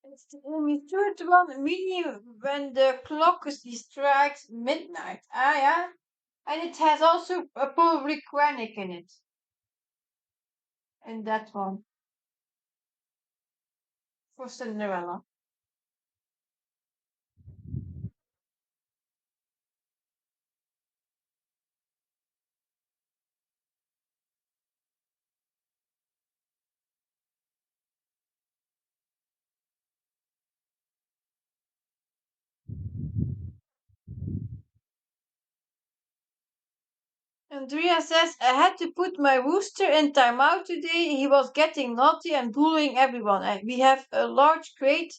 It's the only third one, really, when the clock strikes midnight. Ah, yeah. And it has also a probably Krennic in it, in that one, for Cinderella. Andrea says, "I had to put my rooster in timeout today. He was getting naughty and bullying everyone. We have a large crate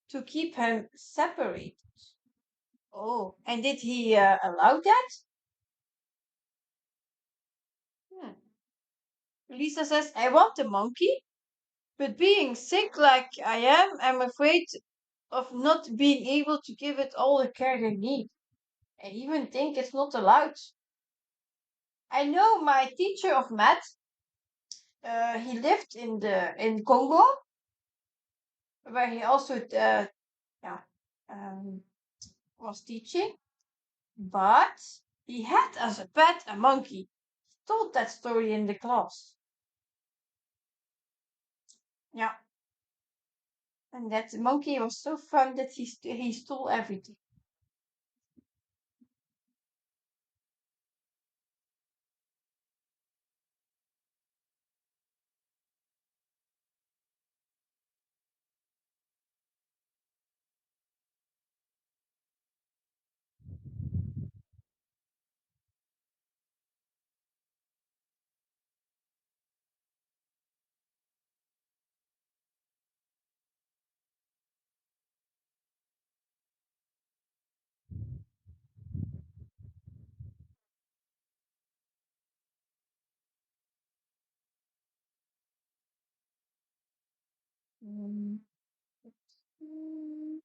to keep him separate." Oh, and did he allow that? Hmm. Lisa says, "I want a monkey, but being sick like I am, I'm afraid of not being able to give it all the care they need. I even think it's not allowed." I know my teacher of math, he lived in Congo, where he also yeah, um, was teaching, but he had as a pet a monkey. He told that story in the class. Yeah, and that monkey was so fun that he stole everything. Mm. Mm.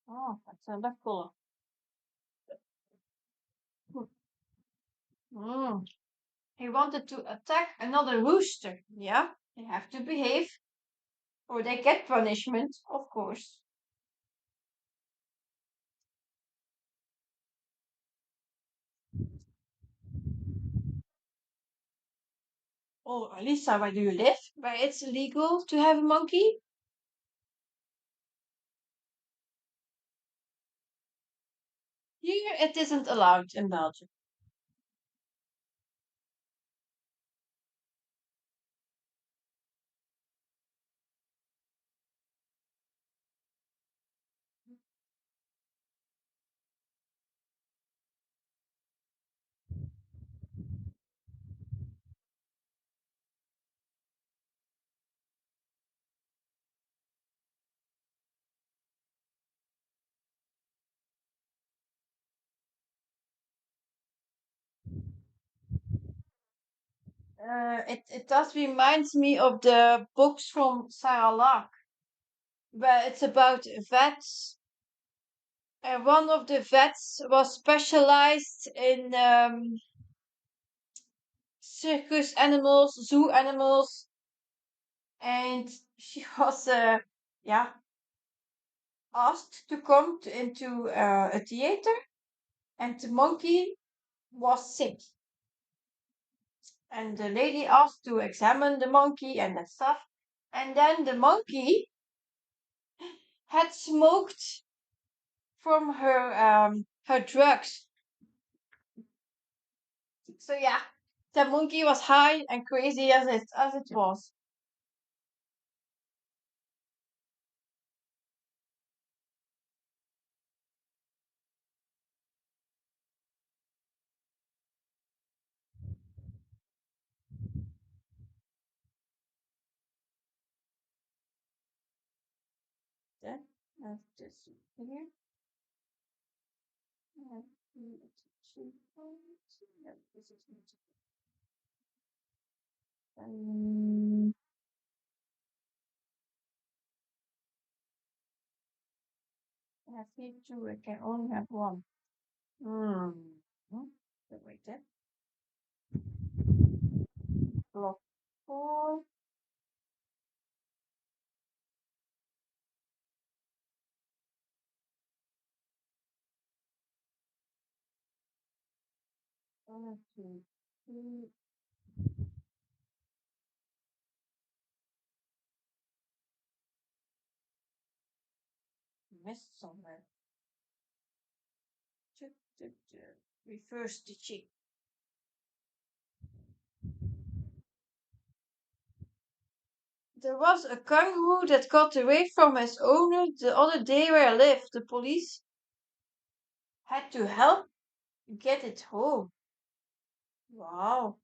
Oh, that's a duck color. Mm. He wanted to attack another rooster. Yeah, they have to behave or they get punishment, of course. Oh, Lisa, where do you live? Where it's illegal to have a monkey? Here it isn't allowed in Belgium. It does remind me of the books from Sarah Lark, where it's about vets. And one of the vets was specialized in circus animals, zoo animals, and she was yeah asked to come into a theater, and the monkey was sick. And the lady asked to examine the monkey and that stuff. And then the monkey had smoked from her drugs. So yeah, the monkey was high and crazy as it was. Then this here. And yeah, this is um, I have here two. I can only have one. Hmm. Hmm. Wait there. Block four. 1, 2, 3. Missed somewhere. Check, check, check. Reverse stitching. There was a kangaroo that got away from his owner the other day where I lived. The police had to help get it home. Wow,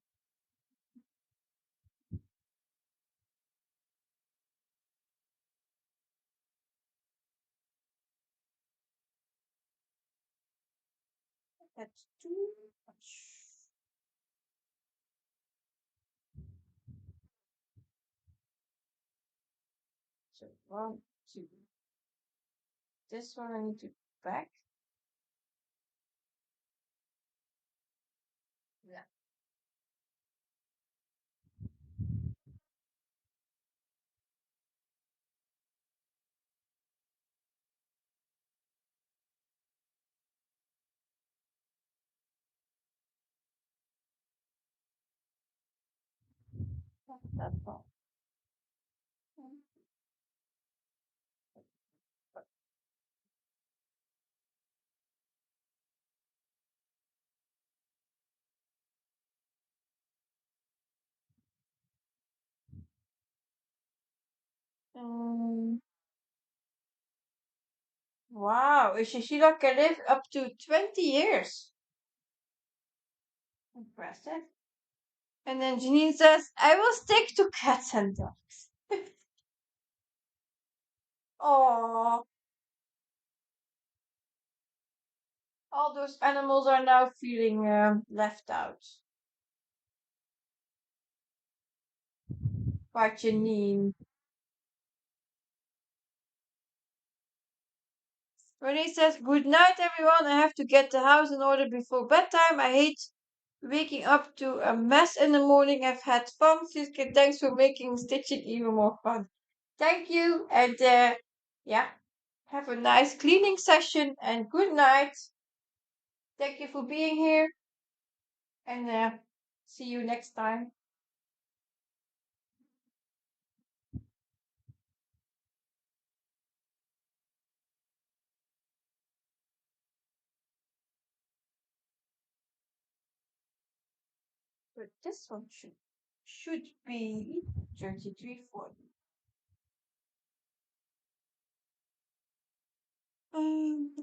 that's too much. So 1, 2. This one I need to back. Yeah, that one. Um, wow, a chinchilla can live up to 20 years. Impressive. And then Janine says, I will stick to cats and dogs. Oh, all those animals are now feeling left out by Janine. Renee says, good night, everyone. I have to get the house in order before bedtime. I hate waking up to a mess in the morning. I've had fun. Siske, thanks for making stitching even more fun. Thank you. And yeah, have a nice cleaning session and good night. Thank you for being here and see you next time. But this one should be 3340.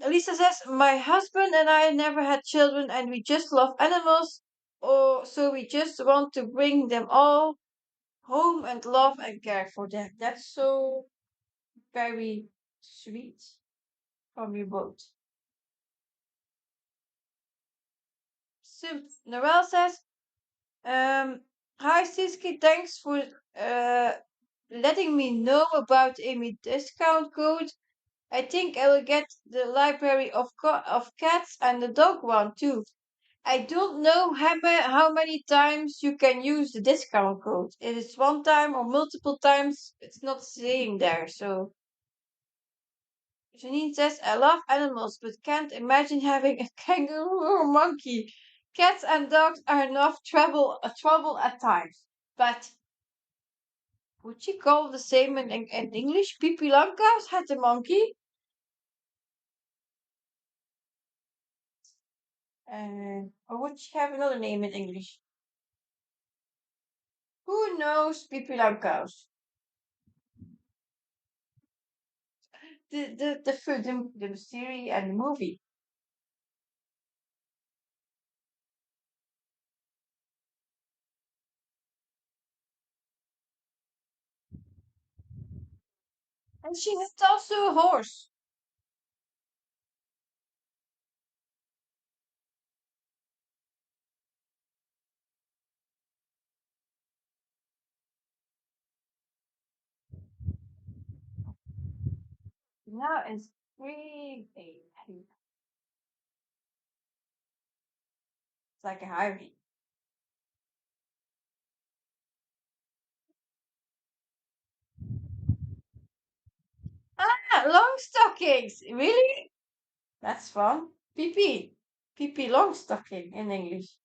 Lisa says, my husband and I never had children and we just love animals. Or so we just want to bring them all home and love and care for them. That's so very sweet from you both. So Noel says, um, Hi, Siske. Thanks for uh, letting me know about Amy discount code. I think I will get the library of cats and the dog one too. I don't know how many times you can use the discount code. It is one time or multiple times. It's not saying there. So Janine says, I love animals, but can't imagine having a kangaroo or monkey. Cats and dogs are enough trouble at times. But would you call the same in English? Pippi Langkous had a monkey. Or would she have another name in English? Who knows Pippi Langkous? The series and the movie. And she had also a horse. Now it's really it's like a highway. Ah, long stockings. Really? That's fun. Pippi. Pippi Longstocking in English.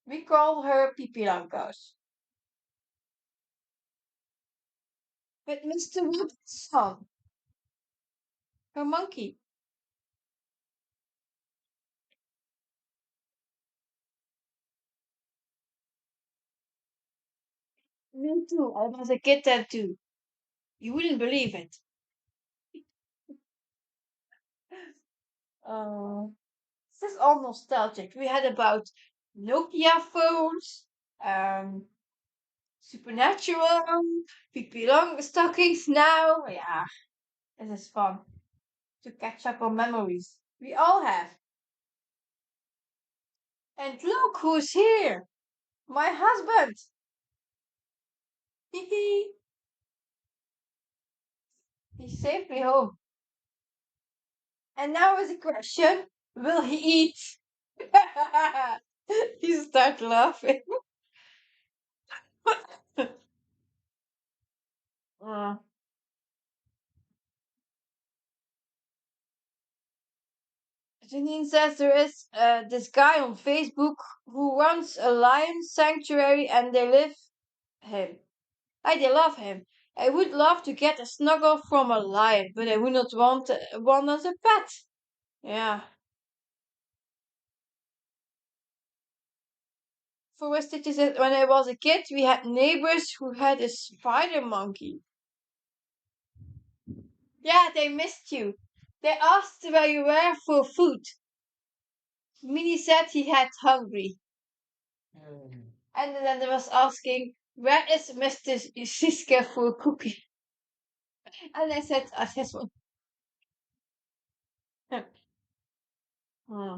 We call her Pippi Langkous. But Mr. Robinson, her monkey. Me too. I was a kitten too. You wouldn't believe it. Uh, this is all nostalgic. We had about Nokia phones, um, Supernatural, Pippi Longstockings now. Yeah, it is fun to catch up on memories. We all have. And look who's here! My husband! Hee hee! He's safely home. And now is the question, will he eat? You start laughing. Uh, Janine says there is this guy on Facebook who runs a lion sanctuary and they live him. They love him. I would love to get a snuggle from a lion, but I would not want one as a pet. Yeah. For us, it is that when I was a kid, we had neighbors who had a spider monkey. Yeah, they missed you. They asked where you were for food. Minnie said he had hungry. And then they was asking, where is Mr. Siske for a cookie? And I said, I just one. Hmm.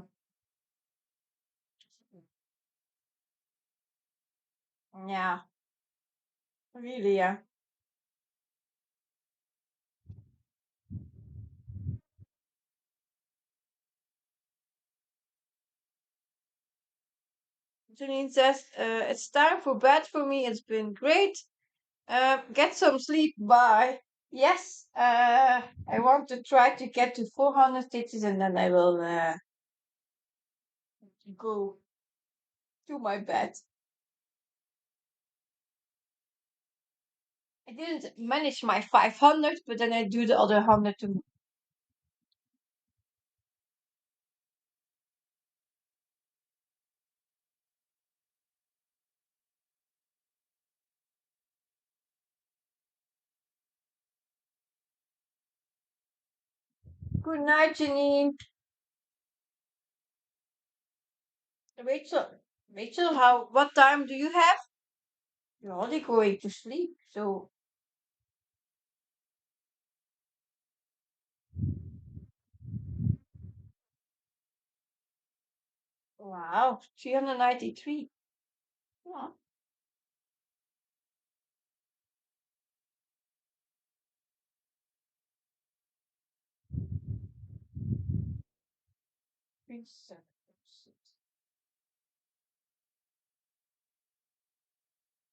Yeah, really, yeah. Janine says, it's time for bed for me. It's been great. Get some sleep. Bye. Yes, I want to try to get to 400 stitches and then I will go to my bed. I didn't manage my 500, but then I do the other 100 tomorrow. Good night, Janine. Rachel, Rachel, what time do you have? You're already going to sleep. So, wow, 393. Yeah.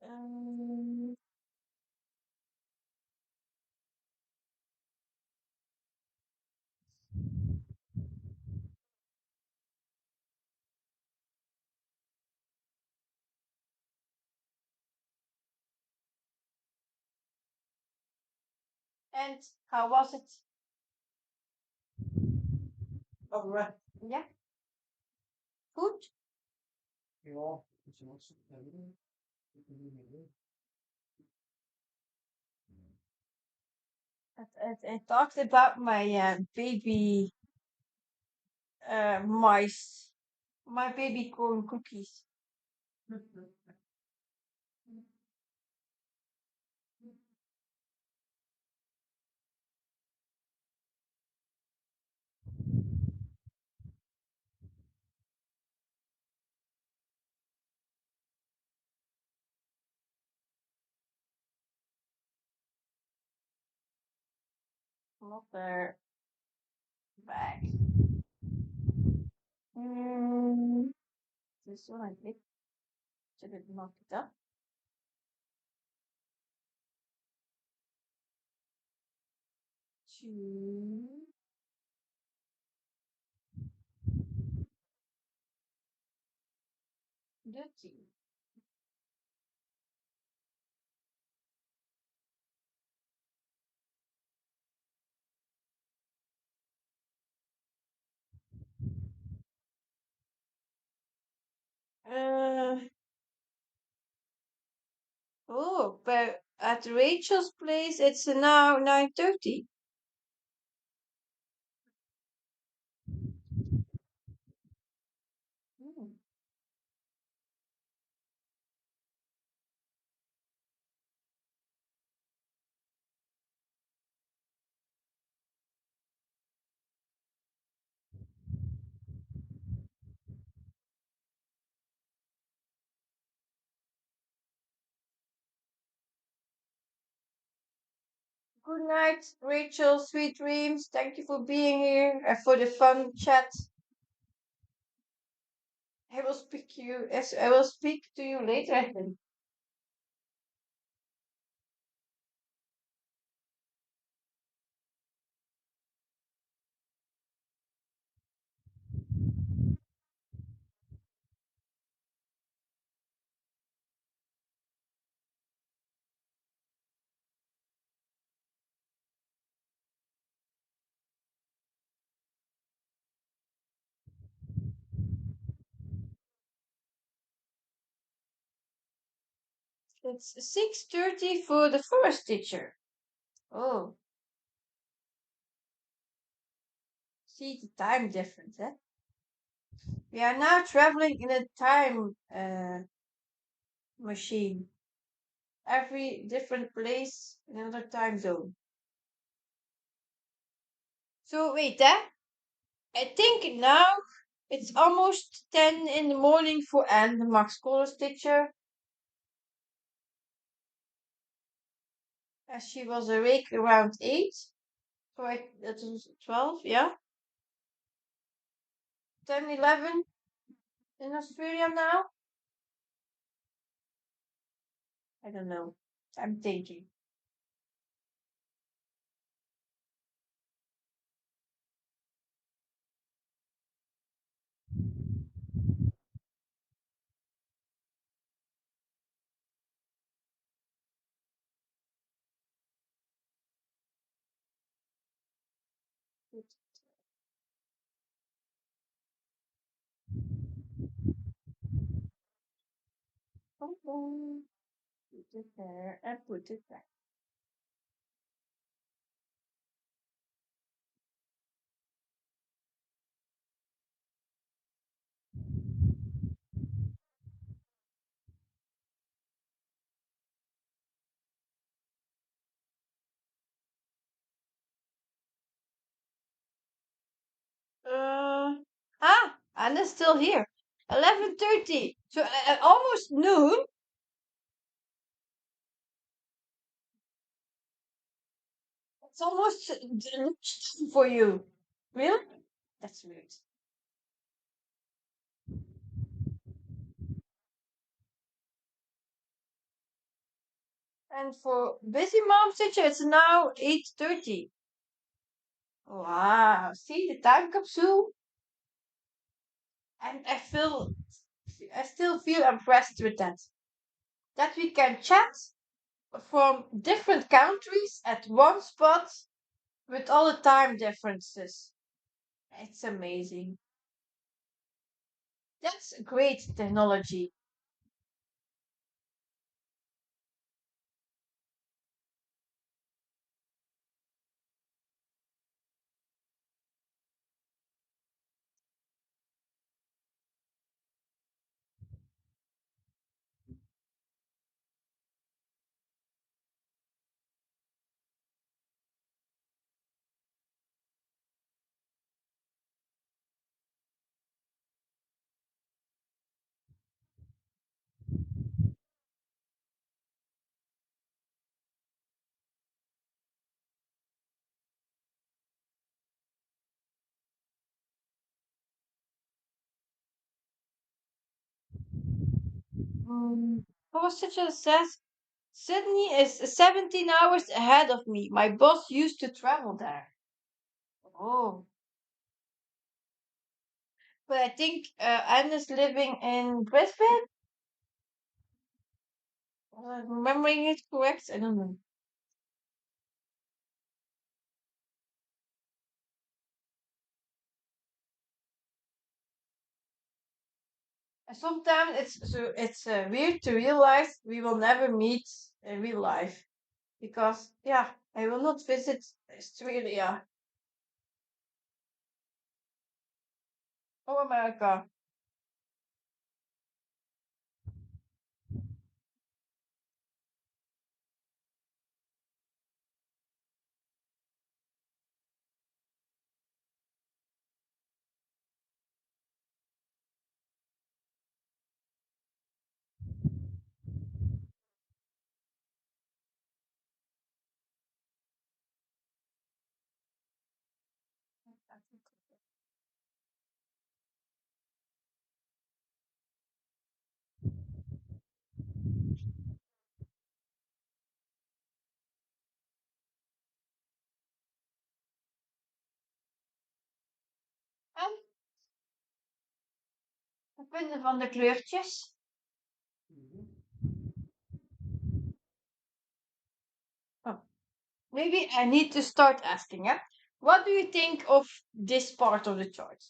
Um, and how was it? All right. Yeah, good. I talked about my baby mice, my baby corn cookies. Not there. Back. Mm, this one I think should have knocked it up. Two, dirty. Uh, oh, but at Rachel's place it's now 9:30. Hmm. Good night, Rachel. Sweet dreams. Thank you for being here and for the fun chat. I will speak to you later, I think. It's 6:30 for the first teacher. Oh, see the time difference, eh? We are now traveling in a time machine. Every different place in another time zone. So wait, eh? I think now it's almost 10 in the morning for Anne, the Max College teacher, as she was awake around 8. So that was 12, yeah? 10, 11 in Australia now? I don't know. I'm thinking. Okay. Put it there and put it back. Uh, Anna's still here. 11:30. So at almost noon. It's almost lunchtime for you. Really? That's weird. And for busy mom teacher, it's now 8:30. Wow, see the time capsule? And I still feel impressed with that. That we can chat from different countries at one spot with all the time differences. It's amazing. That's great technology. Mm. Passenger says Sydney is 17 hours ahead of me. My boss used to travel there. Oh, but I think Anna's living in Brisbane. Remembering it correct? I don't know. Sometimes it's weird to realize we will never meet in real life because yeah, I will not visit Australia or America. En wat vinden van de kleurtjes? Oh, maybe I need to start asking. Yeah, what do you think of this part of the chart?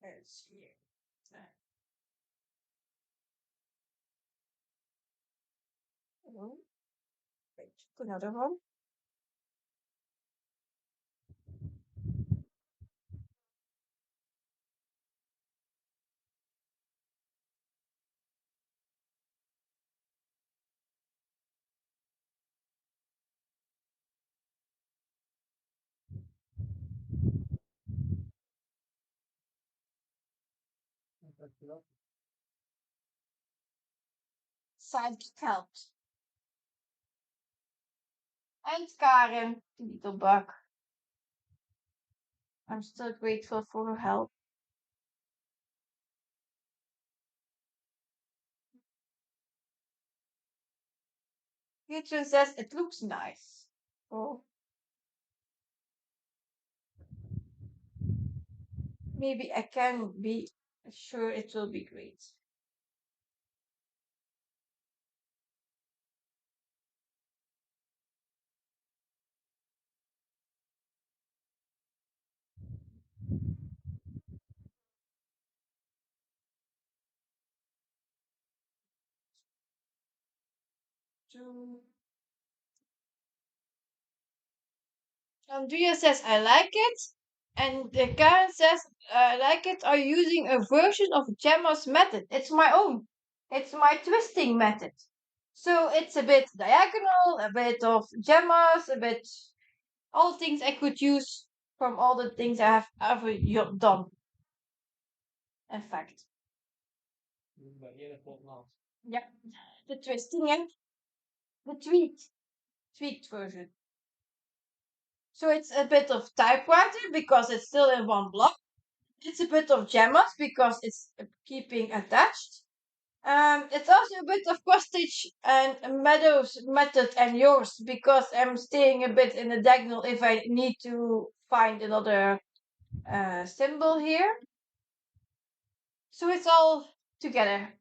Let's see. Oh, wait, another one. Sidekick helped. And Karen, the little bug. I'm still grateful for her help. Beatrice says it looks nice. Oh, maybe I can be sure it will be great. To Andrea says I like it, and Karen says I like it. Are you using a version of Gemma's method? It's my own. It's my twisting method. So it's a bit diagonal, a bit of Gemma's, a bit all things I could use from all the things I have ever done. In fact, yeah, the twisting and the tweaked version. So it's a bit of typewriter because it's still in one block. It's a bit of jammas because it's keeping attached. It's also a bit of cross stitch and Meadows method and yours because I'm staying a bit in the diagonal if I need to find another symbol here. So it's all together.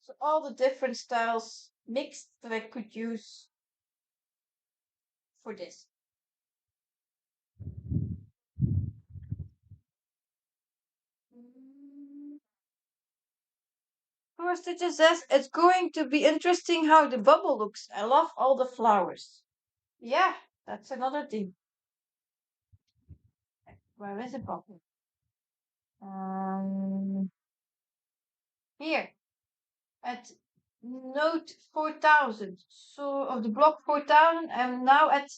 So all the different styles mixed that I could use for this. First, it just says it's going to be interesting how the bubble looks. I love all the flowers. Yeah, that's another thing. Where is the bubble? Here at note 4000. So of the block 4000, I'm now at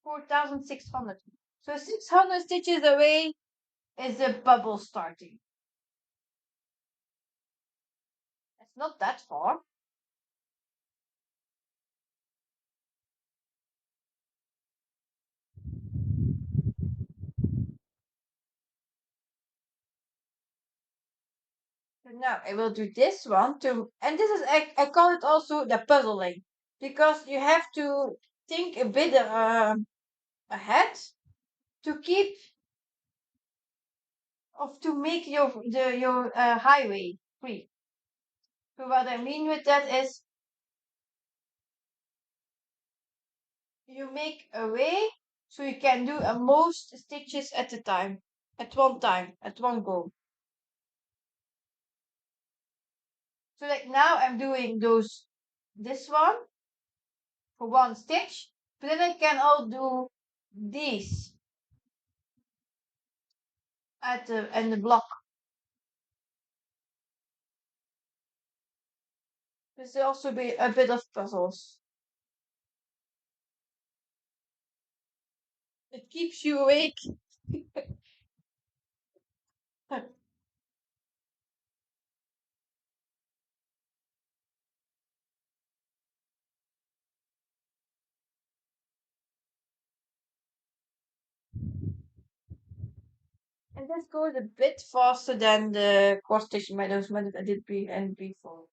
4600. So 600 stitches away is the bubble starting. It's not that far. So now I will do this one too. And this is, I call it also the puzzling because you have to think a bit ahead to keep of to make your highway free. So what I mean with that is you make a way so you can do a most stitches at a time, at one go. So like now I'm doing this one for one stitch, but then I can all do these at the block. This will also be a bit of puzzles. It keeps you awake. And this goes a bit faster than the cross stitch meadows method I did before.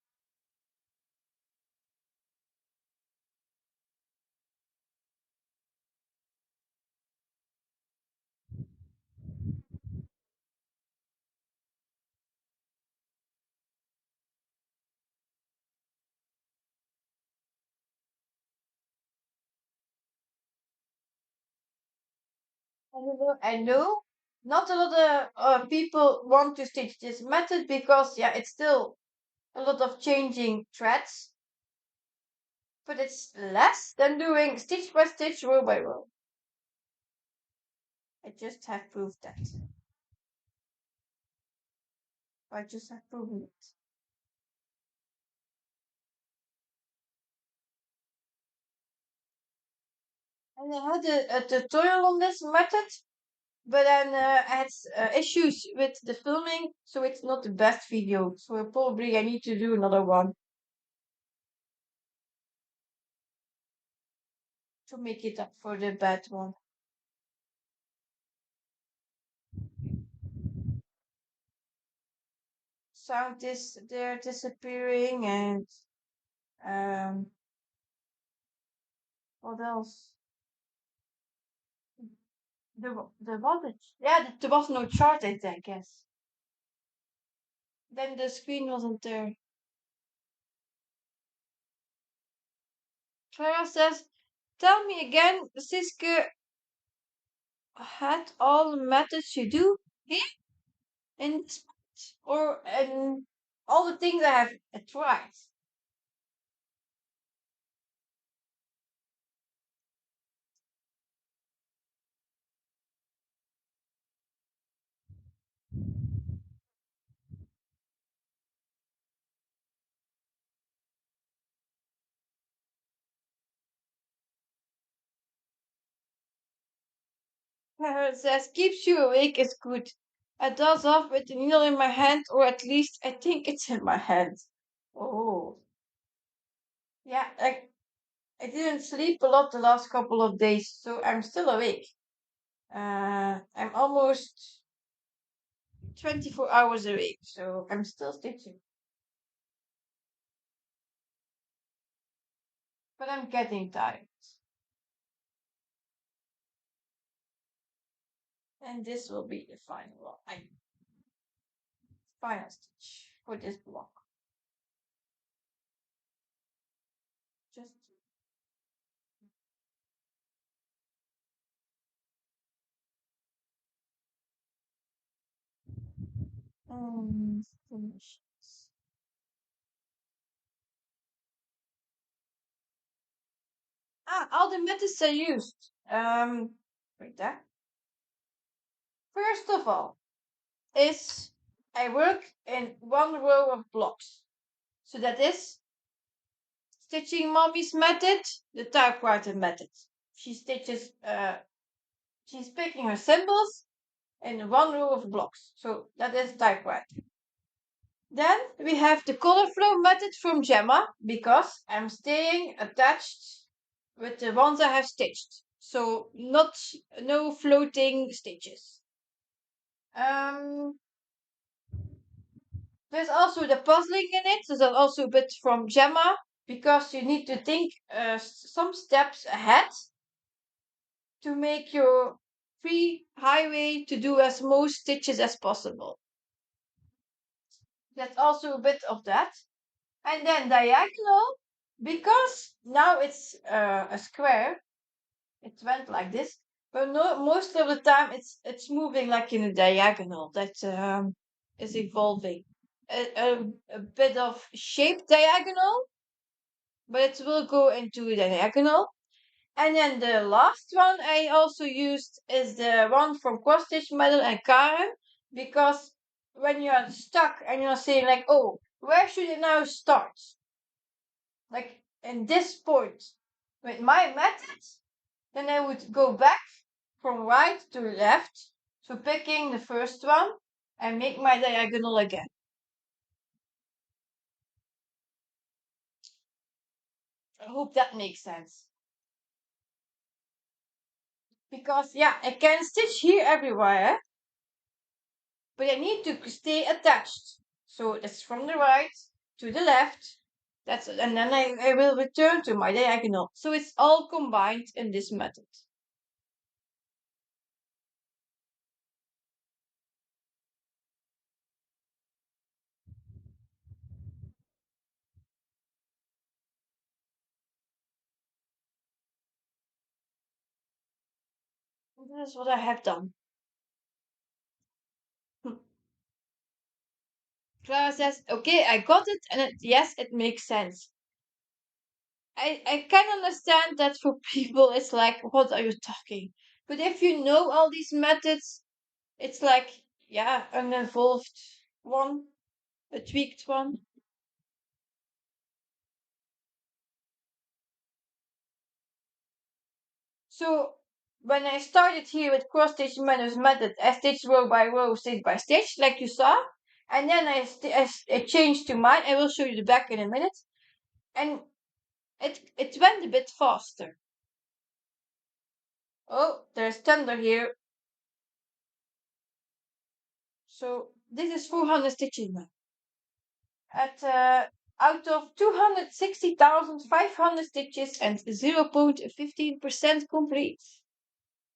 I know not a lot of people want to stitch this method because yeah, it's still a lot of changing threads, but it's less than doing stitch by stitch, row by row. I just have proved that. I just have proven it. And I had a tutorial on this method, but then I had issues with the filming, so it's not the best video. So probably I need to do another one to make it up for the bad one. Sound is they're disappearing, and um, what else? There wasn't. Yeah, there was no chart, I guess. Then the screen wasn't there. Clara says, "Tell me again, Siske had all the methods you do here in this or and all the things I have tried." It says keeps you awake is good. I doze off with the needle in my hand, or at least I think it's in my hand. Oh, yeah. I didn't sleep a lot the last couple of days, so I'm still awake. I'm almost 24 hours awake, so I'm still stitching. But I'm getting tired. And this will be the final stitch for this block. Just finish. All the methods are used. Wait there. First of all, is I work in one row of blocks. So that is stitching mommy's method, the typewriter method. She stitches, she's picking her symbols in one row of blocks. So that is typewriter. Then we have the color flow method from Gemma because I'm staying attached with the ones I have stitched. So no floating stitches. Um, there's also the puzzling in it. So that's also a bit from Gemma because you need to think some steps ahead to make your free highway to do as most stitches as possible. That's also a bit of that. And then diagonal, because now it's a square, it went like this. But no, most of the time it's moving like in a diagonal that is evolving. A bit of shape diagonal, but it will go into a diagonal. And then the last one I also used is the one from Cross Stitch Medal and Karen, because when you're stuck and you're saying like, oh, where should it now start? Like in this point with my method, then I would go back from right to left, so picking the first one and make my diagonal again. I hope that makes sense. Because yeah, I can stitch here everywhere, but I need to stay attached. So it's from the right to the left. And then I will return to my diagonal. So it's all combined in this method. And that is what I have done. Clara says, okay, I got it, and yes, it makes sense. I can understand that for people it's like, what are you talking? But if you know all these methods, it's like, yeah, an evolved one, a tweaked one. So when I started here with cross stitch manuals method, I stitched row by row, stitch by stitch, like you saw. And then I changed to mine. I will show you the back in a minute. And it went a bit faster. Oh, there's thunder here. So this is 400 stitches now. At out of 260,500 stitches and 0.15% complete.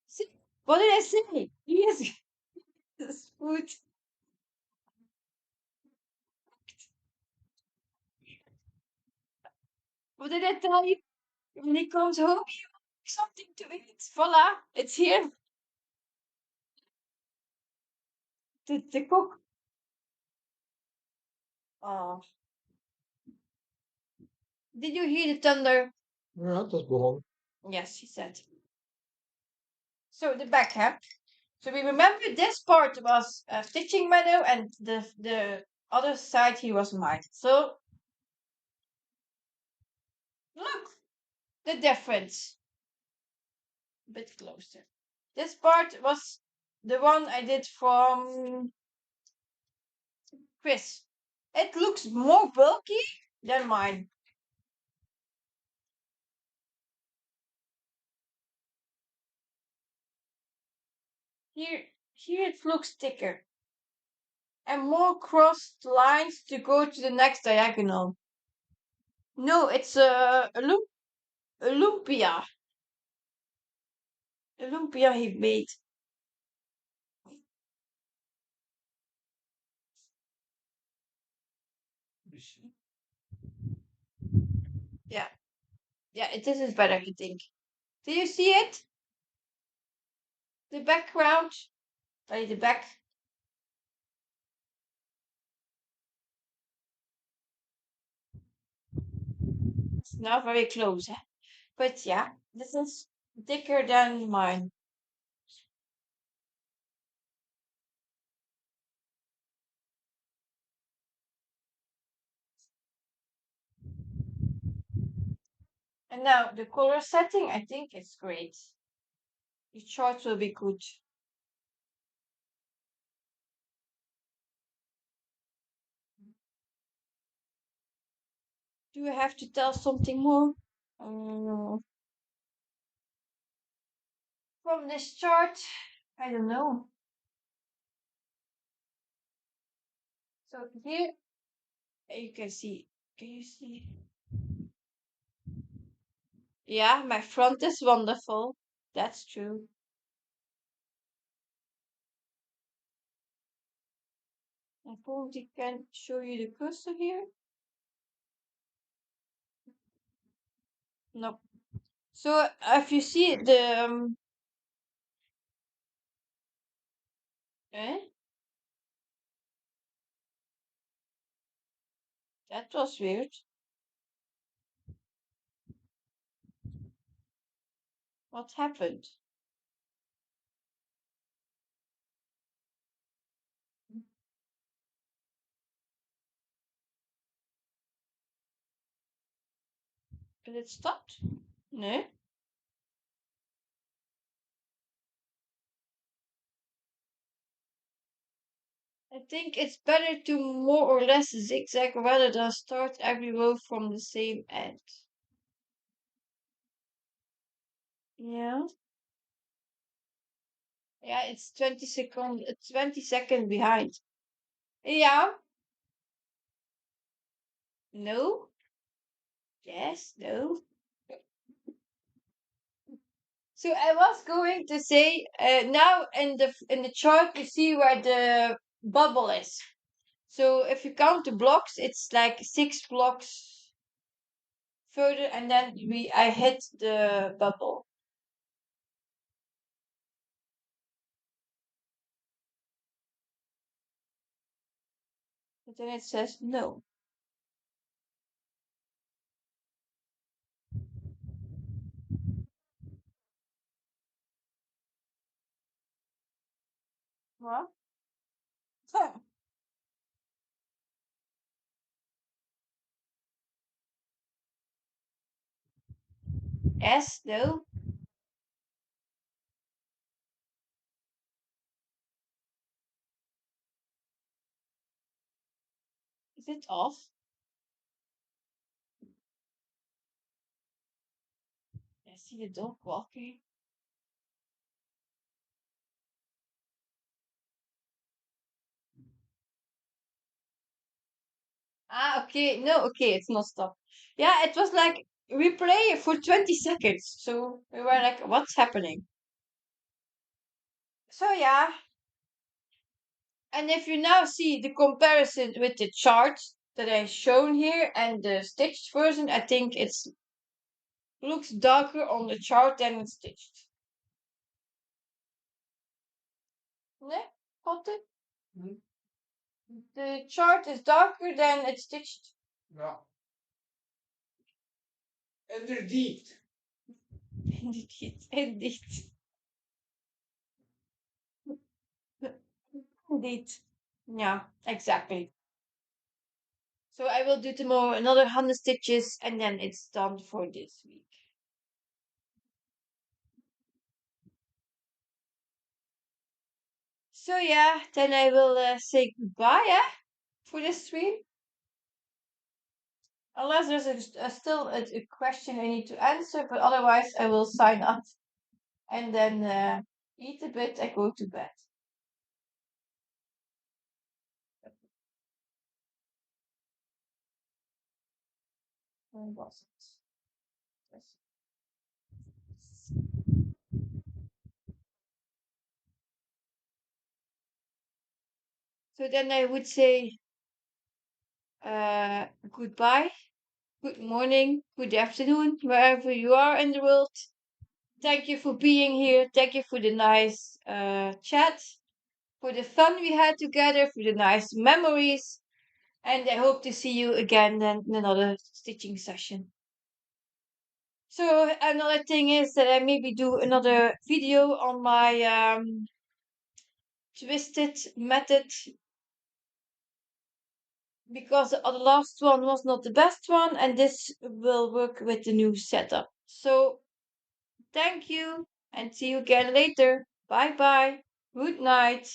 See, what did I say? Yes, this food. What did I tell you? When he comes home, he wants something to eat. Voila, it's here. The cook. Oh, did you hear the thunder? Ja, het was begonnen. Yes, she said. So the back, huh? So we remember this part was stitching meadow, and the other side here was mine. So look the difference. A bit closer. This part was the one I did from Chris. It looks more bulky than mine. Here it looks thicker and more crossed lines to go to the next diagonal. No, it's a lumpia. A lumpia he made. Yeah, yeah, this is better, I think. Do you see it? The background? The back. It's not very close, eh? But yeah, this is thicker than mine. And now the color setting, I think it's great. The chart will be good. Do I have to tell something more? Um, from this chart, I don't know. So here you can see. Can you see? Yeah, my front is wonderful. That's true. I probably can show you the cursor here. No. So if you see the eh, that was weird. What happened? Did it stopped? No. I think it's better to more or less zigzag rather than start every row from the same end. Yeah. Yeah, it's 20 second behind. Yeah. No. Yes. No. So I was going to say, now in the chart you see where the bubble is. So if you count the blocks, it's like 6 blocks further, and then I hit the bubble. But then it says no. What? Huh. Yes, no. Is it off? I see the dog walking. Ah, okay. No, okay, it's not stop. Yeah, it was like replay for 20 seconds. So we were like, what's happening? So yeah, and if you now see the comparison with the chart that I shown here and the stitched version, I think it's looks darker on the chart than it's stitched. Ne? Potte? The chart is darker than it's stitched. Ja, inderdaad. Indeed, indeed, indeed. Yeah, exactly. So I will do tomorrow another 100 stitches and then it's done for this week. So yeah, then I will say goodbye, for this stream. Unless there's still a question I need to answer, but otherwise I will sign up and then eat a bit and go to bed. Where was it? Yes. So then I would say goodbye, good morning, good afternoon, wherever you are in the world. Thank you for being here. Thank you for the nice chat, for the fun we had together, for the nice memories. And I hope to see you again then in another stitching session. So another thing is that I maybe do another video on my twisted method because the last one was not the best one, and this will work with the new setup. So thank you and see you again later. Bye bye. Good night.